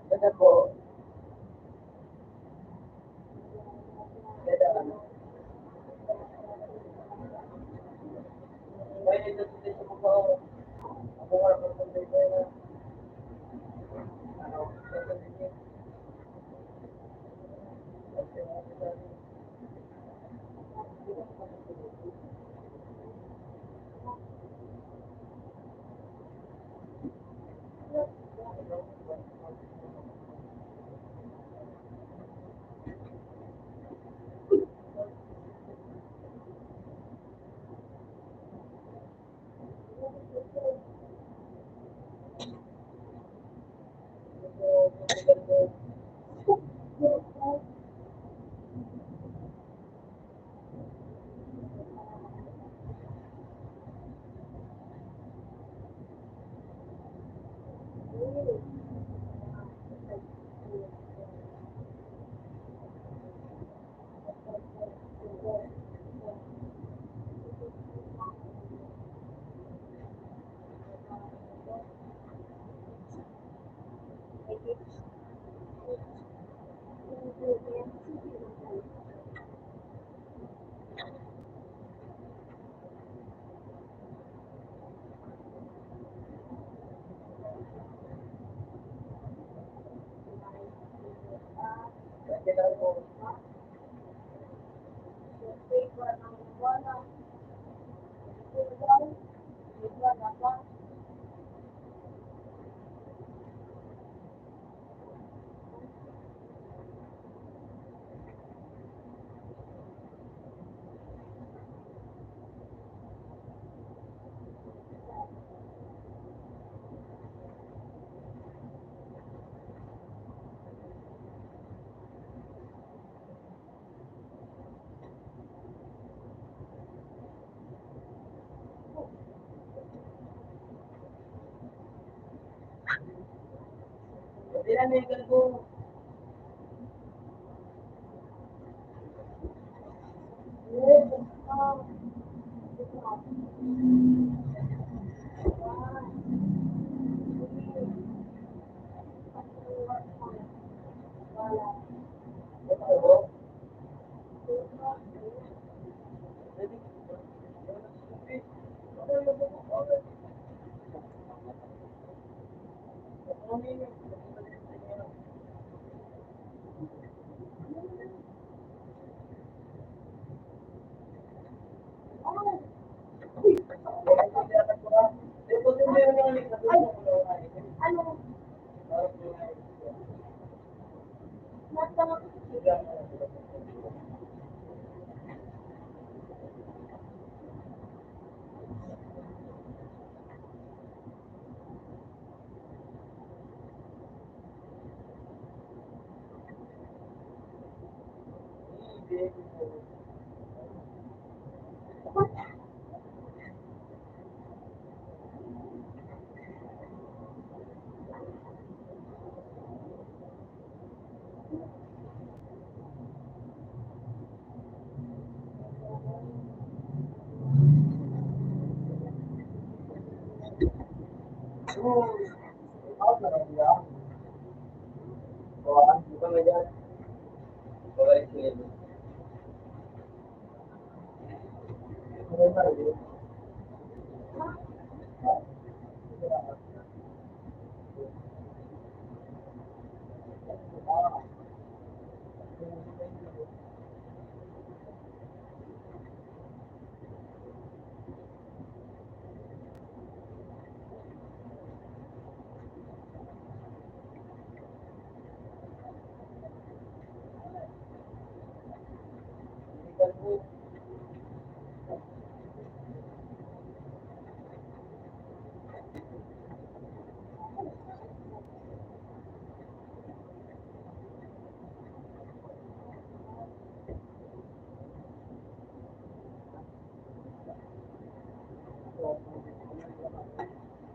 B: Ganda po. Ganda ano. Pwede dito dito mo po. Ako nga po po dito na. Ano? Bilang may galbo.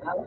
A: Ano?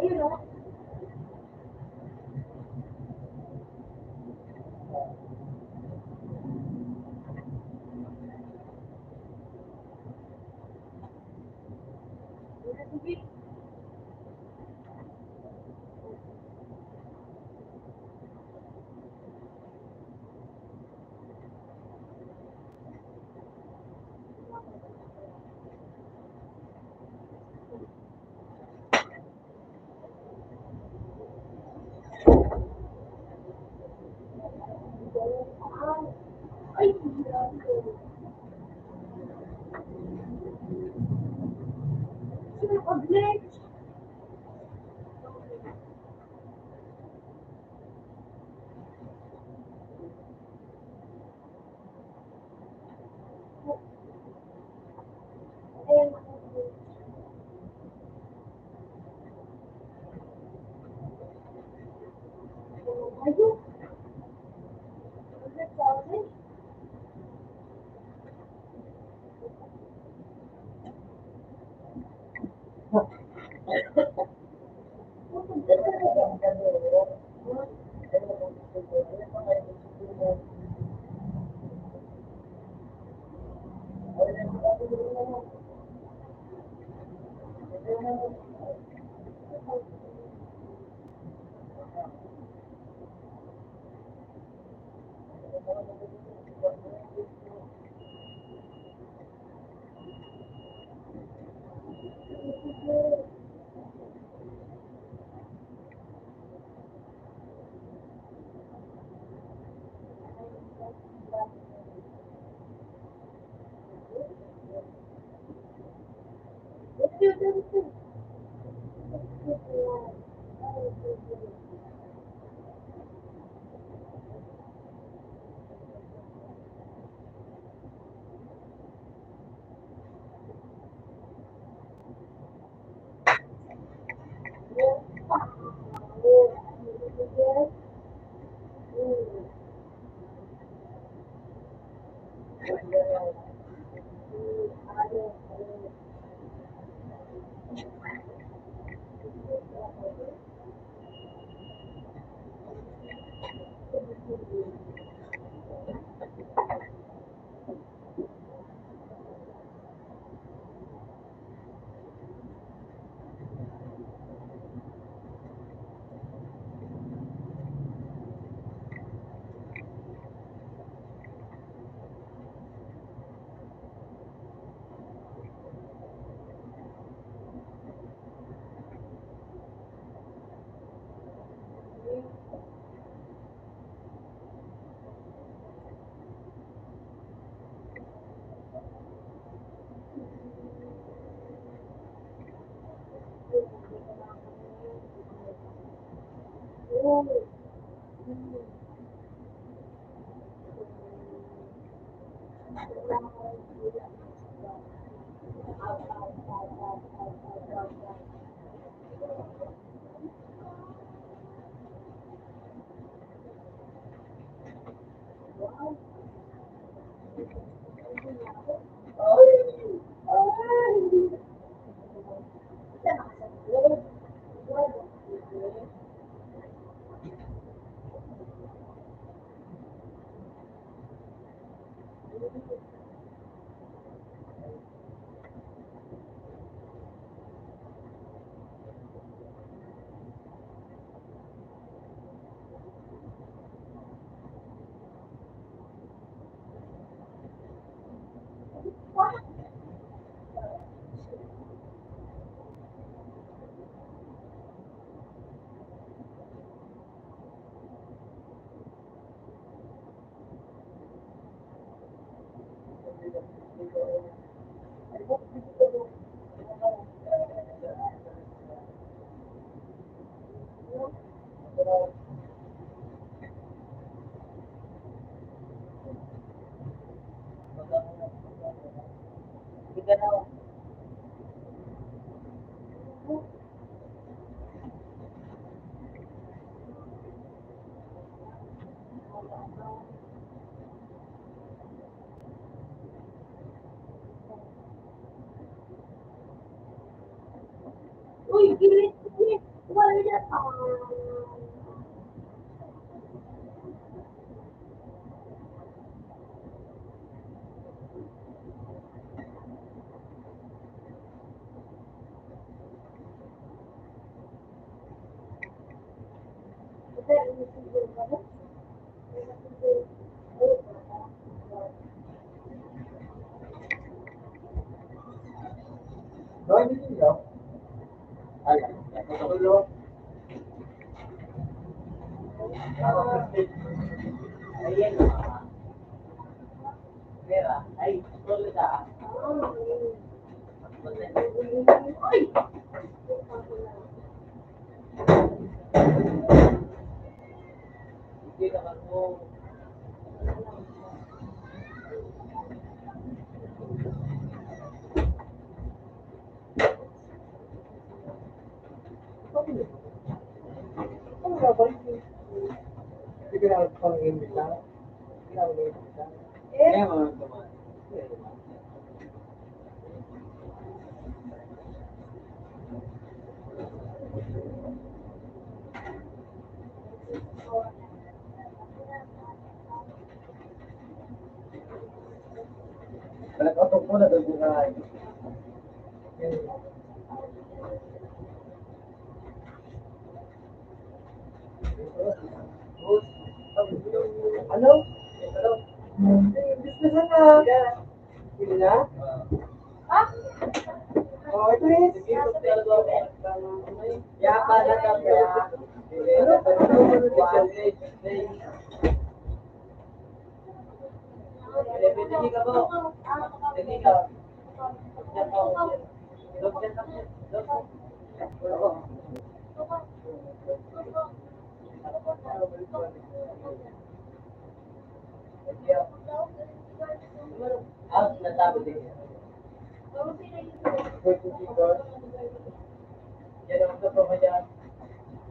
A: Ayun o. Ayun. 100,000. Uy, gilit, gilit. Wala pa.
D: Gawin niyo niyo. Ay, ito ulo.
B: Ayan. Pera. Ay, tuloy ka.
A: Ay!
B: Hindi naman mo.
D: Ano nga ba yun? ginagawa ko ng imit lang. Ginagawa ng imit lang.
B: Kaya mga tumahan. Nagkatok mo na doon ka.
D: Ano? Business na. Hindi na? Oh, ito is.
B: Yapa na kami. Hindi ka po. Hindi ka. Ah, natabi din. Yan ang gusto ko dyan.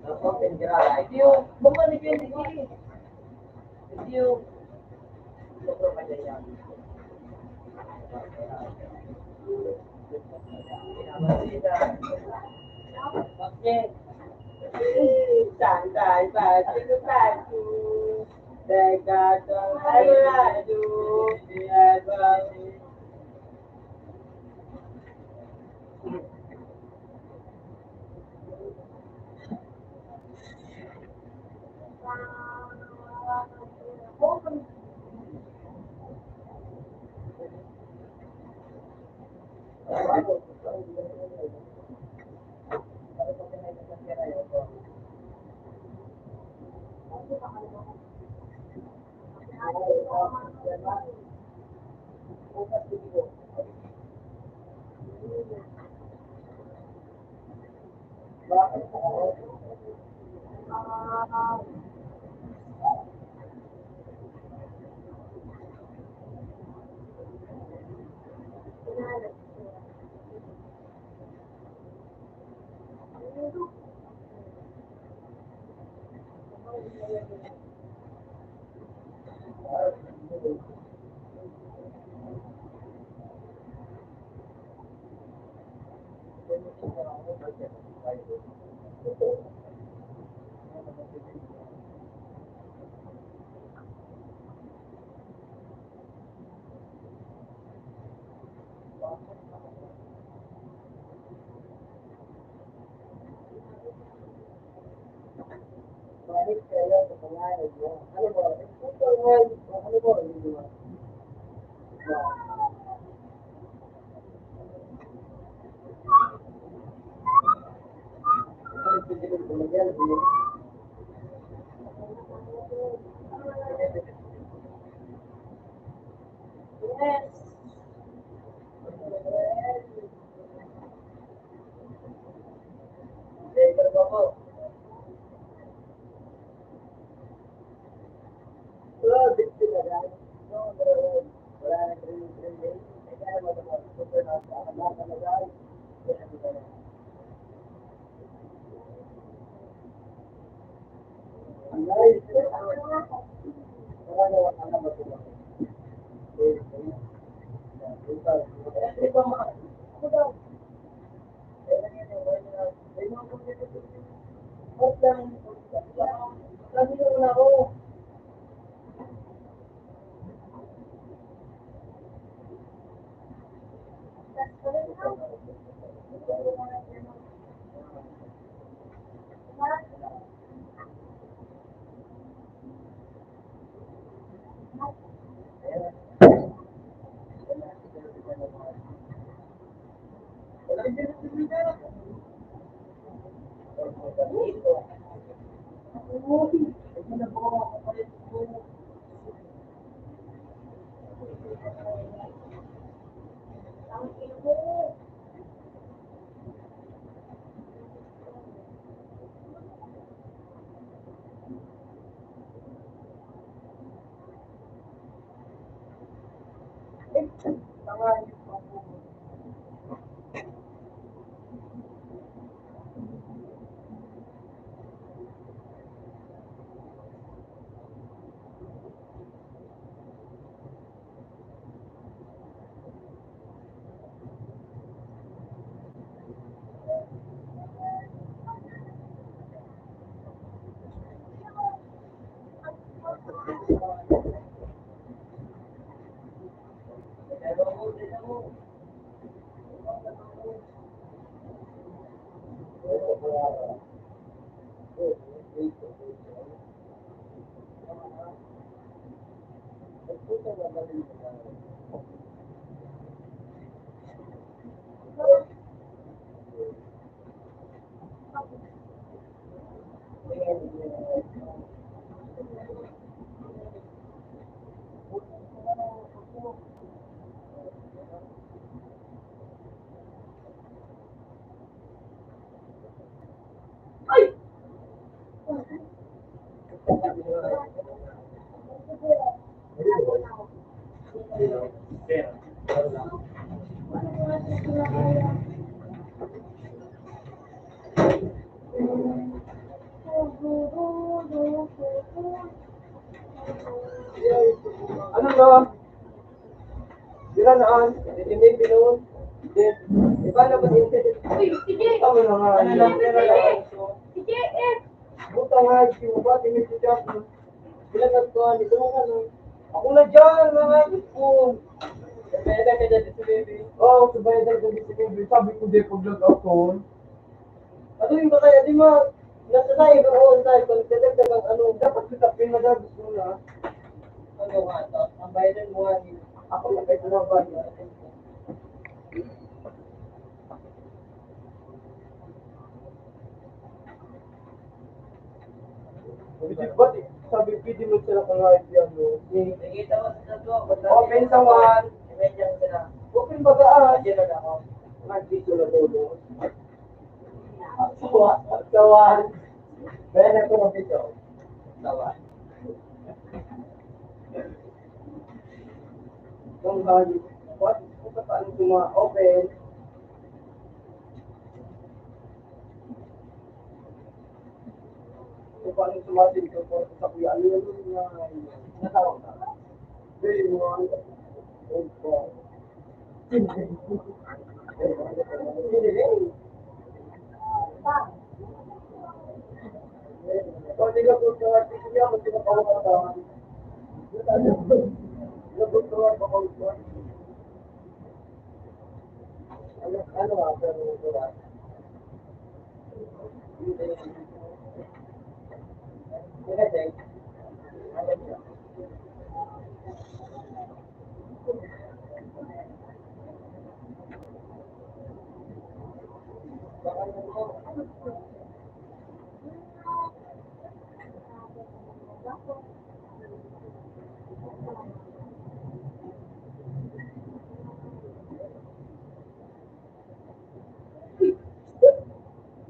B: Ako, pinagirala. Ito yung, bumalik yun, hindi. Ito yung, gusto ko dyan yan. Bakit? Santai, baju, baju. Dekat baju, biar baju. Balik kayo sa pangalan mo. Ano ba? Ito nga, ano ba? Yes. Later ba po? Dito na lang. Wala na training. Kaya mo naman. Super na sa anak na lang. Nice. Wala na wala na ba ito? Ito mga. Ako daw. Lagi na ako.
C: Pera.
D: Ano to? Sira naan? Didinig, binuon? Hindi. Iba na ba din?
A: Uy, sige!
D: Tama na nga.
B: Ano lang, pera lang.
A: Si JF!
D: Buta nga, si ba, tingin si Jack. Sila nagkuhan, dito mo ano. Ako na dyan, mga ipon.
B: Pera ka dyan sa baby.
D: Oo, sabay na kung gusto ko. Sabi ko di pag-log out ko. Ano yung ba kaya, di ba? Nasa tayo doon tayo, kung talagang ang ano, dapat kita pinagagos mo na.
B: Ano nga ito? Ang bayaran mo nga ni
D: Ako na kayo na ba? Sabi, pwede mo sila kang yan, no?
B: nakita mo sa to.
D: Open sa one.
B: Medyo sila.
D: Open ba saan?
B: Medyo na ako.
D: Nag-dito na todo. Sa one. Kaya na ito ng video.
B: Tawa.
D: Yung hagi. What? Kung paano open. Kung paano sumasin ko po sa kuya. Ano yung natawag na? Very one. Kung hindi ka po sa artikelya, kung tinapawag ka, nabutuan pa kung ano nga, pero wala.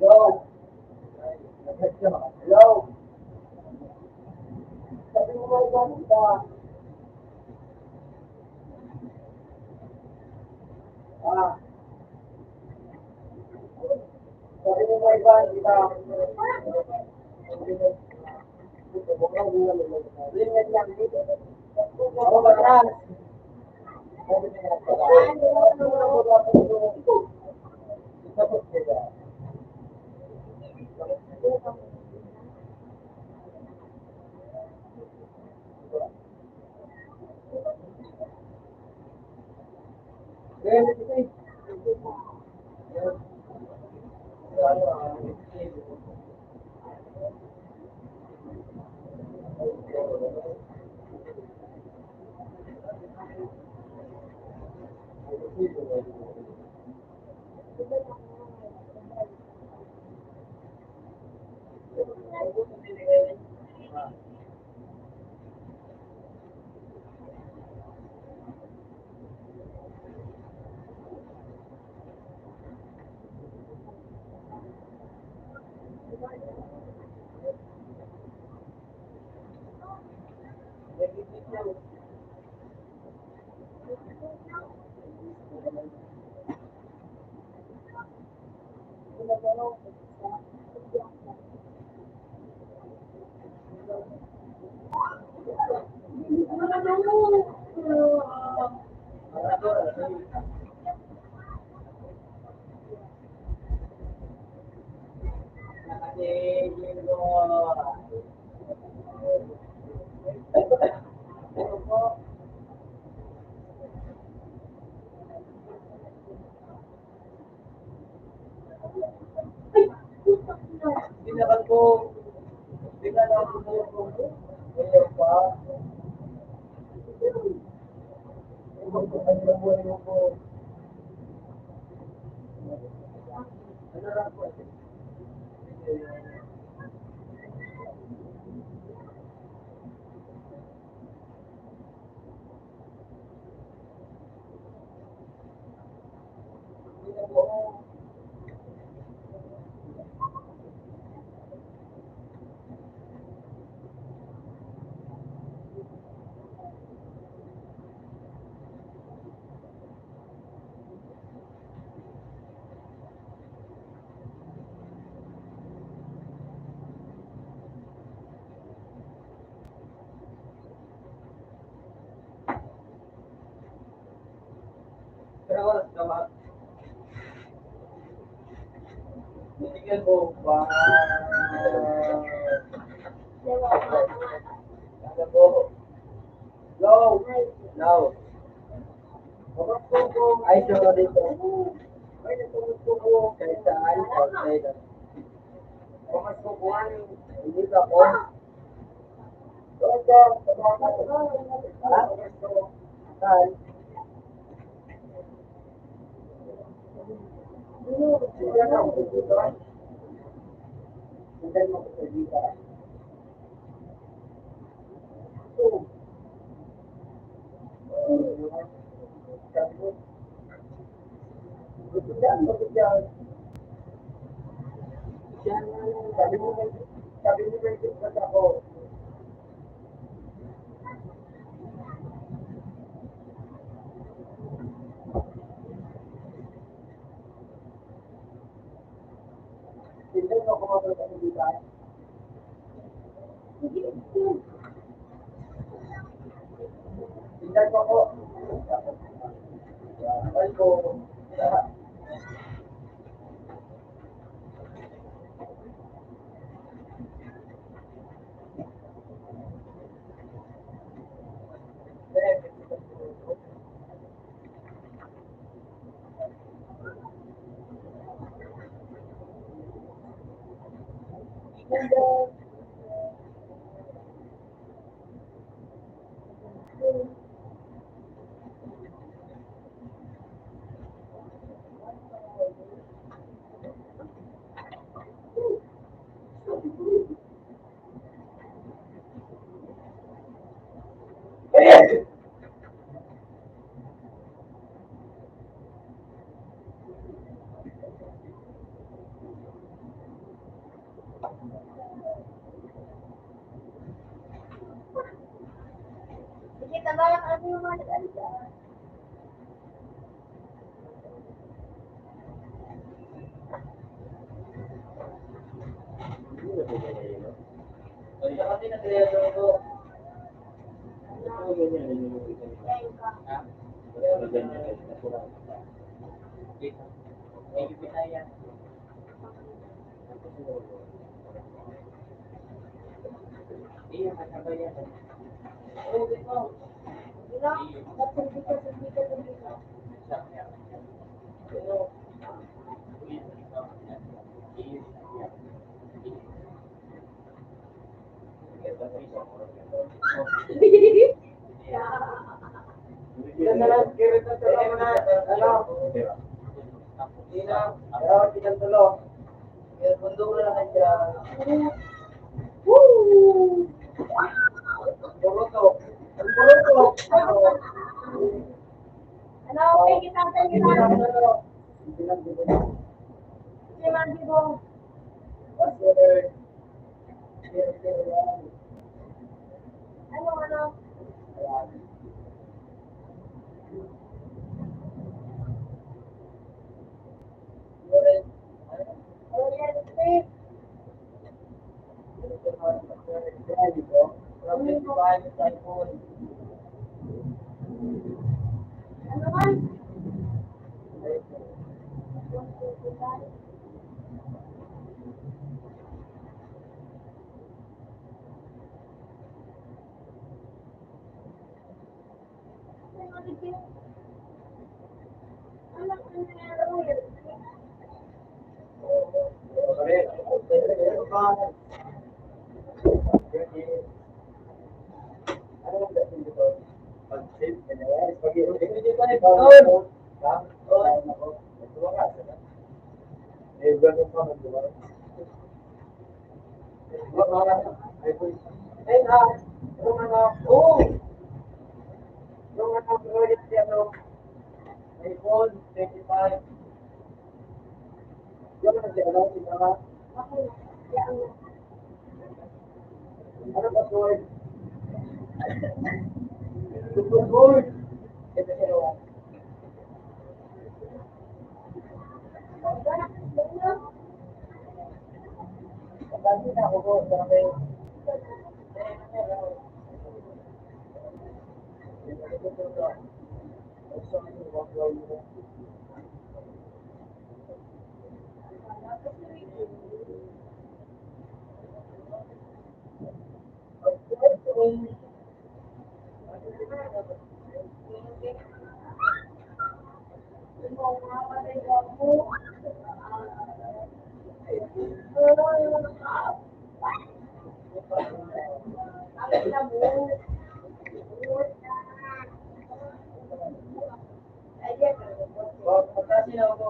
D: Yo! Yo! Sabi mo ba yung ka? Ah. Sabi mo ba yung kita? Ako ba yan? Ngayon pa. Ano na buhay mo po? Ano lang po? Pero oras ka ba? Binigyan mo ba? Ano po? Low. Low. Ay, so dito. Ay, natulog po ko. Kahit saan, outside. Bukas po po, hindi ba po? Bukas po. Saan? Tingnan mo ko dito. Tingnan mo ko dito. Sabi mo may business ako. Tingnan mo kung ano sa dito. Tingnan mo ko. Ay ko.
A: Sige, tabaran ano yung mga nag-alisa.
B: Ay, kasi nag-reason ko.
A: Ngayon ka.
B: Ha? Thank you, Pinaya. Iya, kasabay yan. Oo, dito.
A: Ilang? Sundika.
D: Tingnan na lang, kirit na tulo mo na. Ano? Tingnan. Pero, tingnan tulo. Kaya, bundok na lang dyan.
A: Woo!
D: Buruto. Ang buruto.
A: Ano, okay, kita tayo
D: Tingnan
A: kita.
D: tulo. Tingnan tulo.
A: Si Mandy Bong. Ano? Royal State. Ano man?
D: Ano ang dating dito? Pag-save ka na yan.
B: Hindi pa na
D: Ikaw,
B: ito.
D: ha? Ako. Nagduwa ka, sana. Eh, ganun pa, nagduwa. Ay, boy.
B: Ayun ha. Yung ano. Oo. Yung ano. Project niya no. iPhone 25.
D: Yung ano, si Mama.
A: Ako na. Kaya ang
D: Ano ba, boy?
B: Super gold. Ito siya no. Pagkasi na ako ko. Sa akin. Pagkasi na ako.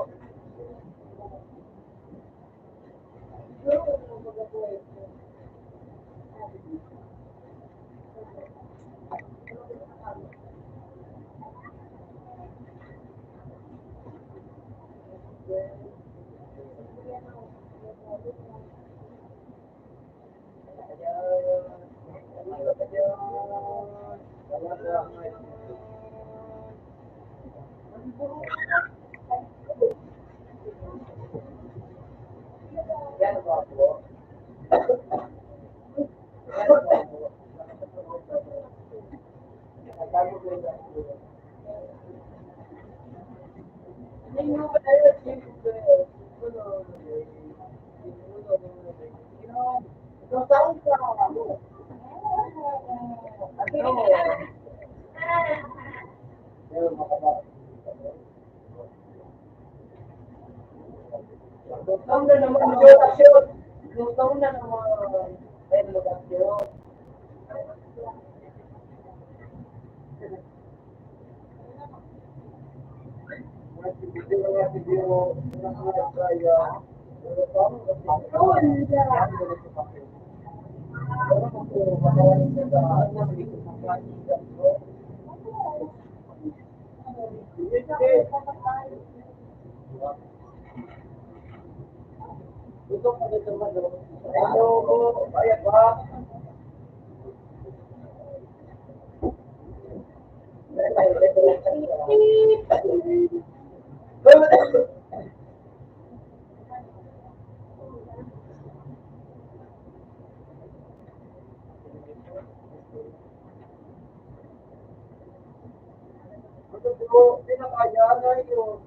B: Yan ba ako? Yan ba ako? Nagbago ko yung ako. Hindi mo ba tayo Isang taon ka. Ano?
D: Pero makabata.
B: Isang taon na naman lokasyon. Isang taon na naman ay lokasyon.
D: Hindi mo nga video na kaya pero paano
B: Ito pa dito ba? Ano ko? Kaya ba? Pinakaya na yun.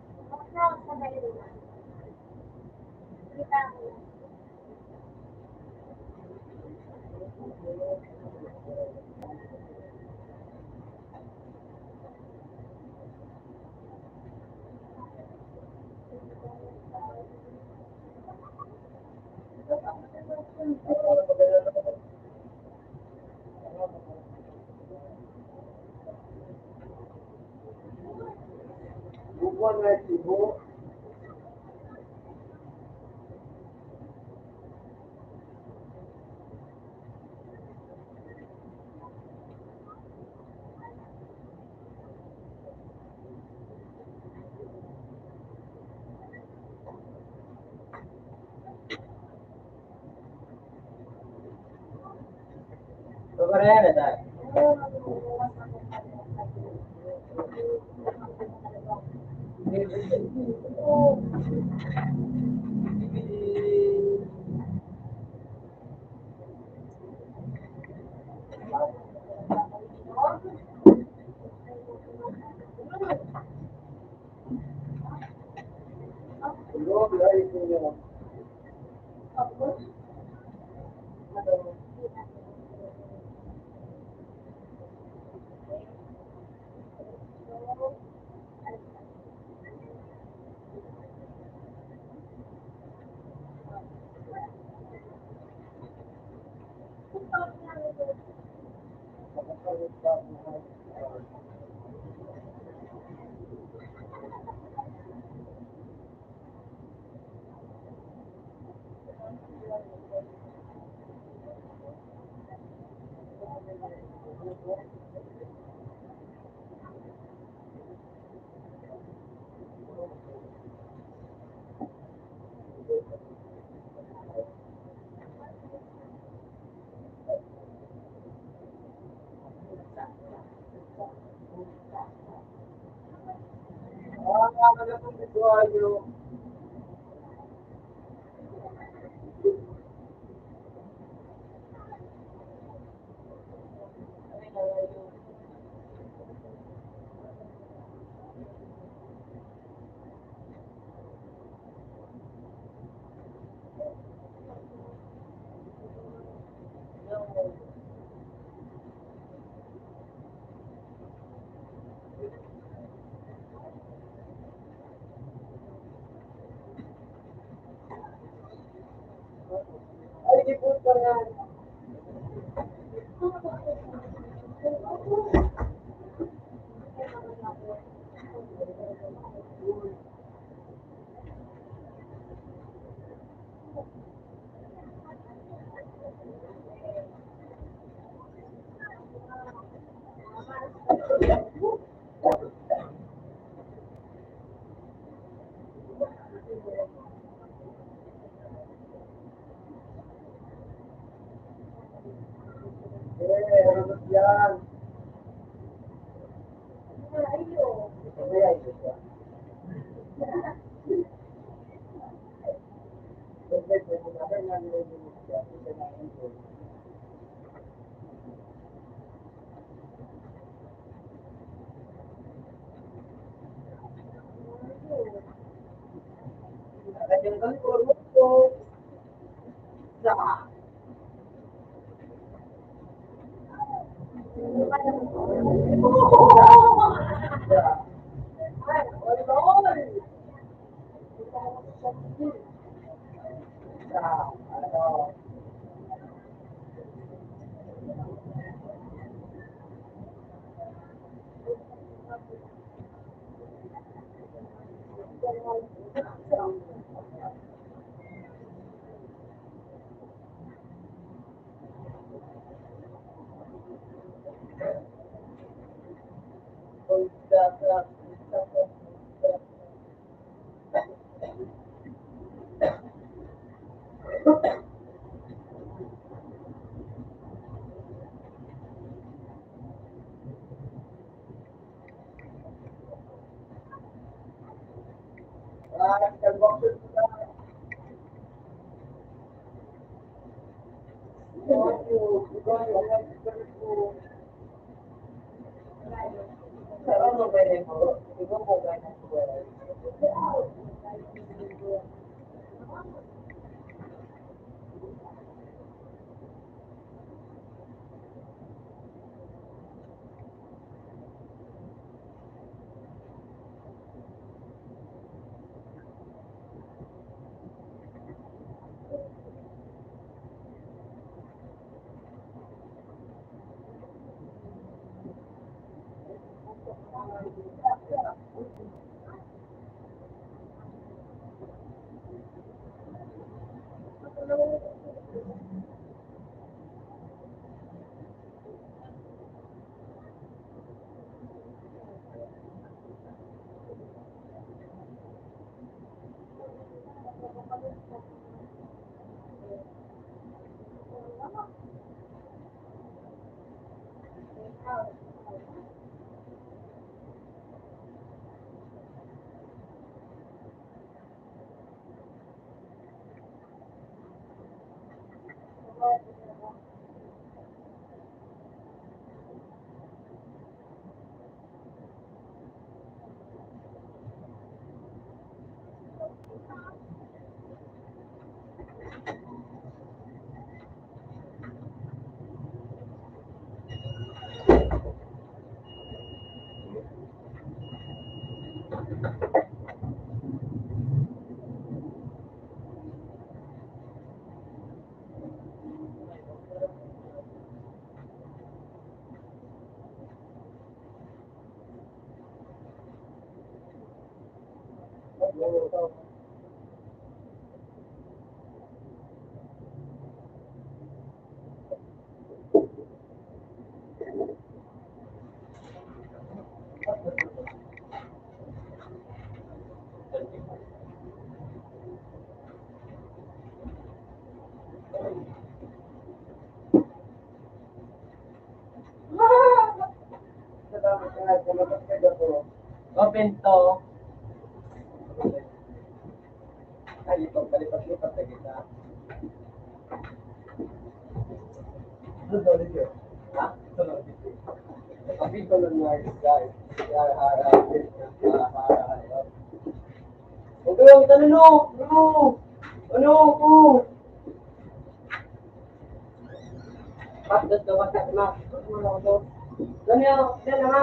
D: buwan na Cebu,
B: Pagkaraya na tayo.
D: Lord, life in your Ano kung bitualyo? Ay, di po ka nga. Ano yan? Ay, ay, siya. Salamat nga, salamat ka dito.
B: Open to.
D: Ay, ito, palipat-lipat na kita. Ano daw dito?
B: Ha?
D: Ito lang dito. Sabi ko lang nga, guys. Hara-hara.
B: Huwag lang, ano? Ano po? Bakit ka ba sa anak? Ano yan? Yan na nga.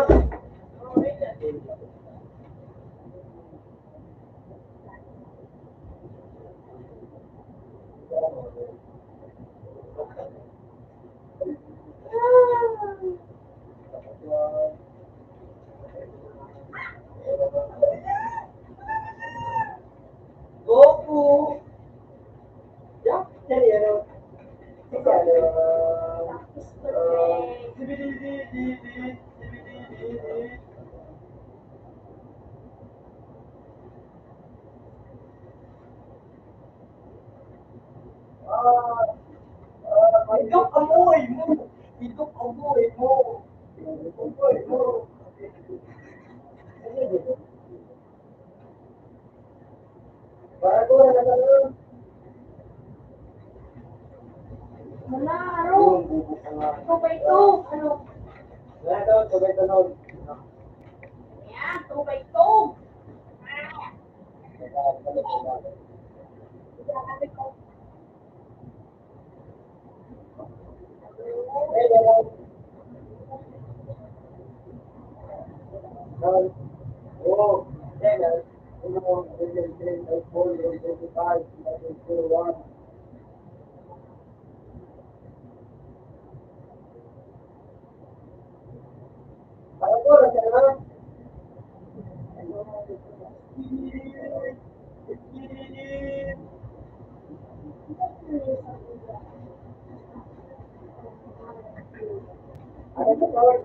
B: Goku! Yeah, yan yan.
D: Idok amoy mo! Idok amoy mo! Amoy mo! Bago na lang.
A: Wala, aro. Ito ba ito? Ano?
D: Wala daw, tubay ka nun.
A: Yan, ito ba ito?
D: Oh, Daniel, you know, I told you, 25, 01. Para po, nasa naman. Ano po, Lord?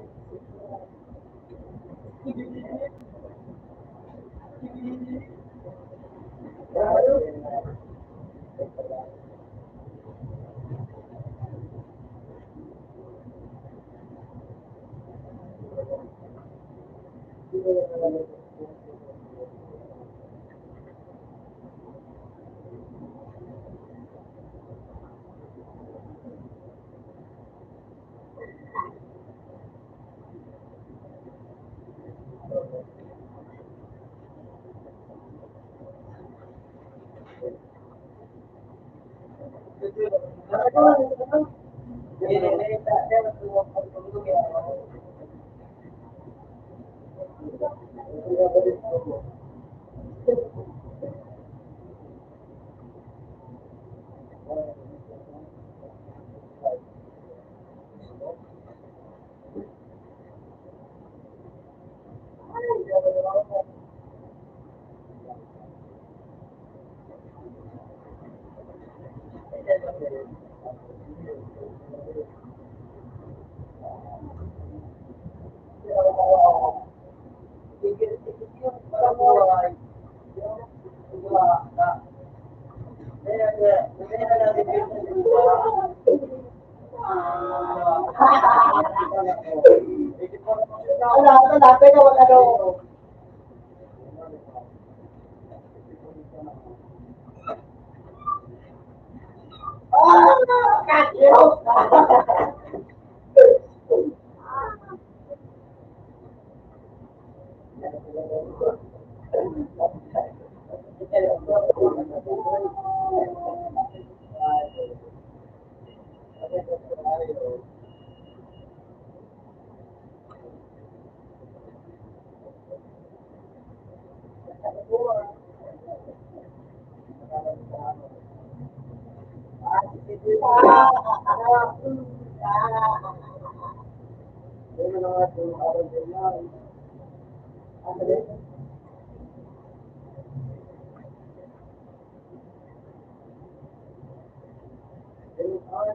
B: Ay,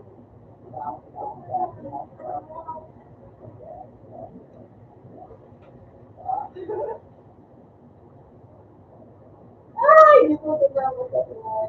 B: hindi ko tignan mo sa tumoy.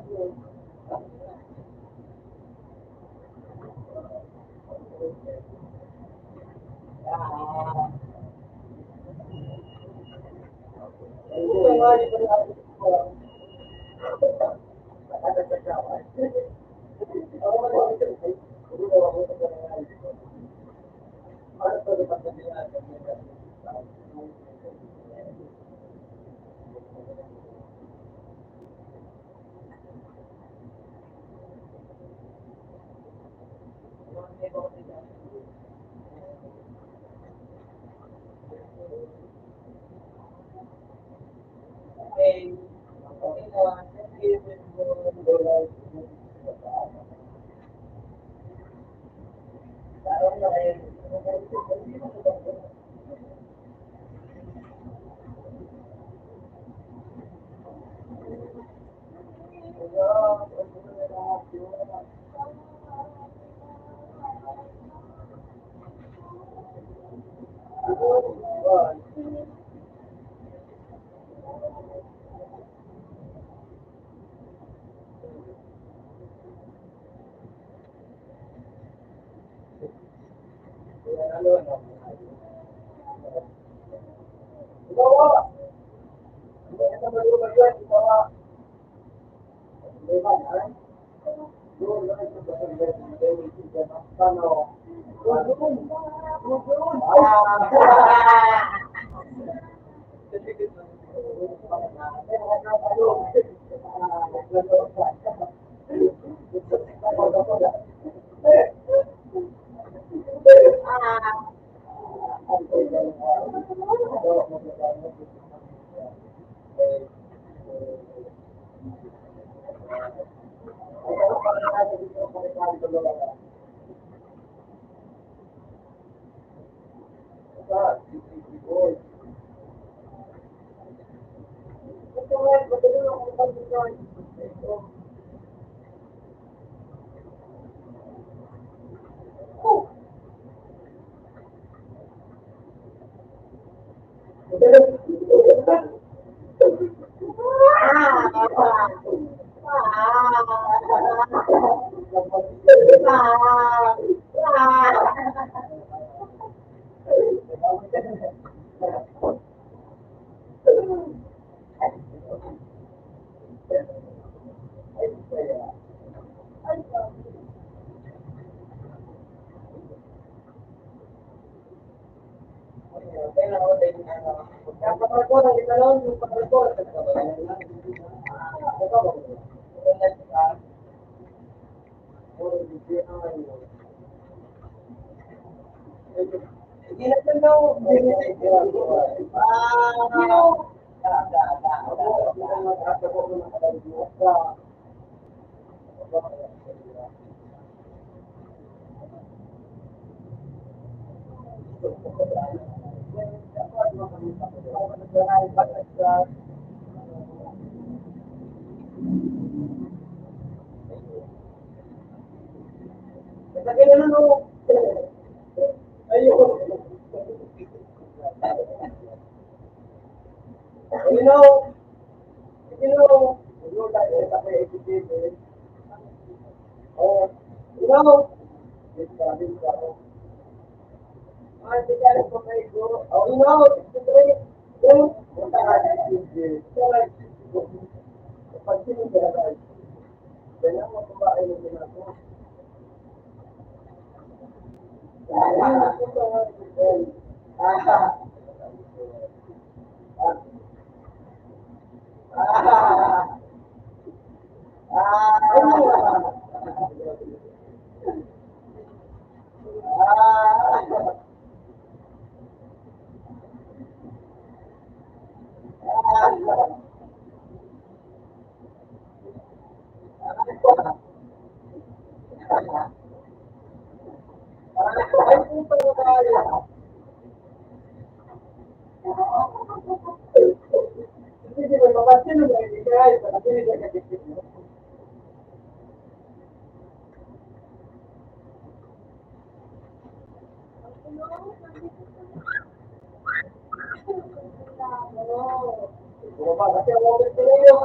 D: Bumaba kasi ang open tuloy yung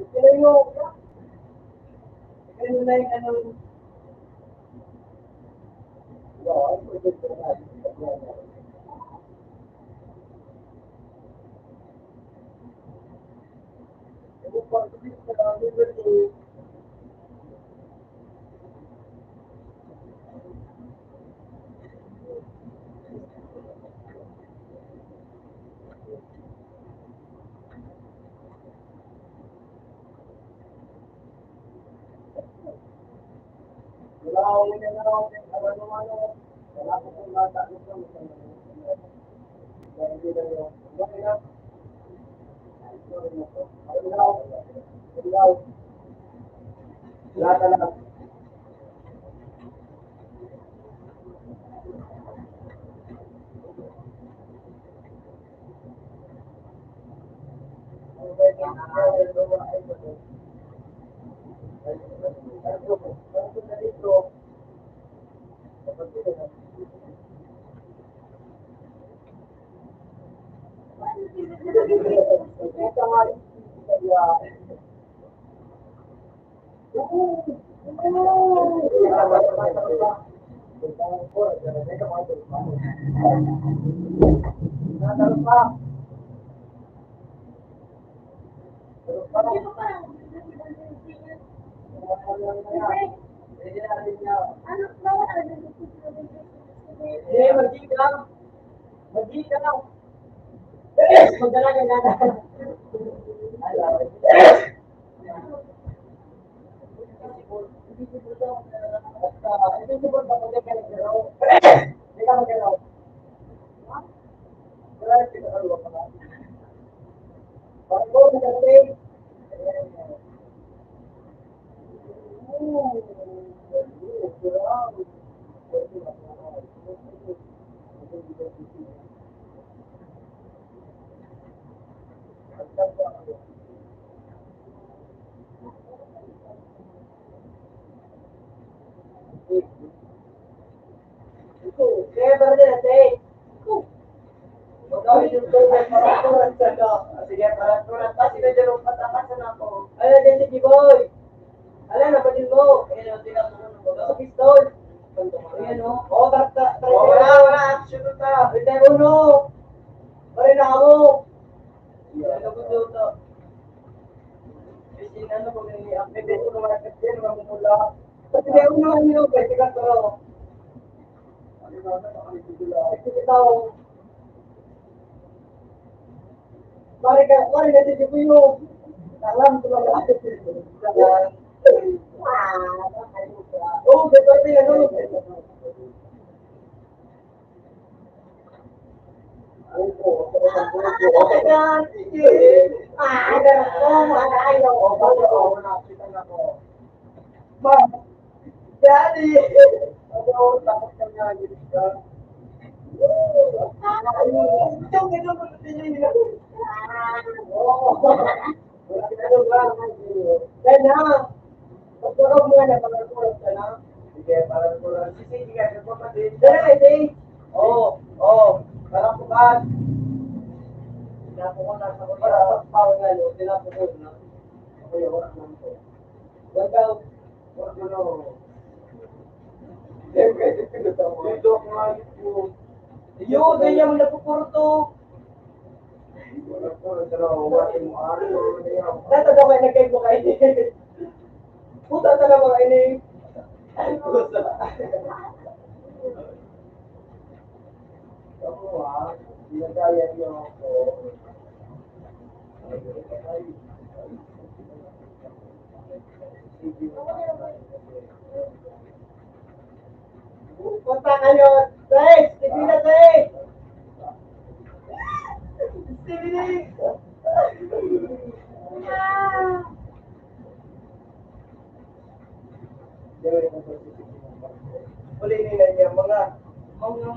D: tuloy yung ganun na yung ano. Wow, ay pwede ko na. Ito pa, ito pa, ito wala akong wala akong tumatakot lang. Hindi lang yung, okay na. Wala talaga.
A: Hindi ko parang ano, bawal ka na
B: Hindi, mag-ikaw. Mag-ikaw. Magdala ka na. Kaya ba rin natin? Sige, parang pa sila dyan patakasan ako. Ayun, din si Giboy. Alam na, badil mo. Ayun, tinapon mo. Sa pistol. Ayun, o. Oo, wala, action na. Hindi mo, no. Pare na ako. Ano ko dito? Kasi ano ko ni-activate ko naman kasi yan, mamumula. Kasi hindi ko naman yun, pwede ka to. Kasi ikaw, pare natin ko yun. Alam ko lang ako. Oo, pwede yan, no? Daddy! Ano, tapos ka niya, Oo, oo, parang bukas. Tinapo ko na sa para pao nga no, tinapo ko na. Ako yung oras naman ko. Wag daw, wag mo no. Dito ko nga yun. Yun, ganyan mo napupurto. Wala po, wala mo ano. Data daw kayo nagkay mo kayo. Puta talaga kayo ni. Puta. Ako ginagaya niyo ako. Punta kayo, Tres! Sige na, Tres! Sige na! Uli nila niya, mga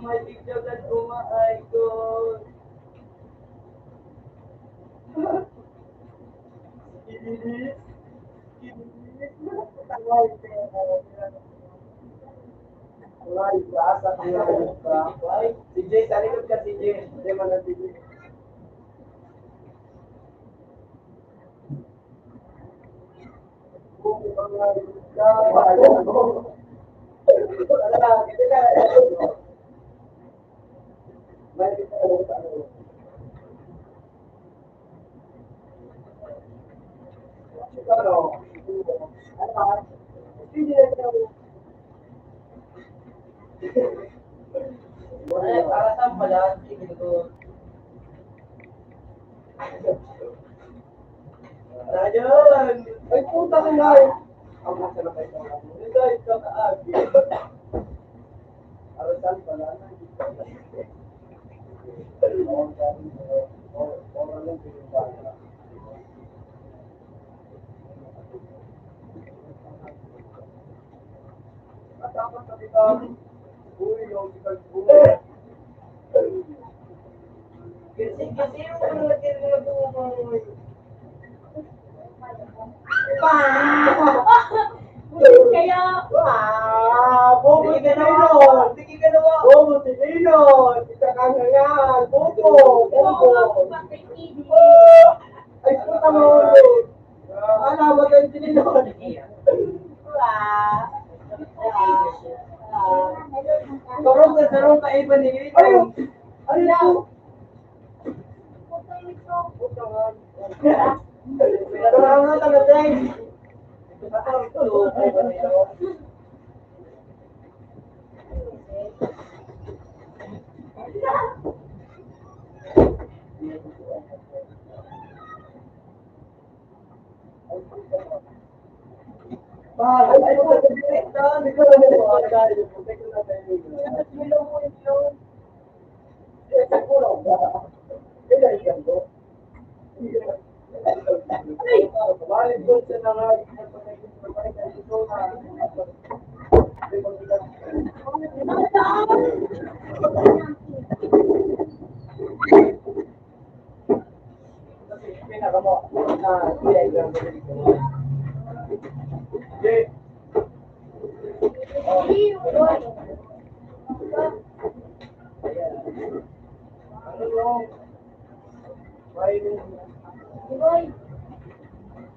B: may bigyan uma-idol. Kinilis. Si Jay, sa likod ka si Jay. Hindi man ang bigyan.
D: May ano sa ano. Ano? Ano? Hindi na
B: Ay, para saan pala? Sige ko.
D: Ayun! Ay, puta ka na eh! Ang nasa na kayo sa mga. Hindi tayo sa kaagi. Arasan pala na. Oral lang pinipala. At dapat sa kita, uwi yung sikal buhay.
B: Kasi yung mga nagkira buhay.
A: Kaya,
D: Bobo si Linon!
B: Sige ka na ba?
D: Bobo si Linon! Isa ka nga yan! Bobo! Bobo! Ay, puta mo! Alamat ang si Linon!
B: Sarong ka iba ni Lito.
D: Ayun! Ano yan? Pinadurang na talaga dahil.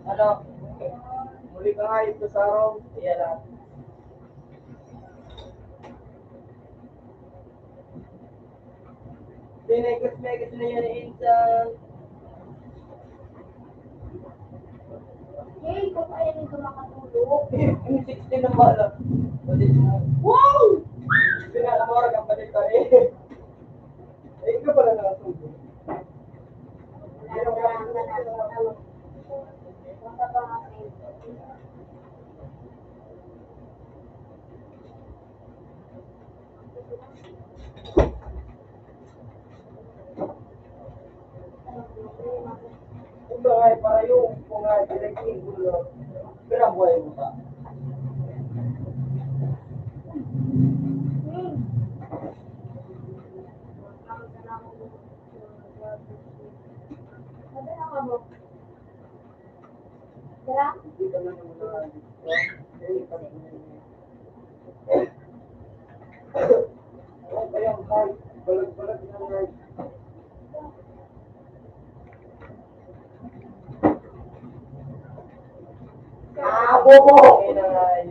B: Ano?
D: Muli ka nga ito sa araw.
B: Ayan lang. Megas na yan insan.
A: hey, kung kaya nito makatulog.
B: M16 na bala.
A: Wow!
D: Pinakamarag ang palit ka eh. Eh, ikaw pala nakatulog. Kung ba nga para yung kung nga direkting gulo, pero ang buhay mo pa. Hindi ka na naman na kaya ang heart, balag-balag na heart. Bobo!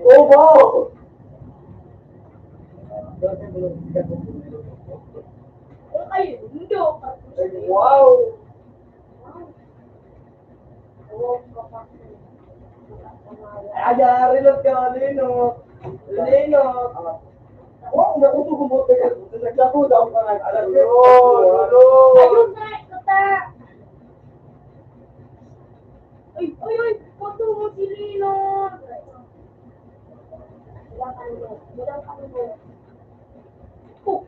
D: Bobo! Wow! Ayari lang ka, Lino. Lino. Wow, nakutugumot ka yan. Nagsakuda ako ka nga. Alam mo. Hello.
A: Ayun na, kata! Ay, ay, ay! Pato mo si Lino! Walang ano, walang ano. Oh!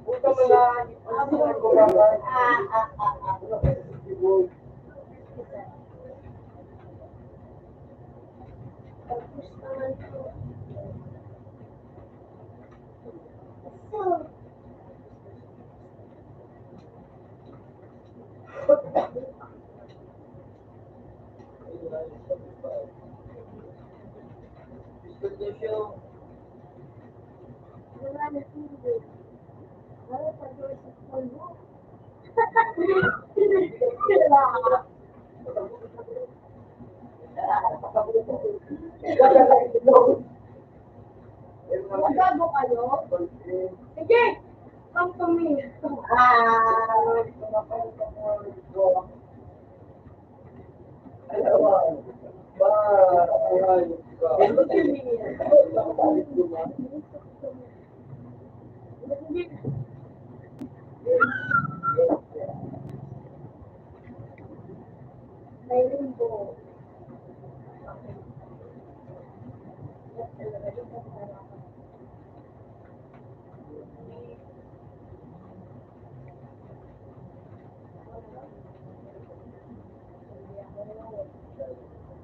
D: Puta mo na. Ano sa nagkumakas?
A: Magbago kayo? Sige! Come to me. May limbo.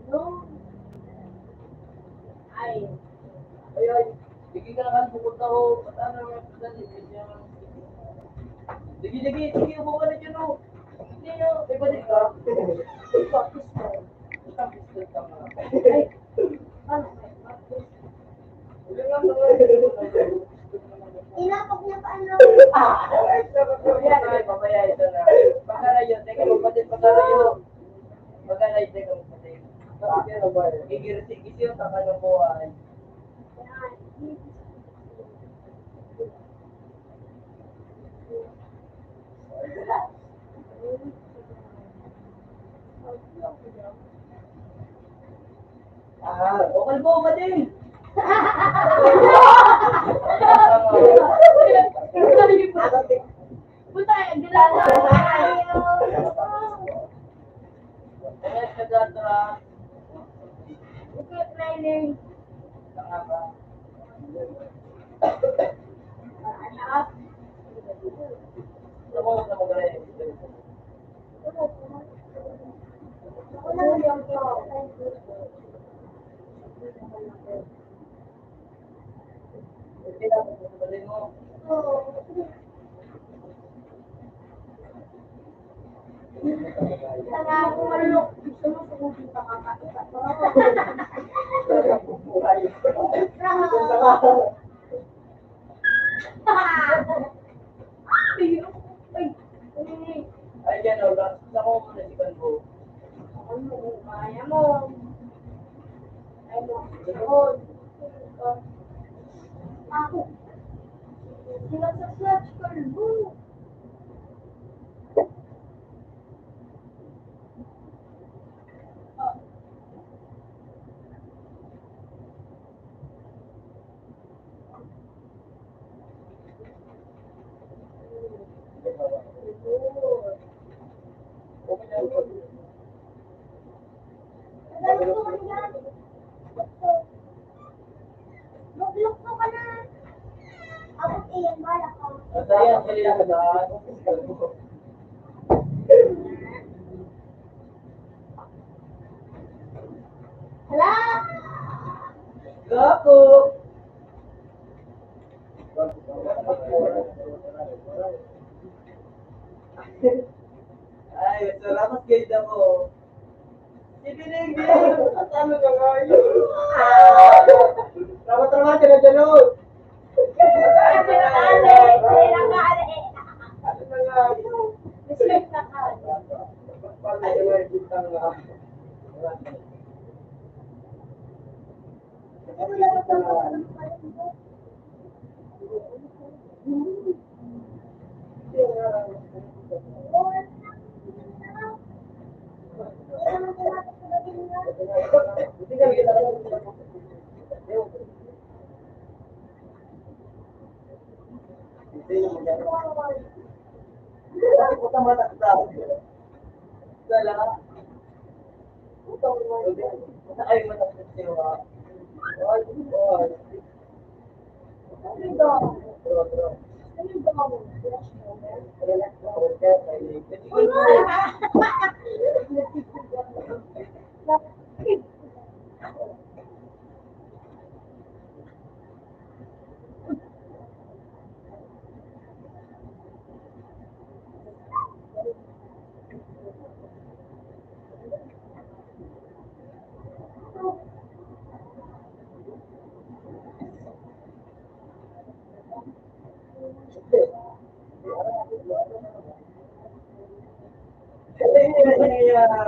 A: No. Ay.
B: Ayun, sige ka kan, pupunta ko. Paano naman sa dali? Sige, umuha na dyan o. Hindi nyo, may balik ka. Isang pistol ka nga.
A: Ay. Ano?
B: Wala nga mga
A: Inapak niya pa ano?
B: Mamaya ito na. Pagkara yun, teka magpatid, pagkara yun. Pagkara yun, teka magpatid. Gigirisi yung taka ng buhay. Okay po ba din?
A: Puta, ginagawa
B: Kaya sa gatra,
A: Okay, training.
B: tanga ka.
A: Anak.
B: Sa mga sa mga rin.
A: Wala yung
B: Kailangan mo sa balin mo.
A: Sana ako malulok. Gusto mo sumubing ka kakakita.
B: Ay, yan o. Sa ko mo na si Kanbo.
A: Kaya mo. Ay mo. Ako. Sila sa search kalbo. Lukluk mo ka na. Ako iyan, bala ka.
B: Ayan, kailangan ka.
A: Hala!
B: Gapo! Ay, salamat kayo ako. Ibinigay! At ano na nga yun? Trabaho ka na dyan o!
A: Ay, pinakali! Pinakali!
B: Ano na nga yun?
A: Respect na ka.
B: Pagpapalay na yung bintang nga.
A: Ano lang ito? Ano pa rin ito?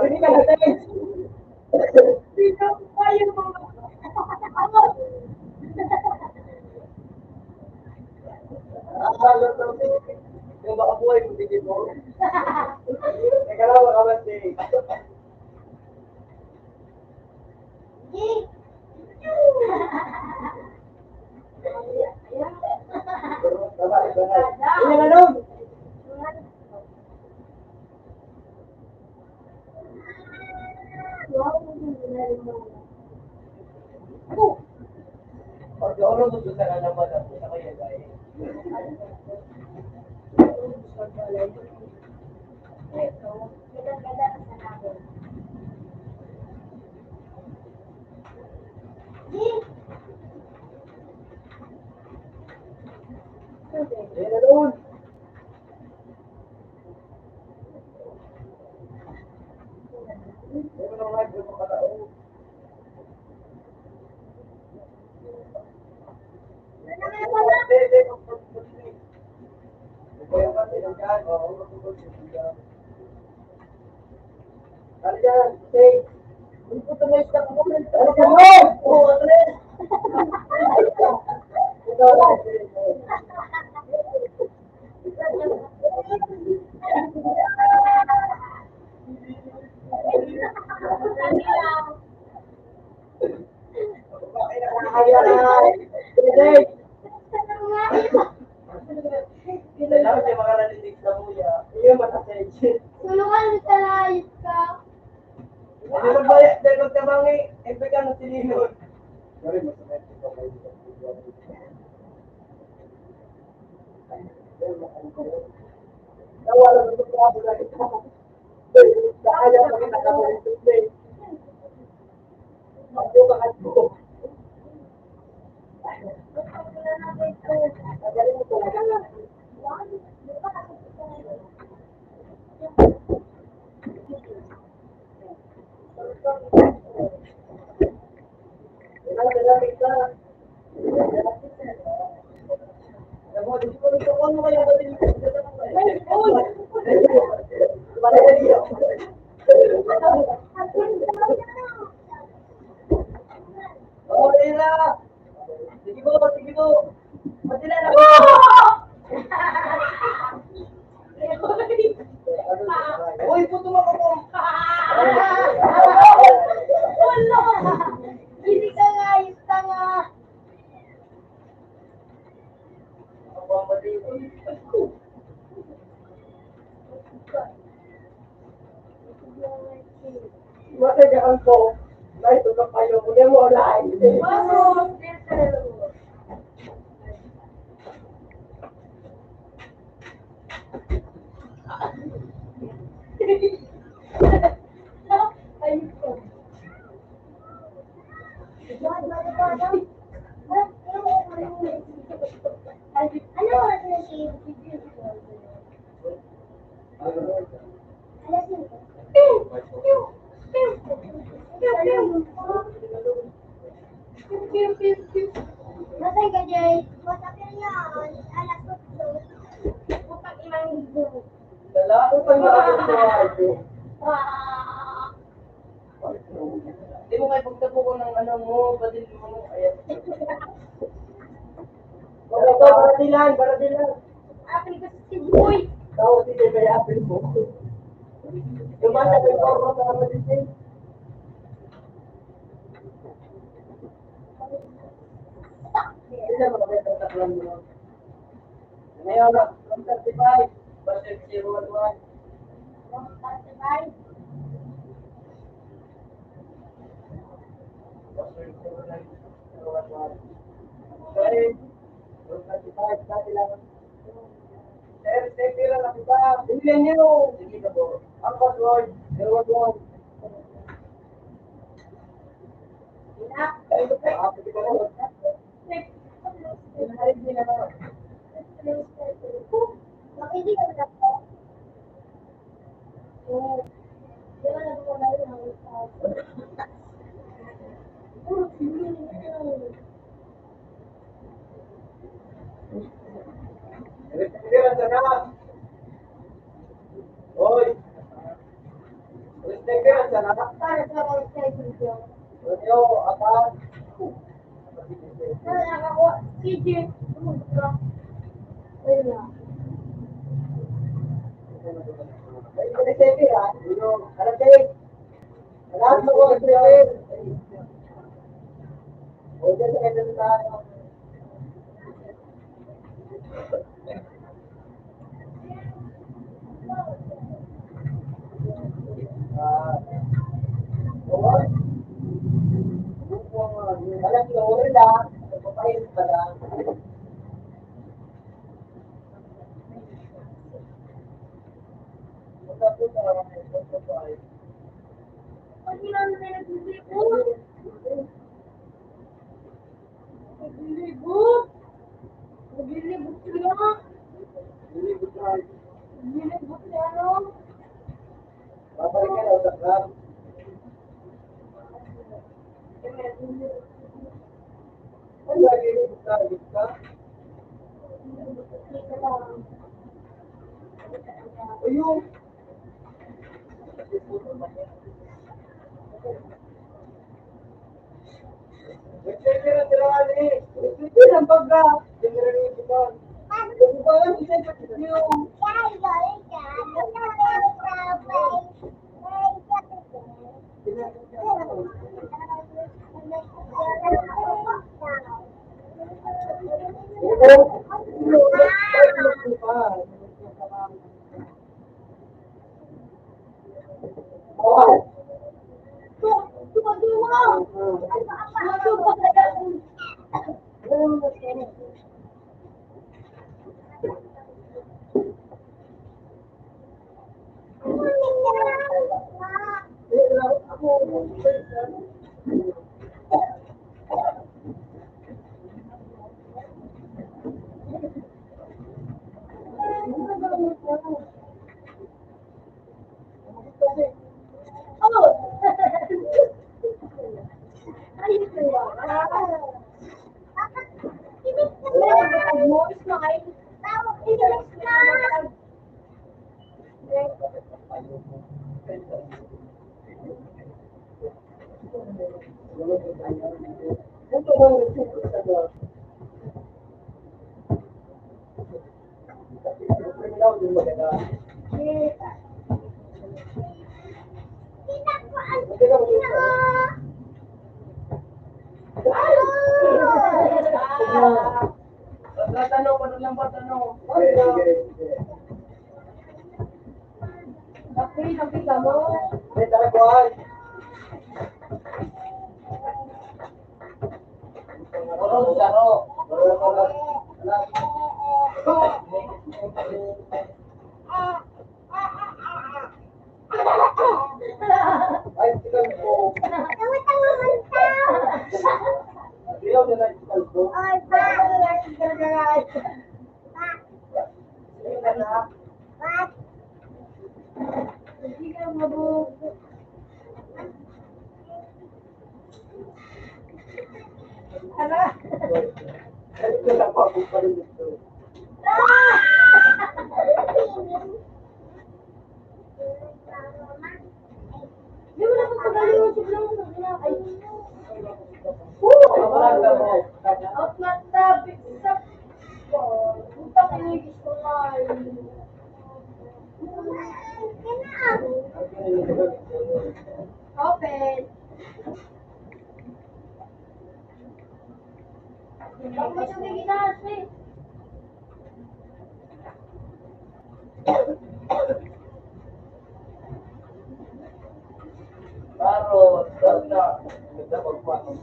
B: Hindi ka natin.
A: Dito, ayun mo.
B: buhay mo, tigil mo. Teka lang, makabante.
A: Yay!
B: Tama, iba na. Hindi na nun. Pag ano gusto sa kalaman ako, sa kaya dahil. Hindi na nun. Hindi mo nang live, hindi mo kalao. Hindi, ikaw yung kasi nandiyan. Oo, nandiyan. Ano dyan? Say. Hindi ko tumayo sa comment. Ano ka mo? Oo, Andres. Ikaw lang. Bakit nakakaya na? Hindi. Kailangan siya makaranilig sa muya. Hindi yung matasage.
A: Tulungan mo sa live ka.
B: Hindi magbayad. Dahil magkabangi. Epe ka ng silinod. Sorry, masakit. Ikaw kayo dito. Nawala na ito sa abo na ito. Kaya pa kita ka mga ito. Magyo ka kayo. Magaling mo talaga. Oh, Ira! Sige po, sige po. Pati na lang. Uy, puto mo ako.
A: Wala! Hindi ka nga, yung tanga.
B: Ang bambali. Matagaan ko. Na ito ka kayo. Muli mo online.
A: Pasok! Ayun ko. Ano oras na siya? Alas 5. Nasaan ka, Jay? Masakit yan. Alas 8. Upang ilang libo.
B: Dala ko pa yung Hindi mo nga ipagtapo ko ng ano mo, badil mo. Ayan. Para dilan.
A: Apil ko si Boy.
B: Tao si Bebe Apple mo. Gumana ko yung forma sa kapatid. Hindi na makakita sa plan mo. Ngayon, 135. Budget 011.
A: 35.
B: Sorry. 135. Dati lang. Sir, pira na kita. Hindi niyo. Sige ka po. Ang password, 011.
A: Hindi ka na po. Di ba nagpapalala ng
B: Pira sana. Hoy. Pira sana.
A: para sa mga video.
B: Yo, atas.
A: Ano nakakuha? CJ. Ayun na.
B: Ay, nag-seven ha? Alam kayo, lahat mo ko nag-seven. O, dyan sa kanya tayo. Oo. Alam ko, wala. Nagpapahirap ka lang.
A: Pag ilan na naglilibot. Naglilibot. Naglilibot sila. Naglilibot si ano.
B: Babalik ka na, usap lang. Ay, lagi rin ka. Ayun. Nag-check na sila kani. Sige lang pagka. Hindi rin yung iban. Kung ba lang, hindi ka yung. Tanong, ano lang ba tanong? Nakita mo? May tarakuan. Laro. Ay, sigal po. Ayaw na lang sigal po. Ay, wala pa po pa rin ito.
A: Di mo na pagpagaling mo sigla mo sa ginakay. Out na tabi sa utang inigis ko nga. Open. Bakit may nagiginas eh?
B: Laro, salta. Ganda pagpuan.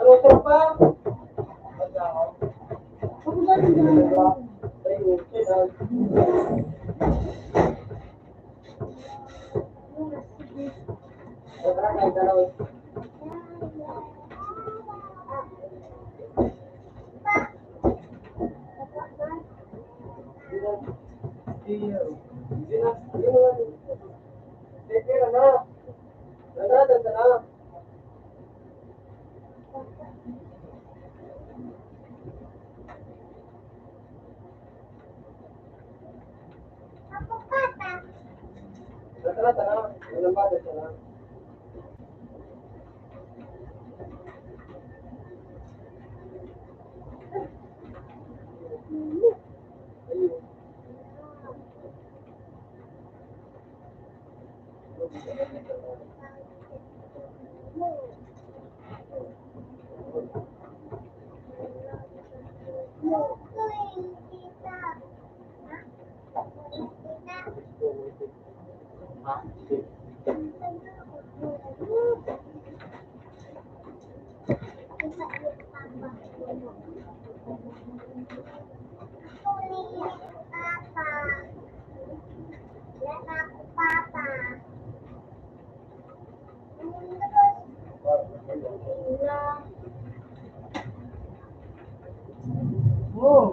B: Ano ito pa?
A: Ako ba rin gano'n?
D: tara, tara. Walang bada, tara. Oh.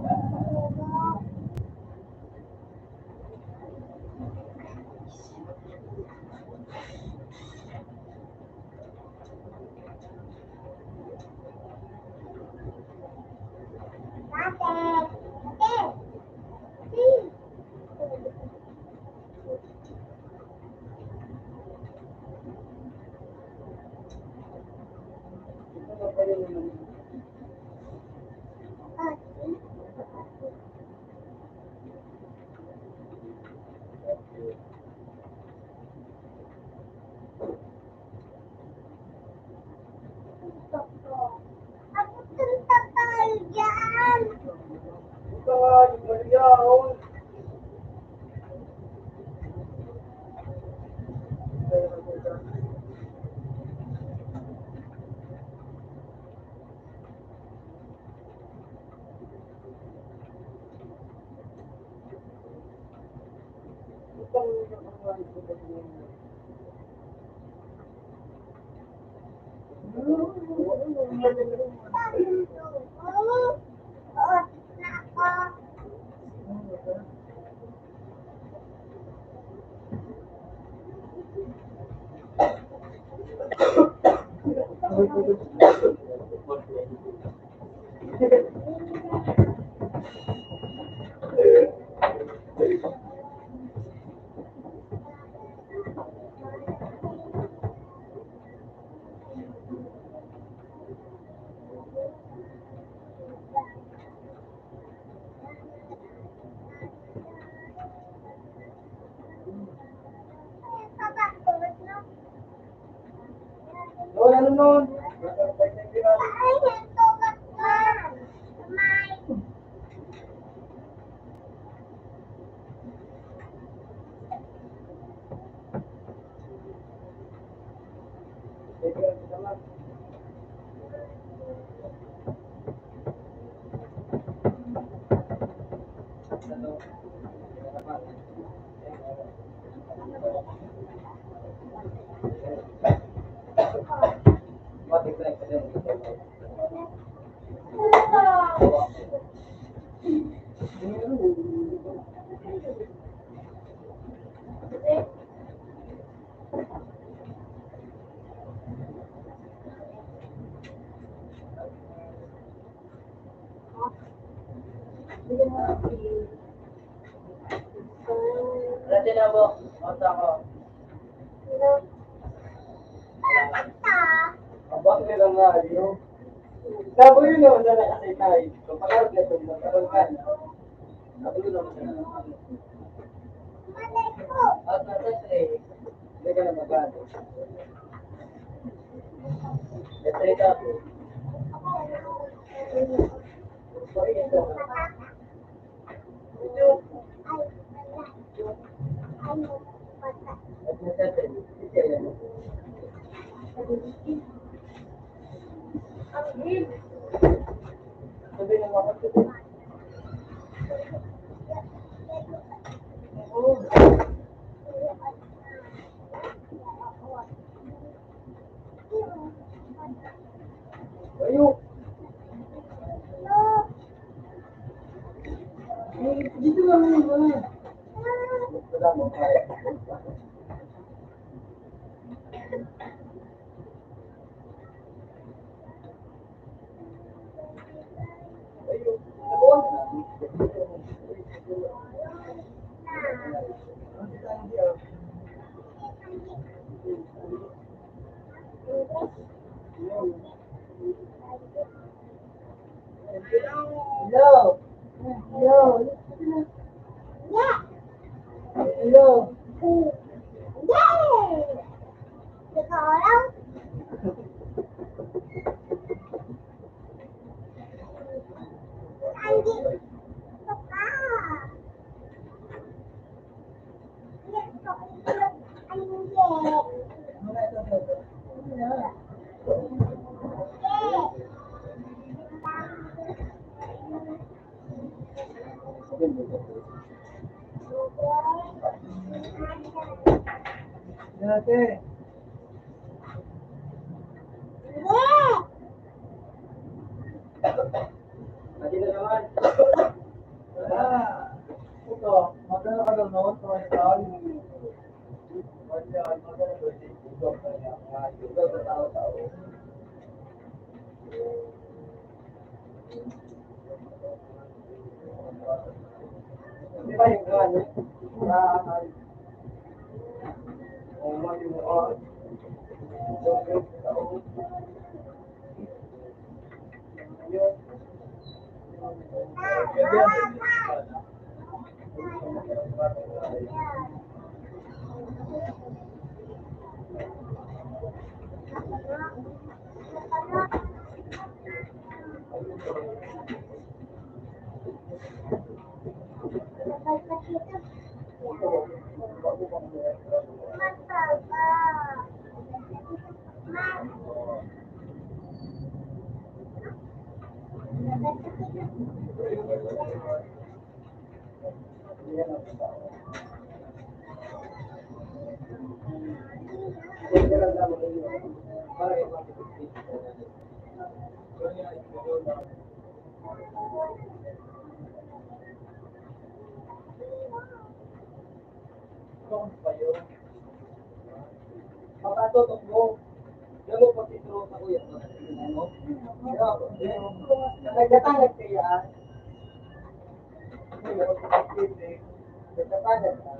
A: Ako punta tayo dyan.
D: Ito nga, yung Maria, oh. Oh, ano nun?
B: Dati na po. Mata ko.
D: Abang nila nga, yun. Sabo yun naman na nakasay tayo. Kung pakarap na ito, magkaroon ka na. Sabo yun naman na.
B: At nasa tray.
D: Hindi ka na magkano.
B: May tray ka po.
D: Sorry, ito.
B: At nasa tray. Ito yan.
D: Sabi ng mga kapatid. Ayun. Dito lang yun, wala. Wala mo kaya. Ayun. Ayun.
B: Hello.
A: Yo. Yeah.
B: Hello.
A: Yay! Sekarang anjing. Papa. Lihat kok lihat anjing.
B: Dati.
C: Lagi na naman.
B: Ito, magkano ka daw noon? 20,000? Ito, sa tao-tao. Di ba yung gano'n? Papatutok mo. Yan mo pati tulong sa kuya. Nagkatalag kaya. Nagkatalag ka.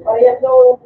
B: Parehas na ako.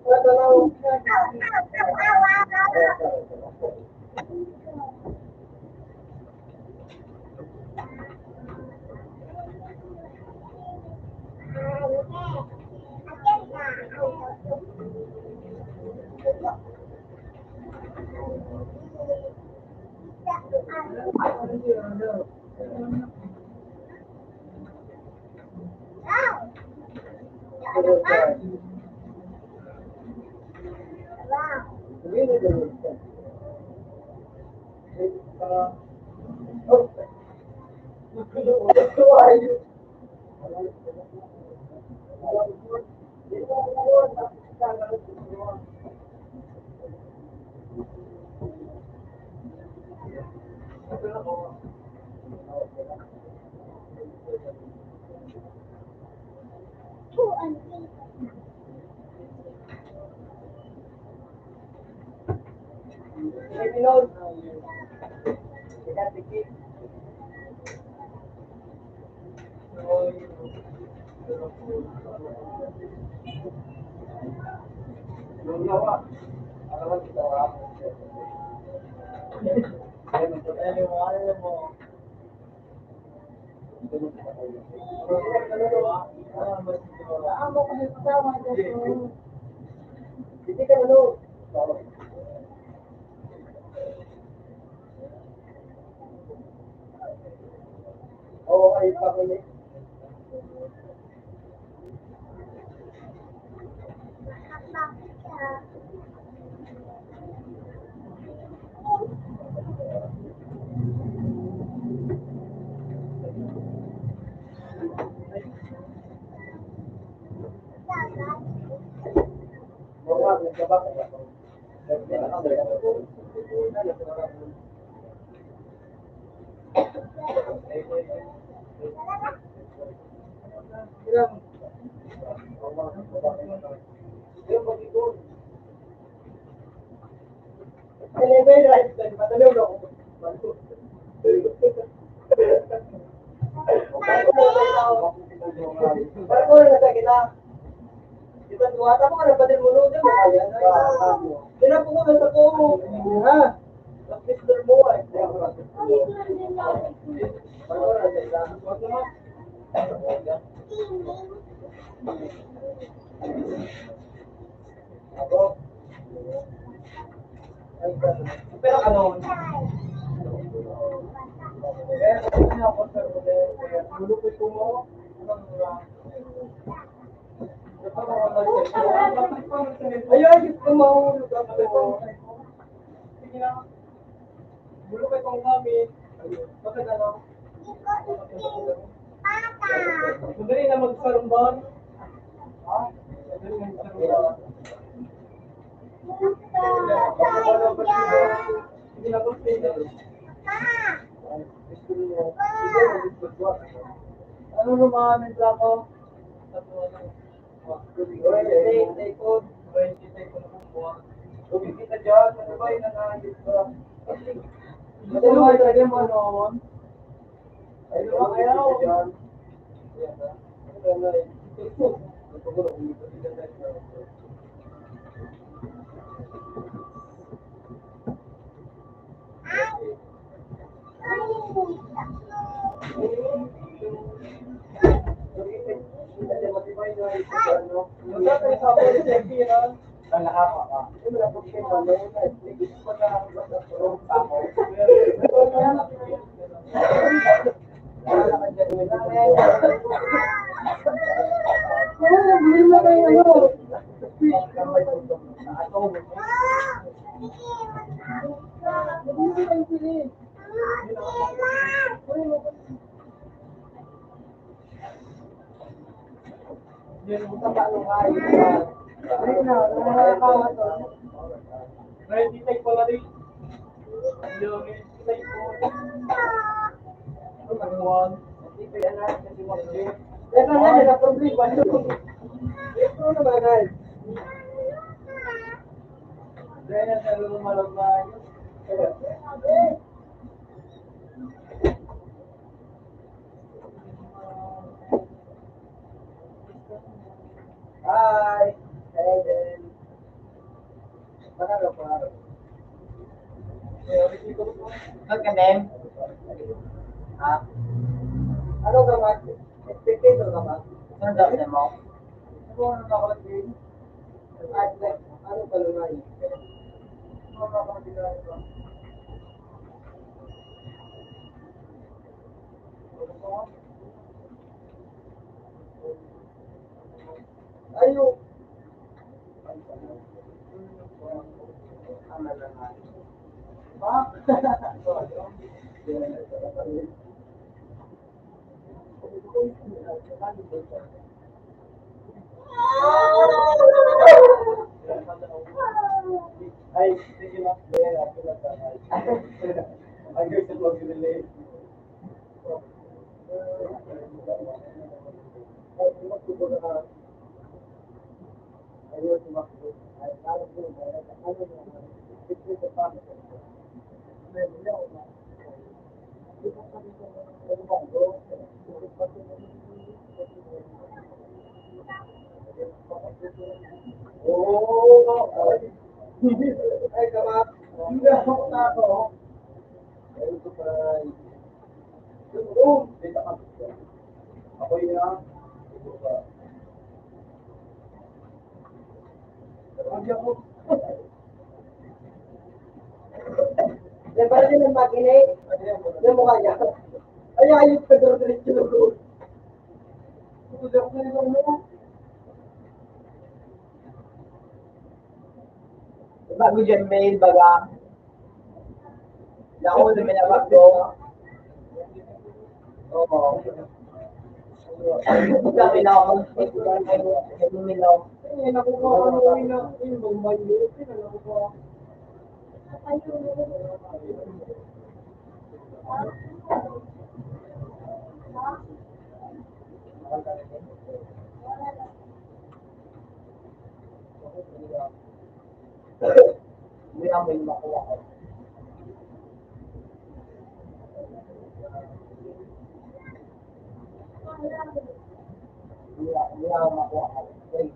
B: Pinod. Tikit-tikit.
D: Yung nawa. Alam kita wa.
B: Ano mo? Amo ko dito sa mga dito. Hindi ka ano? Oo, ay pakinig. Mga nagkabak ako. Eleven right side, madaliw na ako. Bago na sa kita. Kita tuwa ta mo kana padel mo no din makaya na. Kina po ko sa ko mo. Ha? Mr. Mo ay. Bago na sa kita. Bago na. Ako. Pero ano? Lulupit ko mo. Ayun, gusto mo. Sige na. Lulupit kong kami. Bakit ano? Sandali na magsarumban. Ha? Sandali na magsarumban. Sige na, ano naman ang plako? Stay put. Tubig kita dyan, ano ba yung nanayos ka? Ano ba yung mo noon? Ano ba ayaw? Hi. Ano ka, Dem? Ha? Ano ka, Matt? Spectator ka ba? Ano daw mo? Ano nakalagay? Ano palunay? Ano nakalagay ba? Ayo. Ay, sige na. Ay, gusto ko ginili. Ay,
D: Ayun, tumakbo. Ay, alam ko, ano yung picture sa pamit. Meron niya, wala. Ano ba, bro? Oo, ay, kama, hindi ako na ako. Ayun, ito pa, oo, dito ka. Ako yun, ito pa. Hindi ako. Para din ang makinig. Yung mukha niya. Ay, ayos ka doon rin yung loob. Tulog na yung mo. Bago dyan mail, baga. Ako na minabag ko. Oo. Sabi na ako, ay lumilaw. Eh, nakukuha ko na yung bumbay yun. Nakukuha ko. Hindi ako yung makuha ko. Hindi ako makuha ko. Wait,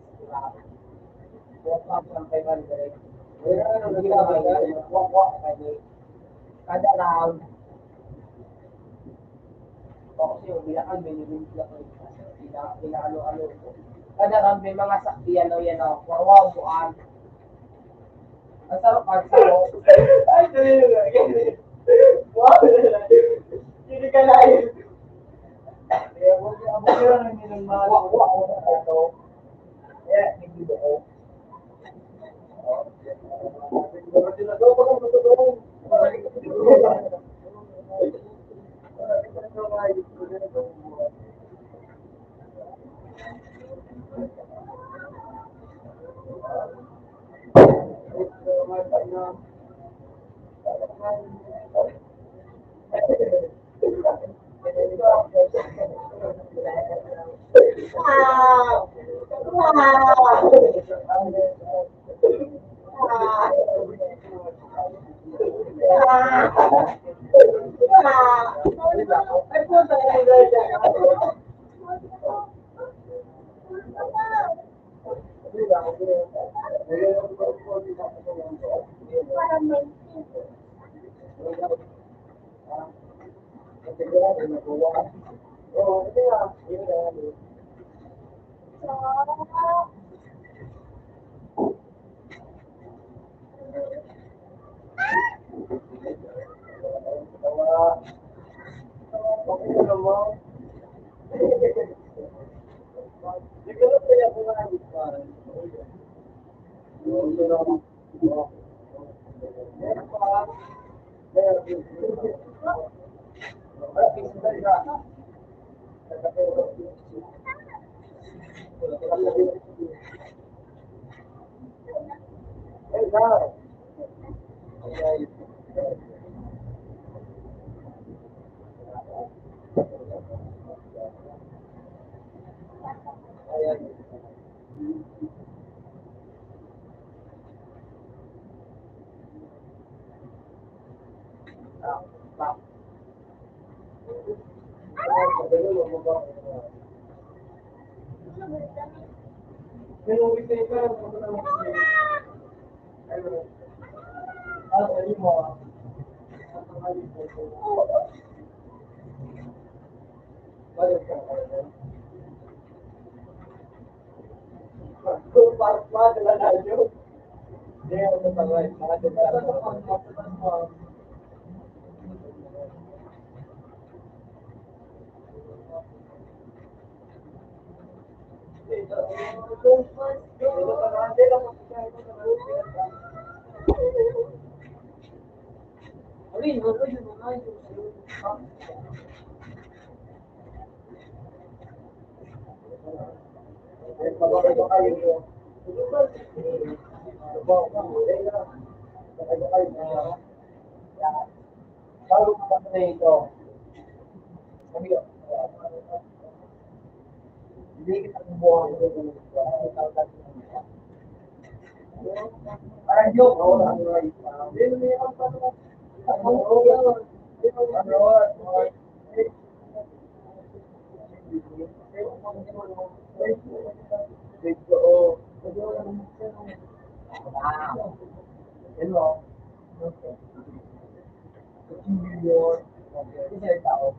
D: walk up ng 500. Hindi ako walk kada round. Kasi yung bilakan, binibig ko pinalo-alo ko. Kada round may mga saktiyan o yan o. Wow, buwan. Ang sarap magsaro. Ay, ganyan. Wow, hindi ka na yun. Kaya huwag yung abo yun, hindi nang makuha ko sa ito. Kaya, hindi ko. Hindi kita bubuhay. Parang joke, oh, ano right? Hindi ako pa naman. Ano yun? Wow. Hello. Okay. Million. Okay. Isa yung tao.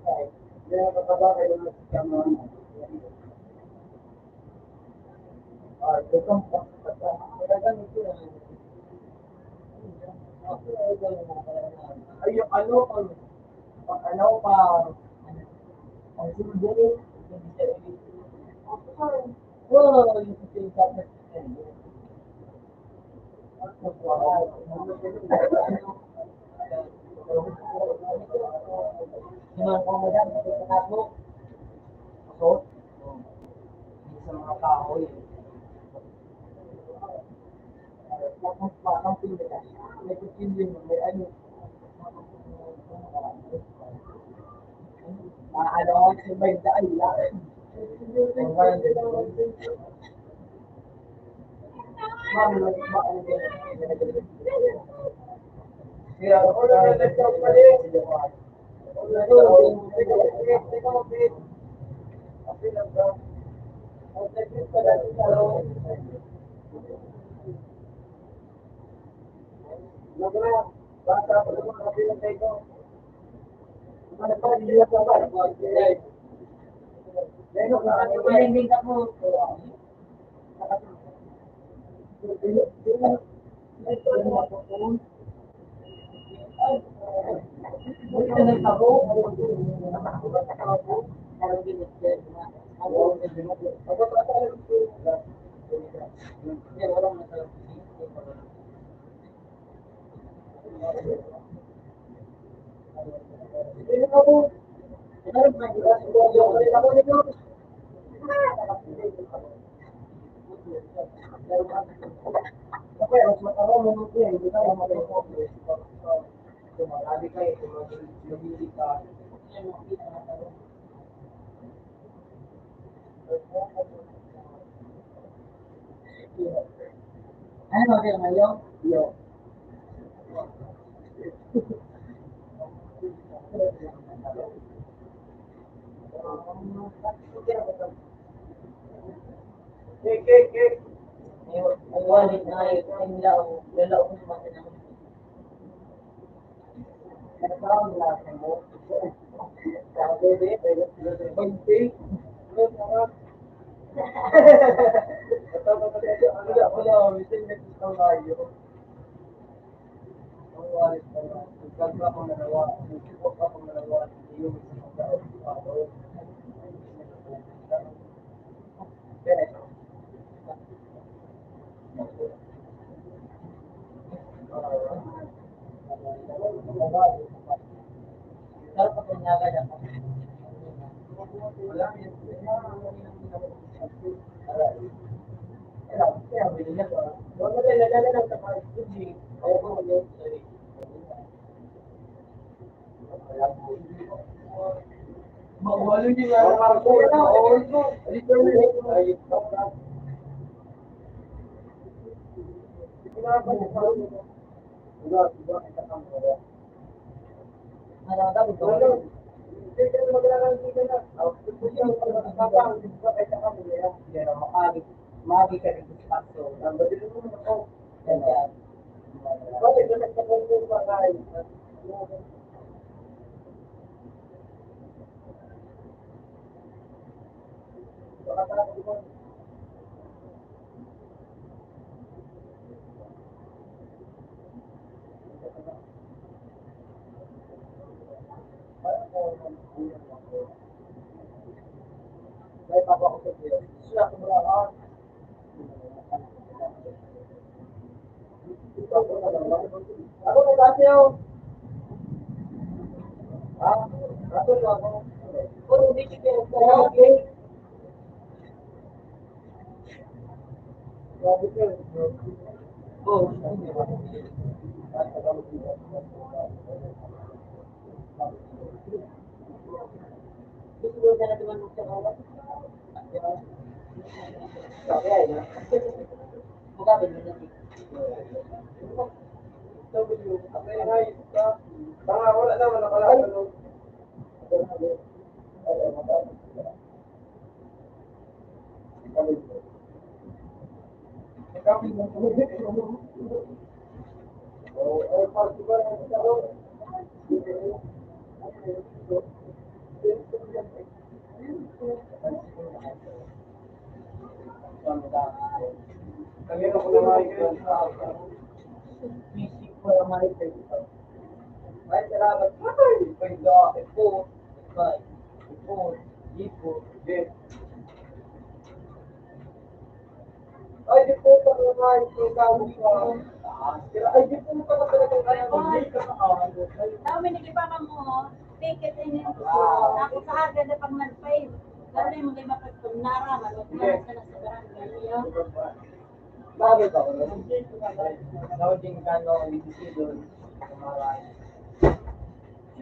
D: Okay. Kaya mataba kayo ng sistema. Ito ang ganito yan. Ay, yung ano, pag ano, pang sinuguri, oh, yung sinasabi. Yung mga madam, ito mo, so, sa mga tao, tapos parang pinila, may kusilyo mo, may ano, ano ako sa may daan lang. Kaya ako na nagtawag pa rin. Ano din ngayon? Yo. Cake. Ay, wallet na ay lao ko naman na. Nagkaroon na sa mo. Sabi din, pwede. Ito ba talaga? Ako lang, minsan nag-isang tayo. Ang wallet na lang. Nagkagwa akong nalawa. Nagkagwa akong nalawa. Yung isang tao. Mawalan din nga ang ako. Magi ka rin sa paso. Ang badil mo na ako. Yan. Bakit na nagkakong pa kayo? May papa ko sa iyo. Siya ko mula ka. Ako na kasi ako. Ako na ako. Kung hindi siya ko. Okay. Oh, gusto ko na naman sa kawan.
B: Sabi ay, magkabit mo na
D: Tanga, wala naman nakalala. Kanina ko na
B: Basic ko lang ma-repair ito. Ay, salamat. Ay, pwede ito. Ito.
D: Ay, di po pa naman, yung kamo ko. Ay, di po pa na talagang kaya ko.
E: Dami nagipaman mo, ticket ini. Ako sa aga na pang nagpay. Lalo yung mga mapagpunara, magpapalamas ka na sa barangay.
B: Bakit ako? Nauding kano ang ibigay doon.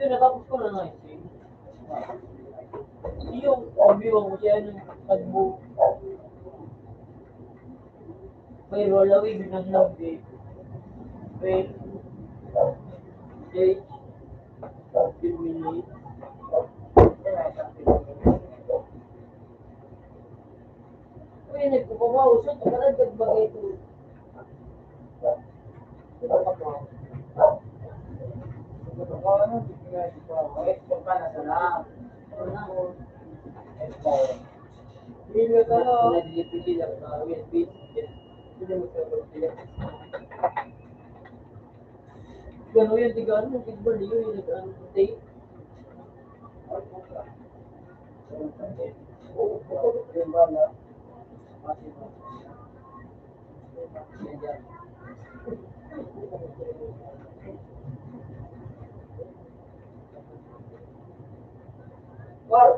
B: Yun, natapos ko na nga yun. Yung obvio ko siya nung pagbo. May rollaway ng love day. Well, stage, 15 minutes. Uy, nagpupawausot, karagdag bagay ito. Gano'n yung tigaan mo, kickball yun, yung nag-ano, tape.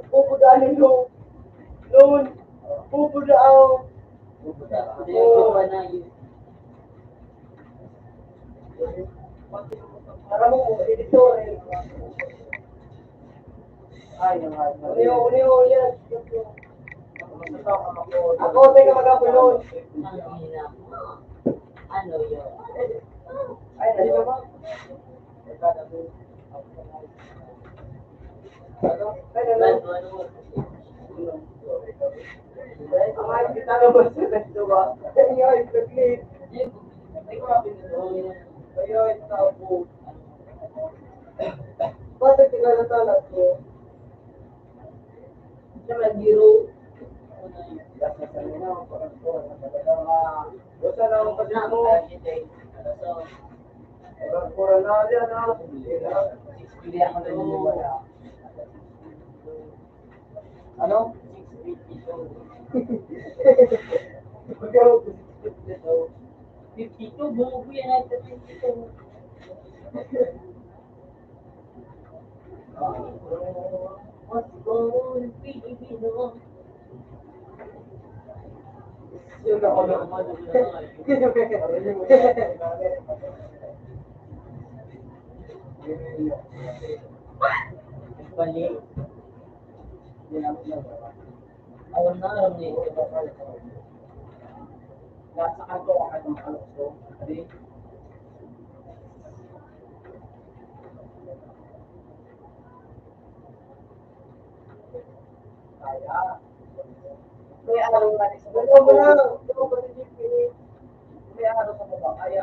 D: Pupuntaan yung noon. Pupuntaan. Para mo, editor. Ay, uniyo, yan. Ako, teka mag-upload.
B: Ano yun?
D: Ay, nali ba ba? Ay, nali. Ang ayos kita naman sa resto ba? Ay, ay, saglit. Ay, tapo. Bakit ikaw na talat ko?
B: Siya mag-giro.
D: Basta na ang pagkakas mo. Ang pura na yan, ha?
B: Hindi ako naniniwala. Ano? 52, bumubo yan ay 52. What's going Filipino?
D: Yun ako na.
B: Balik. Alam na, alam niya.
D: Nasa kanto ka ng kalokso. Kaya. May araw nga rin sa baba. Ito mo lang. Ito mo rin yung pilit. May araw sa baba. Kaya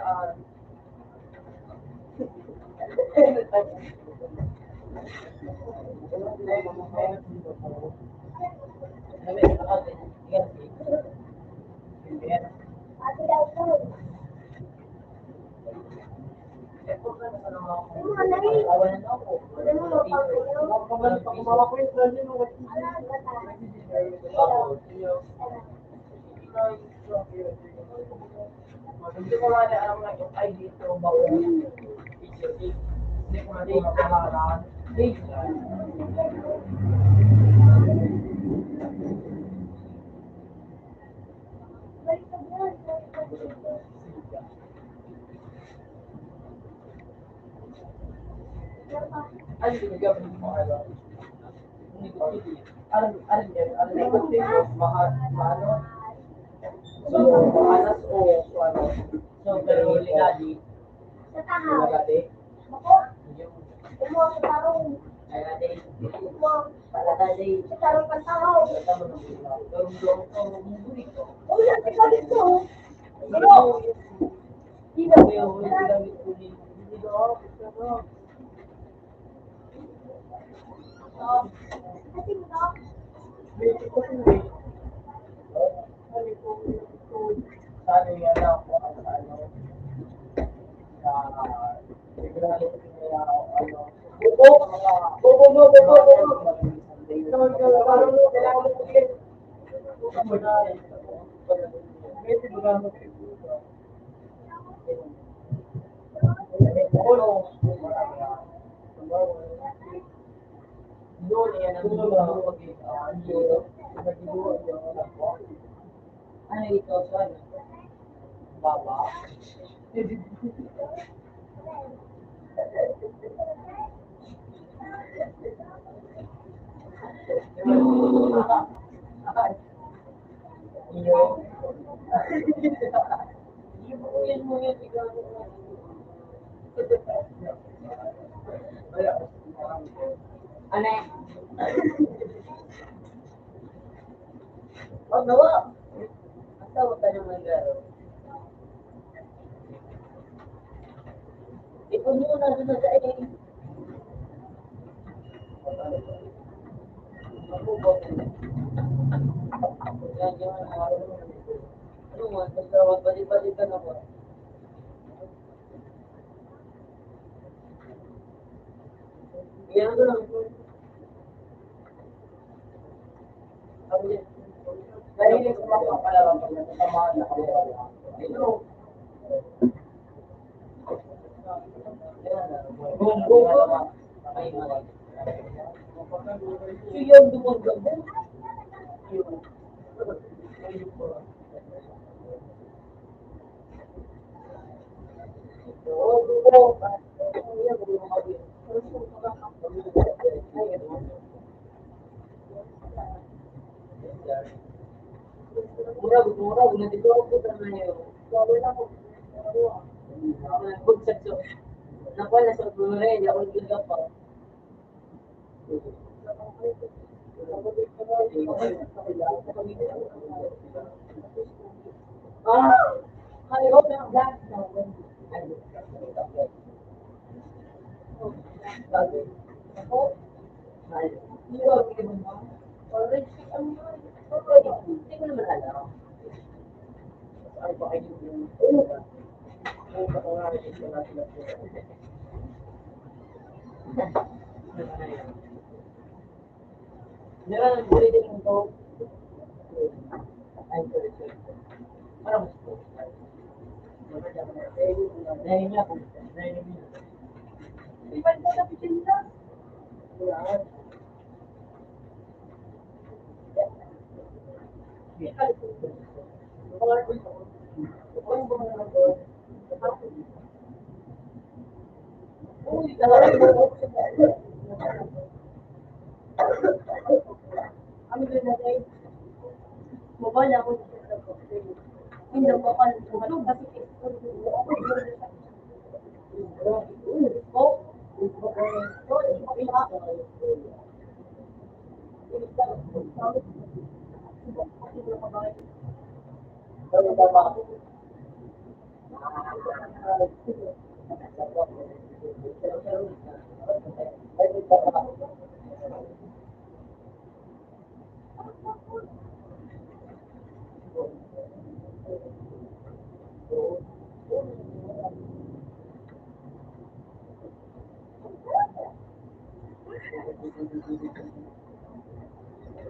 D: hindi ko nga na alam na yung ID ito ba o hindi ko nga ito nakamalaan.
B: Ano yung gagawin mo? Hindi ko So, mahanas o ano? So, pero legali,
A: Sa tahaw.
B: legali,
A: Ako,
B: yung
A: kumuha sa tarong.
B: legali,
A: Kumuha
B: legali,
A: sa tarong pantahaw.
B: tama ng ulo. Pero yung burrito,
A: Uy, ang ikaw dito.
B: pero, hindi na yung legali ko ni dito,
A: Kasi mo,
B: Sana yung alam ko ano, sa sigurado ko na ano, doon yan ang ano ito sa baba. Ano eh? Oh, nawa. Asawa ka naman garo. Ipon mo na doon sa eh. Ako ba? Yan yung ano mo, basta wag balik-balik ka na po. Yan lang. Dahil sa mga kapalaran ko, natamaan na kami. Ito. Siya dumagdag. Murag na dito ako na yun. Nagbagsak so. Nakuha na sa pulmure, hindi ako nagbilag pa. I hope na black now. Hindi ko naman alam. Ano ba kayo yung meron ang buli din ito. Ay, sorry. Parang mas po. Dahil nga po. Dahil nga. Ipan po na pitin na. Mobile ako hindi ko pa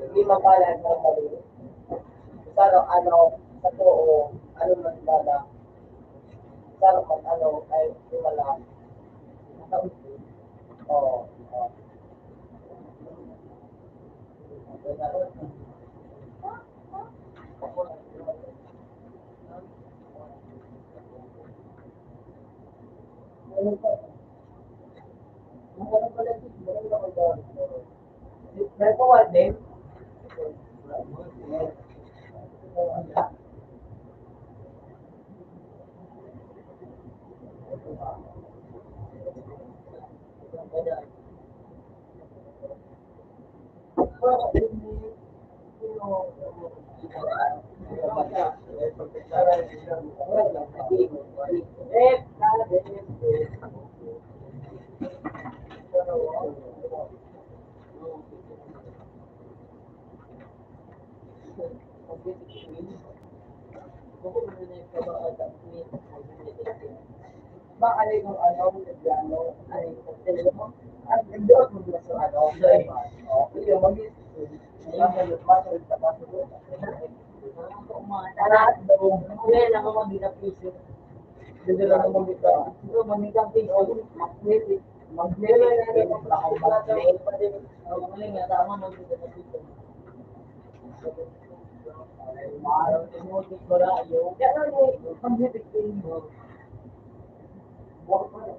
B: hindi mapalag ng mali. Pero ano, sa totoo, ano man bala, pero pag ano, ay wala. Oo. Nagpawal din. Baka rin yung ano, ay, ang ganda mo na sa ano, okay, yung lahat daw, well, ako mag-inap piso. Dito lang ako mag-inap. So, mag-inap piso, magnet, magnet, ako magnet. Ang mga nga, tama mag-inap piso. Araw, tinutik ko na, yung, kaya yung, pag-inap piso.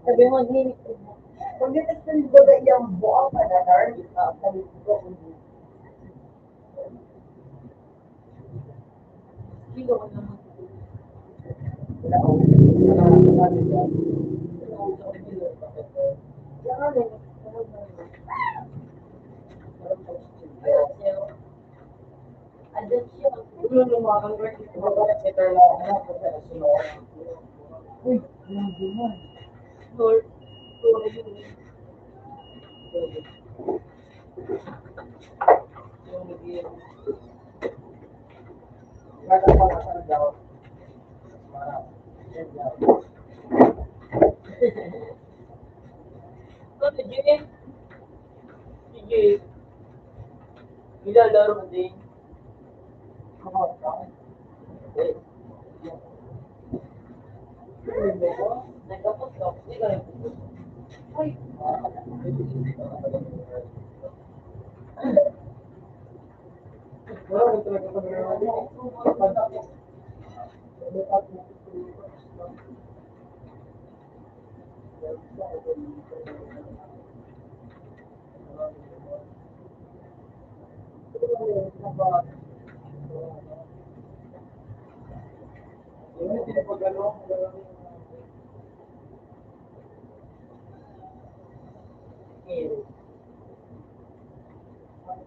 B: Sabi mo, pag-inap piso ba yung buong pananar, sabi ko, sino ko naman? Wala ako. Uy, yung gumon. Sige, ilalaro din. Nagkapot ka. Uy.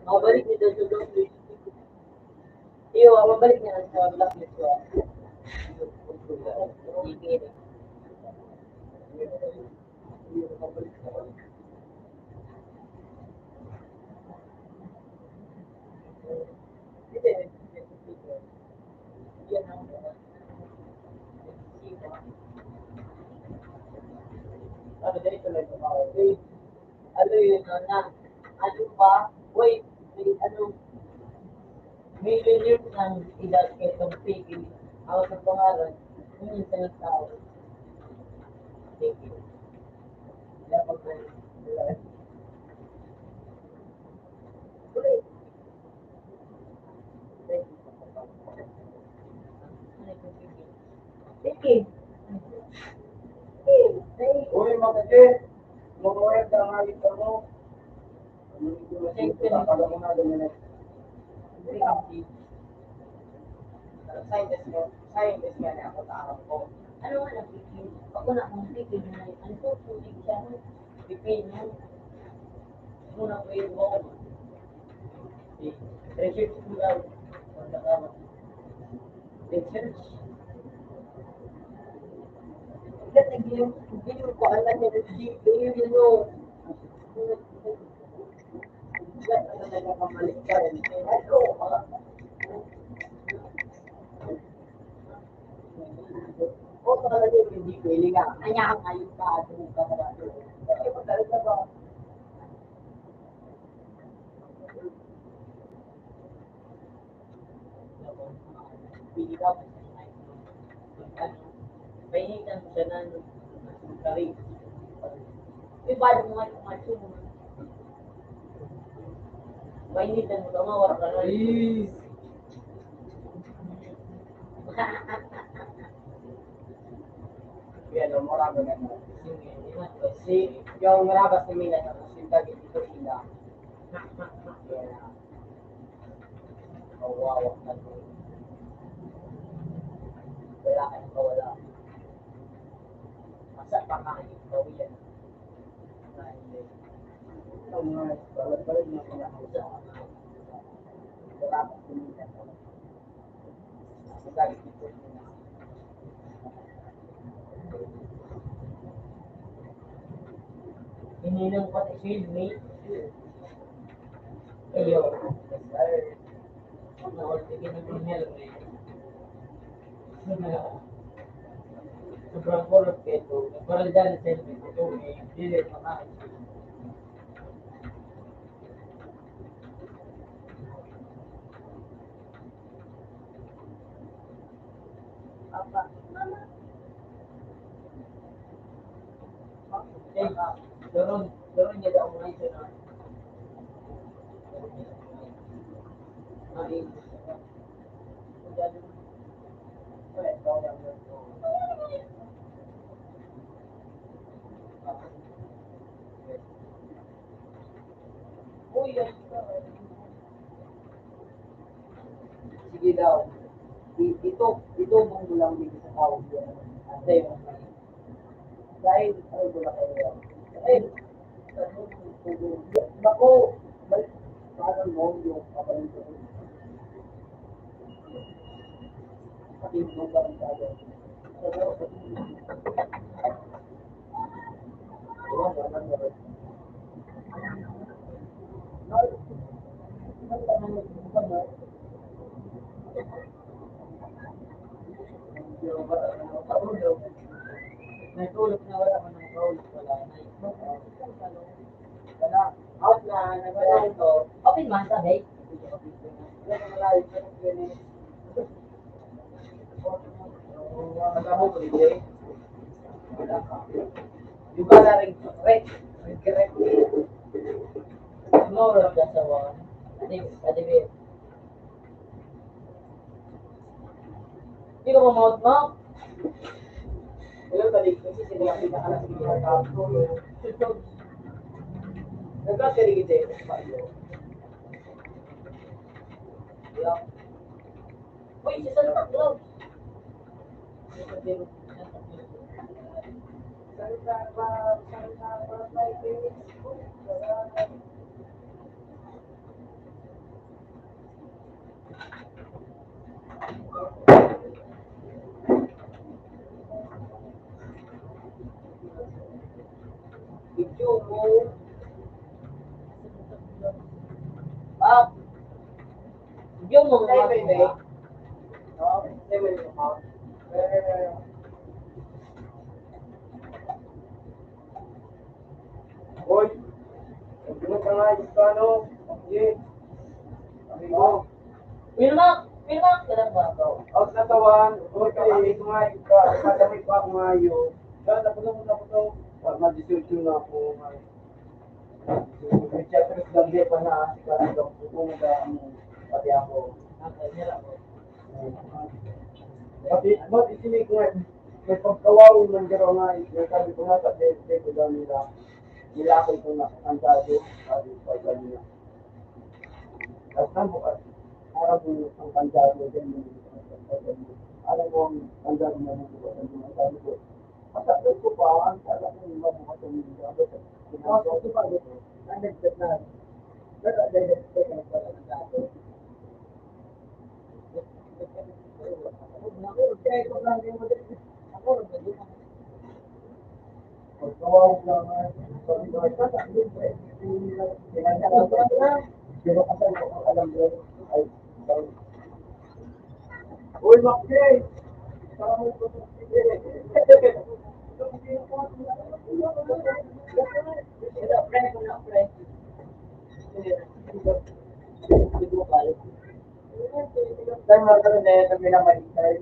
B: Mabalik niya daw sa blacklist. Iyo, mabalik niya sa blacklist ko. Ano yun, ano ba? Wait, ano, millionaires ng edad itong pigil. Ako sa pangalan, yun sa tao. Pigil. Dapat na Pigil.
D: Uy, makake, mag-uwi ka nga ito mo. Kala mo na ganyan.
B: Scientist nga na ako sa araw ko.
E: Ano nga na pipin? Ako na kung pipin na yun. Ano to? Tulig siya.
B: Pipin mo. Unang way mo. Research mo lang. Research. Kasi hindi ko alam niya na you know. Ano na nakamalik ka rin. Ano? O talaga hindi pwede nga. Kanya ang ayun ka. Ano ka ba? Kasi talaga ba? Pili ka. Pahingitan siya ng karin. Iba mo nga yung macho mo. Pahingitan mo tama, wala ka na.
D: Yan, marami na mo.
B: Si, yung marabas ni Mila, si David, ito sila. Kaya, kawawa ka doon. Wala ka nang kawala. Masa pa kayo, kawiyan. Hindi.
D: Ang mga balik na pinakausap.
B: Wala ka kumita. Magalit ito. Ininom ko si Sydney. Ayo. Naultigin ng helmet. Sobrang kulot ka ito. Nagparal dyan sa helmet ito. Dilit makain. Apa? Mama. Doon niya daw mga ito na. Ay. Uy, sige daw. Ito mong lang dito sa tawag yan. Antay mo. Dahil, ano ko na kayo. Dahil, bako, paano mo yung kapalit ko? Pati yung barangay. Natulog na wala man ng kaulog wala na. Wala. Out na, nagwala ito. Open man, sabi. Di ba na rin correct? Correct. No, wala ka sa wala. Adi, Hindi ka mamaot mo? Hello, tadi kasi sinabi na ka na sige. Nagkakari kita yung payo. Uy, si Santa Claus. Video mo. Video mo mga pwede.
D: Hoy, ano ka nga yung ano? Sige. Amigo.
B: Pilmak! Kailan ba ito?
D: Out na tawan. Hoy, kami kumain ka. Madamig pa ako ngayon. Kaya tapos na po. Pag mag-18 na ako ngayon. May chapter lang din pa na. Kaya lang po pati ako. Pati isinig ko nga. May pagkawaw ng garo nga. Yung sabi ko nga sa DSD ko daw nila. Nilakay ko na ang dadyo. Sabi ko ay kanina. At nabukas. Harap mo ang kandado din. Alam mo ang kandado na nabukas. Sabi ko. Matakot ko pa. Ang alam ko yung mabukas ang mga. Ito pa. Ang nagset na. Pero ang nagset na pala ng dado. Pagkawawag lang pero kasal ko ang alam mo ay uy, Makjay! Saka mo ito tayo mga kami na ito minamalitay.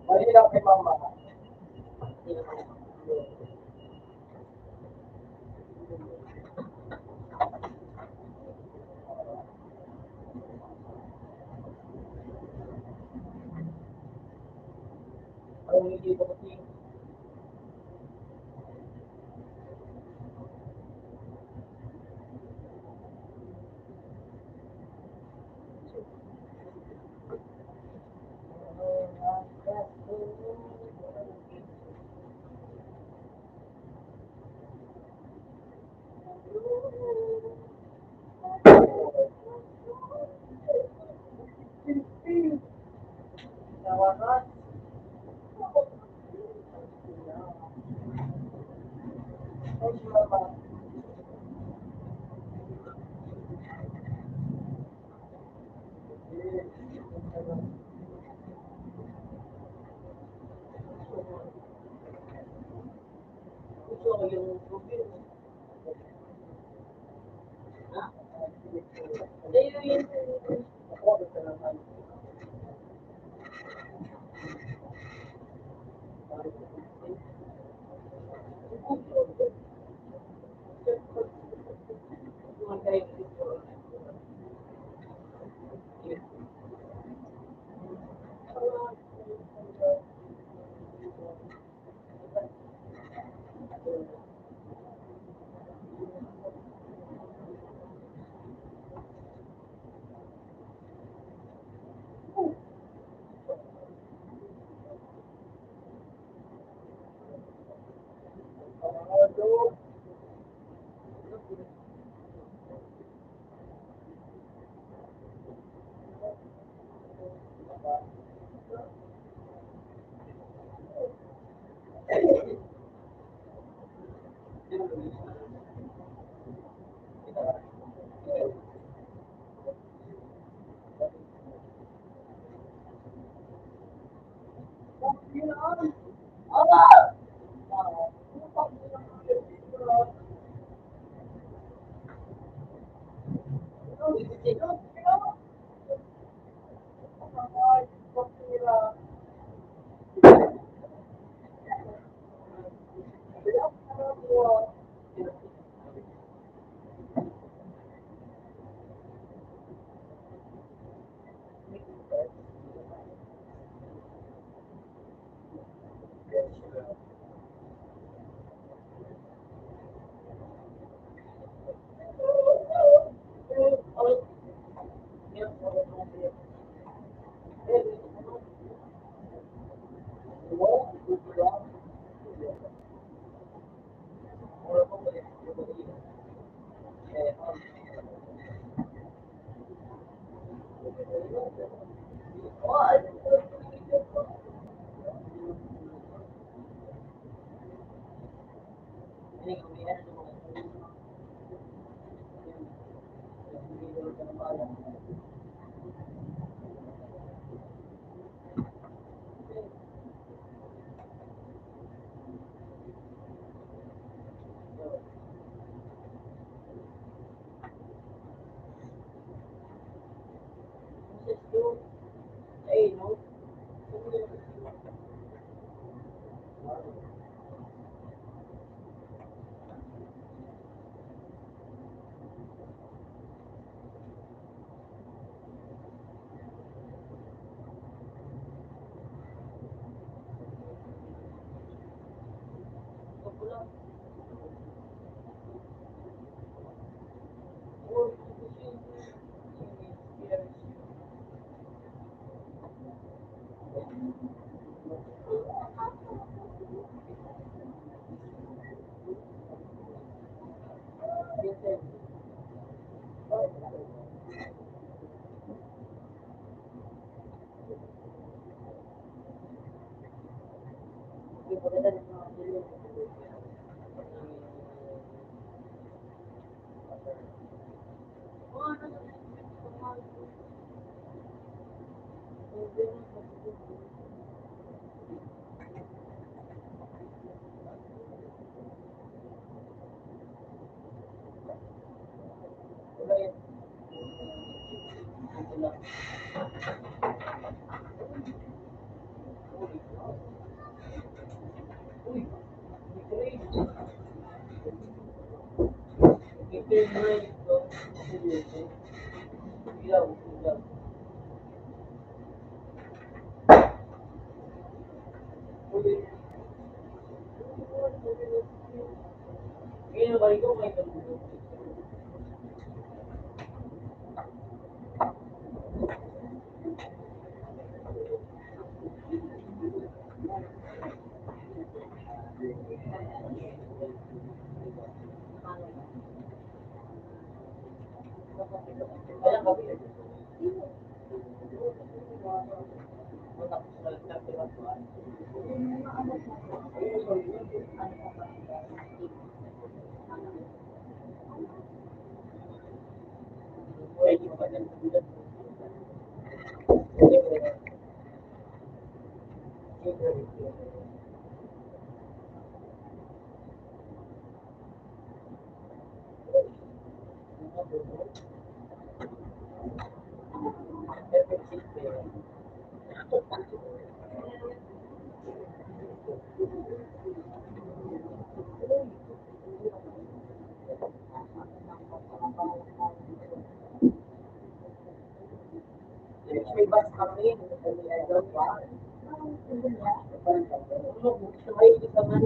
D: Mahirap kay mama.
B: Ang hindi ko kasi nawakas. Ay, mama. Gusto ko yung tubig. Ha? Hindi, yun. Ako, gusto naman. Yung kayo dito. Uy, ito yung mga ito. Ilaw, ilaw. Ngayon ba ikaw may tulog? Kaya kami. Matapos na lang natin ang buwan. Kaya di ba yan? May bus kami, may idol pa. Sabay ko sa man.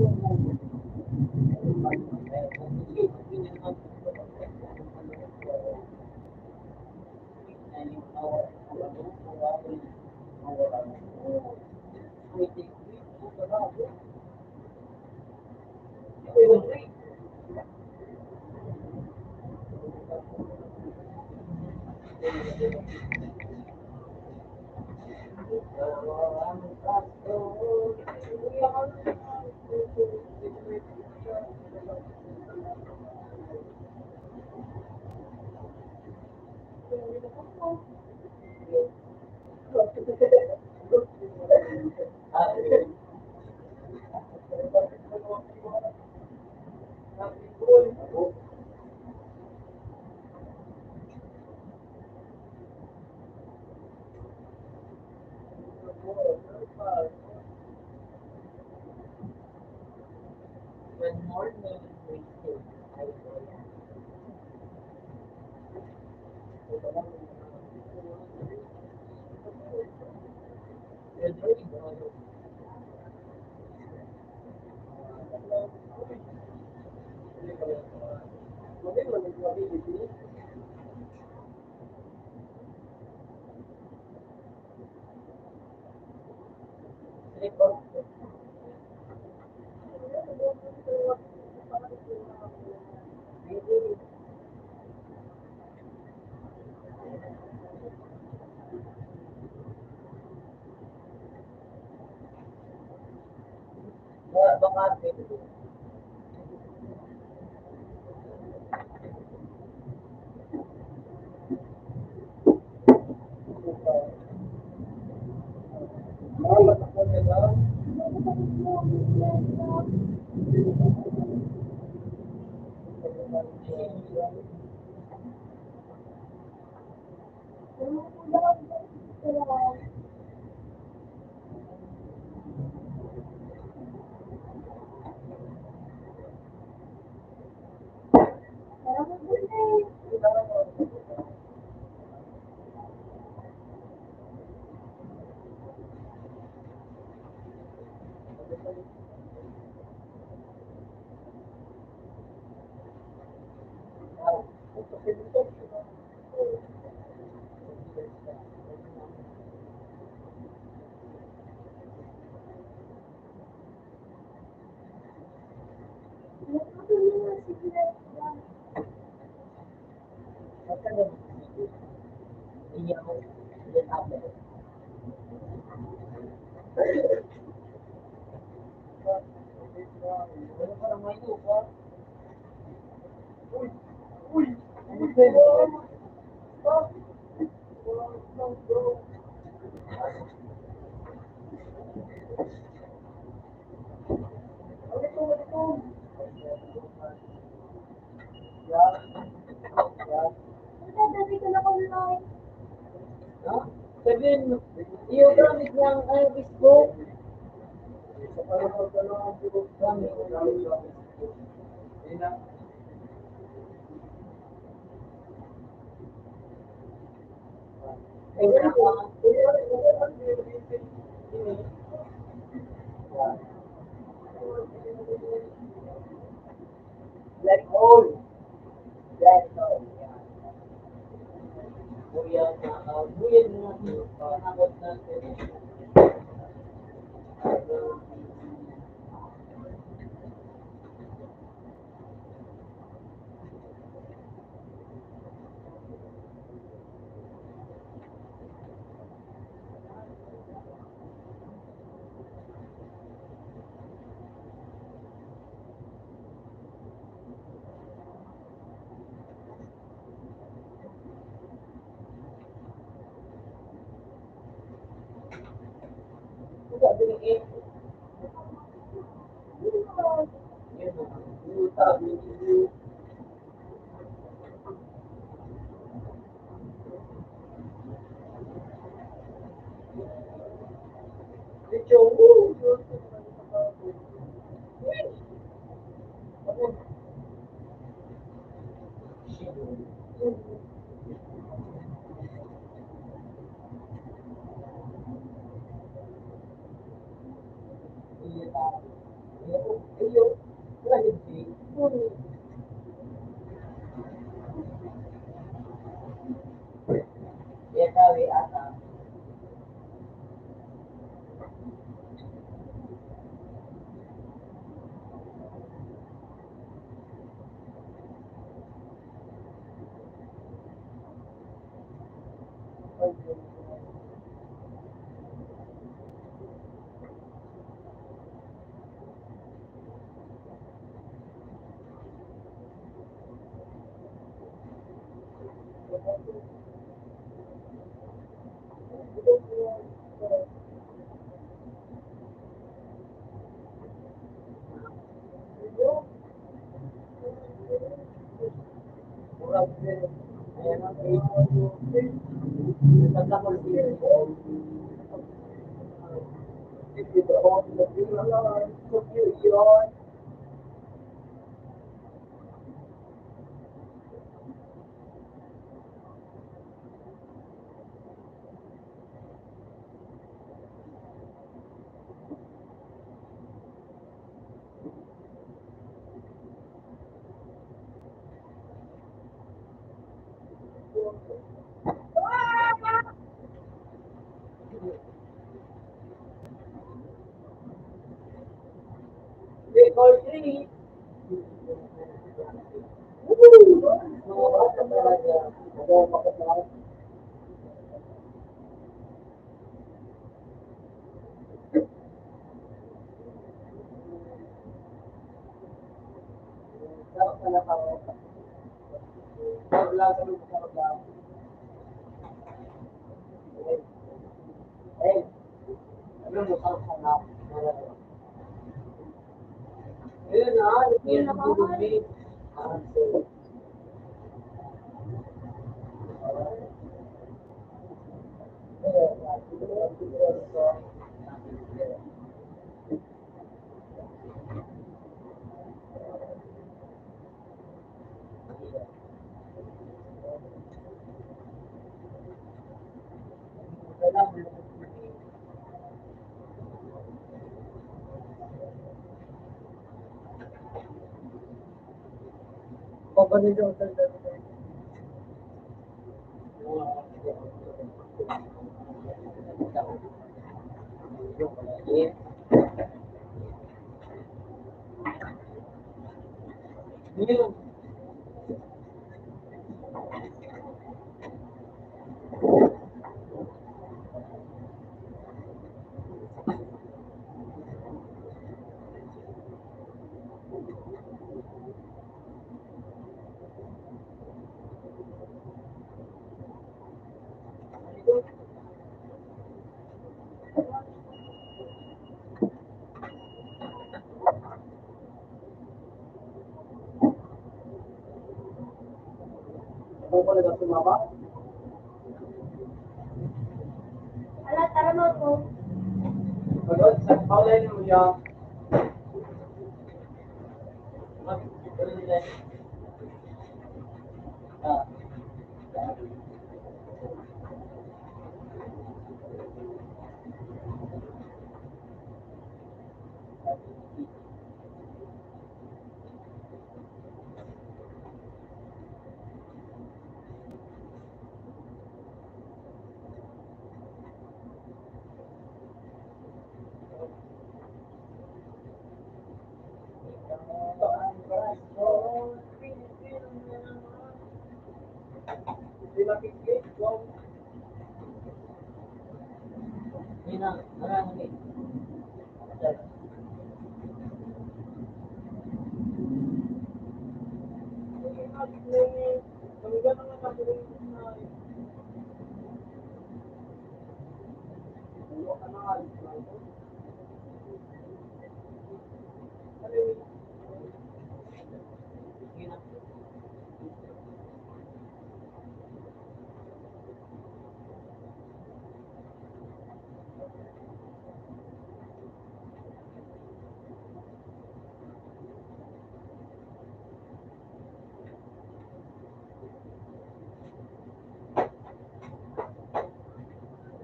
B: Good morning, Christine. Ay, good morning. Baka Kevin, iyo gamit ng Facebook.
D: Sa parang ang siguro kami, hindi na.
B: Ay, Black hole. Black hole. Buyan na, buyan na, panakot natin. Sabi ni Ed, yun, sabi ni Record 3. Mga bata talaga. Ako makasama. Dapat pala ako. Wala ka rin sa mga. Eh, ano mo sa sana? Ayun na, yun na bubig. Pagbanito sa Yun. Ako pala na sumama.
A: tara mo po.
B: Pagod, sa kaulay mo yan. Ano nila? Ah. Hindi makikita. Wow. Yun na, marami.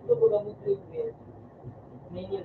B: Ito po gamot treatment. Menu.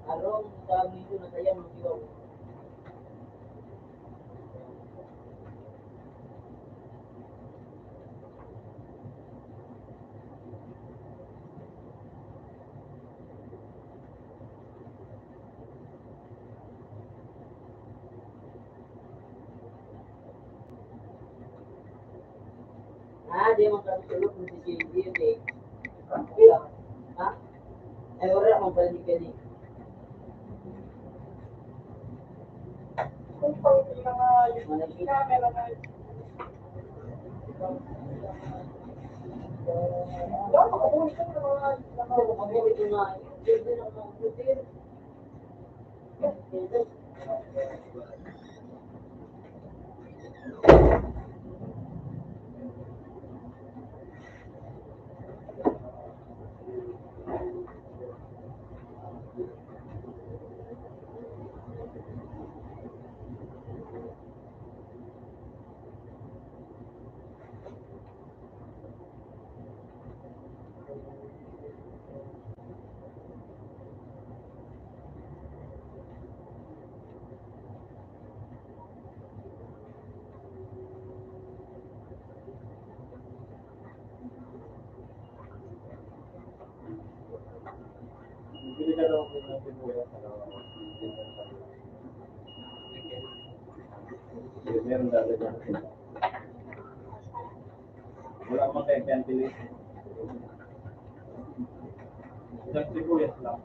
B: Arong sa minggu na saya magsigaw. Dia magkasulok ng si JD eh. Ha? Ay, wala akong balik ka ni.
A: Kung pa yung mga camera na
C: Bili ka daw ako ng sibuyas. Meron dalaga. Wala mang kaya pilis. Isang sibuyas lang.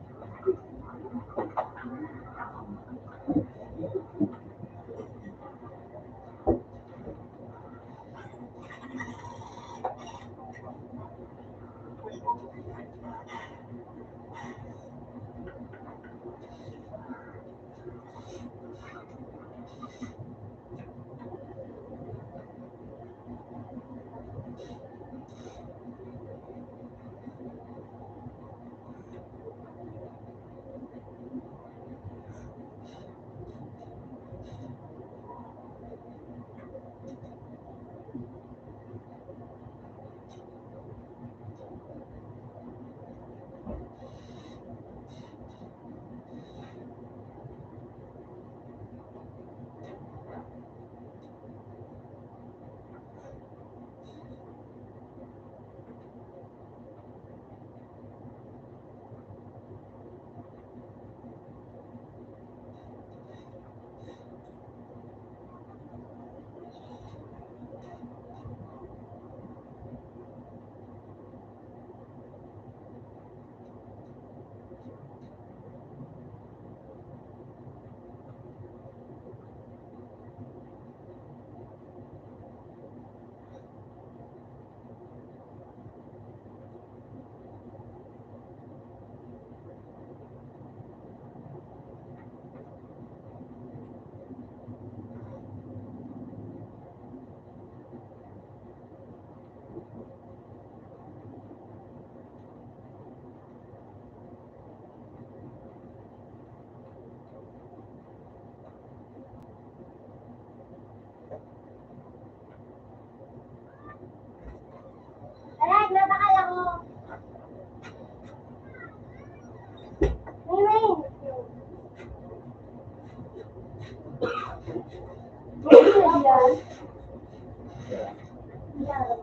A: Yeah.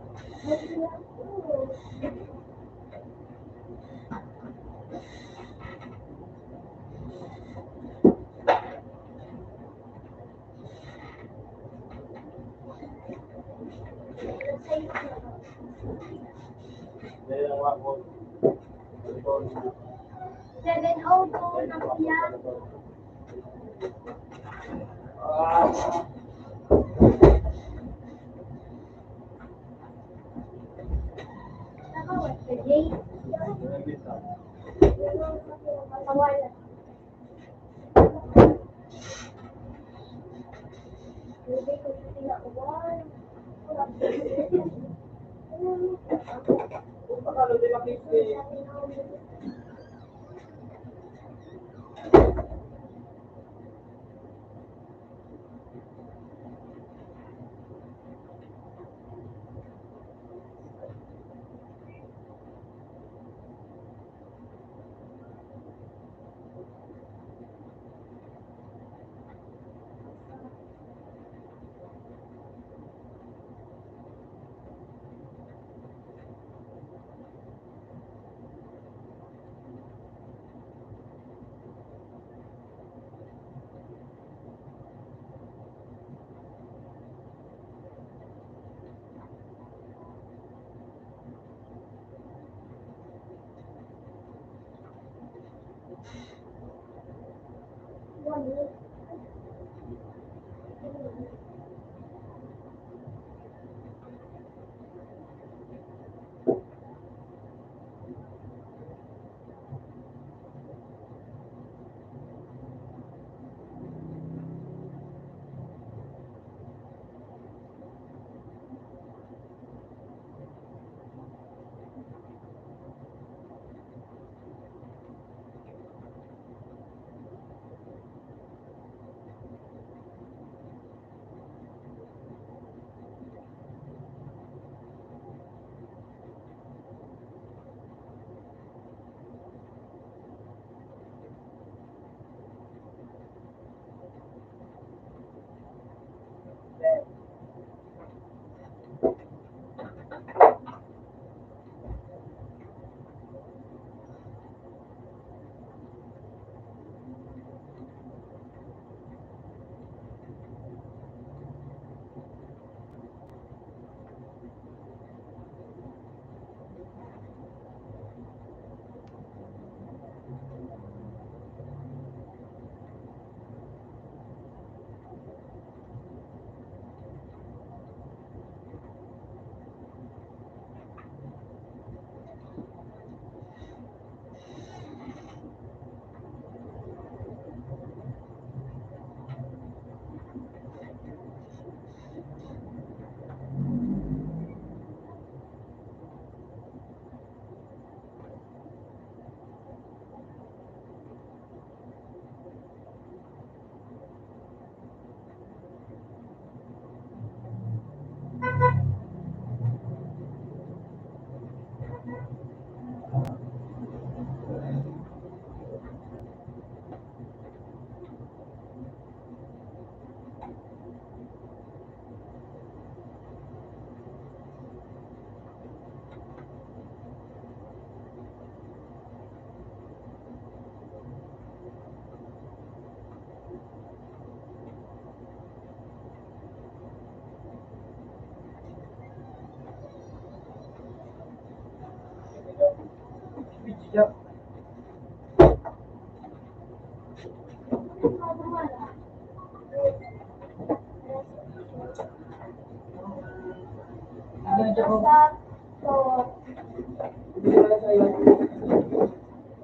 C: Dahil ang ako,
A: 7:02 na siya. Nakawat ka, Jay. Matawalan. Hindi ko siya tinakuhan.
C: kung pakalo di makikita,
D: Siya.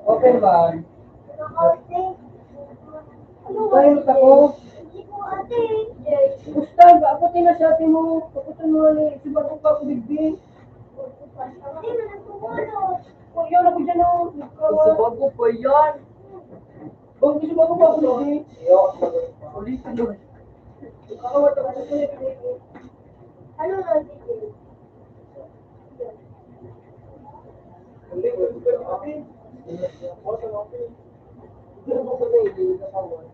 D: Open ba? Bayot ako. Gusto ba ako tinasati mo? Pakutan mo ni si Bago pa ako bigbi. Oh, yun ako dyan oh.
B: Bago pa yan.
D: Bago si Bago pa ako bigbi.
B: Ulitin doon.
D: Kakawat ako sa bigbi.
A: Ano na, DJ?
D: Hindi ko super okay. Okay. Pero mo ko dahil hindi ka kawan.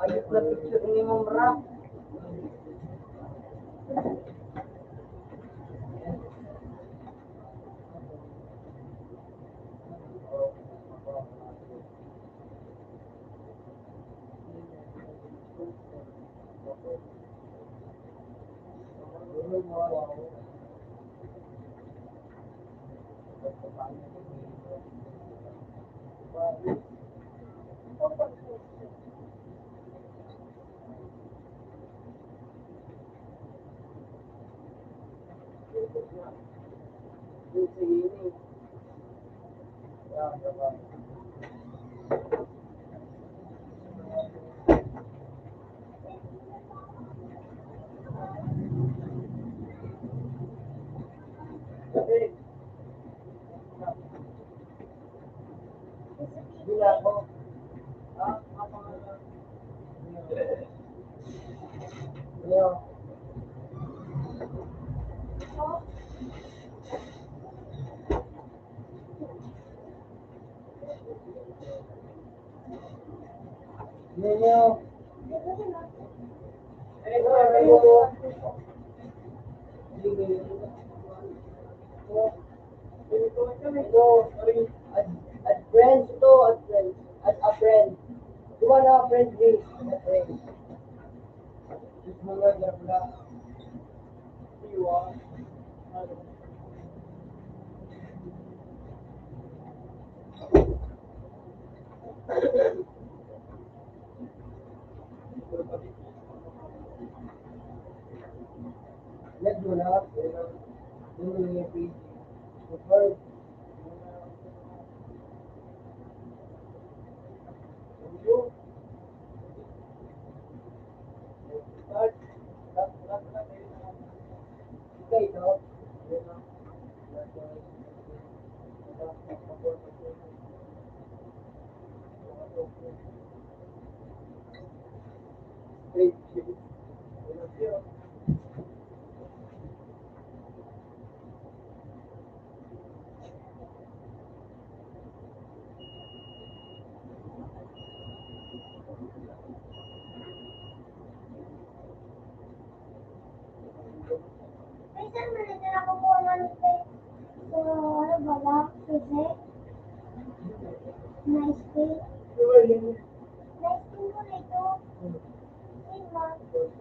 B: Ayos na picture ni Ma'am Rap. Bila ko. Leo. Leo. At friends to, at friends. At a friend. You wanna a friend, please? A friend. Just mga gabla. Iwa. Let's do that. The first. Okay, no?
A: Ay, saan mo na nakukuha ng tape? So, ano ba ba? Kasi, nice tape. Nice tape ko na ito. Ay, ma. Saan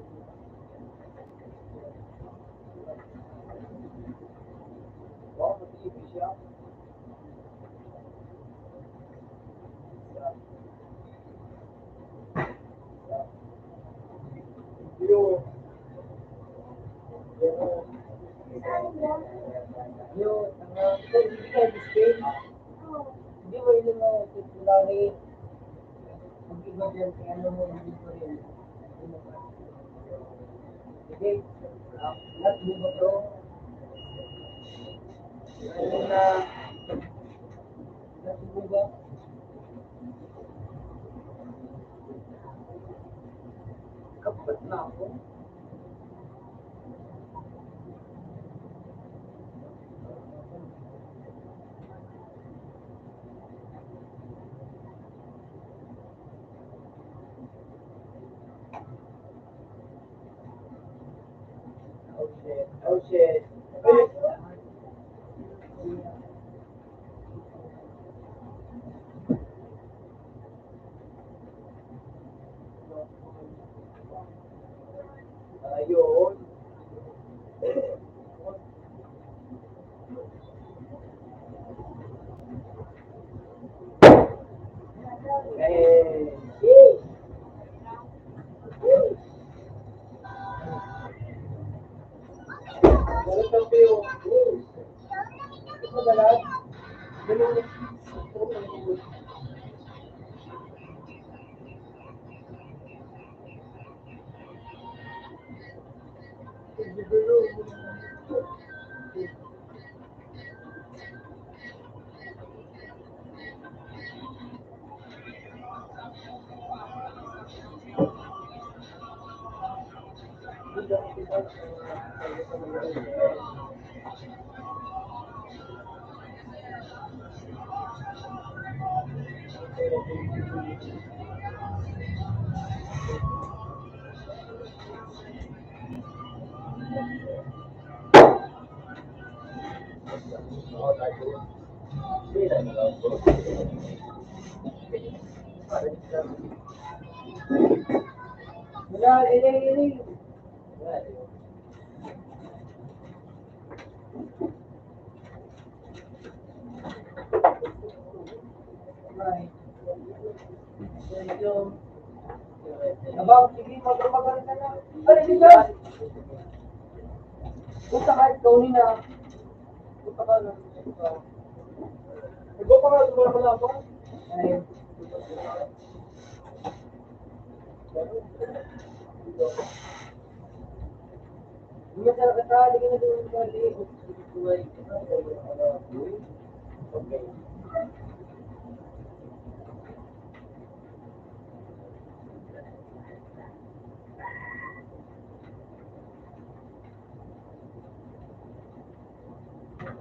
A: ba? Oh.
B: Hindi mo yun mo, titulari. Mag-iba dyan, kaya ano mo, hindi ko rin. Sige, lahat mo ba ito? Ano na, lahat mo ba? Kapat na ako. Oh shit, oh shit. Ayun. Eh, ganun lang kayo. Ito ba lahat? Ganun lang. Wala, iling. Right. Abang, sige, magpapagalan ka na. Ano, sige, punta kahit gawin na. Punta ka na. Ikaw pa nga, sumama na ako. Ay. Hindi ka nakatali ka na doon sa liig. Okay.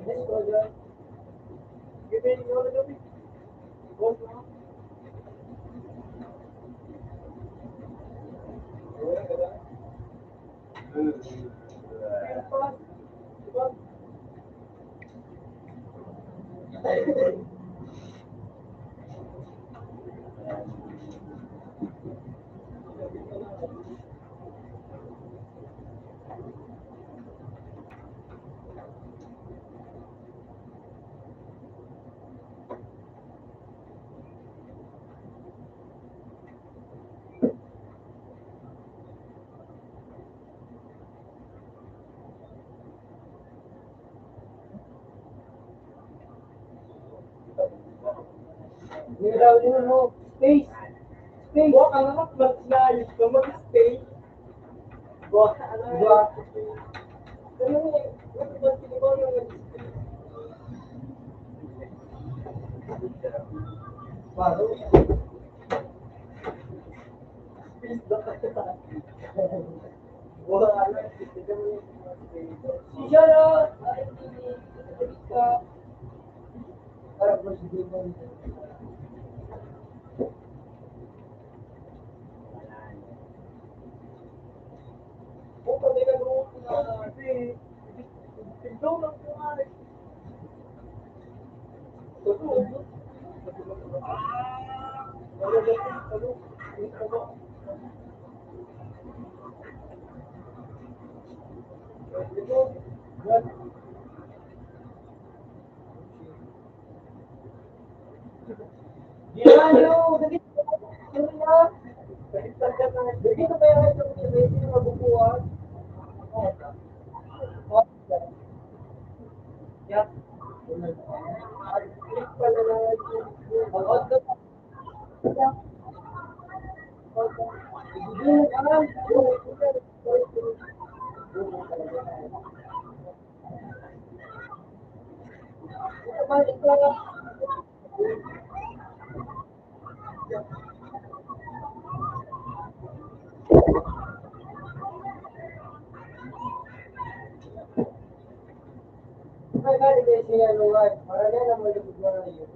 B: Yes, Roger. Give me your little go to Niraw din mo, space. Space. Buwa ka naman, mag-ayos ka, mag-space. Buwa ka, ano yun? Buwa. Ganun eh, mag-space ko yung mag-space. Paro. Space ba ka kita? Buwa ka naman, tignan mo yung space. Siya na, ay, hindi ka. Para prosedur mo. Kung pwede ka doon kasi tignaw lang po nga eh. Totoo. Ginayo, dagito na. Dagito kaya ito sa baby na mabubuhat. Yeah. Ay, kali kayo siya luwag. Marami na malipid mo na yun.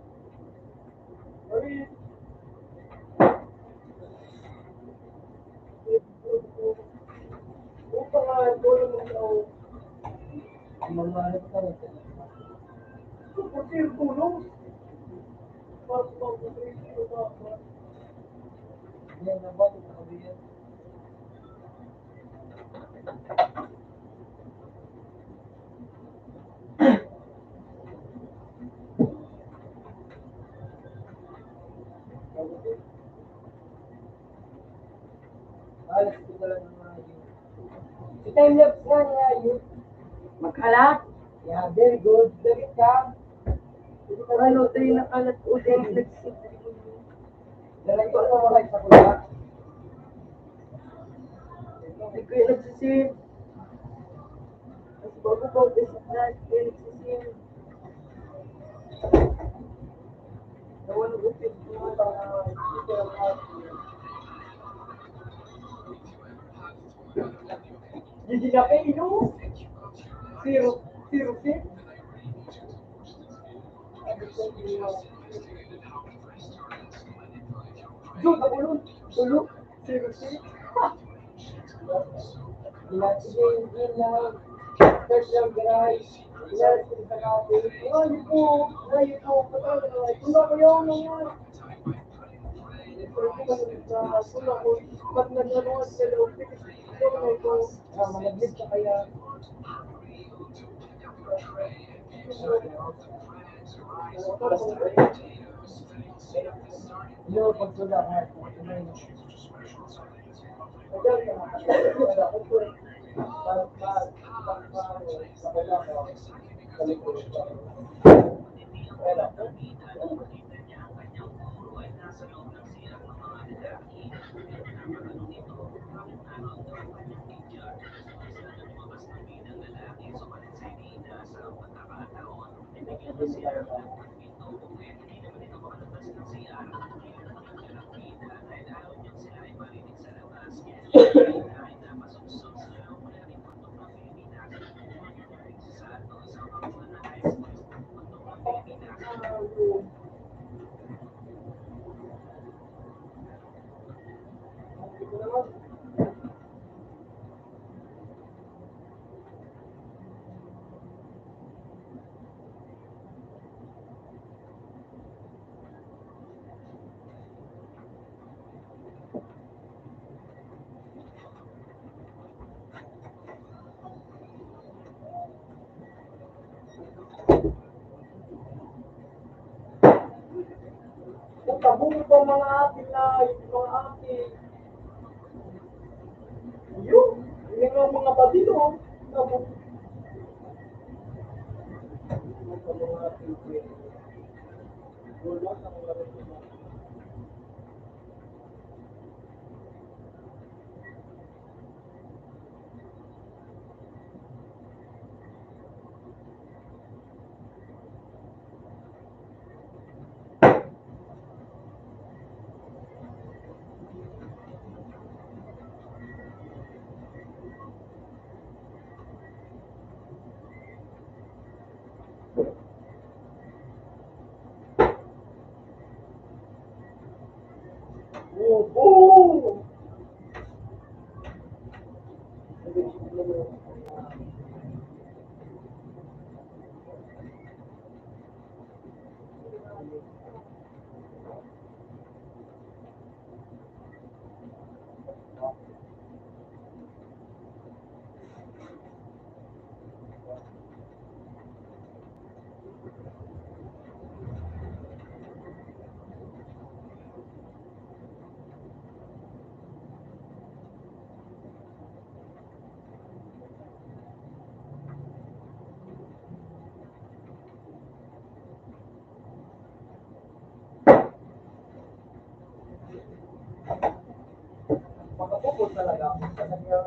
B: Upang nga, tulong mo sa mamahalap ka na sa kasi yung tulong. Yan, nabato sa kabiyan. Alas ko talaga ng mga yun. Si time-lapse nga niya yun. Magkalat? Yeah, very good. Dalit ka. Ano, tayo nakalat o time-lapse. Dalit ko ano mga sa kula. Hindi ko yung nagsisim. Mas bago pa ako sa klat, yung nagsisim. Nawala ko yung mga dito ang hati. Gigi na kayo, no? Zero, six. Doon, ako tulog. 06. Ilagay yung ilaw. Search lang, guys.
D: Yes, kita natin. Ngayon po, kung ako yung naman. Kung ako, pag nanonood sa loob, malaglit ka kaya. Yung pagtula nga, tabungo pa mga atin na, mga atin. Yun, yung mga badilo, tabungo. Mga atin, wala na mga atin. Oh! Makapukot talaga ako sa kanya.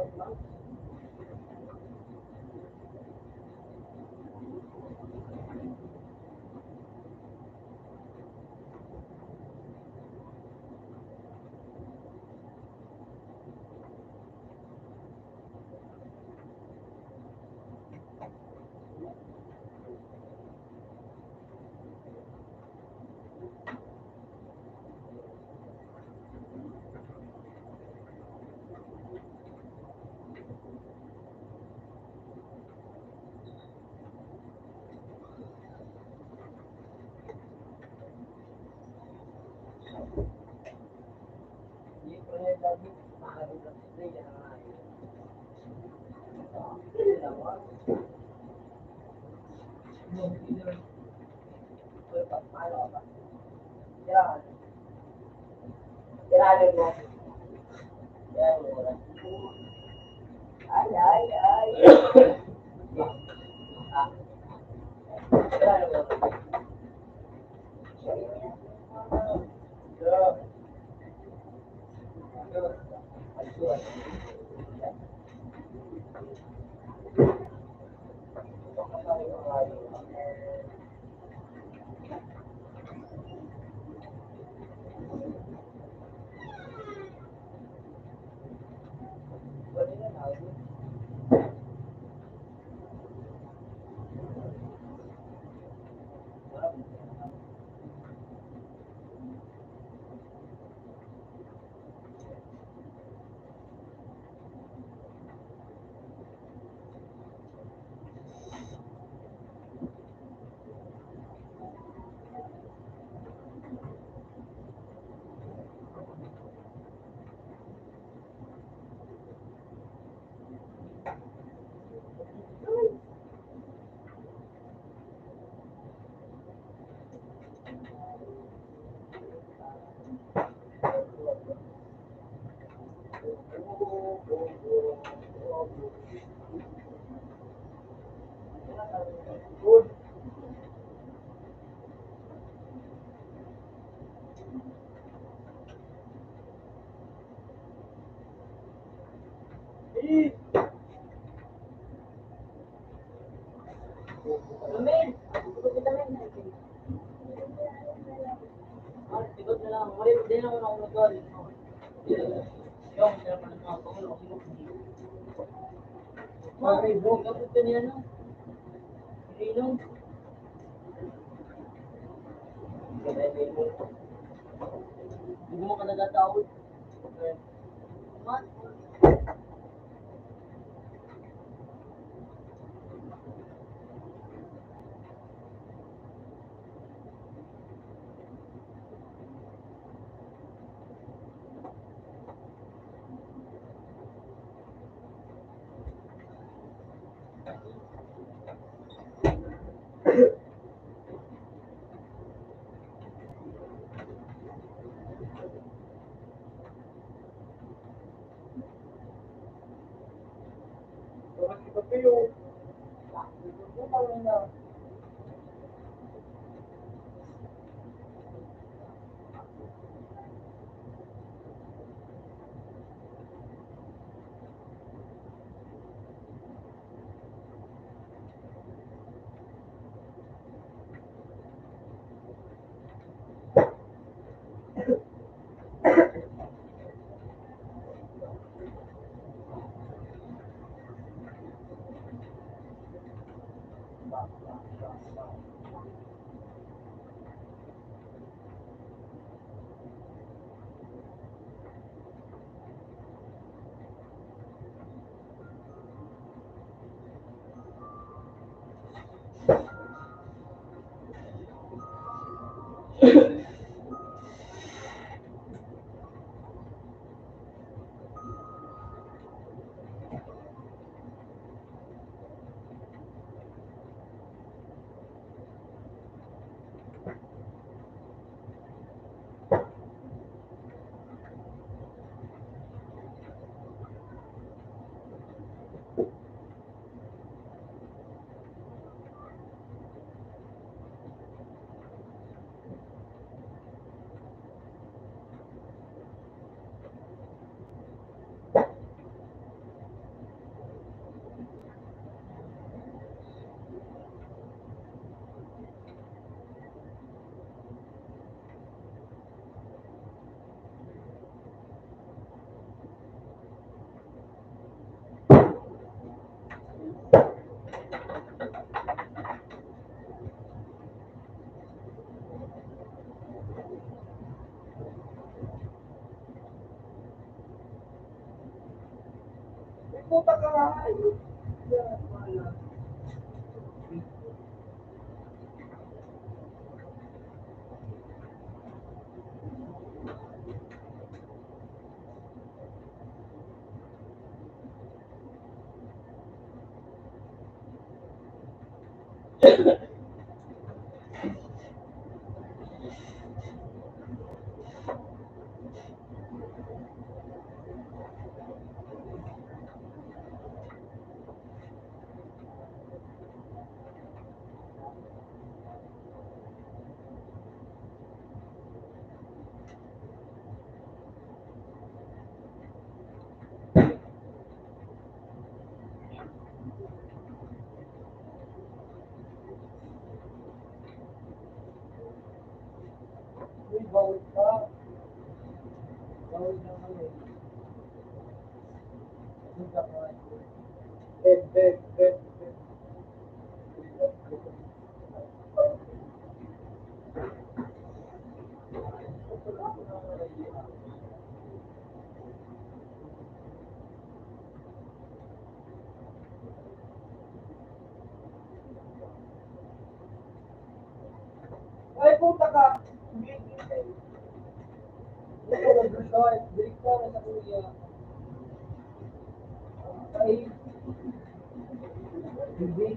B: Lumin! Tikot kita men. Tikot na lang. Muli, hindi na ako nagawal. Yung, hindi naman ang mga pangulo. Kapit ka niya, no? Rinong. Hindi mo ka natatawid. Man.
D: Puta ka nga. Uy, bawal ka. Bawal na kami. Puta ka nga. Bed. Ay, puta ka. Ito, nag-resort. Balik ka na sa kuya. Ay, hindi.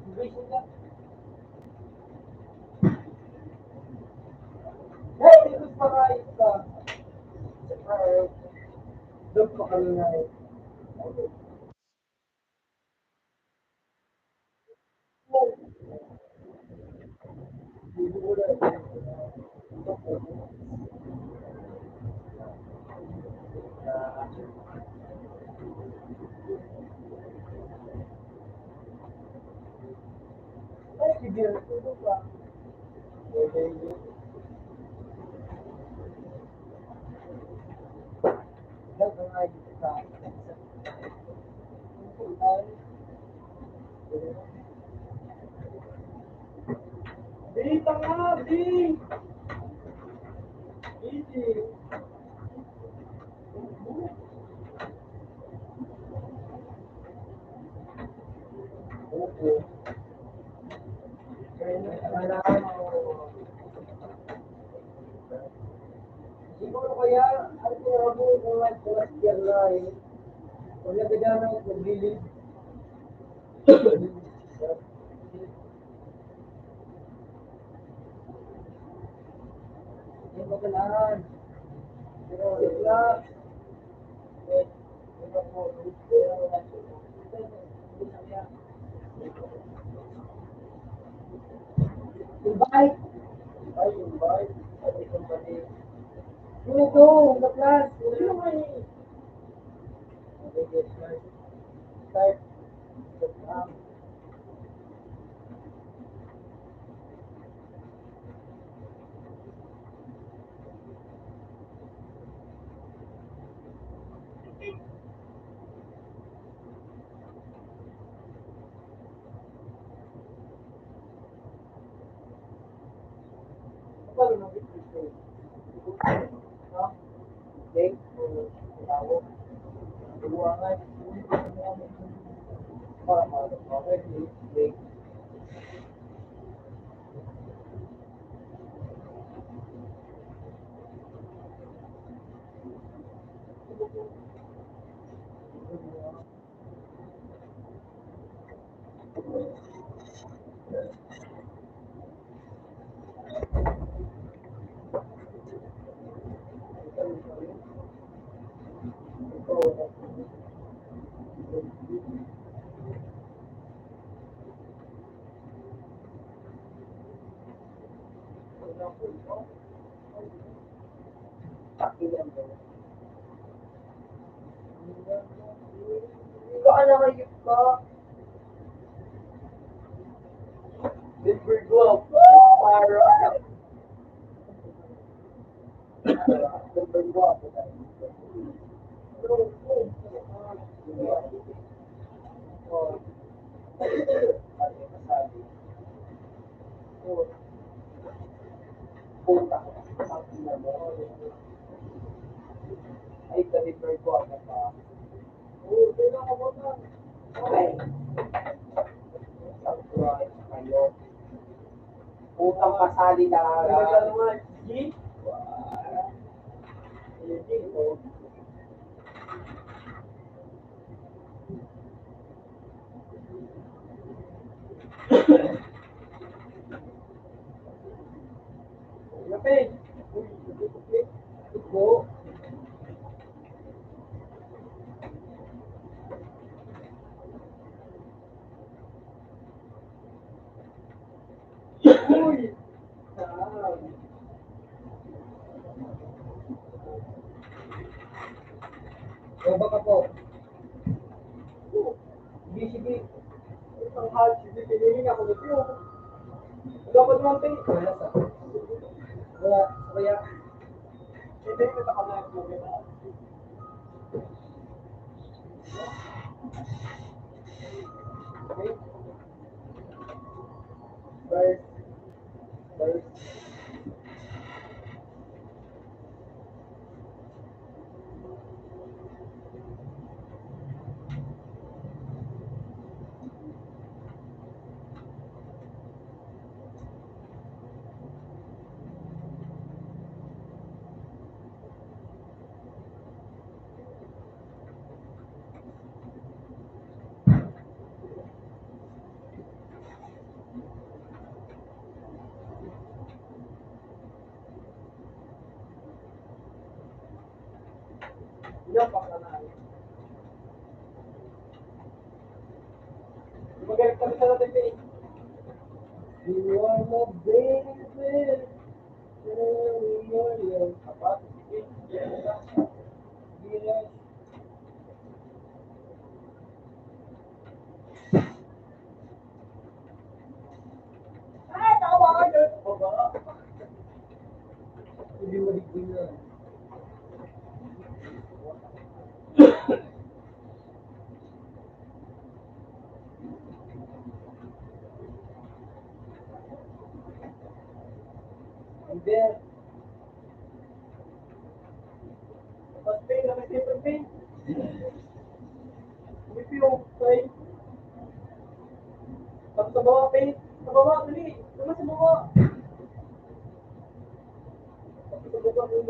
D: Hindi sila. Hey, dito pa kayo ka. Doon pa kami na eh. Ay, bibira ko pa. Dito nga, di! Easy! Opo. Siguro kaya, ang tinawag ko mga last year na eh. Kung nagkagana ako, naglilid. Yung pagkalaan. Pero, wala. Invite. Ay, invite. Ay, company. Yun ito, the class. Yun naman eh. Type. Paano nang ito? Ha? Late o tawag? Buwangan. Para okay, late. Ikaw alam kayo ka. Denver Glove. Para. Denver Glove. Ay, ka-Denver Glove. Oo, sino ka mo na? Ay. Surprise kayo. Utang kasali na. Ano nga, G? Lapit. Ito. Uy! O baka po. Sige. Isang hal, sige, pilihin ako na siyo. Wala pa naman tayo. Wala sa. Wala. Kaya. Hindi ko sa kamay mo. Okay. First. Ilang pa ka na. Magalit kami sa natin, Pei. You are my baby. You are your kapat. Yes.
C: pin. Umipi yung pin. Tapos sa baba, pin. Sa baba, dali. Naman sa baba. Tapos sa baba, pin.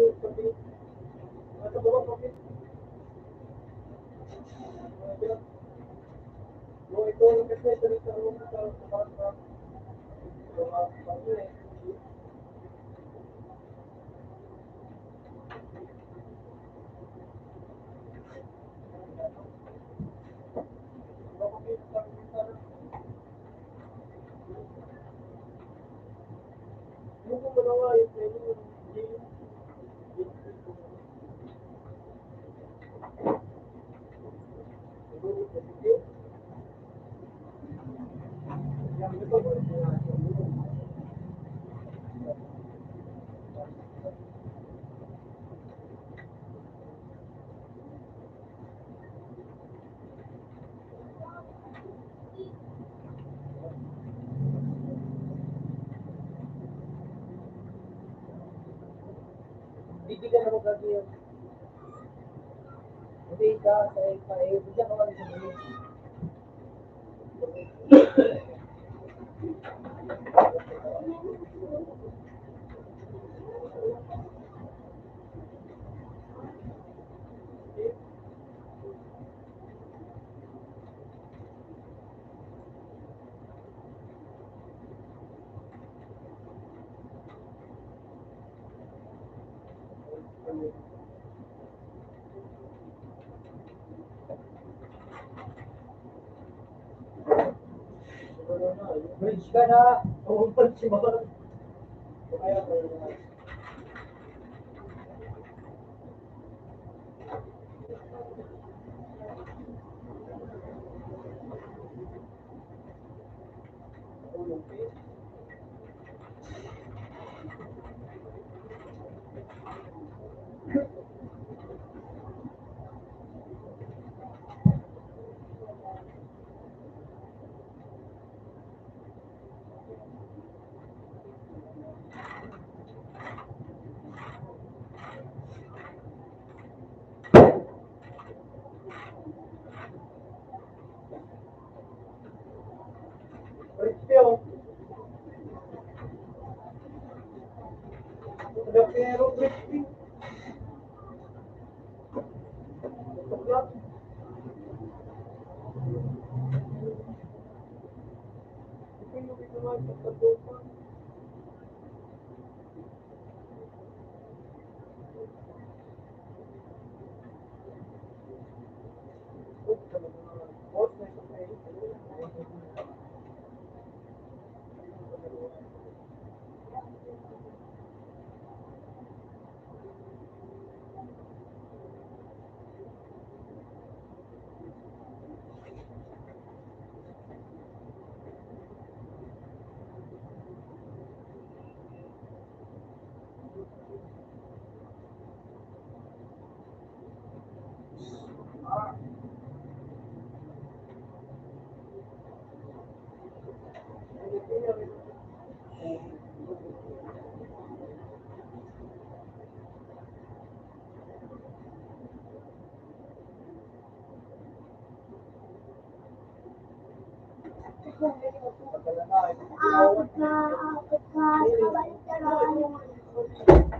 C: Sa baba, pin. Yung ito, yung kasi ito rin sa room sa baba. Bibigyan ako kasi yun. Hindi ka sa bigyan ko kami sa muli. Bridge ka na. Pumunta si Mahal. Kaya ko yun. Bridge ka yun. Pero bridge ka.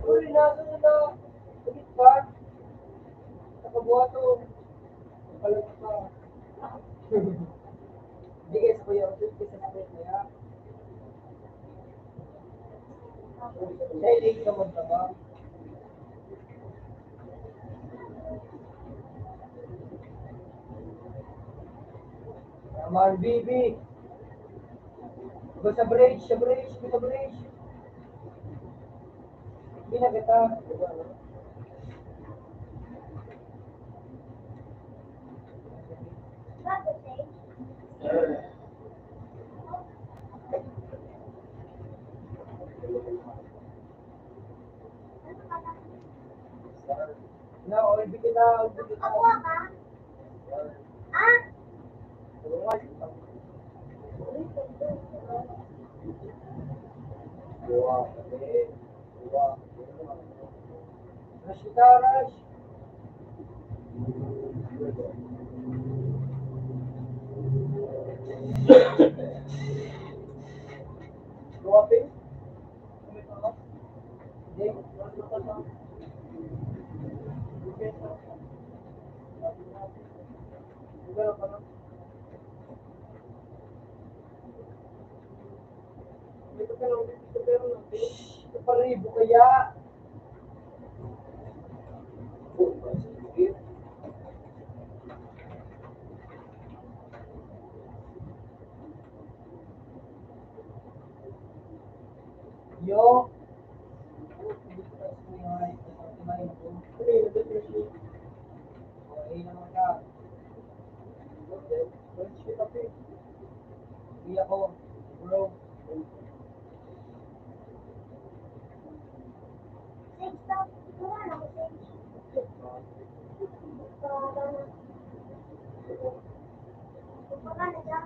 C: Uy, nasa na. Ulit ka. Nakabuhato. Nakalat ka. Hindi guys, kuya. Kasi sa split na yan. Selling ka magtaba. Aman, bibi. Go sa bridge, sa bridge, go sa bridge. Hindi na kita. Na, oy, bigyan na, oy, bigyan na.
A: Ako ka? Ah?
D: Rush kita, rush.
B: Luwapin? Hindi, ano ka lang? Ganun ka lang. Dito ka lang, dito ka lang. Ito pa ribo kaya. Yo. Iya ko, bro.
A: Six stop. Kumain ako, six. Pagkakana dyan.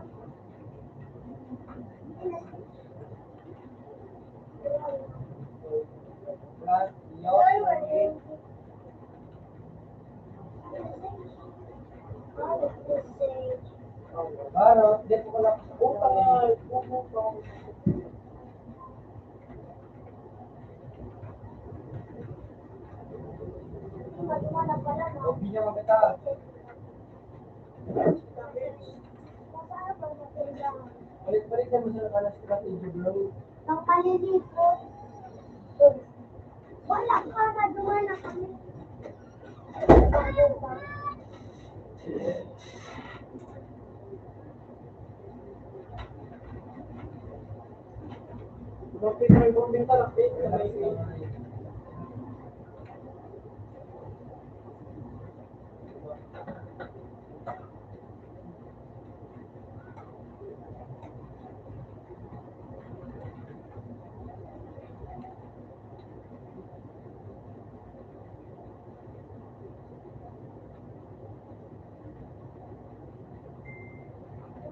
B: Brad, yo. Ano, dito ko lang. Utay, puputong. Obi niya maganda. Balik-balikan mo sila ka strategy, bro.
A: Ang palilito. Wala ka na, duman na kami.
B: Lapit mo yung bumita, lapit.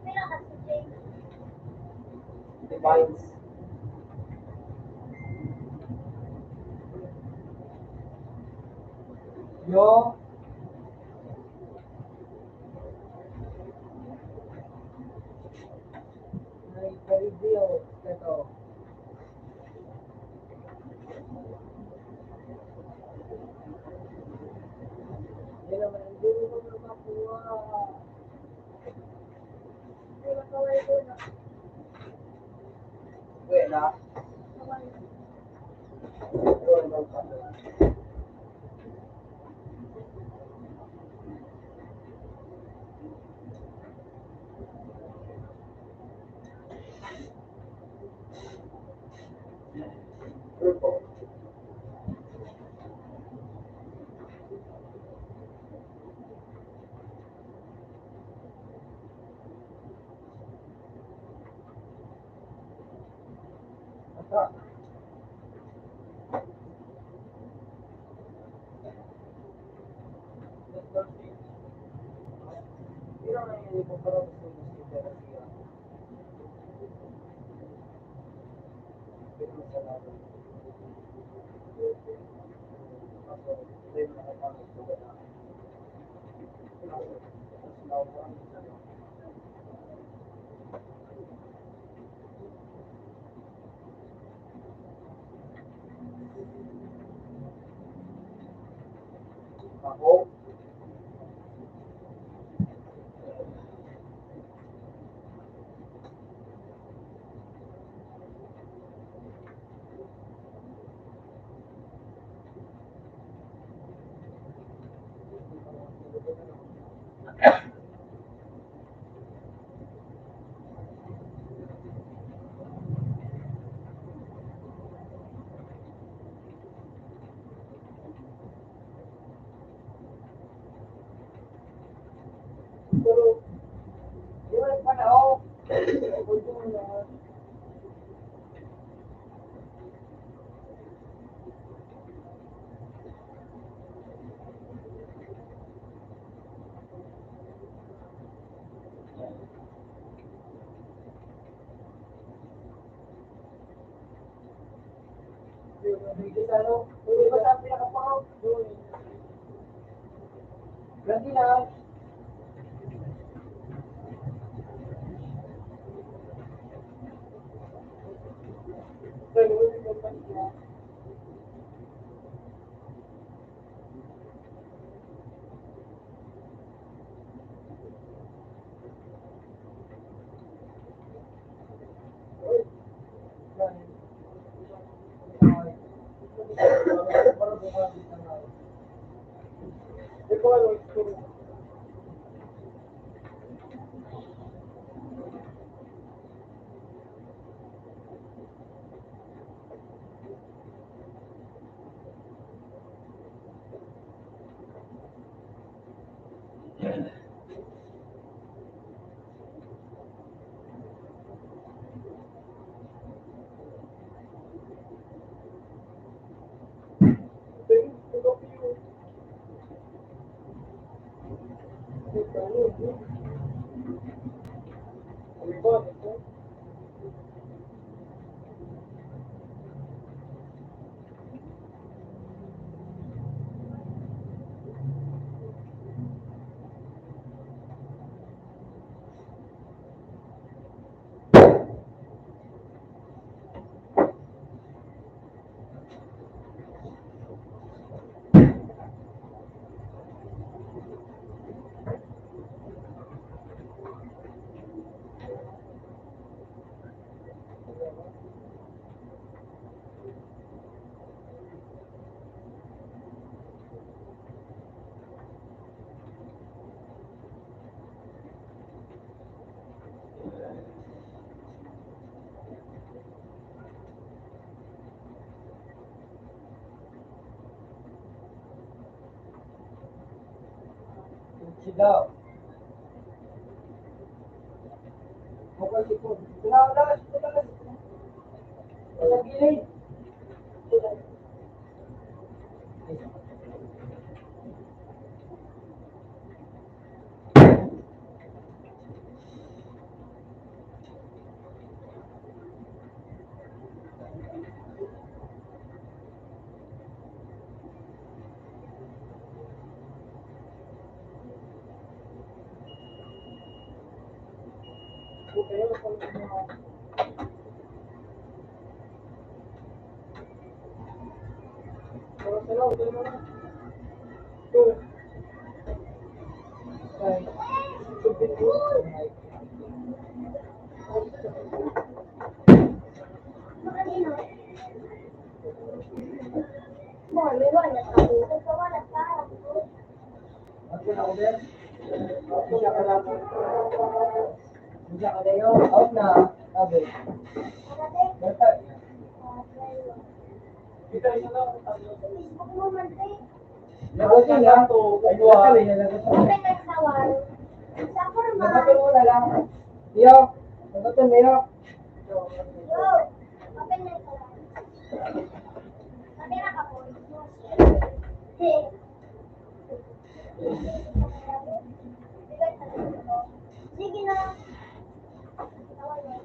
A: Pila ka si James.
B: Divines. Yo. Ay, ka-review. Ito. Yan naman, hindi mo makakuha.
A: Pila ka wala doon.
B: Wala. Grupo. Asa? Sino na yung ipaparaw sa musika na siya? Pero masalamat. Kaso, hindi mo nakapangit ko ba na? Mas naupuan. Ako? Pero, di ba yung panahon? Gusto mo na. Hindi ka ano? Hindi ba sa pinakapangaw? Ganti na.
D: Di ko ano, ito. Sila. Bukal ito. Sila. Sa gilid. Out na. Sabi. Lagotin na. Ay, sabi niya, lagotin na. Lagotin mo na lang. Iyo. Lagotin mo, iyo.
A: Sige na. Tawal mo.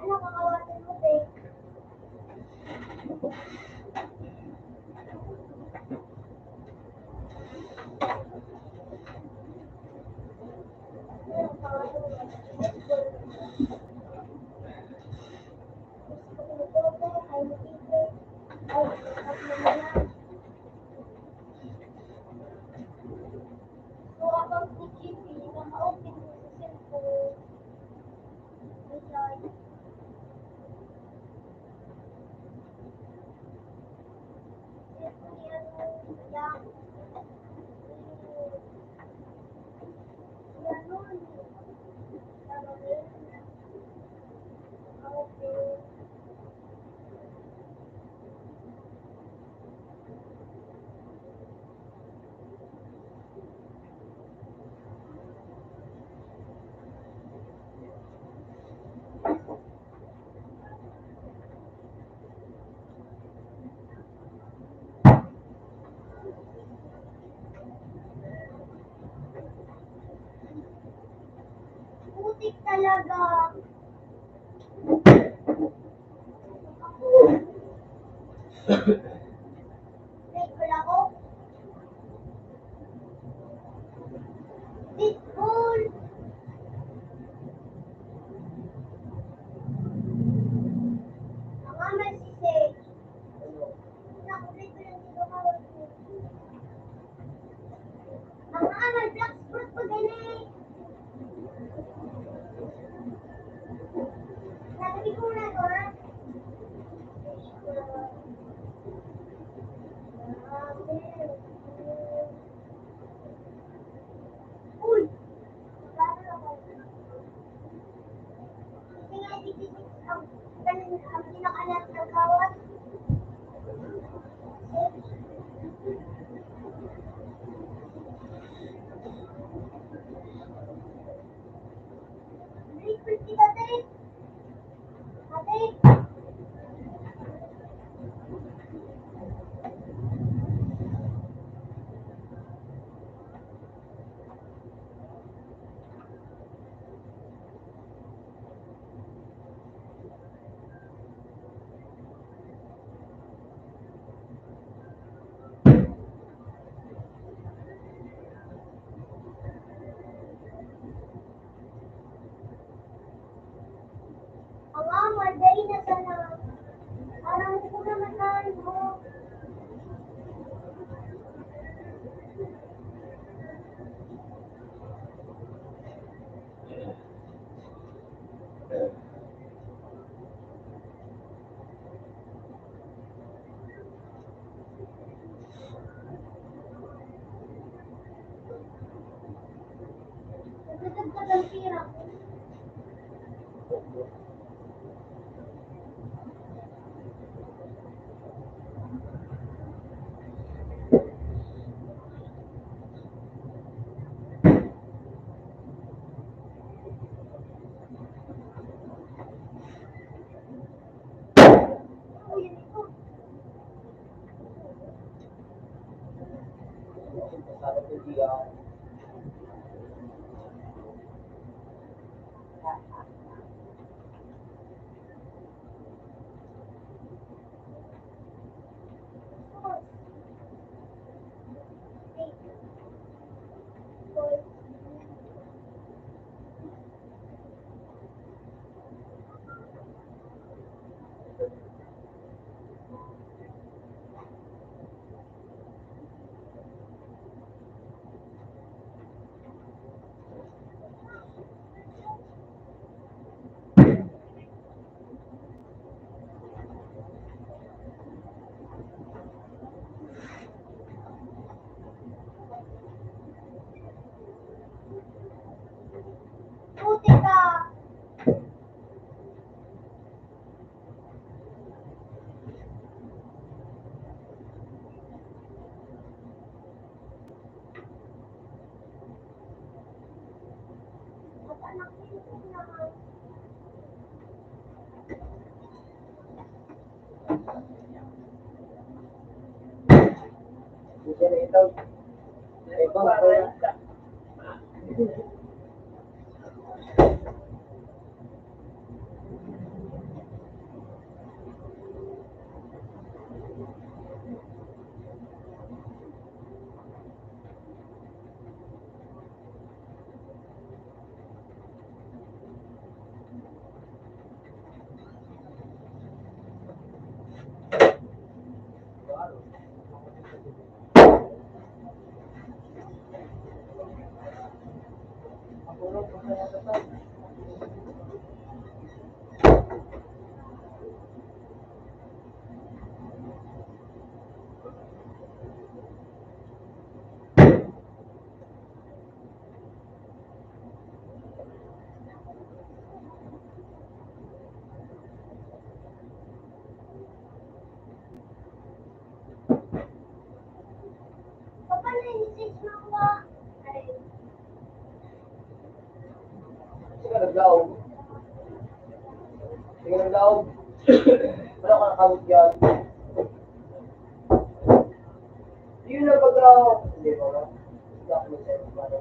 A: Ano kakawatin mo, te? Putik talaga. May ko. Bitcoin. ang pira. Oh, yun ito.
B: Sabi ko diya.
A: Puti ka. At anak ko na.
B: Buti na ito. Ito na ko yan.
A: Papa, nainis na ako. Ay,
B: Sige, naglaog. Sige, naglaog. Wala ka nakamot yan. Yun na paglaog. Hindi ba ba? Hindi ako mag-send ba na.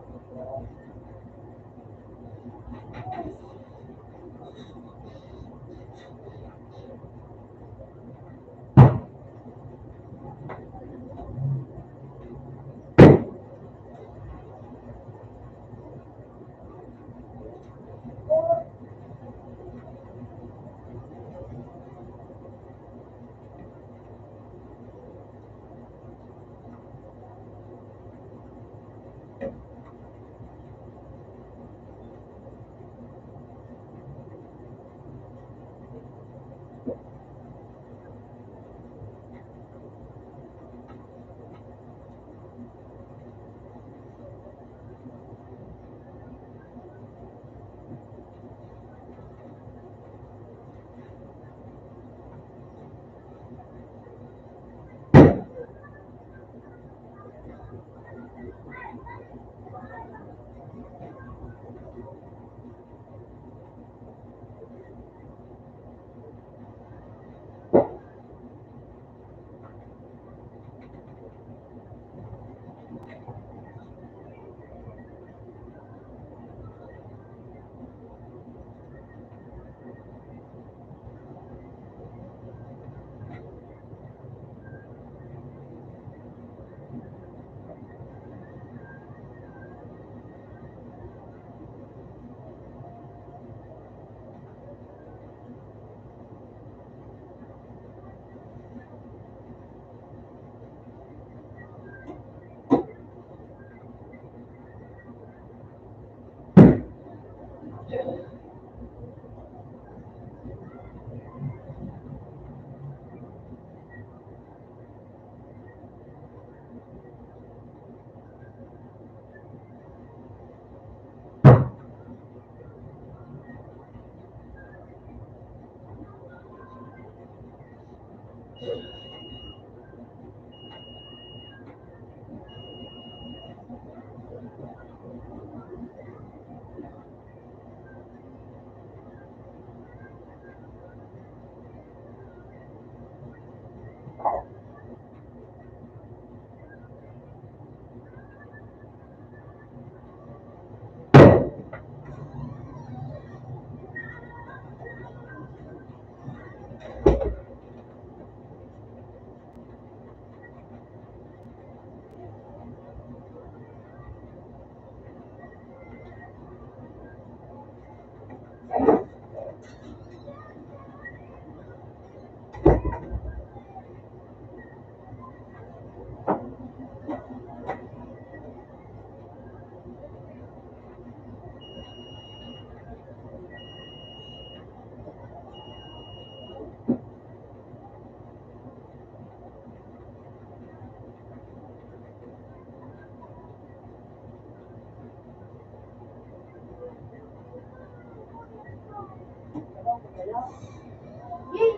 A: Yay!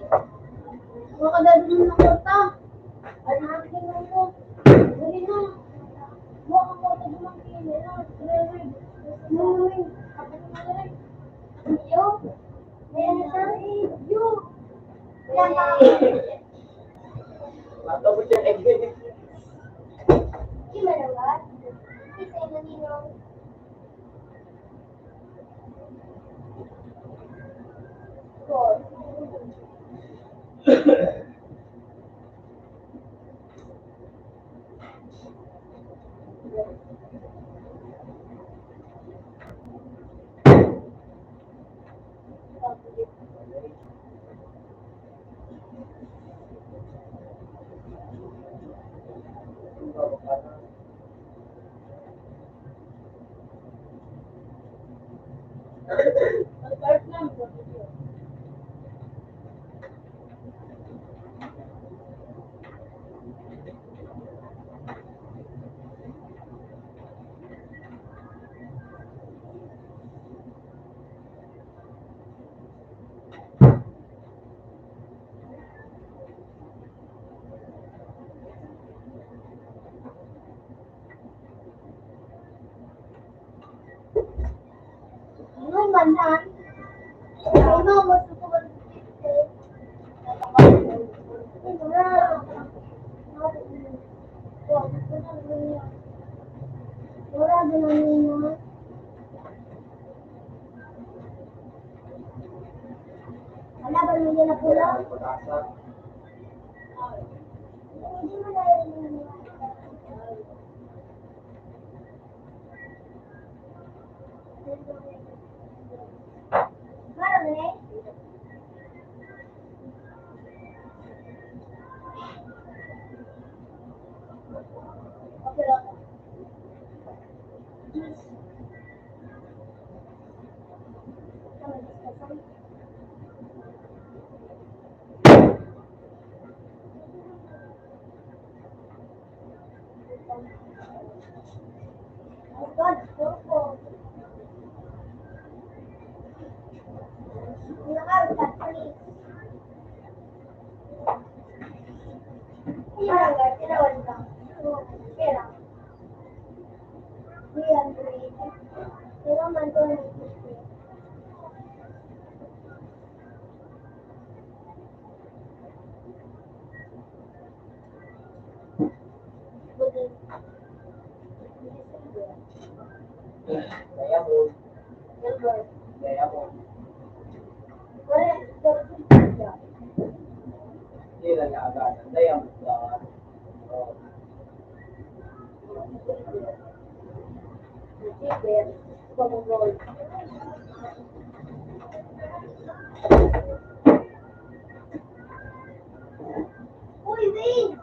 A: Makadalo mo ng kota. Ay, nakakita mo. Dali na. Mo ang kota dumangkin. Ano? Mami. Kapit mo na rin. Yo. Ayan na siya. Yo. Yan pa.
B: Matapos yung egg.
A: Imalawat. Isa na ninong. Four.
E: Mag-art lang.
A: Ano manhan? Ay, mama, gusto ko Wala din ang nina. Wala ba nila na pula?
B: Pag-asa.
A: Hindi mo na rin nila. Marami? Okay lang. Oh God, purple. Nakarutat, please. Ilawan ka. Pera. 300. Pero man to na
B: Kaya mo.
A: Silver.
B: Kaya mo. Hindi lang agad. Kaya mo.
A: Uy, wait!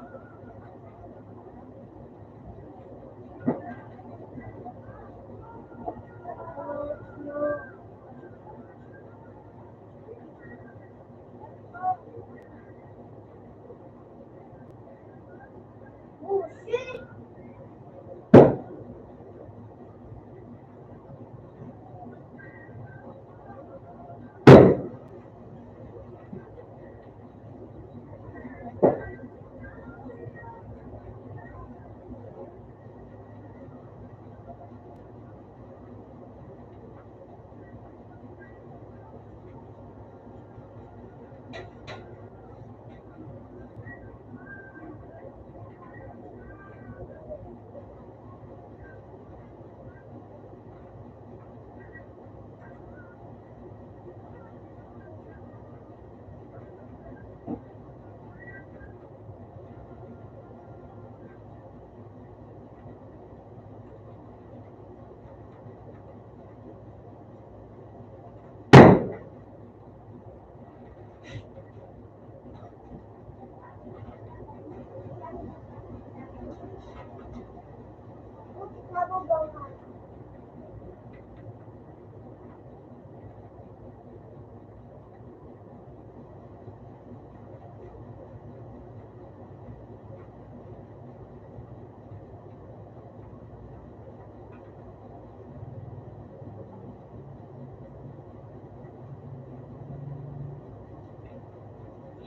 A: Oh, shit!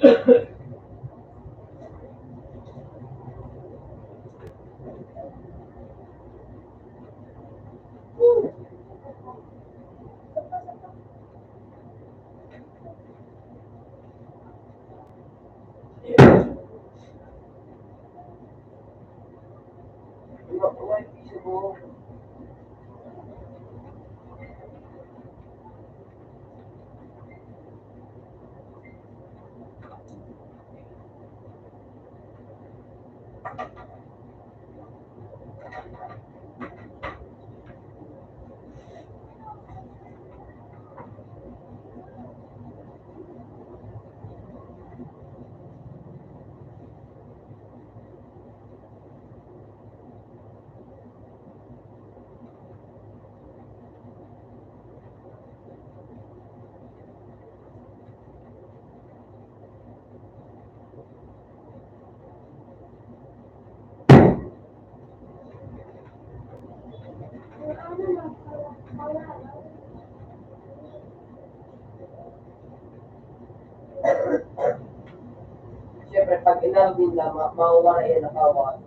B: Yung piso mo. Siyempre, pag inalvin na, mawawala yan ang kawan.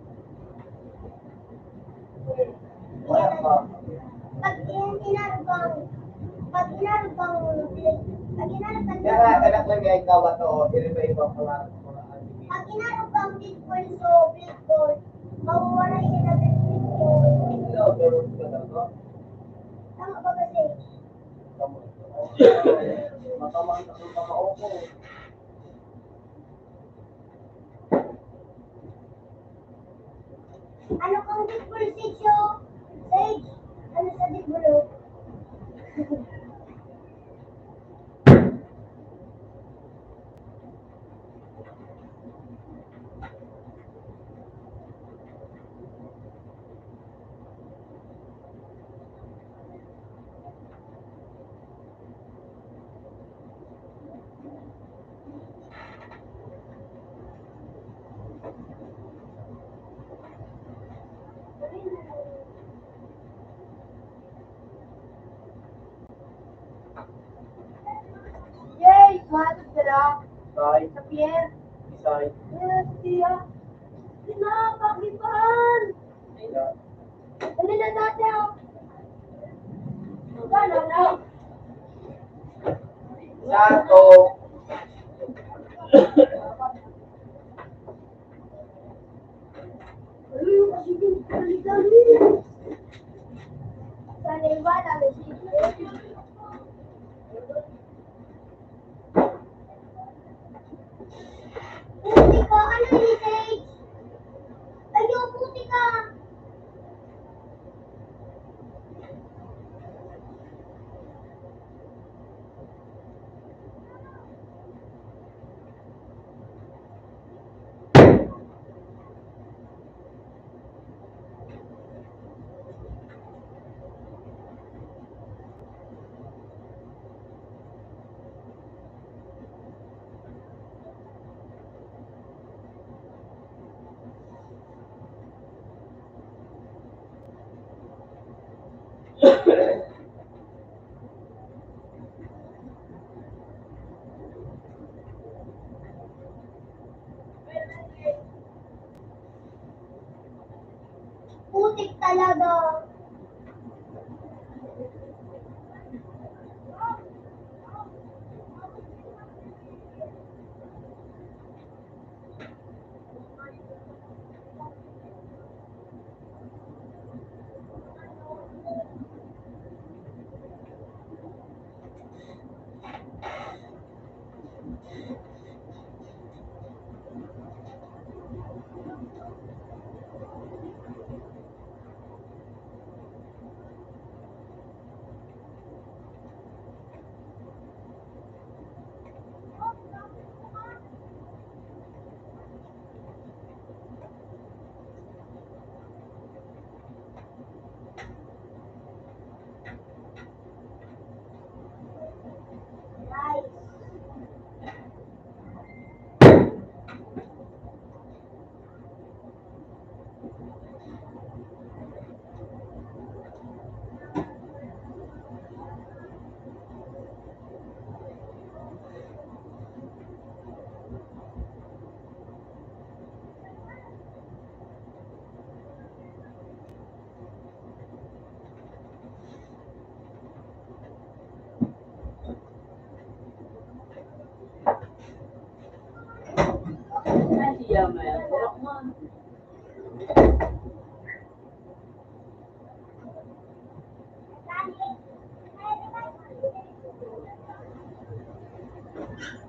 B: Wala pa.
A: Pag inarbang, pag inarbang, pag inarbang,
B: Kaya anak lang nga ikaw to, iba-iba pangarap ng mga anime.
A: pag inarbang Bitcoin so Bitcoin, mawawala yun na Bitcoin.
B: Hello, meron ka na to?
A: Tama ba kasi?
B: Matamaan na kung kamao ko.
A: Ano kang Bitcoin sityo? Sage? Ano sa Bitcoin? Yay! Mahal sila.
B: Say,
A: Sa Pierre.
B: Say,
A: Yes, siya. Pinakagipan!
B: yeah.
A: Dali na dati ako. Gano'n na.
B: Sato.
A: Ayun, kasi yung kali-kali. Sana iba na, puti ka, ano yun, Sage? Ayaw, puti ka.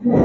A: Uy,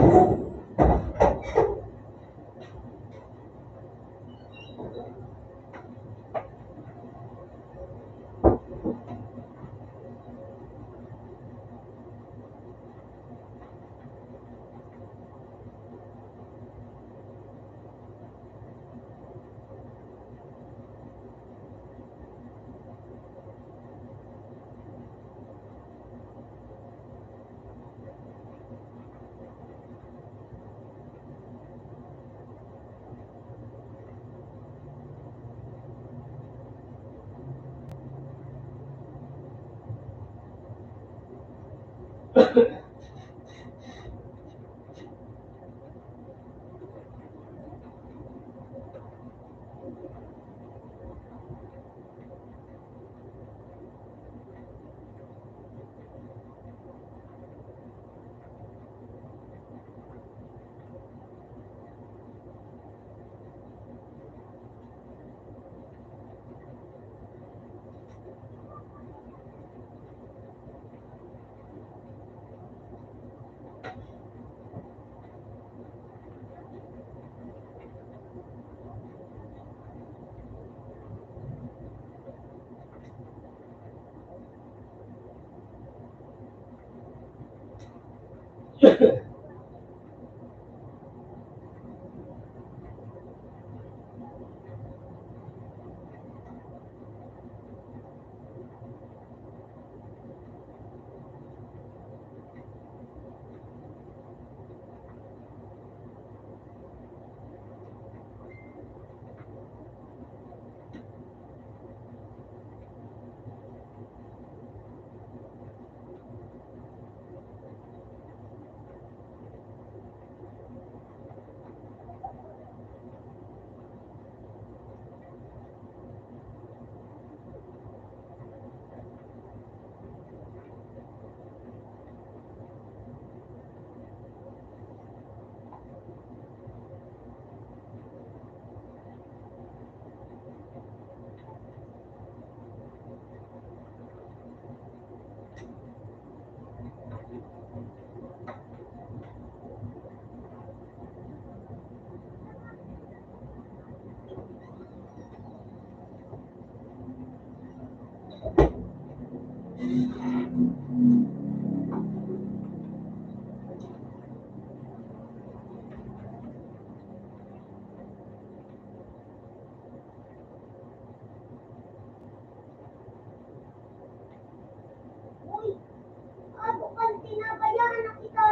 A: ano kan tinabayaan na kita?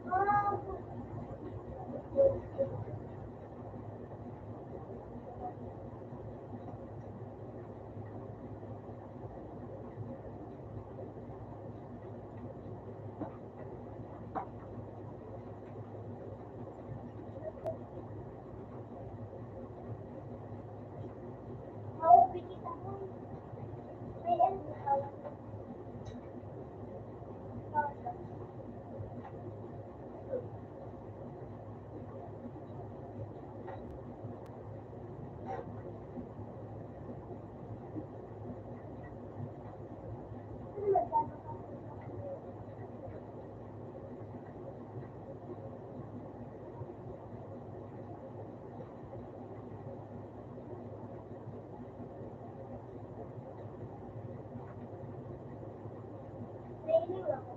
A: Ah, mauwi kita mo. May ano na training ako.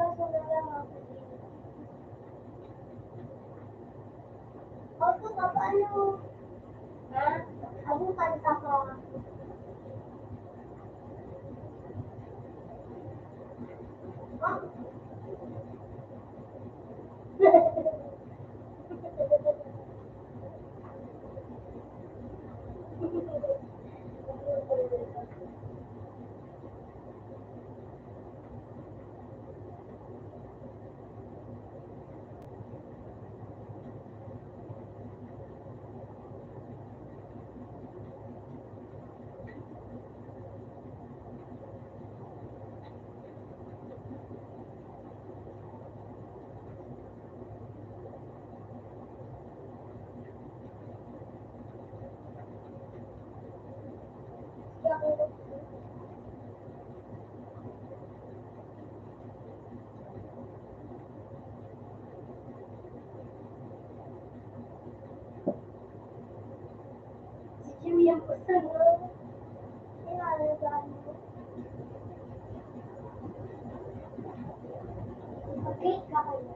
A: Kaso na lang ako. Opo, paano? Ha? Anong kanta ka? Ha? po sa loob. Inalagaan mo. Okay, kaya.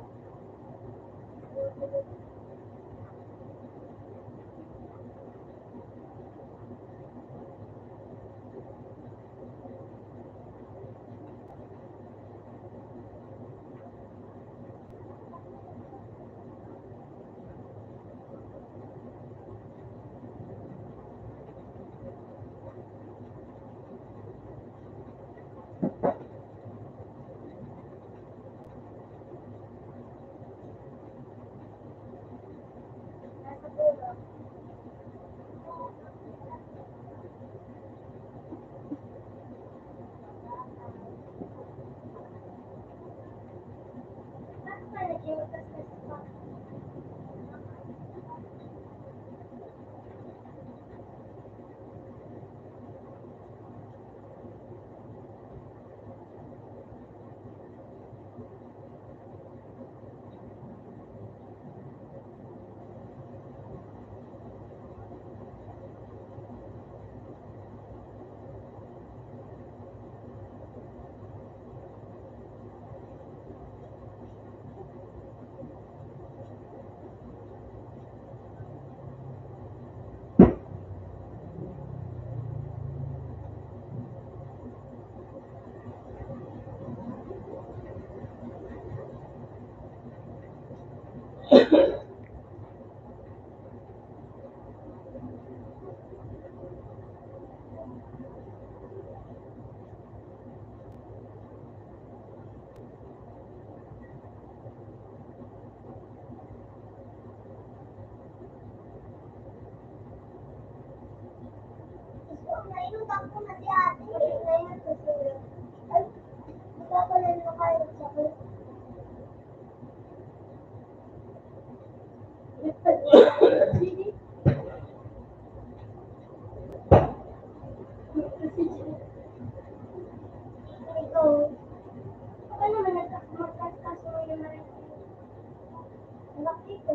A: Nasa dulo. Bakit pa nag-iwagas ka sa Nainom ako na si ate. Ngayon susunod. Ay, magkakalan na kayo sa kulit. Ikaw, baka naman magkaskaso mo yung mga laki ko.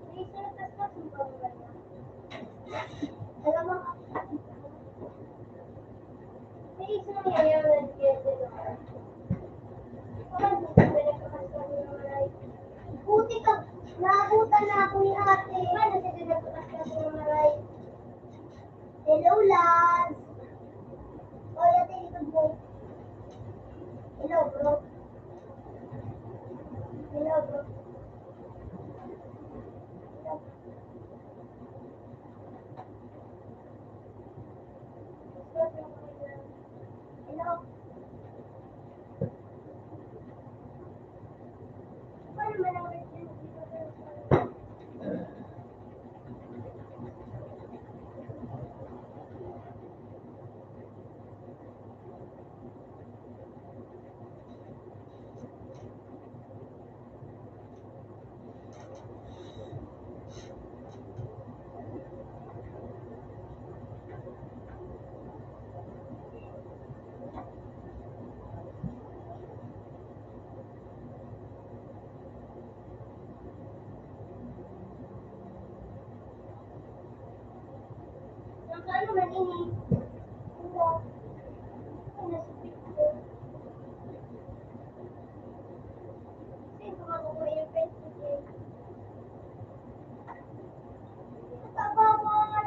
A: Hindi sila kaskaso mo ba niya? Alam mo, may isang nangyayari kaya sila. Parang hindi sila nagkakaskaso ng maray. Buti ka, naabutan na ako ni ate. Paano sila nagkakaskaso ng maray? Hello, Lance! Oy, ate, likod mo. Hello, bro. Hello, bro. Hello. Hello. Paano ba naman dito? Ano man ini? Hello. Ano sa picture? Sino makukuha yung Facebook eh? Tabawan!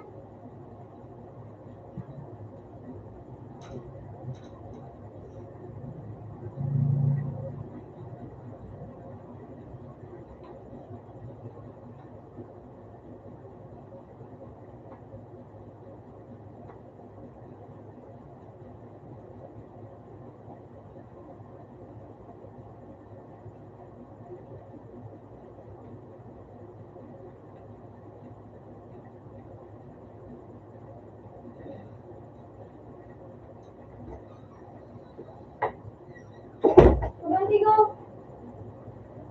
A: Kumandigo!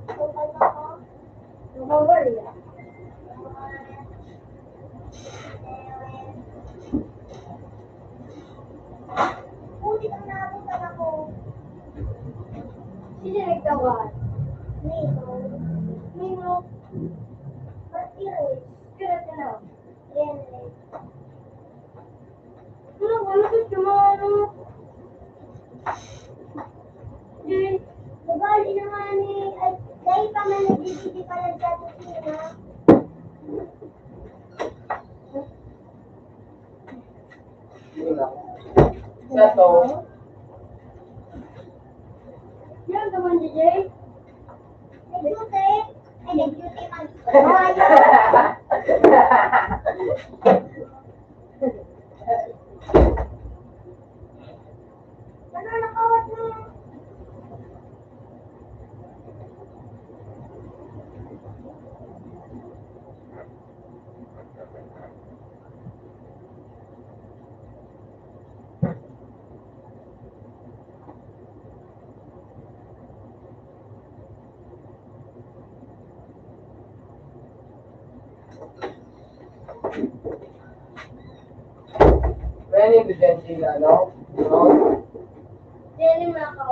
A: Kumpal ako. Lumawari ah. Buti Jawan. Nino. Nino. Martires. Kira na. Rene. Ano gusto mo ano? Nabali naman ni... Ay, dahil pa man nagbibigay ka lang sa kusina.
B: Yun lang. Sa to,
A: Yan naman, DJ. Nag-duty. Ay, nag-duty man. Ano, nakawat na.
B: Pwede ko dyan sila, no? No?
A: Diyan mo ako.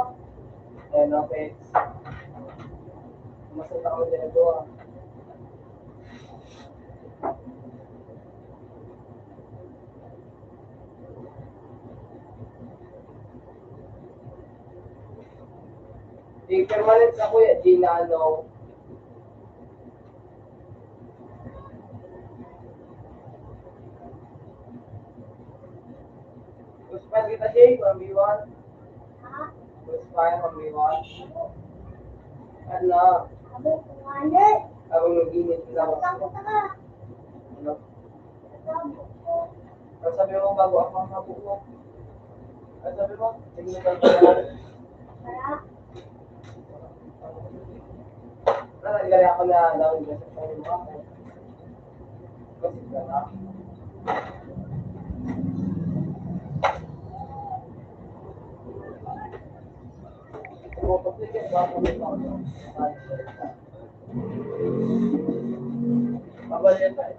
B: And okay. Masaya ako dyan ito, ah. Di permanent sa kuya, di na ano. Gusto pa kita, Jay, 1v1.
A: Ha?
B: Gusto pa 1v1. Ano?
A: Abo, kumalit.
B: Habang nag-init sila ako.
A: Takot ka.
B: Ano?
A: Takot ko.
B: Ang sabi mo bago ako ang mabuo. Ang sabi mo? Tingnan ka na.
A: Para.
B: Naglalagay ako na down dyan sa phone mo ako. Kasi ka na. Pupapit yan, papapit ako. Babalian tayo.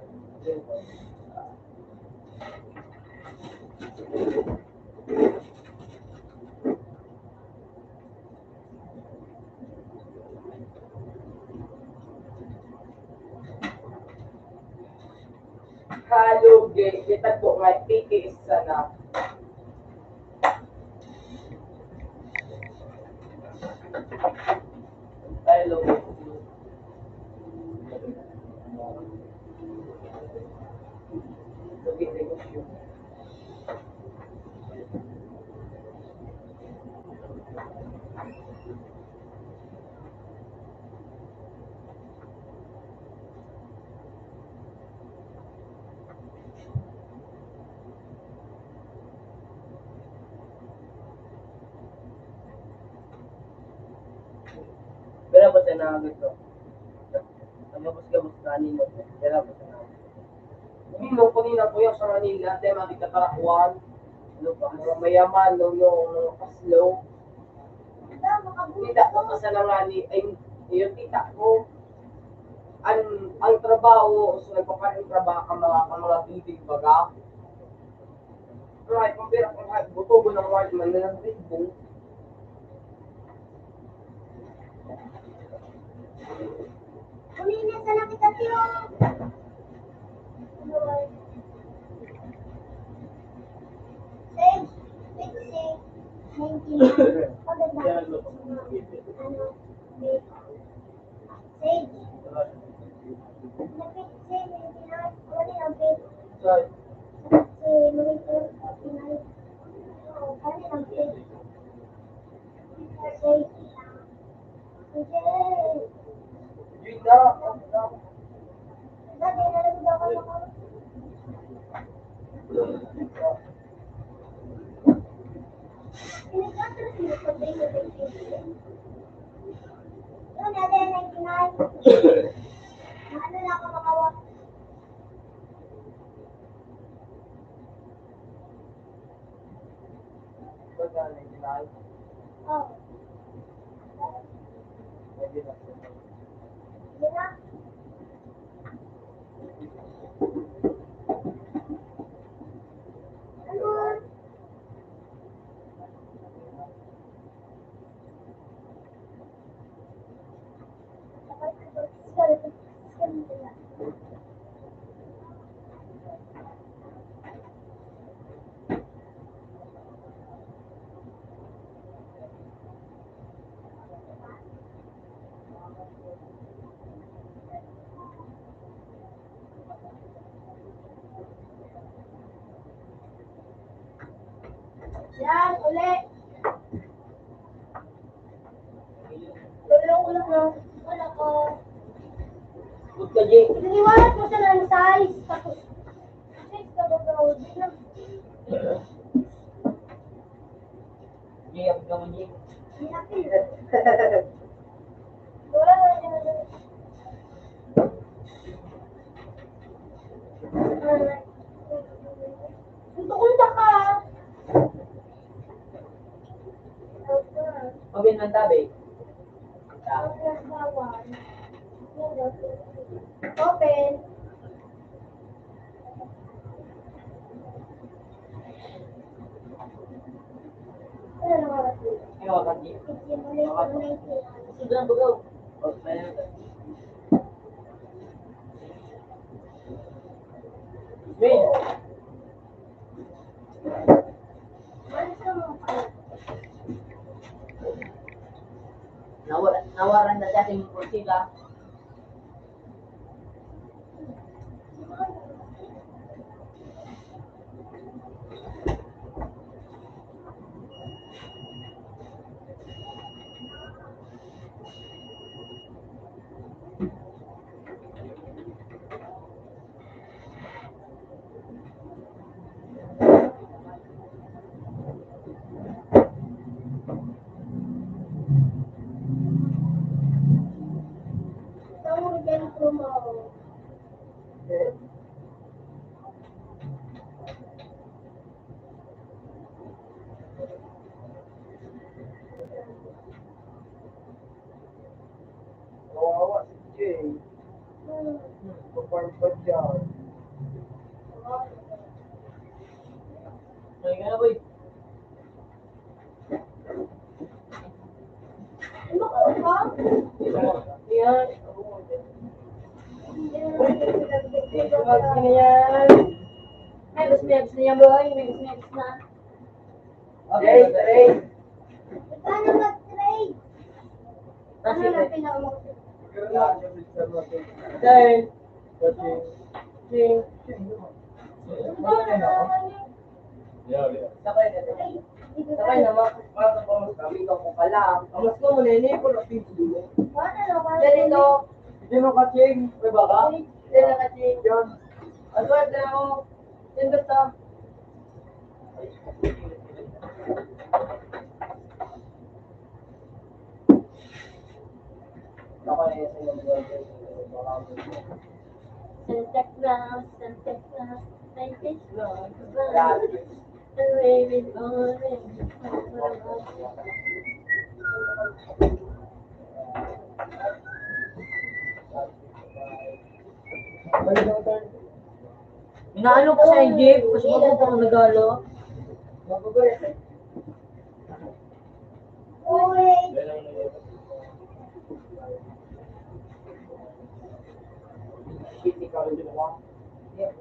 B: Halo, gay. Kita po nga, PKS sana. Hello. Okay, negosyo. Pero ba siya na gusto? Ano ba siya gusto kanino? Pero ba siya na uminom ko nila po yung sa Manila, dahil makikatarakuan. Ano ba? Mga mayaman, yung kaslow.
A: Ito, makabuti
B: Tita ko
A: ko.
B: kasi na nga ni, ay, yung tita ko, ang trabaho, so nagpapakain trabaho ka mga bibig baga. Right, kung pera kung kahit buto ng white man na ng ribbon.
A: Kuminis na lang kita, Tio. Sage, fixing, 99. Paganda.
C: Yan, look.
A: Ano? Wait. Sage. Na-fixing, 99. Wala yung fix.
B: So,
A: Si Marito, 99. Ano yung fix? Sage. Sige.
B: yun na.
A: Dati, nalagod ako ng ako. Pinagkatras mo sa tayo sa fixing. Yun, natin, 99. Ano na ako makawak?
B: Pagka 99,
A: Oh.
B: pwede na.
A: Di ba? Ano? Yan, uli. Tulong ko lang ng wala ko.
B: Good ka, Jay.
A: Iniwalat mo siya ng size. Tapos, size ka ba bro?
B: Jay, ang gaman, Jay.
A: Wala na yun. Punta ka.
B: Pagin man tabi.
A: Open. Ano naman ako?
B: Ayaw ka, Jay. Sudan ba ka? Oh, may na. Wait. Nawaran na dati yung kursila.
A: Tawag yan promo.
D: Kawawa si Jay. Paparm pa dyan.
B: Ay, ka na, boy.
A: Ano ka ba?
B: Yan.
A: Wag
B: na yan. Megas na yan, boy. Megas na. Okay, okay.
A: Paano mag-trade? Ano lang pinakamakot?
D: Pero lang yung Mr. Rotten.
B: Okay.
D: Kasi,
B: Jing.
C: Yeah, yeah.
B: Sakay na tayo. Sakay na, mga kapamas kami ka ko pala. Kamas ko muna, hindi ko na pinto. Ganito. Hindi mo ka-ching. May baka? Hindi na ka-ching. Yun. Aswerte na ako. Tindot na. Sakay na sa iyo.
E: Santa Claus, Santa Claus, Santa Claus,
B: Grabe.
E: the raven orange.
B: Inaano ko sa Jeep, kasi mo pa ako nagalo. Magugulit.
A: Uy!
B: Shit, ikaw yung ginawa. Yeah.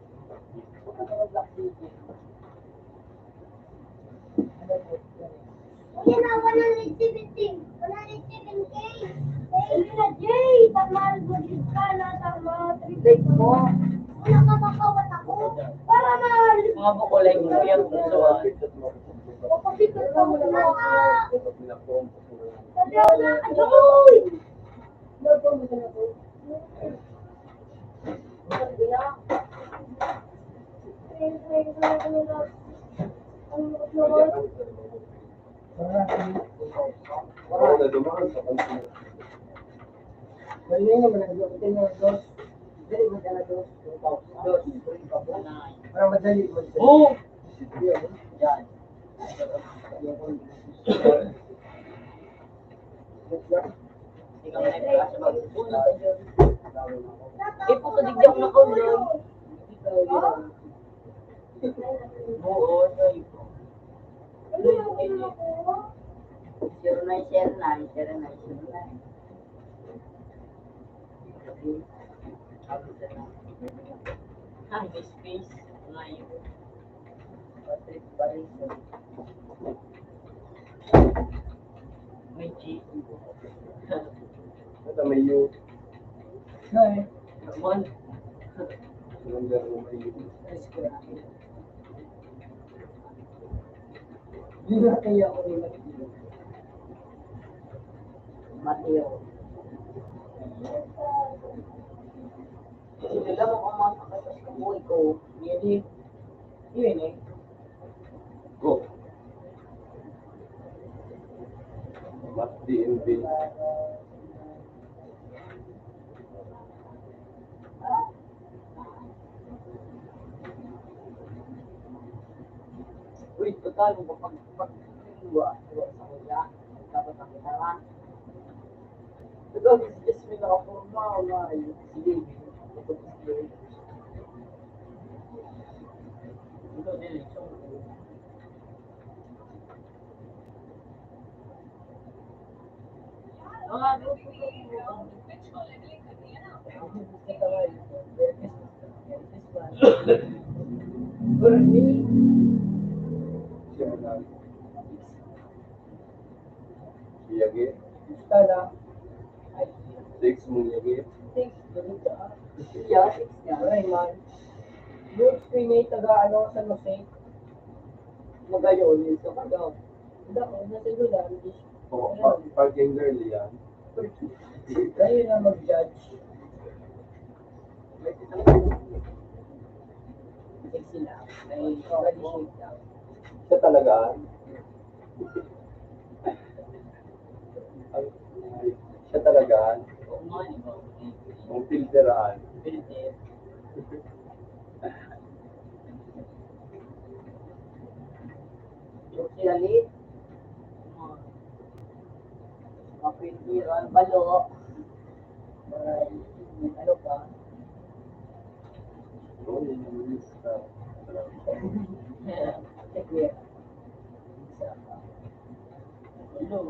B: Black City.
A: Uy, yan na, 117. 117K. Ayun na, Jay. Tama, good ka na. Tama,
B: Like mo.
A: Wala ka makawat ako. Para mahal.
B: Mga bukulay mo yan. So,
A: Kapapikot ka mo na. Sabi ako na, ajoy!
C: Wala na dumaan sa kanila.
D: galing naman ang dos. Dos. Dali mo dala dos. Dos. Para madali mo.
B: oh! Yan. Hindi ka manipula sa magpupunan. Eh, puto digyan ko na ko, bro. Oo, ay. 0909. Ay, may space. Ngayon. Patrick Barisa. May G.
C: Ito may U.
B: Hi. One.
C: Number mo may U.
B: Hindi na kaya ako rin Mateo. Sila mo kung mga kakasas ko mo ikaw. Yun eh.
C: Go. Mas DMV.
B: Uy, total, kung pag-iwa sa kuya, dapat ang kitara. Ito, is may nakaporma o na sige. Ito, direksyon.
C: Iyagi.
B: Tala.
C: 6 mo iyagi.
B: Siya, Rayman. Yung screenate taga ano sa Jose. Magayon, yung sa kagaw. Hindi ako, nasa lulan.
C: Parking girl yan.
B: Kayo na mag-judge. Sexy lang. Ay, body shape lang.
C: Siya talaga. Siya talaga.
B: Oo nga, di ba?
C: Ang filteran.
B: Filter. Yung silalit. Mapintiran, balo. Ano pa? Sige.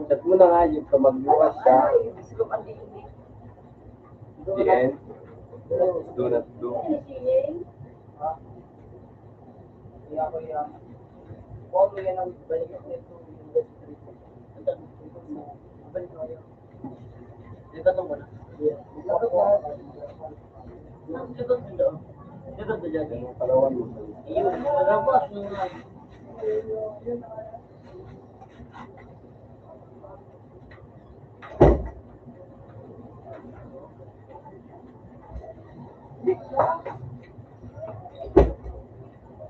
C: Chat mo na nga yung kamagbukas siya. The end. Do not do.
B: Kaya ko yan. Huwag mo yan ang balik ako nito. Balik ko yan. Ikaw mo na. Ikaw mo. Ikaw mo. Ikaw mo dyan.
C: Yung kalawan mo.
B: Iyon. Marabas mo nga.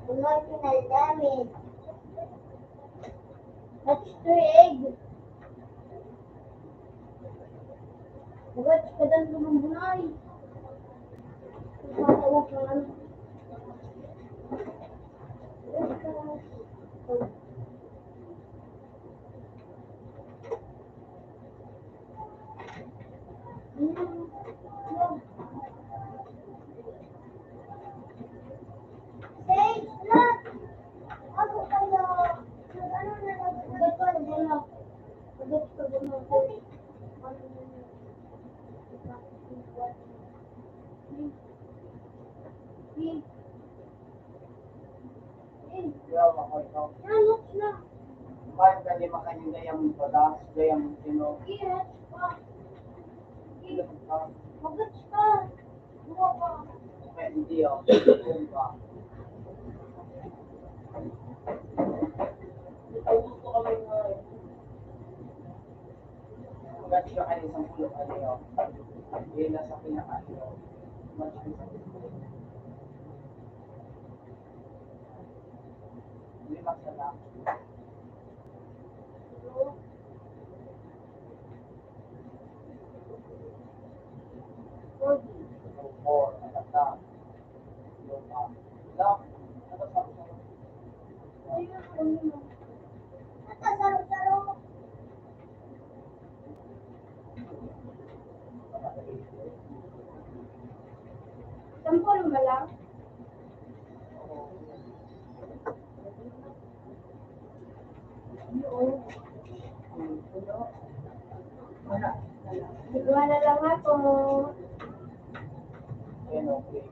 A: Emotional damage. That's egg. Watch ka dan bumubunay. Ipatawag ka ano. Sage, look! Ako kayo. Ano na nagsagot ko na gano'n? Sagot ko gano'n. Look na.
B: Bakit ka di makanya gayang padas, gayang sino?
A: Yes, pa. Magats ka. Buwa pa.
B: Kaya hindi ako. Kung pa. Ang gusto kami nga. Magats ka kayo sa pulo kayo. Yun na sa pinaka-ino. Match ko sa pulo. Lima sa lang. Four, atata. Luma. Lock. Atata.
A: Saro-saro. Sampol mo lang. Wala lang ako.
B: Ayun, okay.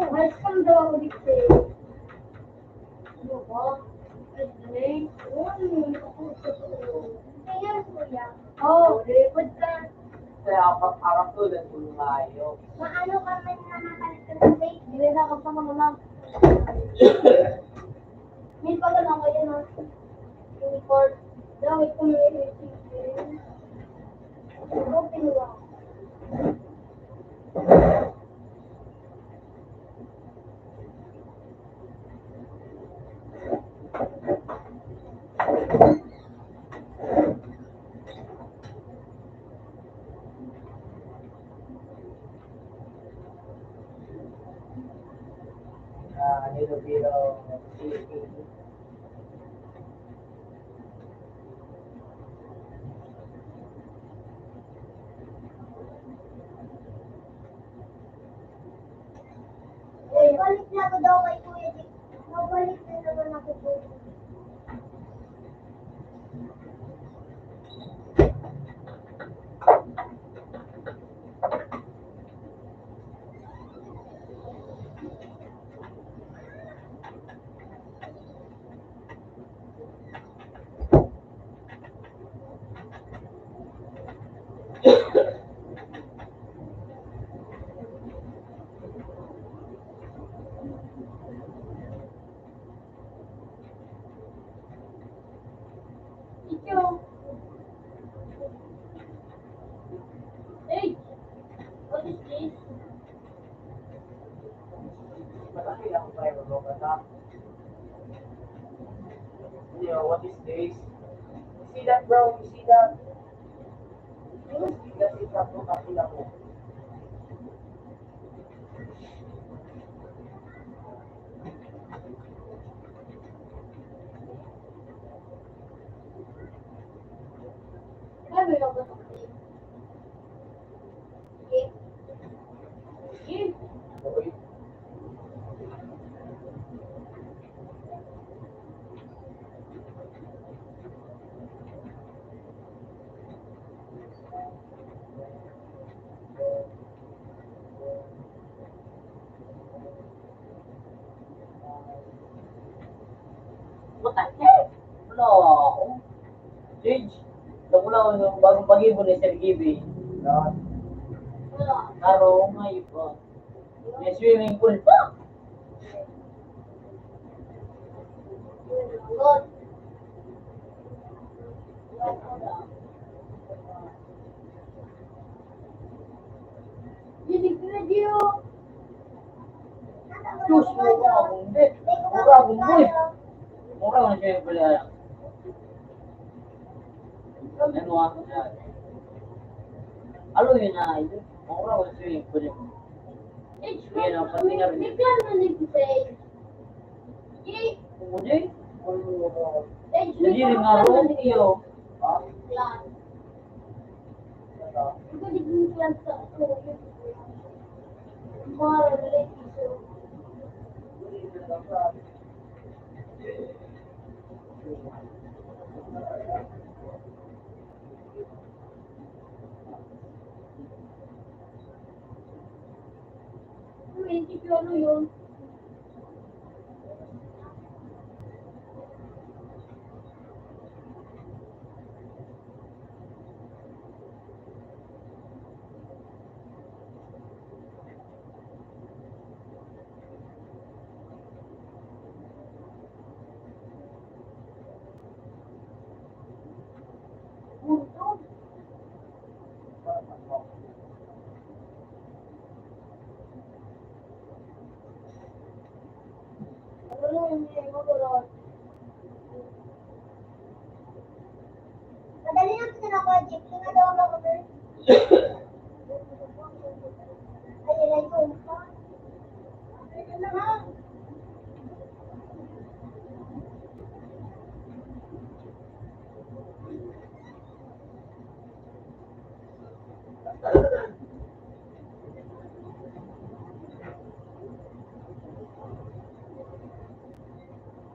A: Welcome daw ako dito. Ano ba? Ayan, kuya. Oh, lipod ka.
B: Kaya arap to, dan tumayo.
A: Maano kami na makalit ka sa bait. Hindi na ako pa mamulang. May pala lang kayo na import. Dawit ko na yung chicken. Open lang.
B: Nilubiro.
A: Balik na ako daw kay Kuya Dick. Nabalik na naman ako po. Ito. Hey! What is this?
B: Malaki lang pa yung mga bata. What is this? You see that, bro? You see that? You see that? It's not so happy lang mo.
A: Sabi na ba ito? Okay. Okay.
B: Okay? Wala ako. Change. Wala yung bagong pag-ibon ni Sir Gibby.
A: Wala.
B: Naro ngayon pa. May swimming pool pa.
A: God. Hindi ko na diyo.
B: Diyos mo ka akong hindi. Mura akong boy. Mura akong swimming pool yan. Ano ako na. Alo yun na ito. Mura akong swimming pool yan. Yan ang pati nga rin.
A: Bigyan na nag-say. Okay.
B: Hindi.
A: Age,
B: Hindi rin nga rin iyo.
A: Plan. Ikaw di ko plan sa ako. Mara ulit iso. Hindi ko ano yun. Punto. Ano lang yung magulot? Madali lang ito na project. Nga daw ako ako. Ay, ilay ko. Ay, na nga.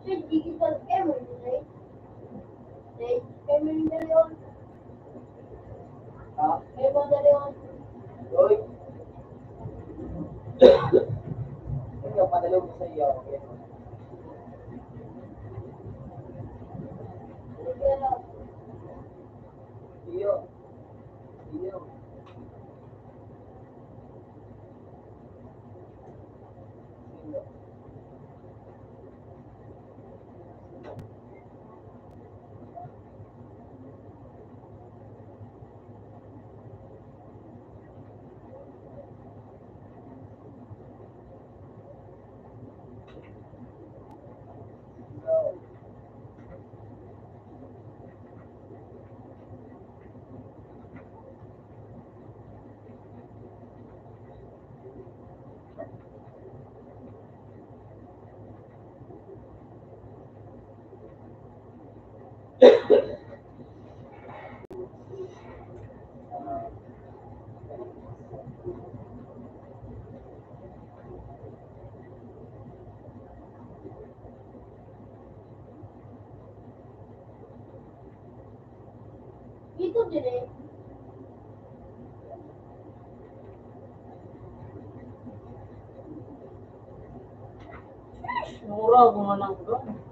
A: Shit, digital camera, right? Right? Camera yung dalayon.
B: Ha?
A: Camera yung dalayon.
B: Doy.
A: Dito dire.
B: Mura, gumanang doon.